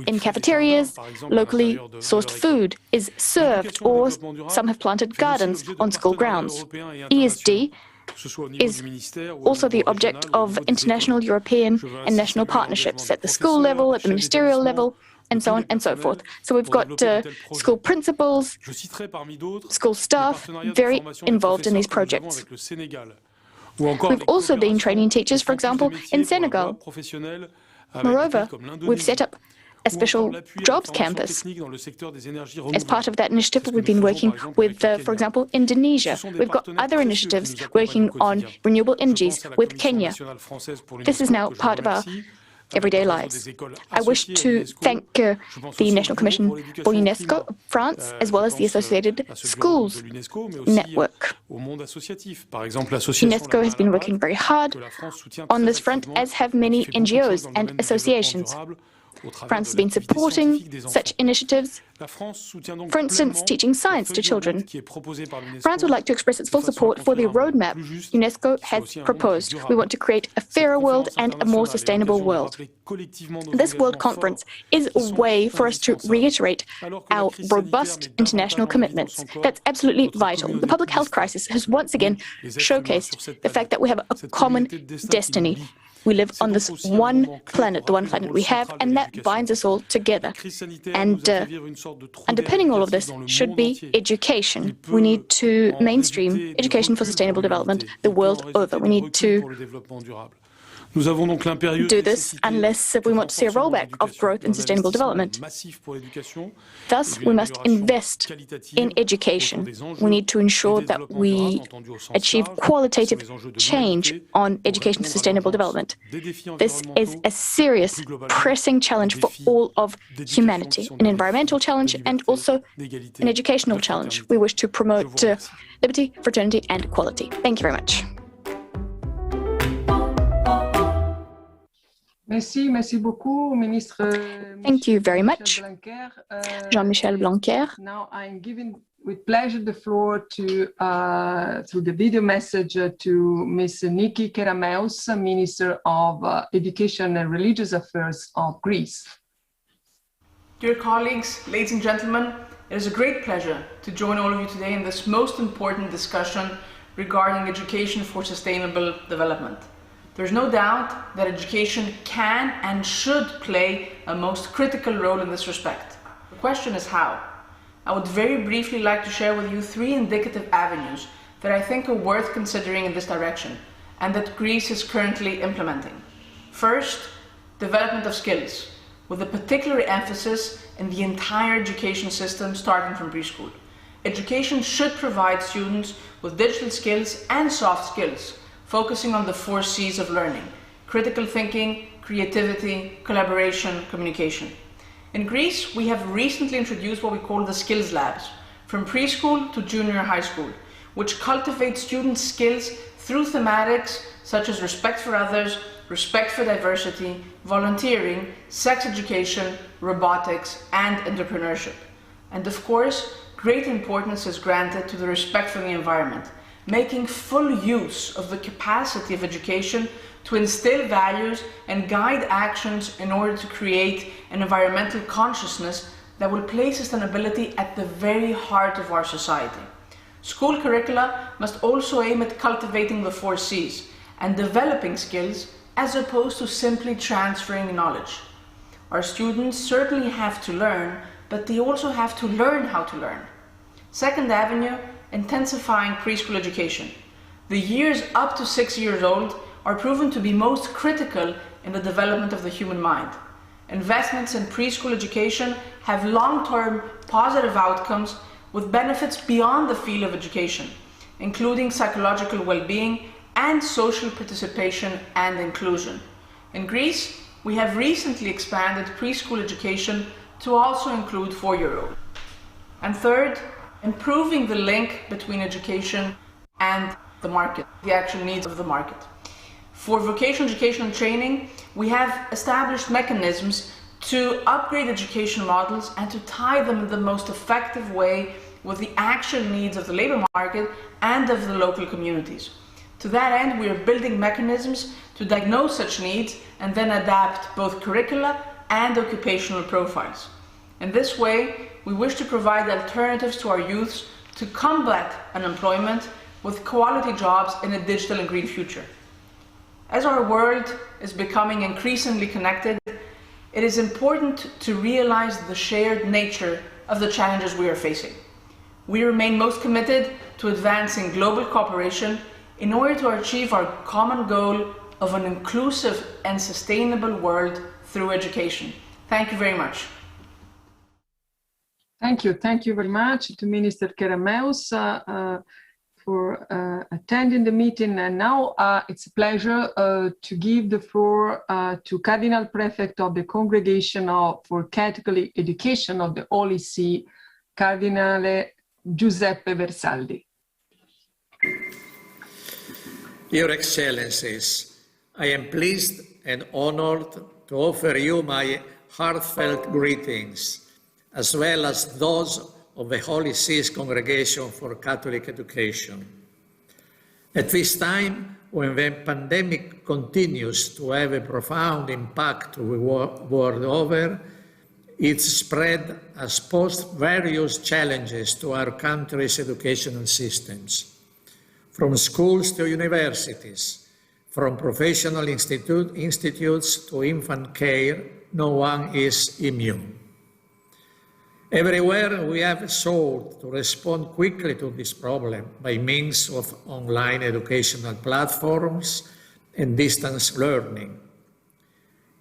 in cafeterias, locally sourced food is served, or some have planted gardens on school grounds. ESD is also the object of international, European and national partnerships at the school level, at the ministerial level, and so on and so forth. So we've got school principals, school staff very involved in these projects. We've also been training teachers, for example, in Senegal. Moreover, we've set up a special jobs campus. As part of that initiative, we've been working with, for example, Indonesia. We've got other initiatives working on renewable energies with Kenya. This is now part of our everyday lives. I wish to thank the National Commission for UNESCO, France, as well as the associated schools network. UNESCO has been working very hard on this front, as have many NGOs and associations. France has been supporting such initiatives, for instance, teaching science to children. France would like to express its full support for the roadmap UNESCO has proposed. We want to create a fairer world and a more sustainable world. This World Conference is a way for us to reiterate our robust international commitments. That's absolutely vital. The public health crisis has once again showcased the fact that we have a common destiny. We live on this one planet, the one planet we have, and that binds us all together. And underpinning all of this should be education. We need to mainstream education for sustainable development the world over. We need to do this unless we want to see a rollback of growth and sustainable development. Thus, we must invest in education. We need to ensure that we achieve qualitative change on education for sustainable development. This is a serious, pressing challenge for all of humanity, an environmental challenge and also an educational challenge. We wish to promote liberty, fraternity, and equality. Thank you very much. Merci beaucoup, Ministre. Thank you very much, Jean-Michel Blanquer. Now I'm giving with pleasure the floor to, through the video message, to Ms. Niki Kerameus, Minister of Education and Religious Affairs of Greece. Dear colleagues, ladies and gentlemen, it is a great pleasure to join all of you today in this most important discussion regarding education for sustainable development. There's no doubt that education can and should play a most critical role in this respect. The question is how. I would very briefly like to share with you 3 indicative avenues that I think are worth considering in this direction and that Greece is currently implementing. First, development of skills, with a particular emphasis in the entire education system starting from preschool. Education should provide students with digital skills and soft skills, focusing on the 4 C's of learning: critical thinking, creativity, collaboration, communication. In Greece, we have recently introduced what we call the skills labs, from preschool to junior high school, which cultivate students' skills through thematics such as respect for others, respect for diversity, volunteering, sex education, robotics, and entrepreneurship. And of course, great importance is granted to the respect for the environment, making full use of the capacity of education to instill values and guide actions in order to create an environmental consciousness that will place sustainability at the very heart of our society. School curricula must also aim at cultivating the 4 C's and developing skills as opposed to simply transferring knowledge. Our students certainly have to learn, but they also have to learn how to learn. Second avenue, intensifying preschool education. The years up to 6 years old are proven to be most critical in the development of the human mind. Investments in preschool education have long-term positive outcomes with benefits beyond the field of education, including psychological well-being and social participation and inclusion. In Greece, we have recently expanded preschool education to also include 4-year-olds. And third, improving the link between education and the market, the actual needs of the market. For vocational education and training, we have established mechanisms to upgrade education models and to tie them in the most effective way with the actual needs of the labor market and of the local communities. To that end, we are building mechanisms to diagnose such needs and then adapt both curricula and occupational profiles. In this way, we wish to provide alternatives to our youths to combat unemployment with quality jobs in a digital and green future. As our world is becoming increasingly connected, it is important to realize the shared nature of the challenges we are facing. We remain most committed to advancing global cooperation in order to achieve our common goal of an inclusive and sustainable world through education. Thank you very much. Thank you very much to Minister Kerameus for attending the meeting. And now it's a pleasure to give the floor to Cardinal Prefect of the Congregation for Catholic Education of the Holy See, Cardinal Giuseppe Versaldi. Your Excellencies, I am pleased and honored to offer you my heartfelt greetings, as well as those of the Holy See's Congregation for Catholic Education. At this time, when the pandemic continues to have a profound impact world over, its spread has posed various challenges to our country's educational systems. From schools to universities, from professional institutes to infant care, no one is immune. Everywhere we have sought to respond quickly to this problem by means of online educational platforms and distance learning.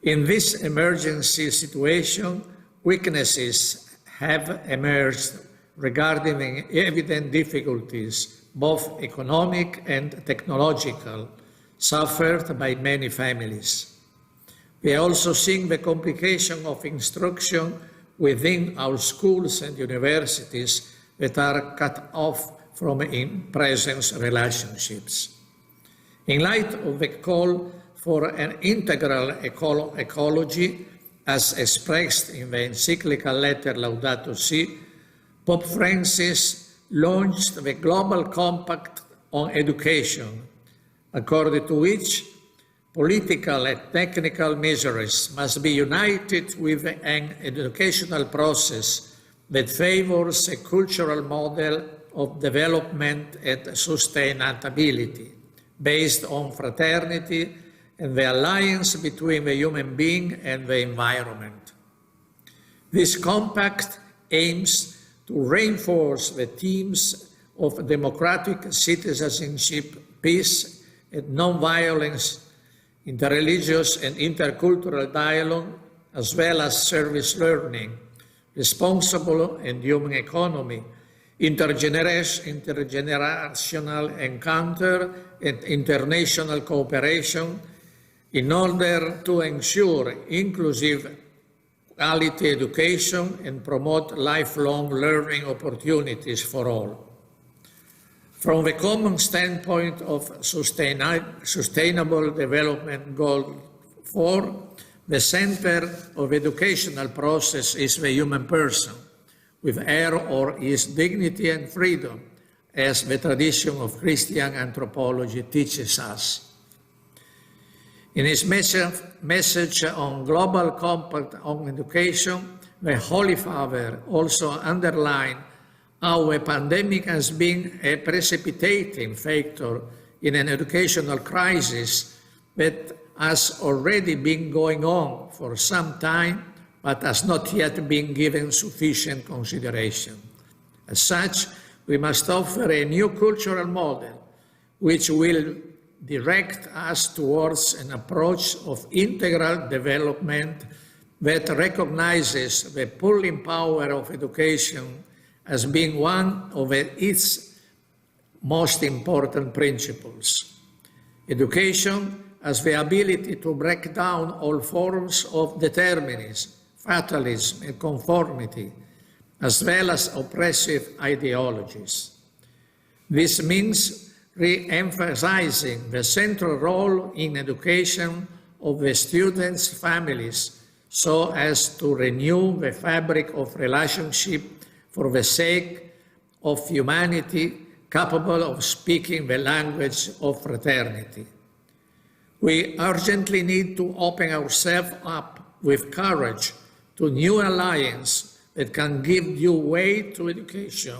In this emergency situation, weaknesses have emerged regarding the evident difficulties, both economic and technological, suffered by many families. We are also seeing the complication of instruction within our schools and universities that are cut off from in-presence relationships. In light of the call for an integral ecology, as expressed in the encyclical letter Laudato Si, Pope Francis launched the Global Compact on Education, according to which political and technical measures must be united with an educational process that favors a cultural model of development and sustainability based on fraternity and the alliance between the human being and the environment. This compact aims to reinforce the themes of democratic citizenship, peace, and non-violence, interreligious and intercultural dialogue, as well as service learning, responsible and human economy, intergenerational encounter, and international cooperation in order to ensure inclusive quality education and promote lifelong learning opportunities for all. From the common standpoint of Sustainable Development Goal 4, the center of educational process is the human person, with her or his dignity and freedom, as the tradition of Christian anthropology teaches us. In his message on Global Compact on Education, the Holy Father also underlined how a pandemic has been a precipitating factor in an educational crisis that has already been going on for some time, but has not yet been given sufficient consideration. As such, we must offer a new cultural model which will direct us towards an approach of integral development that recognizes the pulling power of education as being one of its most important principles. Education has the ability to break down all forms of determinism, fatalism, and conformity, as well as oppressive ideologies. This means re-emphasizing the central role in education of the students' families so as to renew the fabric of relationship for the sake of humanity capable of speaking the language of fraternity. We urgently need to open ourselves up with courage to new alliances that can give due weight to education,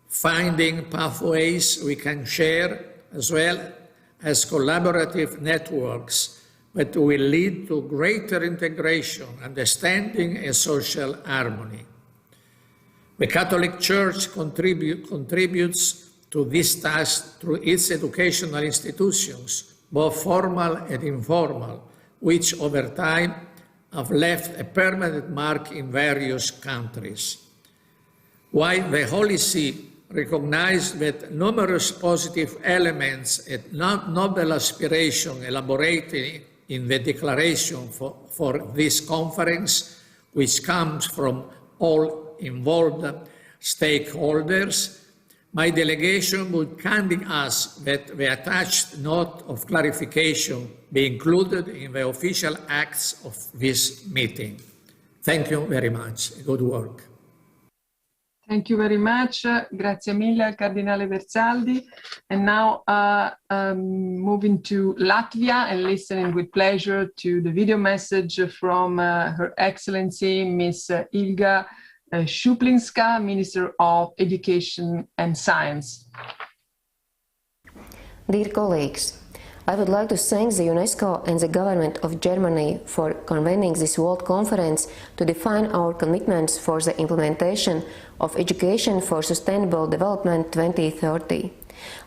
finding pathways we can share as well as collaborative networks that will lead to greater integration, understanding, and social harmony. The Catholic Church contributes to this task through its educational institutions, both formal and informal, which over time have left a permanent mark in various countries. While the Holy See recognized that numerous positive elements and noble aspiration elaborated in the declaration for this conference, which comes from all involved stakeholders, my delegation would kindly ask that the attached note of clarification be included in the official acts of this meeting. Thank you very much. Good work. Thank you very much. Grazie mille al Cardinale Verzaldi. And now moving to Latvia and listening with pleasure to the video message from Her Excellency Ms. Ilga Šuplinska, Minister of Education and Science. Dear colleagues, I would like to thank the UNESCO and the government of Germany for convening this World Conference to define our commitments for the implementation of Education for Sustainable Development 2030.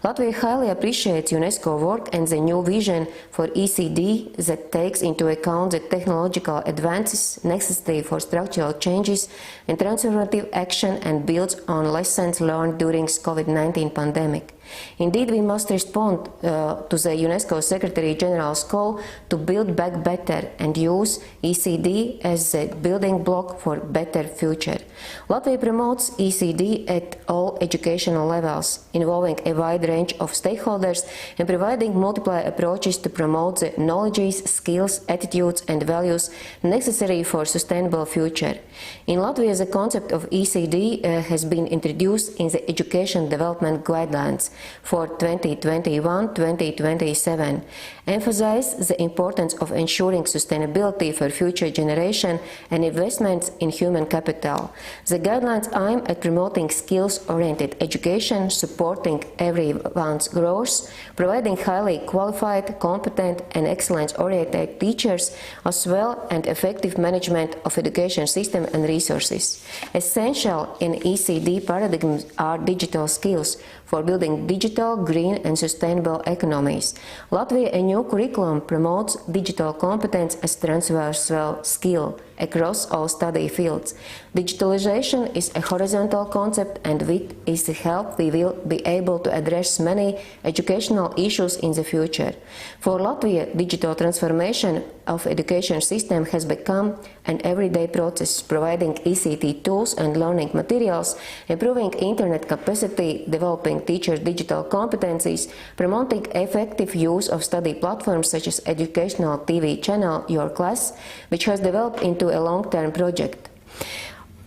Latvia highly appreciates UNESCO work and the new vision for ECD that takes into account the technological advances necessary for structural changes and transformative action and builds on lessons learned during the COVID-19 pandemic. Indeed, we must respond to the UNESCO Secretary General's call to build back better and use ECD as a building block for a better future. Latvia promotes ECD at all educational levels, involving a wide range of stakeholders and providing multiple approaches to promote the knowledges, skills, attitudes and values necessary for a sustainable future. In Latvia, the concept of ECD has been introduced in the Education Development Guidelines for 2021-2027, emphasize the importance of ensuring sustainability for future generation and investments in human capital. The guidelines aim at promoting skills-oriented education, supporting everyone's growth, providing highly qualified, competent and excellence-oriented teachers, as well as effective management of education system and resources. Essential in ECD paradigms are digital skills for building digital, green and sustainable economies. Latvia, a new curriculum promotes digital competence as transversal skill across all study fields. Digitalization is a horizontal concept, and with its help we will be able to address many educational issues in the future. For Latvia, digital transformation of education system has become an everyday process, providing ECT tools and learning materials, improving internet capacity, developing teachers' digital competencies, promoting effective use of study platforms such as educational TV channel Your Class, which has developed into a long-term project.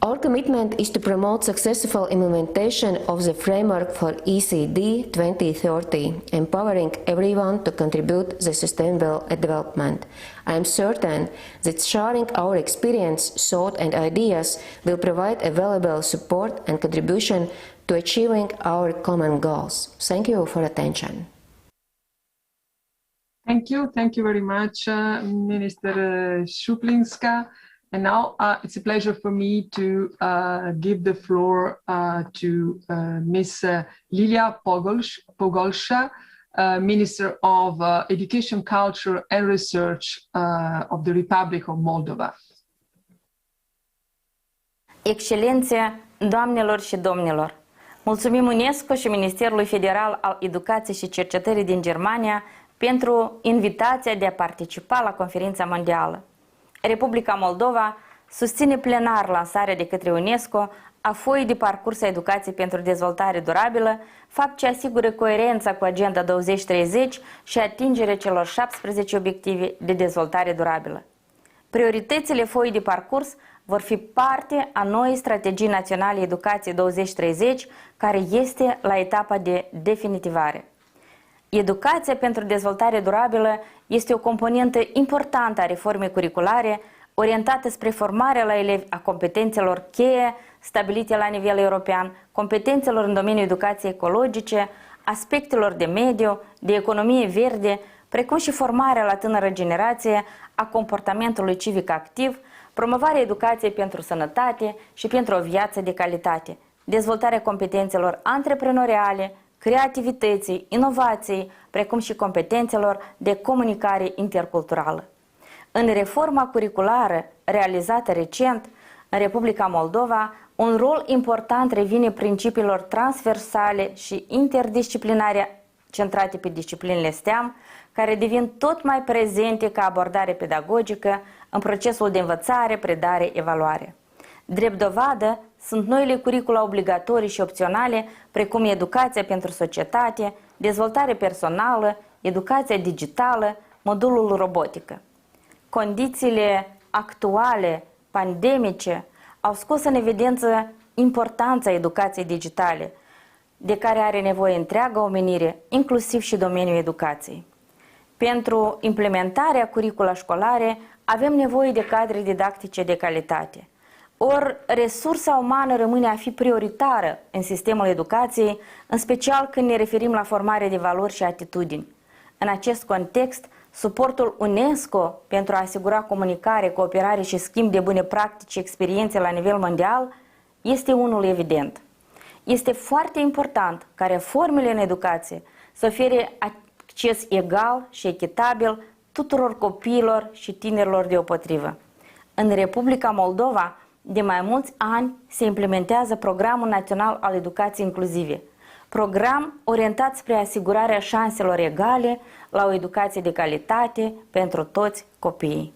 Our commitment is to promote successful implementation of the framework for ECD 2030, empowering everyone to contribute to sustainable development. I am certain that sharing our experience, thought and ideas will provide a valuable support and contribution to achieving our common goals. Thank you for attention. Thank you very much, Minister Šuplinska. And now it's a pleasure for me to give the floor to Ms. Lilia Pogolsha, Minister of Education, Culture and Research of the Republic of Moldova. Excelențe, doamnelor și domnilor, mulțumim UNESCO și Ministerului Federal al Educației și Cercetării din Germania pentru invitația de a participa la conferința mondială. Republica Moldova susține plenar lansarea de către UNESCO a foii de parcurs a educației pentru dezvoltare durabilă, fapt ce asigură coerența cu Agenda 2030 și atingerea celor 17 obiective de dezvoltare durabilă. Prioritățile foii de parcurs vor fi parte a noii strategii naționale educație 2030, care este la etapa de definitivare. Educația pentru dezvoltare durabilă este o componentă importantă a reformei curriculare, orientată spre formarea la elevi a competențelor cheie stabilite la nivel european, competențelor în domeniul educației ecologice, aspectelor de mediu, de economie verde, precum și formarea la tânără generație a comportamentului civic activ, promovarea educației pentru sănătate și pentru o viață de calitate, dezvoltarea competențelor antreprenoriale, creativității, inovației, precum și competențelor de comunicare interculturală. În reforma curriculară realizată recent în Republica Moldova, un rol important revine principiilor transversale și interdisciplinare centrate pe disciplinele STEM, care devin tot mai prezente ca abordare pedagogică în procesul de învățare, predare, evaluare. Drept dovadă sunt noile curricula obligatorii și opționale, precum educația pentru societate, dezvoltare personală, educația digitală, modulul robotică. Condițiile actuale, pandemice, au scos în evidență importanța educației digitale, de care are nevoie întreaga omenire, inclusiv și domeniul educației. Pentru implementarea curricula școlare avem nevoie de cadre didactice de calitate. Ori resursa umană rămâne a fi prioritară în sistemul educației, în special când ne referim la formarea de valori și atitudini. În acest context, suportul UNESCO pentru a asigura comunicare, cooperare și schimb de bune practici și experiențe la nivel mondial este unul evident. Este foarte important ca reformele în educație să ofere acces egal și echitabil tuturor copiilor și tinerilor deopotrivă. În Republica Moldova, de mai mulți ani se implementează Programul Național al Educației Inclusive, program orientat spre asigurarea șanselor egale la o educație de calitate pentru toți copiii.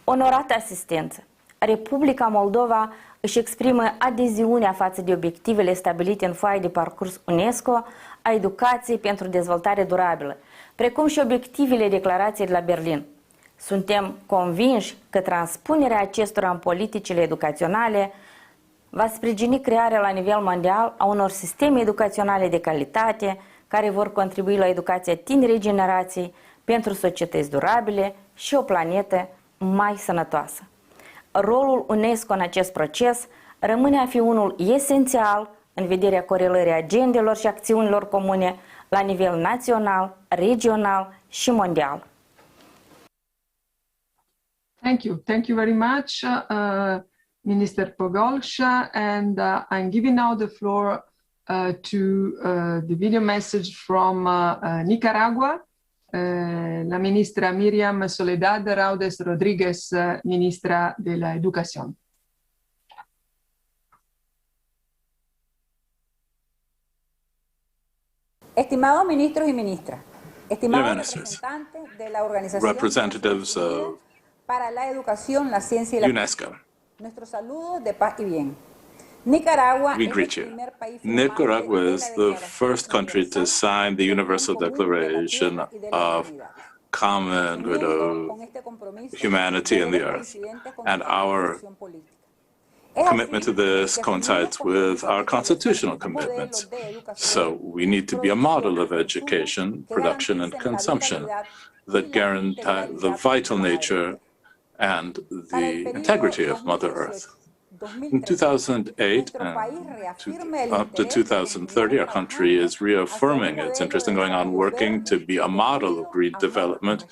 Onorată asistență, Republica Moldova își exprimă adeziunea față de obiectivele stabilite în foaia de parcurs UNESCO a educației pentru dezvoltare durabilă, precum și obiectivele declarației de la Berlin. Suntem convinși că transpunerea acestora în politicile educaționale va sprijini crearea la nivel mondial a unor sisteme educaționale de calitate care vor contribui la educația tinerei generații pentru societăți durabile și o planetă mai sănătoasă. Rolul UNESCO în acest proces rămâne a fi unul esențial în vederea corelării agendelor și acțiunilor comune la nivel național, regional și mondial. Thank you very much, Minister Pogolsha, and I'm giving now the floor to the video message from Nicaragua, la ministra Miriam Soledad Raudes Rodríguez, ministra de la Educación. Estimados ministros y ministras, estimados representantes de la Organización para la Educación, la Ciencia y la UNESCO. Nuestros saludos de paz y bien. Nicaragua We greet you. Nicaragua is the first country to sign the Universal Declaration of Common Good of Humanity and the Earth. And our commitment to this coincides with our constitutional commitments. So we need to be a model of education, production, and consumption that guarantee the vital nature and the integrity of Mother Earth. In 2008 and up to 2030, our country is reaffirming its interest in going on working to be a model of green development,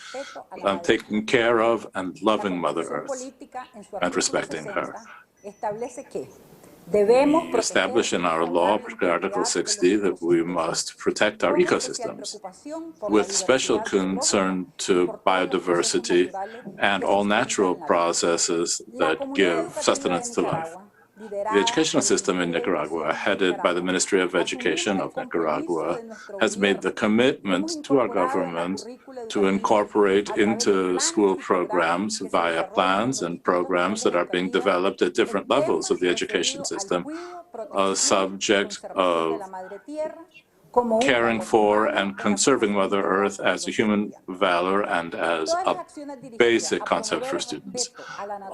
taking care of and loving Mother Earth and respecting her. We establish in our law, Article 60, that we must protect our ecosystems with special concern to biodiversity and all natural processes that give sustenance to life. The educational system in Nicaragua, headed by the Ministry of Education of Nicaragua, has made the commitment to our government to incorporate into school programs via plans and programs that are being developed at different levels of the education system, a subject of caring for and conserving Mother Earth as a human valor and as a basic concept for students.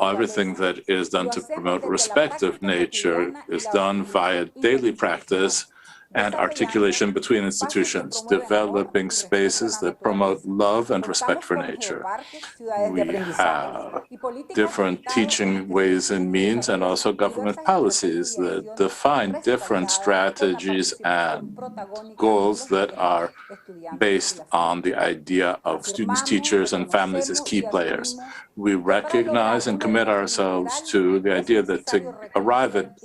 Everything that is done to promote respect of nature is done via daily practice and articulation between institutions, developing spaces that promote love and respect for nature. We have different teaching ways and means and also government policies that define different strategies and goals that are based on the idea of students, teachers, and families as key players. We recognize and commit ourselves to the idea that to arrive at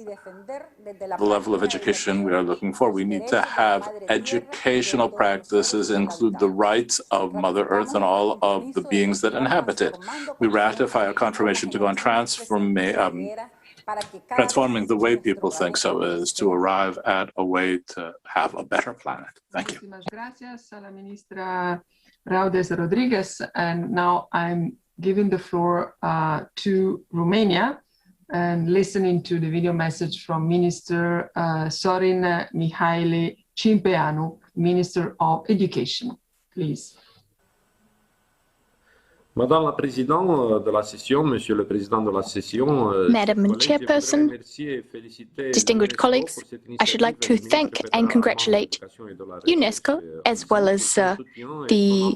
the level of education we are looking for, we need to have educational practices include the rights of Mother Earth and all of the beings that inhabit it. We ratify a confirmation to go on transforming the way people think so as to arrive at a way to have a better planet. Thank you. Gracias a la ministra Raudes Rodriguez. And now I'm giving the floor to Romania and listening to the video message from Minister Sorin Mihaili Cimpeanu, Minister of Education. Please. Madame la Présidente de la session, Monsieur le Président de la session, Madam Chairperson, distinguished colleagues, I should like to thank and congratulate UNESCO as well as the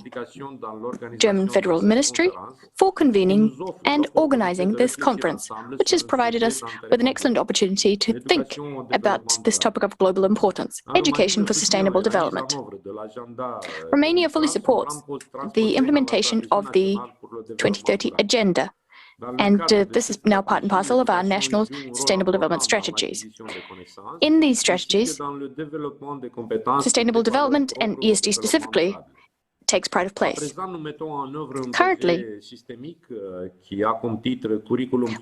German Federal Ministry for convening and organizing this conference, which has provided us with an excellent opportunity to think about this topic of global importance, education for sustainable development. Romania fully supports the implementation of the 2030 agenda, and this is now part and parcel of our national sustainable development strategies. In these strategies, sustainable development and ESG specifically takes pride of place. Currently,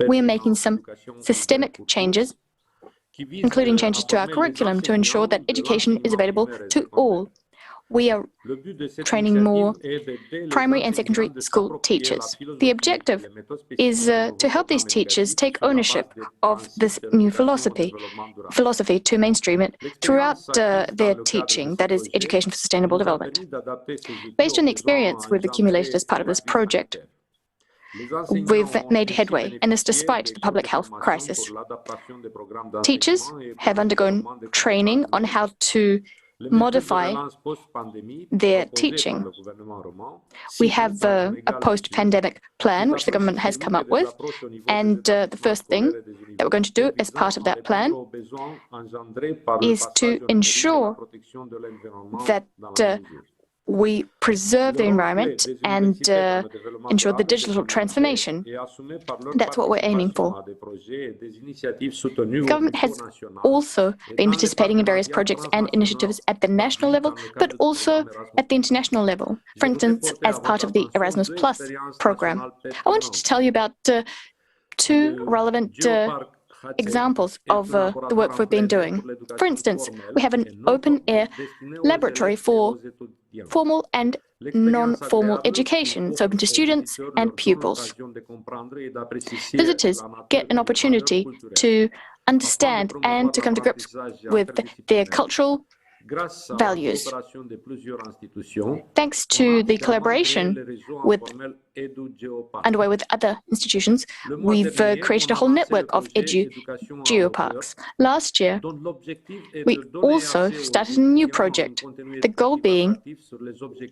we are making some systemic changes, including changes to our curriculum to ensure that education is available to all. We are training more primary and secondary school teachers. The objective is to help these teachers take ownership of this new philosophy to mainstream it throughout their teaching, that is, education for sustainable development. Based on the experience we've accumulated as part of this project, we've made headway, and this despite the public health crisis. Teachers have undergone training on how to modify their teaching. We have a post-pandemic plan, which the government has come up with, and the first thing that we're going to do as part of that plan is to ensure that we preserve the environment and ensure the digital transformation. That's what we're aiming for. The government has also been participating in various projects and initiatives at the national level, but also at the international level. For instance, as part of the Erasmus Plus program. I wanted to tell you about two relevant examples of the work we've been doing. For instance, we have an open-air laboratory for formal and non-formal education. It's open to students and pupils. Visitors get an opportunity to understand and to come to grips with their cultural values. Thanks to the collaboration underway with other institutions, we've created a whole network of geoparks. Last year, we also started a new project, the goal being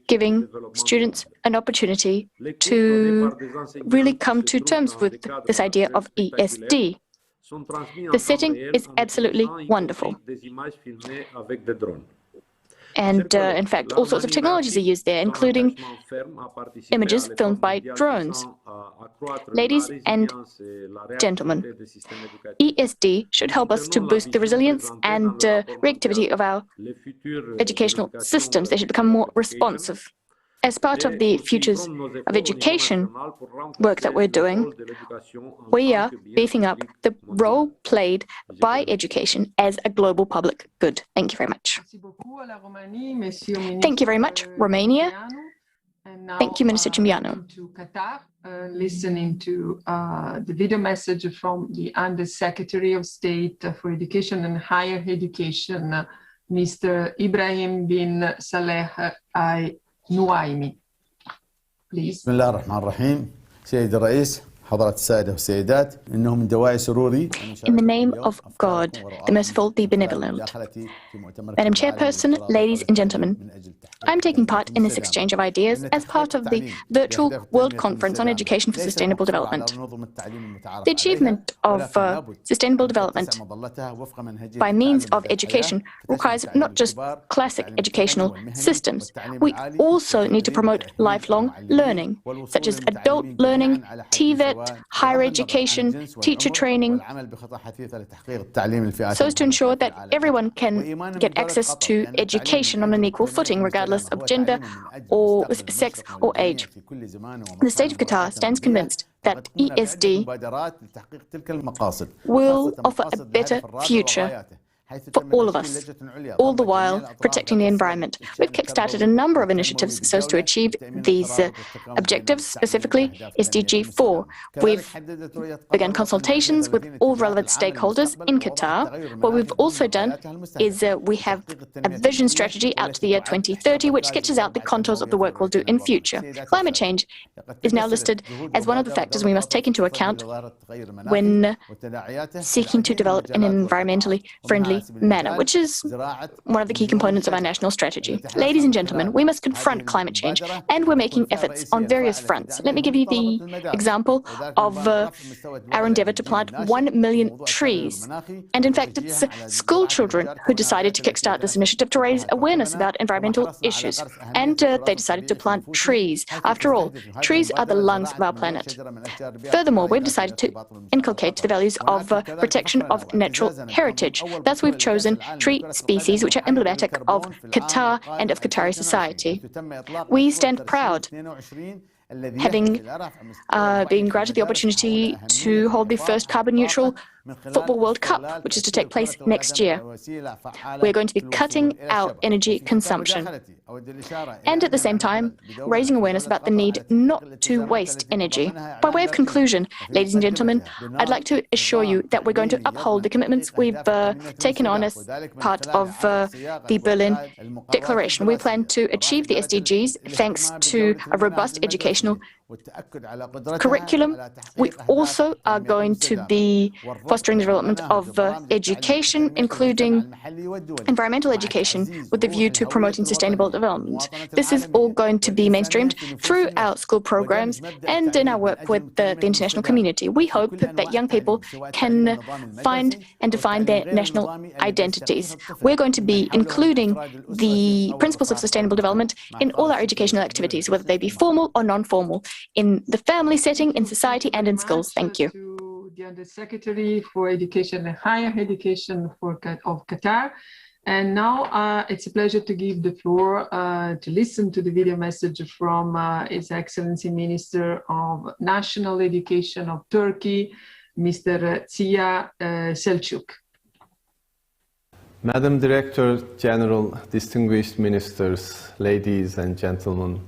giving students an opportunity to really come to terms with this idea of ESD. The setting is absolutely wonderful. And in fact, all sorts of technologies are used there, including images filmed by drones. Ladies and gentlemen, ESD should help us to boost the resilience and reactivity of our educational systems. They should become more responsive. As part of the Futures of Education work that we're doing, we are beefing up the role played by education as a global public good. Thank you very much. Thank you very much, Romania. Thank you, Minister Cimpeanu. To Qatar, listening to the video message from the Under-Secretary of State for Education and Higher Education, Mr. Ibrahim bin Saleh Al-Nuaimi. Please. بسم الله الرحمن الرحيم. سيد الرئيس حضرات السادة والسيدات إنه من دواعي سروري. In the name of God, the merciful, the benevolent. Madam Chairperson, ladies and gentlemen, I'm taking part in this exchange of ideas as part of the virtual World Conference on Education for Sustainable Development. The achievement of sustainable development by means of education requires not just classic educational systems. We also need to promote lifelong learning, such as adult learning, TVET, at higher education, teacher training, so as to ensure that everyone can get access to education on an equal footing, regardless of gender or sex or age. The state of Qatar stands convinced that ESD will offer a better future for all of us, all the while protecting the environment. We've kickstarted a number of initiatives so as to achieve these objectives, specifically SDG 4. We've begun consultations with all relevant stakeholders in Qatar. What we've also done is we have a vision strategy out to the year 2030, which sketches out the contours of the work we'll do in future. Climate change is now listed as one of the factors we must take into account when seeking to develop an environmentally friendly manner, which is one of the key components of our national strategy. Ladies and gentlemen, we must confront climate change, and we're making efforts on various fronts. Let me give you the example of our endeavor to plant 1 million trees. And in fact, it's school children who decided to kickstart this initiative to raise awareness about environmental issues. And they decided to plant trees. After all, trees are the lungs of our planet. Furthermore, we've decided to inculcate the values of protection of natural heritage. Thus, we've chosen tree species which are emblematic of Qatar and of Qatari society. We stand proud, having been granted the opportunity to hold the first carbon-neutral Football World Cup, which is to take place next year. We're going to be cutting our energy consumption and at the same time raising awareness about the need not to waste energy. By way of conclusion, ladies and gentlemen, I'd like to assure you that we're going to uphold the commitments we've taken on as part of the Berlin Declaration. We plan to achieve the SDGs thanks to a robust educational curriculum. We also are going to be fostering the development of education, including environmental education, with the view to promoting sustainable development. This is all going to be mainstreamed through our school programs and in our work with the international community. We hope that young people can find and define their national identities. We're going to be including the principles of sustainable development in all our educational activities, whether they be formal or non-formal, in the family setting, in society, and in schools. Thank you. To the Undersecretary for Education and Higher Education of Qatar. And now it's a pleasure to give the floor to listen to the video message from His Excellency Minister of National Education of Turkey, Mr. Ziya Selçuk. Madam Director General, distinguished ministers, ladies and gentlemen,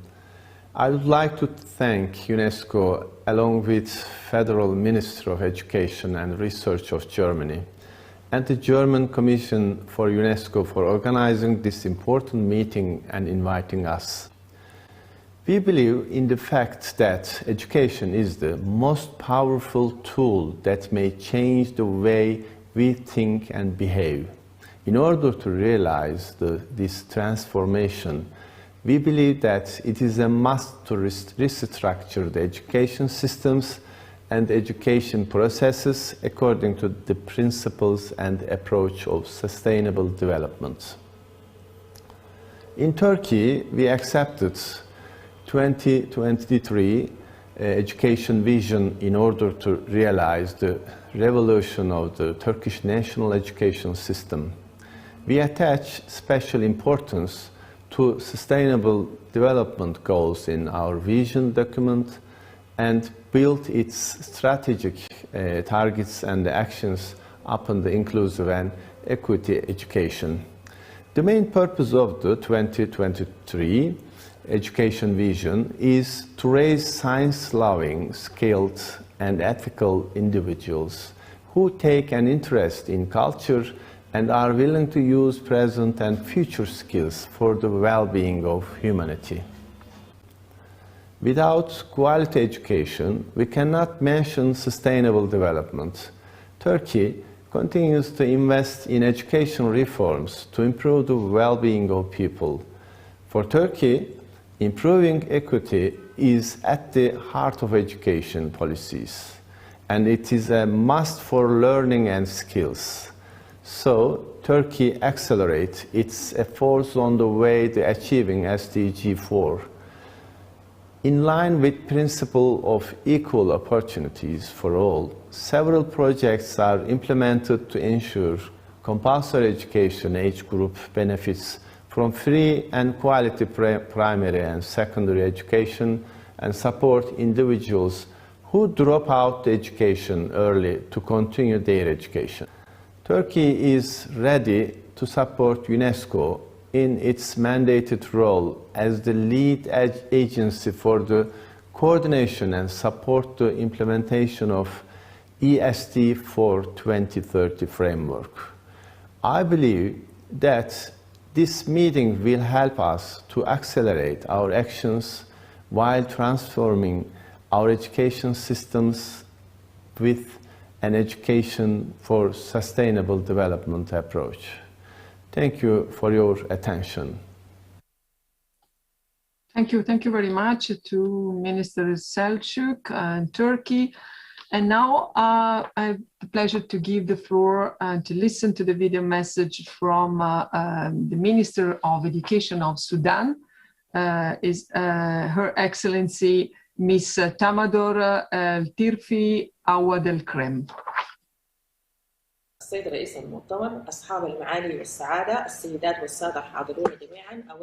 I would like to thank UNESCO, along with Federal Ministry of Education and Research of Germany, and the German Commission for UNESCO for organizing this important meeting and inviting us. We believe in the fact that education is the most powerful tool that may change the way we think and behave. In order to realize this transformation, we believe that it is a must to restructure the education systems and education processes according to the principles and approach of sustainable development. In Turkey, we accepted 2023 education vision in order to realize the revolution of the Turkish national education system. We attach special importance to sustainable development goals in our vision document and build its strategic targets and actions upon the inclusive and equity education. The main purpose of the 2023 education vision is to raise science-loving, skilled and ethical individuals who take an interest in culture and are willing to use present and future skills for the well-being of humanity. Without quality education, we cannot mention sustainable development. Turkey continues to invest in education reforms to improve the well-being of people. For Turkey, improving equity is at the heart of education policies, and it is a must for learning and skills. So, Turkey accelerates its efforts on the way to achieving SDG 4. In line with principle of equal opportunities for all, several projects are implemented to ensure compulsory education age group benefits from free and quality primary and secondary education and support individuals who drop out the education early to continue their education. Turkey is ready to support UNESCO in its mandated role as the lead agency for the coordination and support the implementation of ESD for 2030 framework. I believe that this meeting will help us to accelerate our actions while transforming our education systems with an education for sustainable development approach. Thank you for your attention. Thank you very much to Minister Selçuk and Turkey. And now I have the pleasure to give the floor to listen to the video message from the Minister of Education of Sudan, is Her Excellency Miss Tamador Tirfi Awad El-Krem.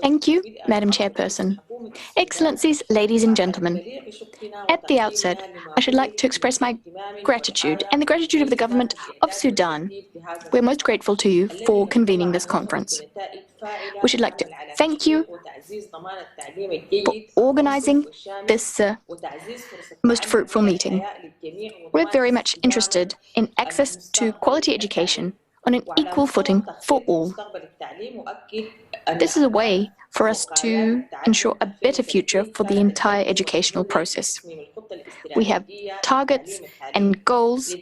Thank you, Madam Chairperson. Excellencies, ladies and gentlemen. At the outset, I should like to express my gratitude and the gratitude of the government of Sudan. We're most grateful to you for convening this conference. We should like to thank you for organizing this most fruitful meeting. We're very much interested in access to quality education on an equal footing for all. This is a way for us to ensure a better future for the entire educational process. We have targets and goals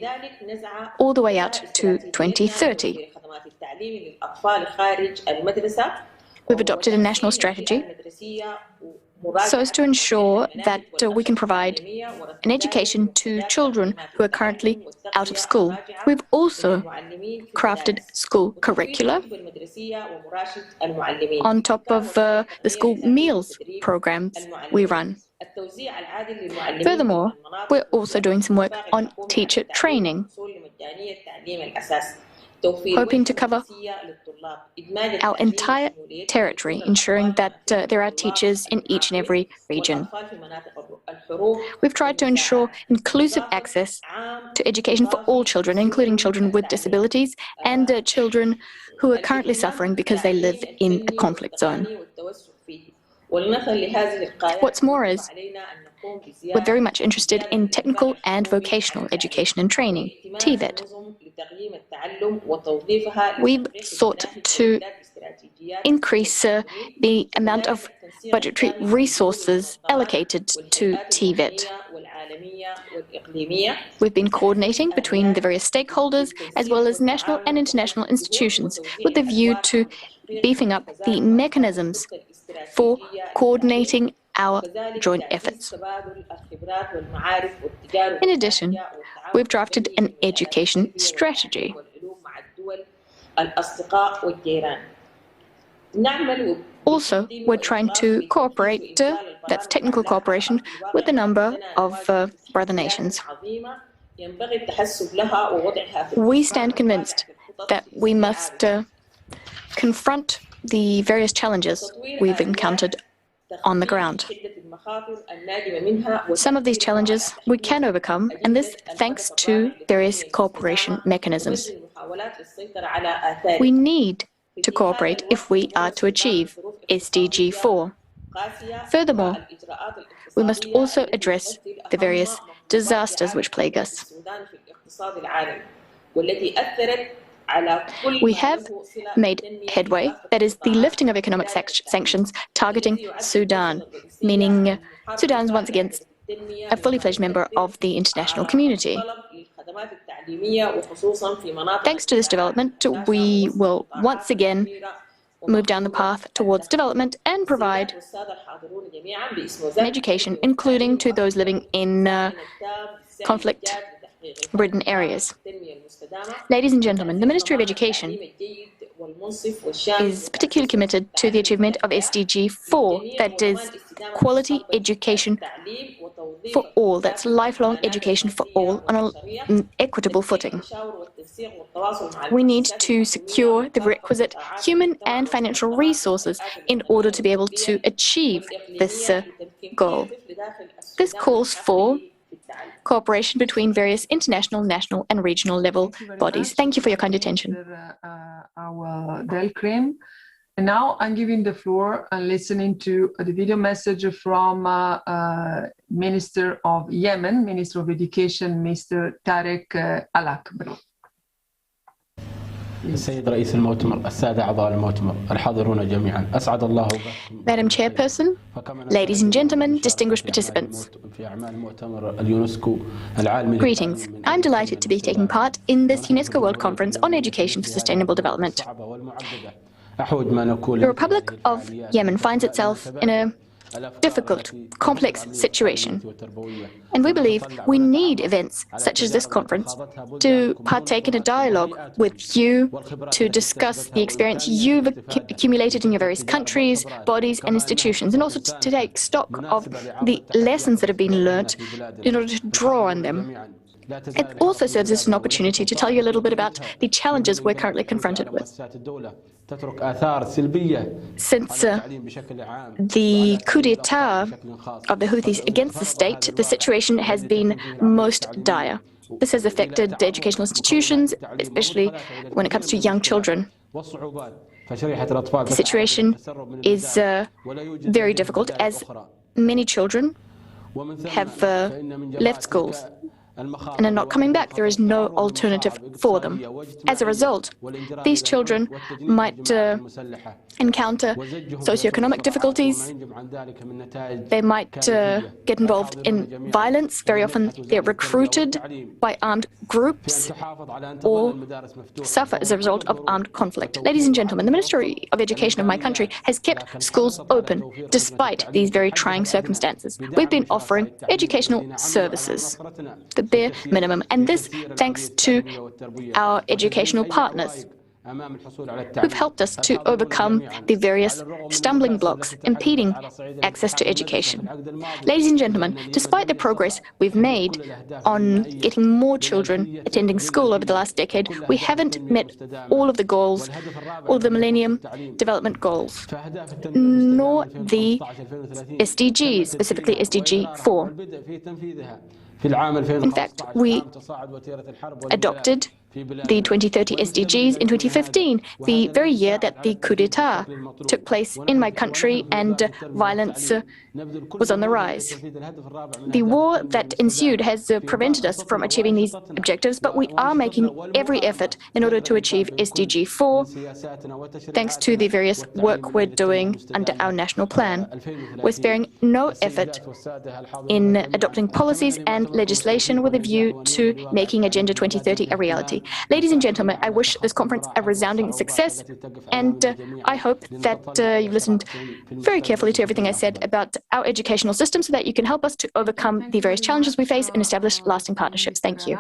all the way out to 2030. We've adopted a national strategy so as to ensure that we can provide an education to children who are currently out of school. We've also crafted school curricula on top of the school meals programs we run. Furthermore, we're also doing some work on teacher training, hoping to cover our entire territory, ensuring that there are teachers in each and every region. We've tried to ensure inclusive access to education for all children, including children with disabilities and children who are currently suffering because they live in a conflict zone. What's more is, we're very much interested in technical and vocational education and training, TVET. We've sought to increase the amount of budgetary resources allocated to TVET. We've been coordinating between the various stakeholders as well as national and international institutions with a view to beefing up the mechanisms for coordinating our joint efforts. In addition, we've drafted an education strategy. Also, we're trying to cooperate, that's technical cooperation, with a number of brother nations. We stand convinced that we must confront the various challenges we've encountered on the ground. Some of these challenges we can overcome, and this thanks to various cooperation mechanisms. We need to cooperate if we are to achieve SDG 4. Furthermore, we must also address the various disasters which plague us. We have made headway, that is, the lifting of economic sanctions targeting Sudan, meaning Sudan is once again a fully fledged member of the international community. Thanks to this development, we will once again move down the path towards development and provide an education, including to those living in conflict-ridden areas. Ladies and gentlemen, the Ministry of Education is particularly committed to the achievement of SDG 4, that is, quality education for all. That's lifelong education for all on an equitable footing. We need to secure the requisite human and financial resources in order to be able to achieve this goal. This calls for cooperation between various international, national and regional level bodies. Thank you for your kind attention. Our Del Creme. And now I'm giving the floor and listening to the video message from Minister of Yemen, Minister of Education, Mr. Tarek Al-Akbari. السيد رئيس المؤتمر، السادة أعضاء المؤتمر، الحاضرون جميعا، أسعد الله Madam Chairperson, ladies and gentlemen, distinguished participants. Greetings. I'm delighted to be taking part in this UNESCO World Conference on Education for Sustainable Development. The Republic of Yemen finds itself in a difficult, complex situation. And we believe we need events such as this conference to partake in a dialogue with you, to discuss the experience you've accumulated in your various countries, bodies and institutions, and also to take stock of the lessons that have been learnt in order to draw on them. It also serves as an opportunity to tell you a little bit about the challenges we're currently confronted with. Since the coup d'etat of the Houthis against the state, the situation has been most dire. This has affected the educational institutions, especially when it comes to young children. The situation is very difficult as many children have left schools and are not coming back. There is no alternative for them. As a result, these children might encounter socioeconomic difficulties. They might get involved in violence. Very often they're recruited by armed groups or suffer as a result of armed conflict. Ladies and gentlemen, the Ministry of Education of my country has kept schools open despite these very trying circumstances. We've been offering educational services, the bare minimum, and this thanks to our educational partners who've helped us to overcome the various stumbling blocks impeding access to education. Ladies and gentlemen, despite the progress we've made on getting more children attending school over the last decade, we haven't met all of the goals, all of the Millennium Development Goals, nor the SDGs, specifically SDG 4. In fact, we adopted the 2030 SDGs in 2015, the very year that the coup d'etat took place in my country and violence was on the rise. The war that ensued has prevented us from achieving these objectives, but we are making every effort in order to achieve SDG 4, thanks to the various work we're doing under our national plan. We're sparing no effort in adopting policies and legislation with a view to making Agenda 2030 a reality. Ladies and gentlemen, I wish this conference a resounding success, and I hope that you've listened very carefully to everything I said about our educational system so that you can help us to overcome the various challenges we face and establish lasting partnerships. Thank you.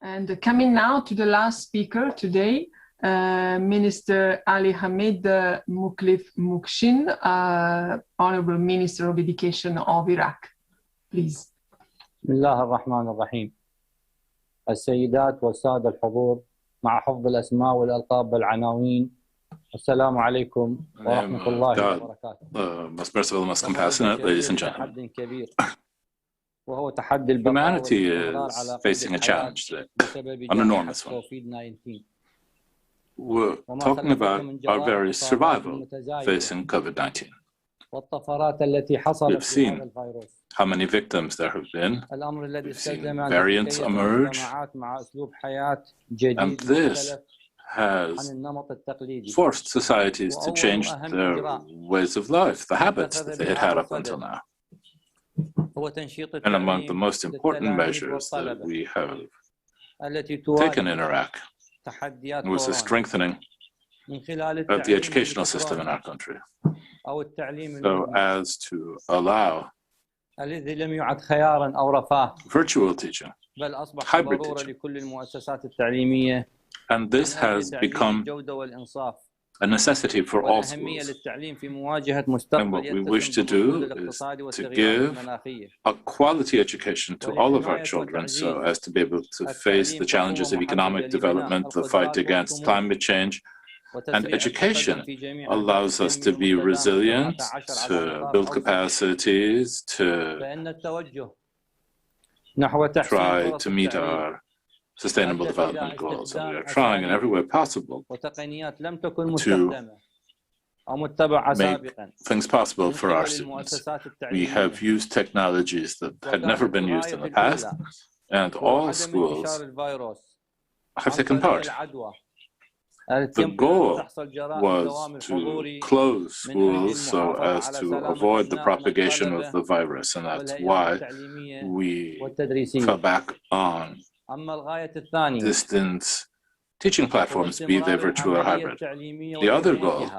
And coming now to the last speaker today, Minister Ali Hamid Mukhlif Mukshin, Honorable Minister of Education of Iraq. Please. بسم الله الرحمن الرحيم. السيدات والسادة الحضور مع حفظ الأسماء والألقاب والعناوين. السلام عليكم ورحمة الله وبركاته. Most merciful, most compassionate, ladies and gentlemen. Humanity is facing a challenge today, an enormous one. We're talking about our very survival facing COVID-19. We've seen how many victims there have been. We've seen variants emerge. And this has forced societies to change their ways of life, the habits that they had had up until now. And among the most important measures that we have taken in Iraq was the strengthening of the educational system in our country, so as to allow virtual teaching, hybrid teaching. And this has become a necessity for all schools. And what we wish to do is to give a quality education to all of our children so as to be able to face the challenges of economic development, the fight against climate change. And education allows us to be resilient, to build capacities, to try to meet our sustainable development goals. And we are trying in every way possible to make things possible for our students. We have used technologies that had never been used in the past, and all schools have taken part. The goal was to close schools so as to avoid the propagation of the virus, and that's why we fell back on distance teaching platforms, be they virtual or hybrid. The other goal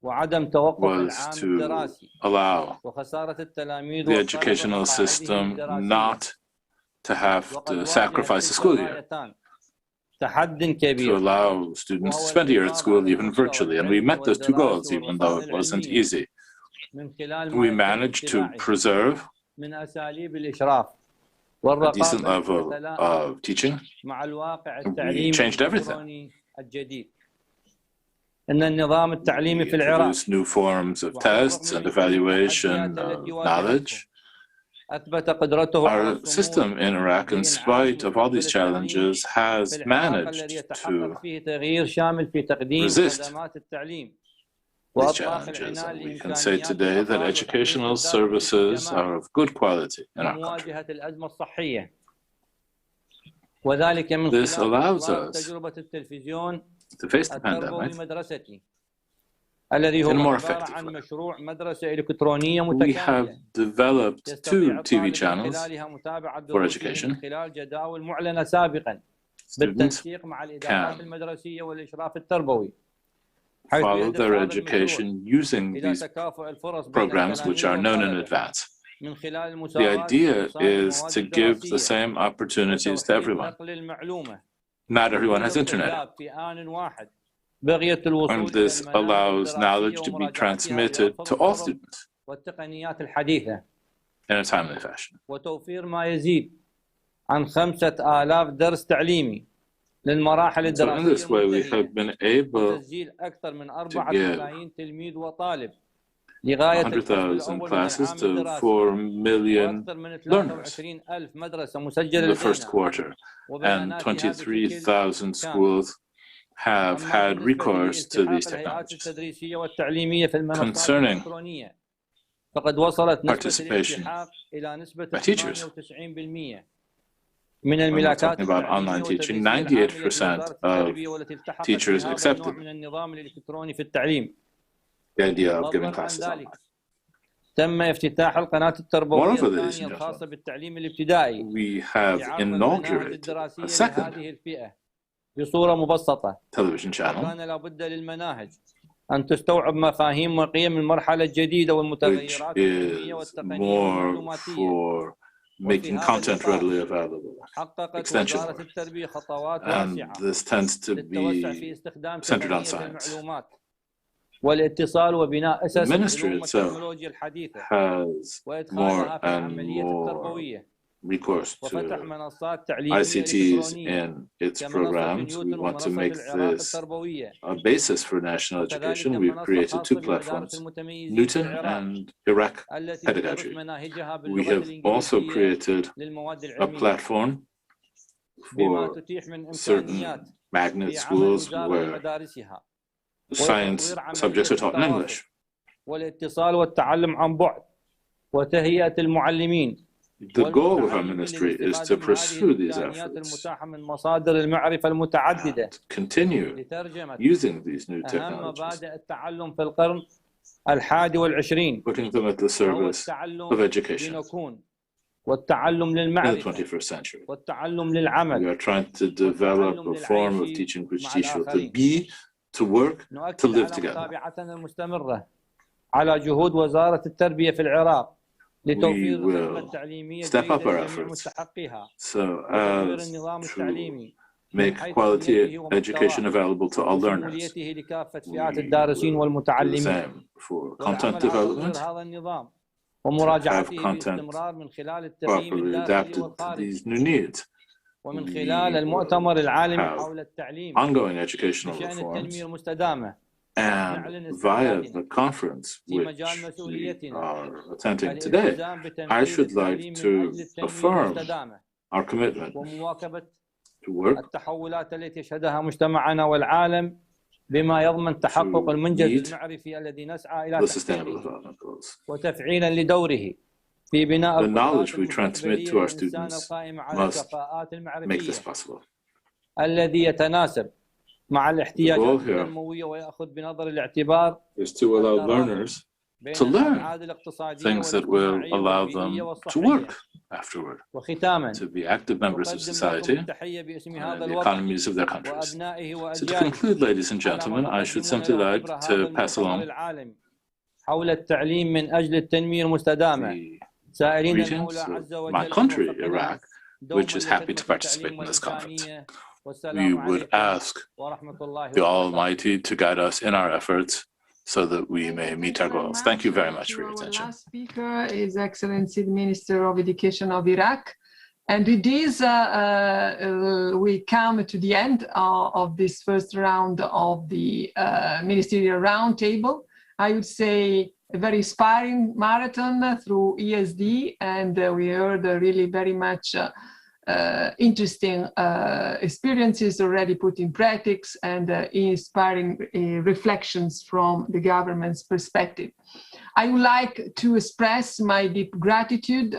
was to allow the educational system not to have to sacrifice the school year, to allow students to spend a year at school even virtually. And we met those two goals, even though it wasn't easy. We managed to preserve a decent level of teaching. We changed everything. We introduced new forms of tests and evaluation of knowledge. Our system in Iraq, in spite of all these challenges, has managed to resist these challenges. And we can say today that educational services are of good quality in our country. This allows us to face the pandemic in a more effective way. We have developed 2 TV channels for education. Students can follow their education using these programs, which are known in advance. The idea is to give the same opportunities to everyone. Not everyone has internet. And this allows knowledge to be transmitted to all students in a timely fashion. So in this way, we have been able to give 100,000 classes to 4 million learners in the first quarter, and 23,000 schools have had recourse to these technologies. Concerning participation by teachers, when we're talking about online teaching, 98% of teachers accepted the idea of giving classes online. Moreover, ladies and gentlemen, we have inaugurated a second television channel, which is more for making content readily available, extension work. And this tends to be centered on science. The ministry itself has more and more recourse to ICTs in its programs. We want to make this a basis for national education. We've created 2 platforms, Newton and Iraq Pedagogy. We have also created a platform for certain magnet schools where science subjects are taught in English. The goal of our ministry is to pursue these efforts and continue using these new technologies, putting them at the service of education in the 21st century. We are trying to develop a form of teaching which teaches you to be, to work, to live together. We will step up our efforts so as to make quality education available to all learners. We will do the same for content development, to have content properly adapted to these new needs. We have ongoing educational reforms, and via the conference which we are attending today, I should like to affirm our commitment to work التحولات التي يشهدها مجتمعنا والعالم بما يضمن تحقق المنجز المعرفي الذي نسعى إلى تحقيقه وتفعيلا لدوره في بناء the knowledge we transmit to our students must make this possible. الذي يتناسب مع الاحتياجات التنموية ويأخذ بنظر الاعتبار is to allow learners to learn things that will allow them to work afterward, to be active members of society and the economies of their countries. So to conclude, ladies and gentlemen, I should simply like to pass along the greetings of my country, Iraq, which is happy to participate in this conference. We would ask the Almighty to guide us in our efforts so that we may meet our goals. Thank you very much for your attention. Our last speaker is Excellency the Minister of Education of Iraq. And with this, we come to the end of this first round of the Ministerial Roundtable. I would say a very inspiring marathon through ESD, and we heard really very much interesting experiences already put in practice and inspiring reflections from the government's perspective. I would like to express my deep gratitude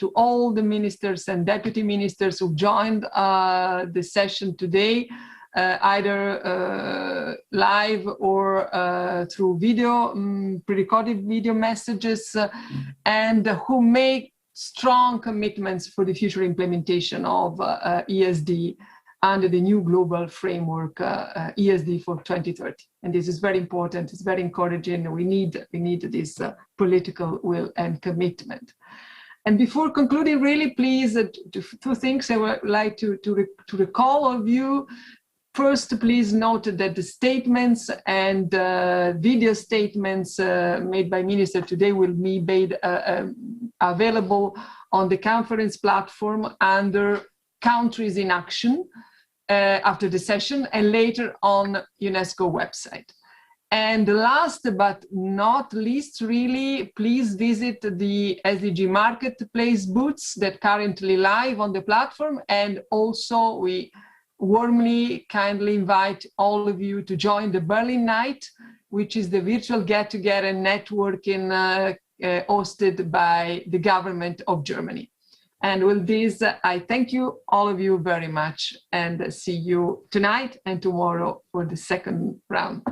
to all the ministers and deputy ministers who joined the session today, either live or through video, pre-recorded video messages, and who make strong commitments for the future implementation of ESD under the new global framework, ESD for 2030. And this is very important, it's very encouraging. We need this political will and commitment. And before concluding, really please, two things I would like to recall of you. First, please note that the statements and video statements made by Minister today will be made available on the conference platform under Countries in Action after the session and later on UNESCO website. And last but not least, really, please visit the SDG Marketplace booths that currently live on the platform. And also we warmly, kindly invite all of you to join the Berlin Night, which is the virtual get-together networking hosted by the government of Germany. And with this, I thank you, all of you very much, and see you tonight and tomorrow for the second round.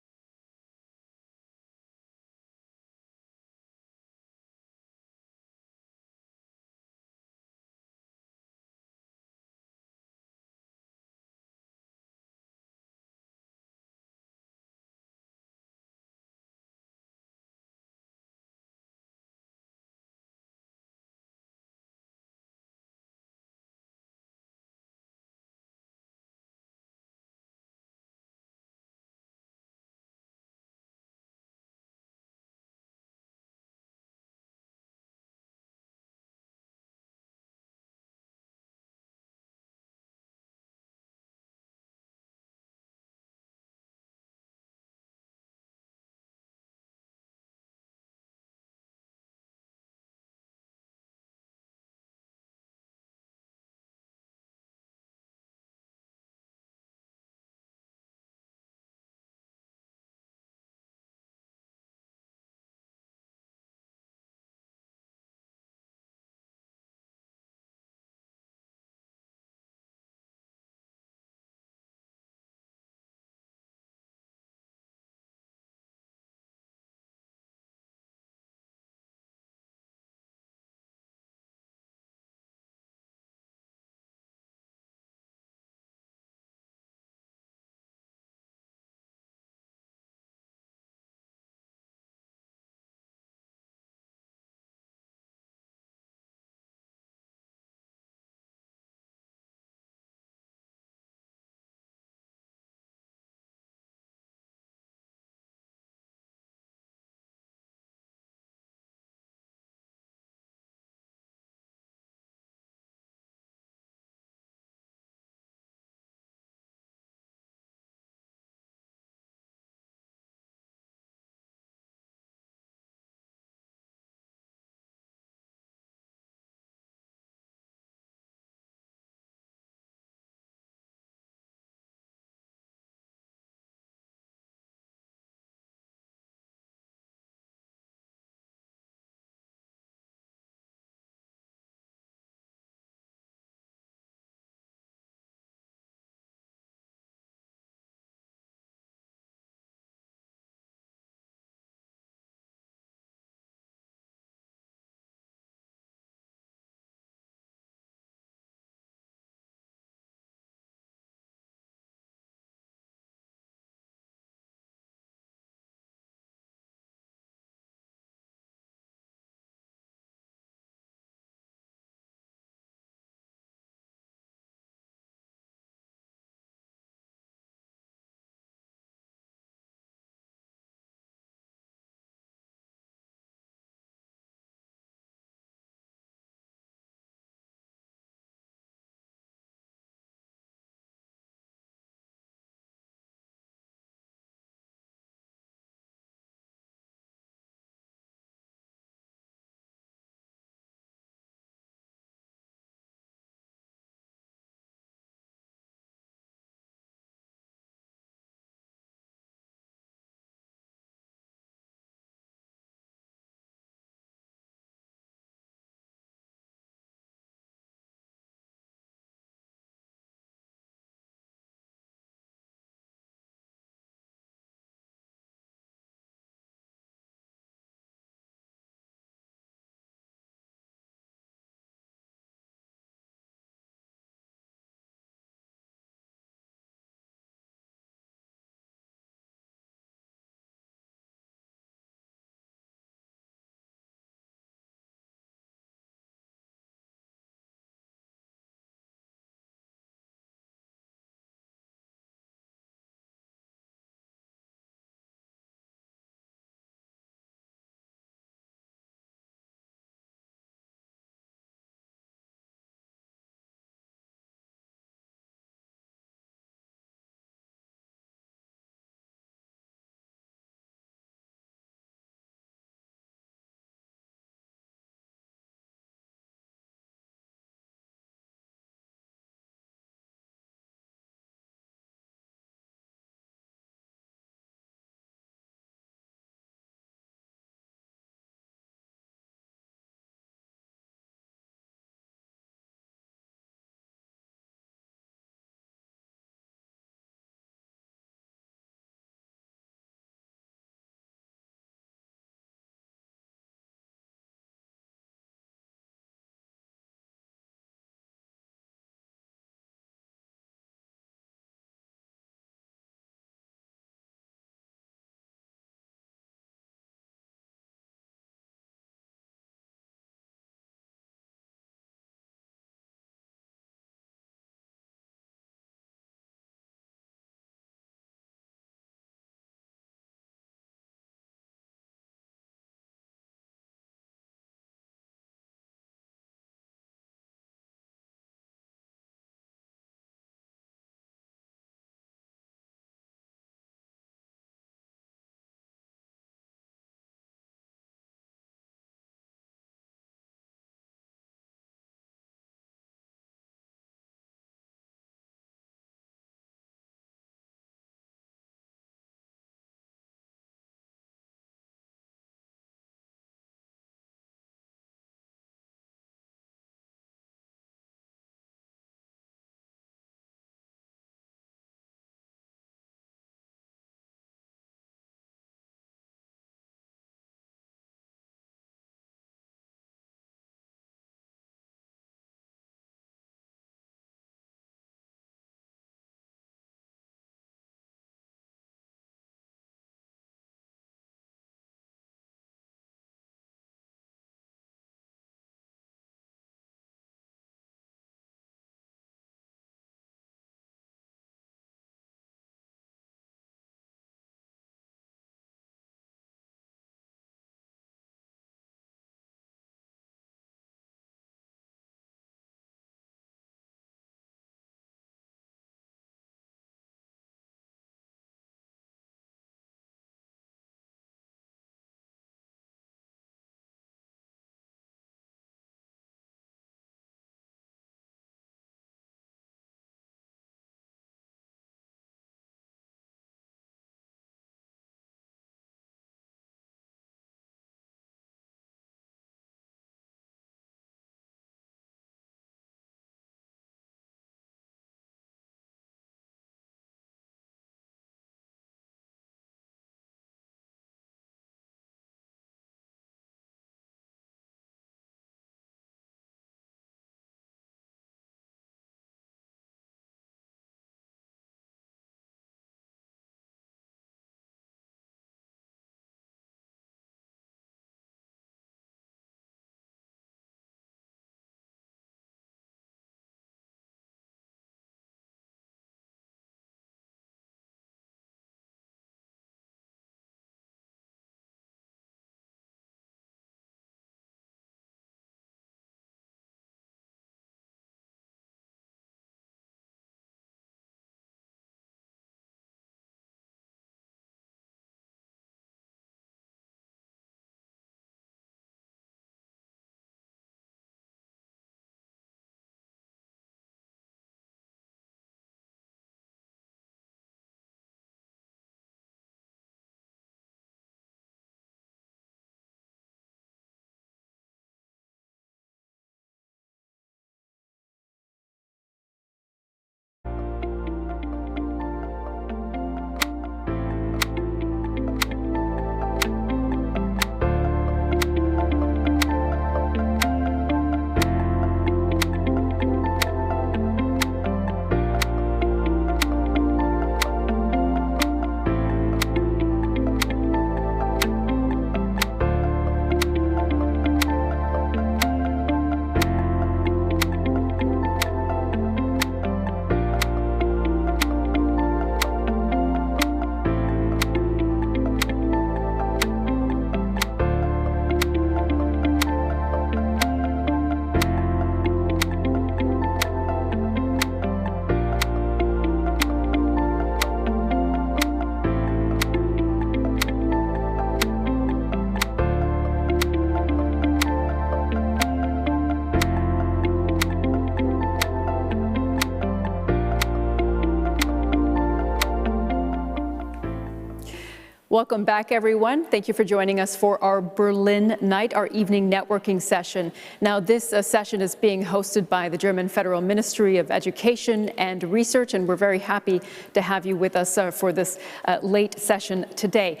Welcome back, everyone. Thank you for joining us for our Berlin night, our evening networking session. Now, this session is being hosted by the German Federal Ministry of Education and Research, and we're very happy to have you with us for this late session today.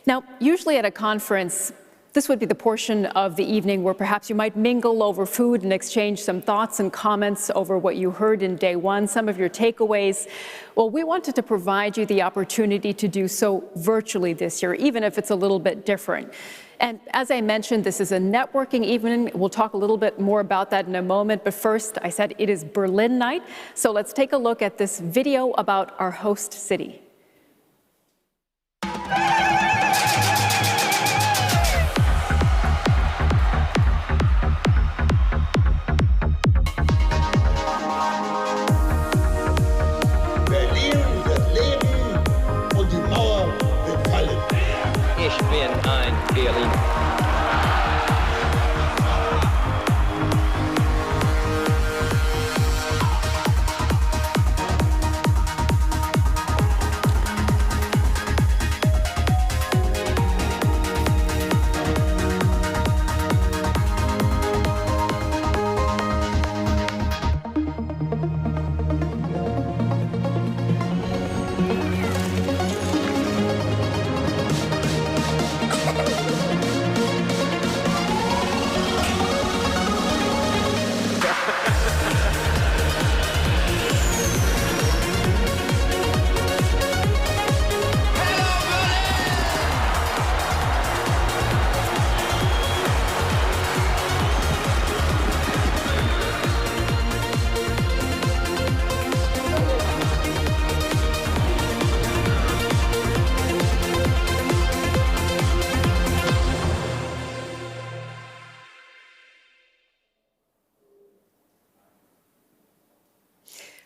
Now, usually at a conference, this would be the portion of the evening where perhaps you might mingle over food and exchange some thoughts and comments over what you heard in day one, some of your takeaways. Well, we wanted to provide you the opportunity to do so virtually this year, even if it's a little bit different. And as I mentioned, this is a networking evening. We'll talk a little bit more about that in a moment. But first, I said it is Berlin night. So let's take a look at this video about our host city. Ich bin ein Berliner.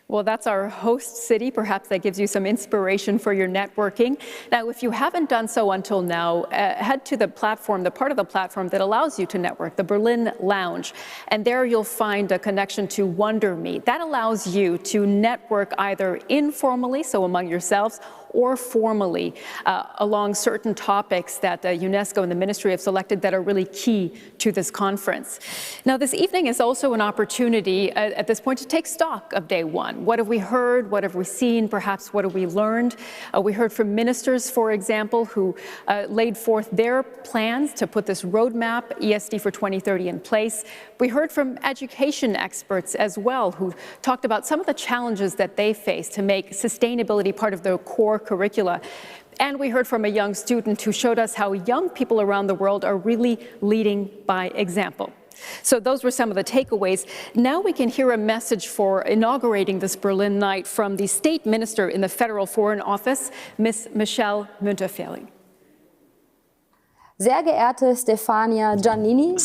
Well, that's our host city. Perhaps that gives you some inspiration for your networking. Now, if you haven't done so until now, head to the platform, the part of the platform that allows you to network, the Berlin Lounge. And there you'll find a connection to Wonder Me. That allows you to network either informally, so among yourselves, or formally along certain topics that UNESCO and the Ministry have selected that are really key to this conference. Now, this evening is also an opportunity at this point to take stock of day one. What have we heard? What have we seen? Perhaps what have we learned? We heard from ministers, for example, who laid forth their plans to put this roadmap, ESD for 2030, in place. We heard from education experts as well, who talked about some of the challenges that they face to make sustainability part of their core curricula. And we heard from a young student who showed us how young people around the world are really leading by example. So those were some of the takeaways. Now we can hear a message for inaugurating this Berlin night from the State Minister in the Federal Foreign Office, Ms. Michelle Müntefering. Sehr geehrte Stefania Giannini,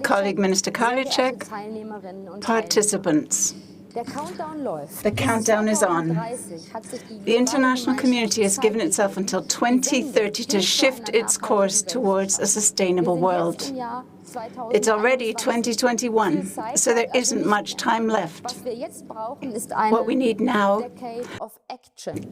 colleague Minister Karliczek, participants. The countdown is on. The international community has given itself until 2030 to shift its course towards a sustainable world. It's already 2021, so there isn't much time left. What we need now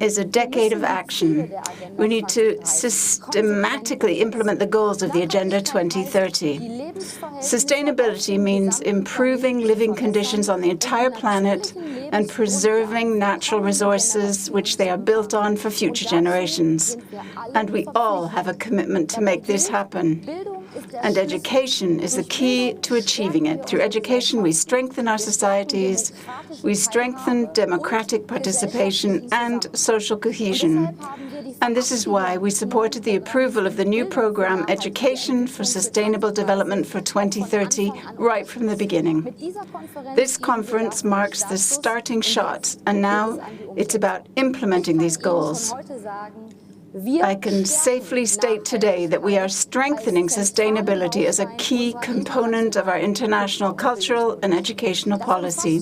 is a decade of action. We need to systematically implement the goals of the Agenda 2030. Sustainability means improving living conditions on the entire planet and preserving natural resources which they are built on for future generations. And we all have a commitment to make this happen. And education is the key to achieving it. Through education, we strengthen our societies, we strengthen democratic participation and social cohesion. And this is why we supported the approval of the new program, Education for Sustainable Development for 2030, right from the beginning. This conference marks the starting shot, and now it's about implementing these goals. I can safely state today that we are strengthening sustainability as a key component of our international cultural and educational policy.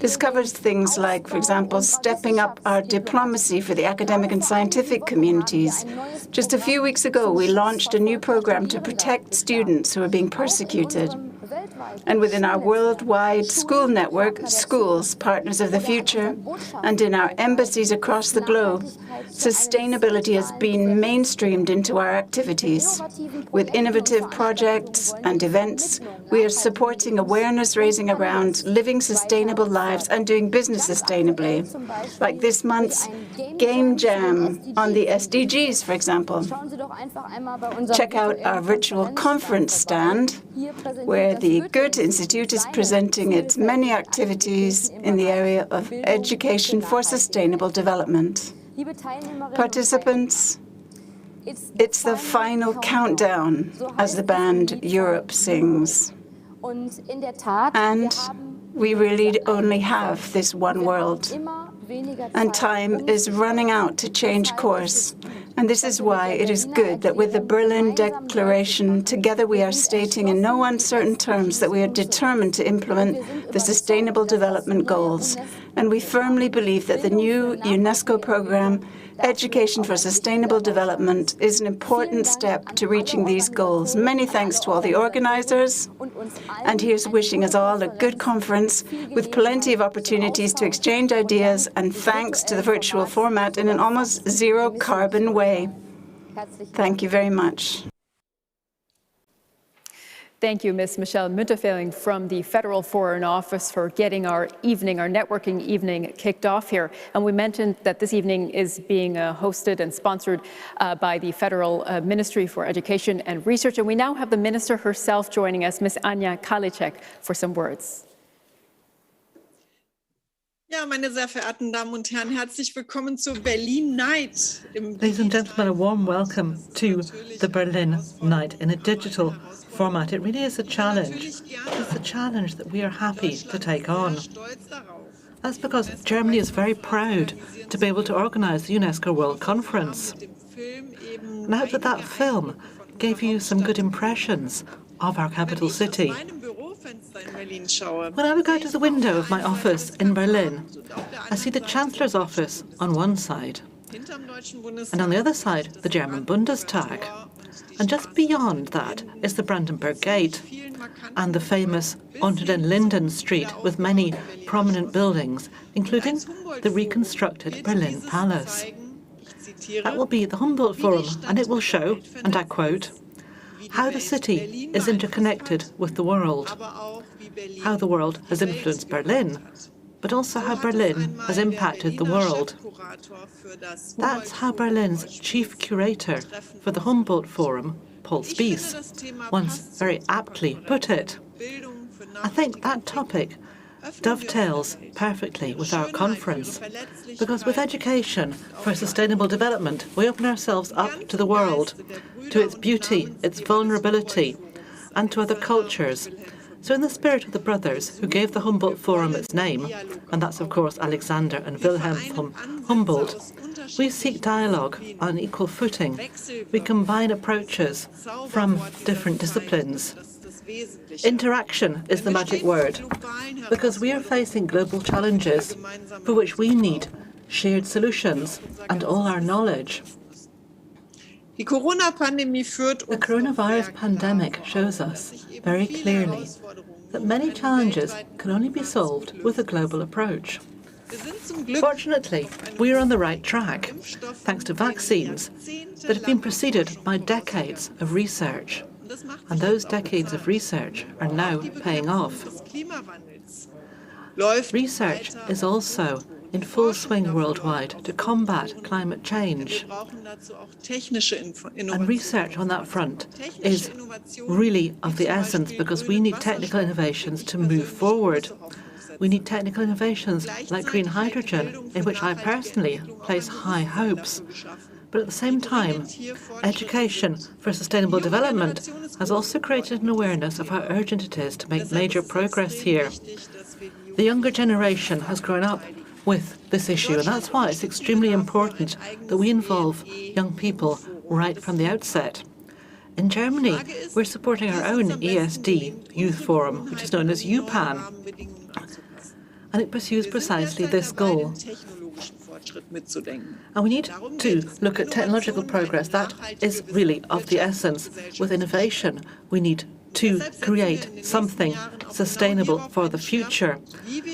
This covers things like, for example, stepping up our diplomacy for the academic and scientific communities. Just a few weeks ago, we launched a new program to protect students who are being persecuted. And within our worldwide school network, Schools, Partners of the Future, and in our embassies across the globe, sustainability has been mainstreamed into our activities. With innovative projects and events, we are supporting awareness raising around living sustainable lives and doing business sustainably, like this month's Game Jam on the SDGs, for example. Check out our virtual conference stand, where the Goethe Institute is presenting its many activities in the area of education for sustainable development. Participants, it's the final countdown, as the band Europe sings. And we really only have this one world. And time is running out to change course. And this is why it is good that with the Berlin Declaration, together we are stating in no uncertain terms that we are determined to implement the Sustainable Development Goals. And we firmly believe that the new UNESCO program, Education for Sustainable Development, is an important step to reaching these goals. Many thanks to all the organizers. And here's wishing us all a good conference with plenty of opportunities to exchange ideas, and thanks to the virtual format in an almost zero-carbon way. Thank you very much. Thank you, Ms. Michelle Müntefering from the Federal Foreign Office for getting our networking evening kicked off here. And we mentioned that this evening is being hosted and sponsored by the Federal Ministry for Education and Research. And we now have the minister herself joining us, Ms. Anja Karliczek, for some words. Ja, meine sehr verehrten Damen und Herren, herzlich willkommen zu Berlin Night. Ladies and gentlemen, a warm welcome to the Berlin Night in a digital format. It really is a challenge. It's a challenge that we are happy to take on. That's because Germany is very proud to be able to organize the UNESCO World Conference. And I hope that that film gave you some good impressions of our capital city. When I look out of the window of my office in Berlin, I see the Chancellor's office on one side, and on the other side, the German Bundestag. And just beyond that is the Brandenburg Gate and the famous Unter den Linden Street with many prominent buildings, including the reconstructed Berlin Palace. That will be the Humboldt Forum, and it will show, and I quote, how the city is interconnected with the world, how the world has influenced Berlin, but also how Berlin has impacted the world. That's how Berlin's chief curator for the Humboldt Forum, Paul Spies, once very aptly put it. I think that topic dovetails perfectly with our conference, because with education for sustainable development, we open ourselves up to the world, to its beauty, its vulnerability, and to other cultures. So in the spirit of the brothers who gave the Humboldt Forum its name, and that's of course Alexander and Wilhelm von Humboldt, we seek dialogue on equal footing. We combine approaches from different disciplines. Interaction is the magic word, because we are facing global challenges for which we need shared solutions and all our knowledge. The coronavirus pandemic shows us very clearly that many challenges can only be solved with a global approach. Fortunately, we are on the right track, thanks to vaccines that have been preceded by decades of research. And those decades of research are now paying off. Research is also in full swing worldwide to combat climate change. And research on that front is really of the essence, because we need technical innovations to move forward. We need technical innovations like green hydrogen, in which I personally place high hopes. But at the same time, education for sustainable development has also created an awareness of how urgent it is to make major progress here. The younger generation has grown up with this issue, and that's why it's extremely important that we involve young people right from the outset. In Germany, we're supporting our own ESD Youth Forum, which is known as UPAN, and it pursues precisely this goal. And we need to look at technological progress. That is really of the essence. With innovation, we need to create something sustainable for the future.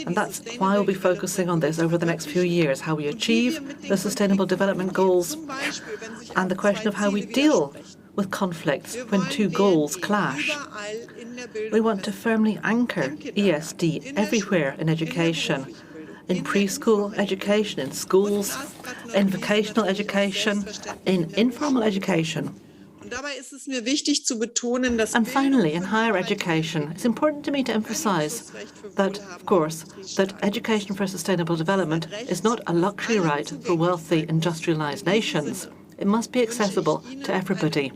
And that's why we'll be focusing on this over the next few years, how we achieve the Sustainable Development Goals and the question of how we deal with conflicts when two goals clash. We want to firmly anchor ESD everywhere in education, in preschool education, in schools, in vocational education, in informal education. And finally, in higher education, it's important to me to emphasize that, of course, that education for sustainable development is not a luxury right for wealthy, industrialized nations. It must be accessible to everybody.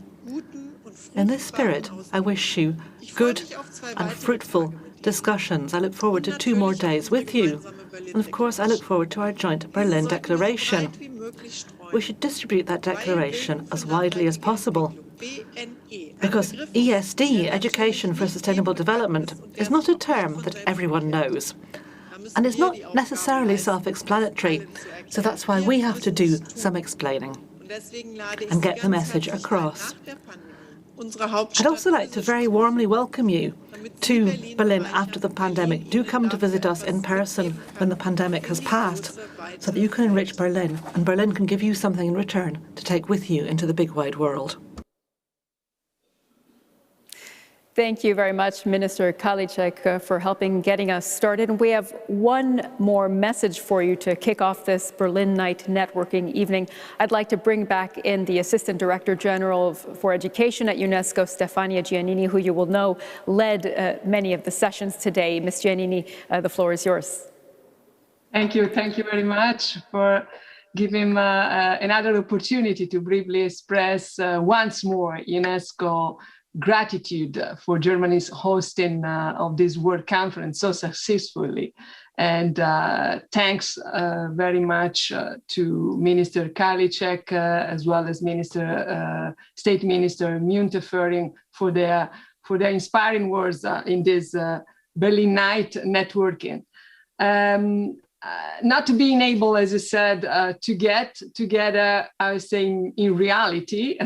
In this spirit, I wish you good and fruitful discussions. I look forward to 2 more days with you. And of course, I look forward to our joint Berlin Declaration. We should distribute that declaration as widely as possible, because ESD, Education for Sustainable Development, is not a term that everyone knows, and is not necessarily self-explanatory, so that's why we have to do some explaining and get the message across. I'd also like to very warmly welcome you to Berlin after the pandemic. Do come to visit us in person when the pandemic has passed, so that you can enrich Berlin, and Berlin can give you something in return to take with you into the big wide world. Thank you very much, Minister Karliczek, for helping getting us started. And we have one more message for you to kick off this Berlin Night networking evening. I'd like to bring back in the Assistant Director General for Education at UNESCO, Stefania Giannini, who you will know led many of the sessions today. Ms. Giannini, the floor is yours. Thank you. Thank you very much for giving another opportunity to briefly express once more UNESCO gratitude for Germany's hosting of this World Conference so successfully. And thanks very much to Minister Karliczek as well as State Minister Müntefering for their inspiring words in this Berlin Night networking. Not being able, as I said, to get together, I was saying in reality,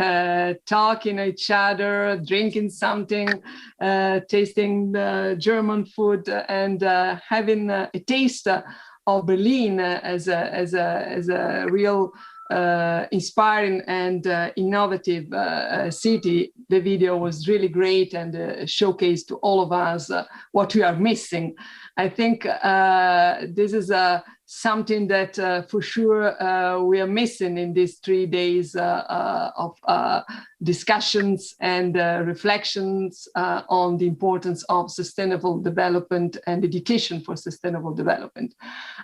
talking to each other, drinking something, tasting the German food, and having a taste of Berlin as a real inspiring and innovative city. The video was really great and showcased to all of us what we are missing. I think this is something that for sure we are missing in these 3 days of discussions and reflections on the importance of sustainable development and education for sustainable development.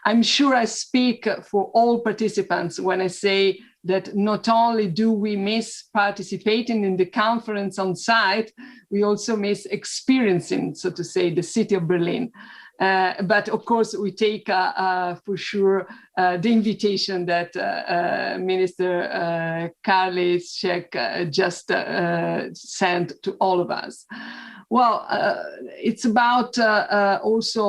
I'm sure I speak for all participants when I say that not only do we miss participating in the conference on site, we also miss experiencing, so to say, the city of Berlin. But of course, we take for sure the invitation that Minister Karliczek just sent to all of us. Well, it's about also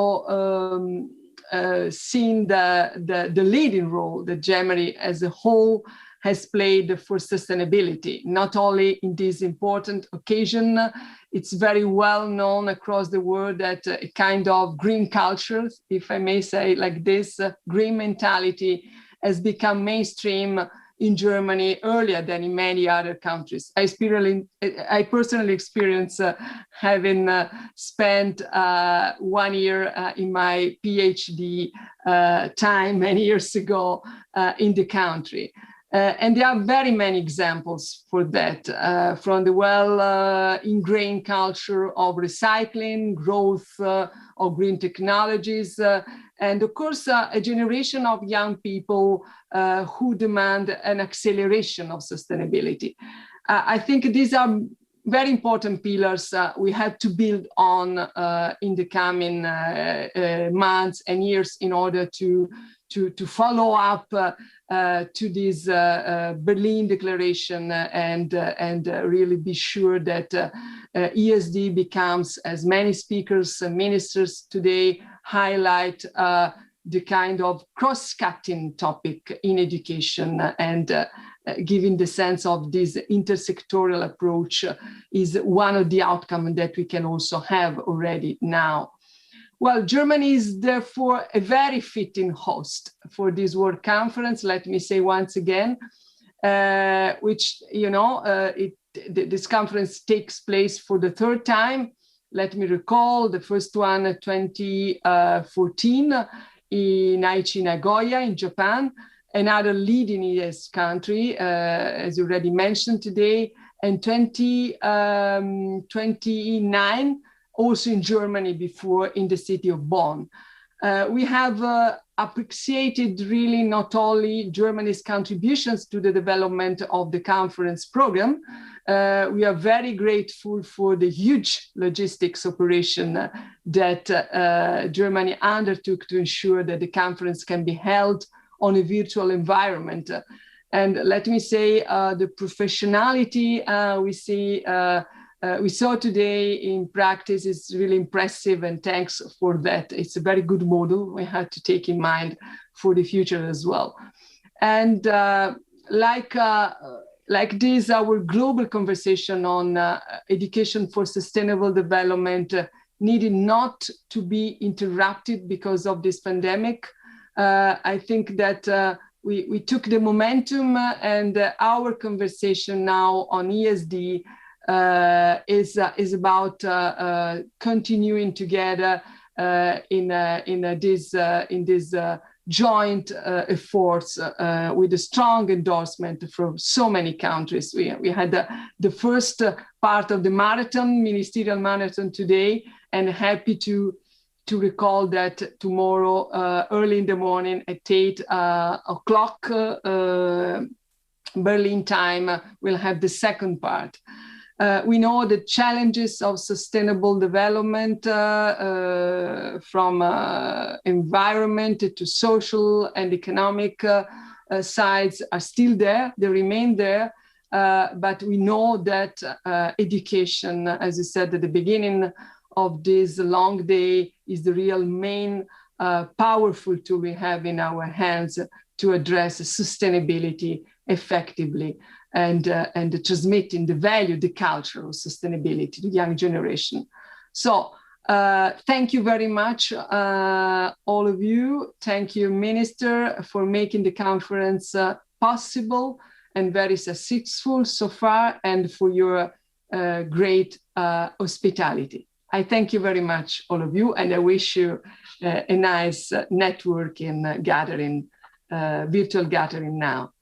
seeing the leading role that Germany as a whole has played for sustainability, not only in this important occasion. It's very well known across the world that a kind of green culture, if I may say like this, green mentality has become mainstream in Germany earlier than in many other countries. I personally experienced having spent 1 year in my PhD time many years ago in the country. And there are very many examples for that, from the well-ingrained culture of recycling, growth of green technologies, and of course, a generation of young people who demand an acceleration of sustainability. I think these are very important pillars we have to build on in the coming months and years in order to follow up to this Berlin Declaration and really be sure that ESD becomes, as many speakers and ministers today highlight, the kind of cross-cutting topic in education and giving the sense of this intersectoral approach is one of the outcomes that we can also have already now. Well, Germany is therefore a very fitting host for this World Conference, let me say once again, which, this conference takes place for the third time. Let me recall the first one, 2014, in Aichi, Nagoya, in Japan, another leading ES country, as you already mentioned today, and 2029, also in Germany before, in the city of Bonn. We have appreciated really not only Germany's contributions to the development of the conference program. We are very grateful for the huge logistics operation that Germany undertook to ensure that the conference can be held on a virtual environment. And let me say, the professionality we saw today in practice is really impressive, and thanks for that. It's a very good model we have to take in mind for the future as well. And like this, our global conversation on education for sustainable development needed not to be interrupted because of this pandemic. I think that we took the momentum, and our conversation now on ESD is about continuing together in this joint efforts with a strong endorsement from so many countries. We had the first part of the marathon, ministerial marathon today, and happy to recall that tomorrow, early in the morning at 8 o'clock Berlin time, we'll have the second part. We know the challenges of sustainable development from environment to social and economic sides are still there, they remain there, but we know that education, as I said at the beginning of this long day, is the real main powerful tool we have in our hands to address sustainability effectively and transmitting the value, the culture of sustainability to the young generation. So thank you very much, all of you. Thank you, Minister, for making the conference possible and very successful so far, and for your great hospitality. I thank you very much, all of you, and I wish you a nice networking gathering, virtual gathering now.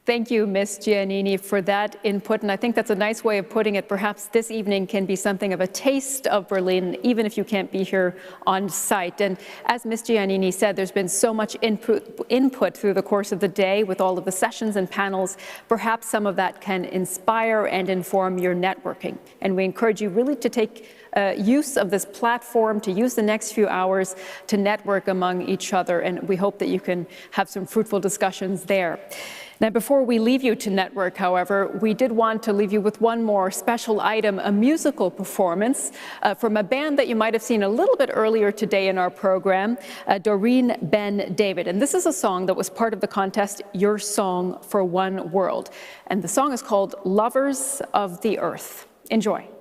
Thank you, Ms. Giannini, for that input. And I think that's a nice way of putting it. Perhaps this evening can be something of a taste of Berlin, even if you can't be here on site. And as Ms. Giannini said, there's been so much input through the course of the day with all of the sessions and panels. Perhaps some of that can inspire and inform your networking. And we encourage you really to take use of this platform, to use the next few hours to network among each other. And we hope that you can have some fruitful discussions there. Now, before we leave you to network, however, we did want to leave you with one more special item, a musical performance from a band that you might have seen a little bit earlier today in our program, Doreen Ben David. And this is a song that was part of the contest, Your Song for One World. And the song is called Lovers of the Earth. Enjoy.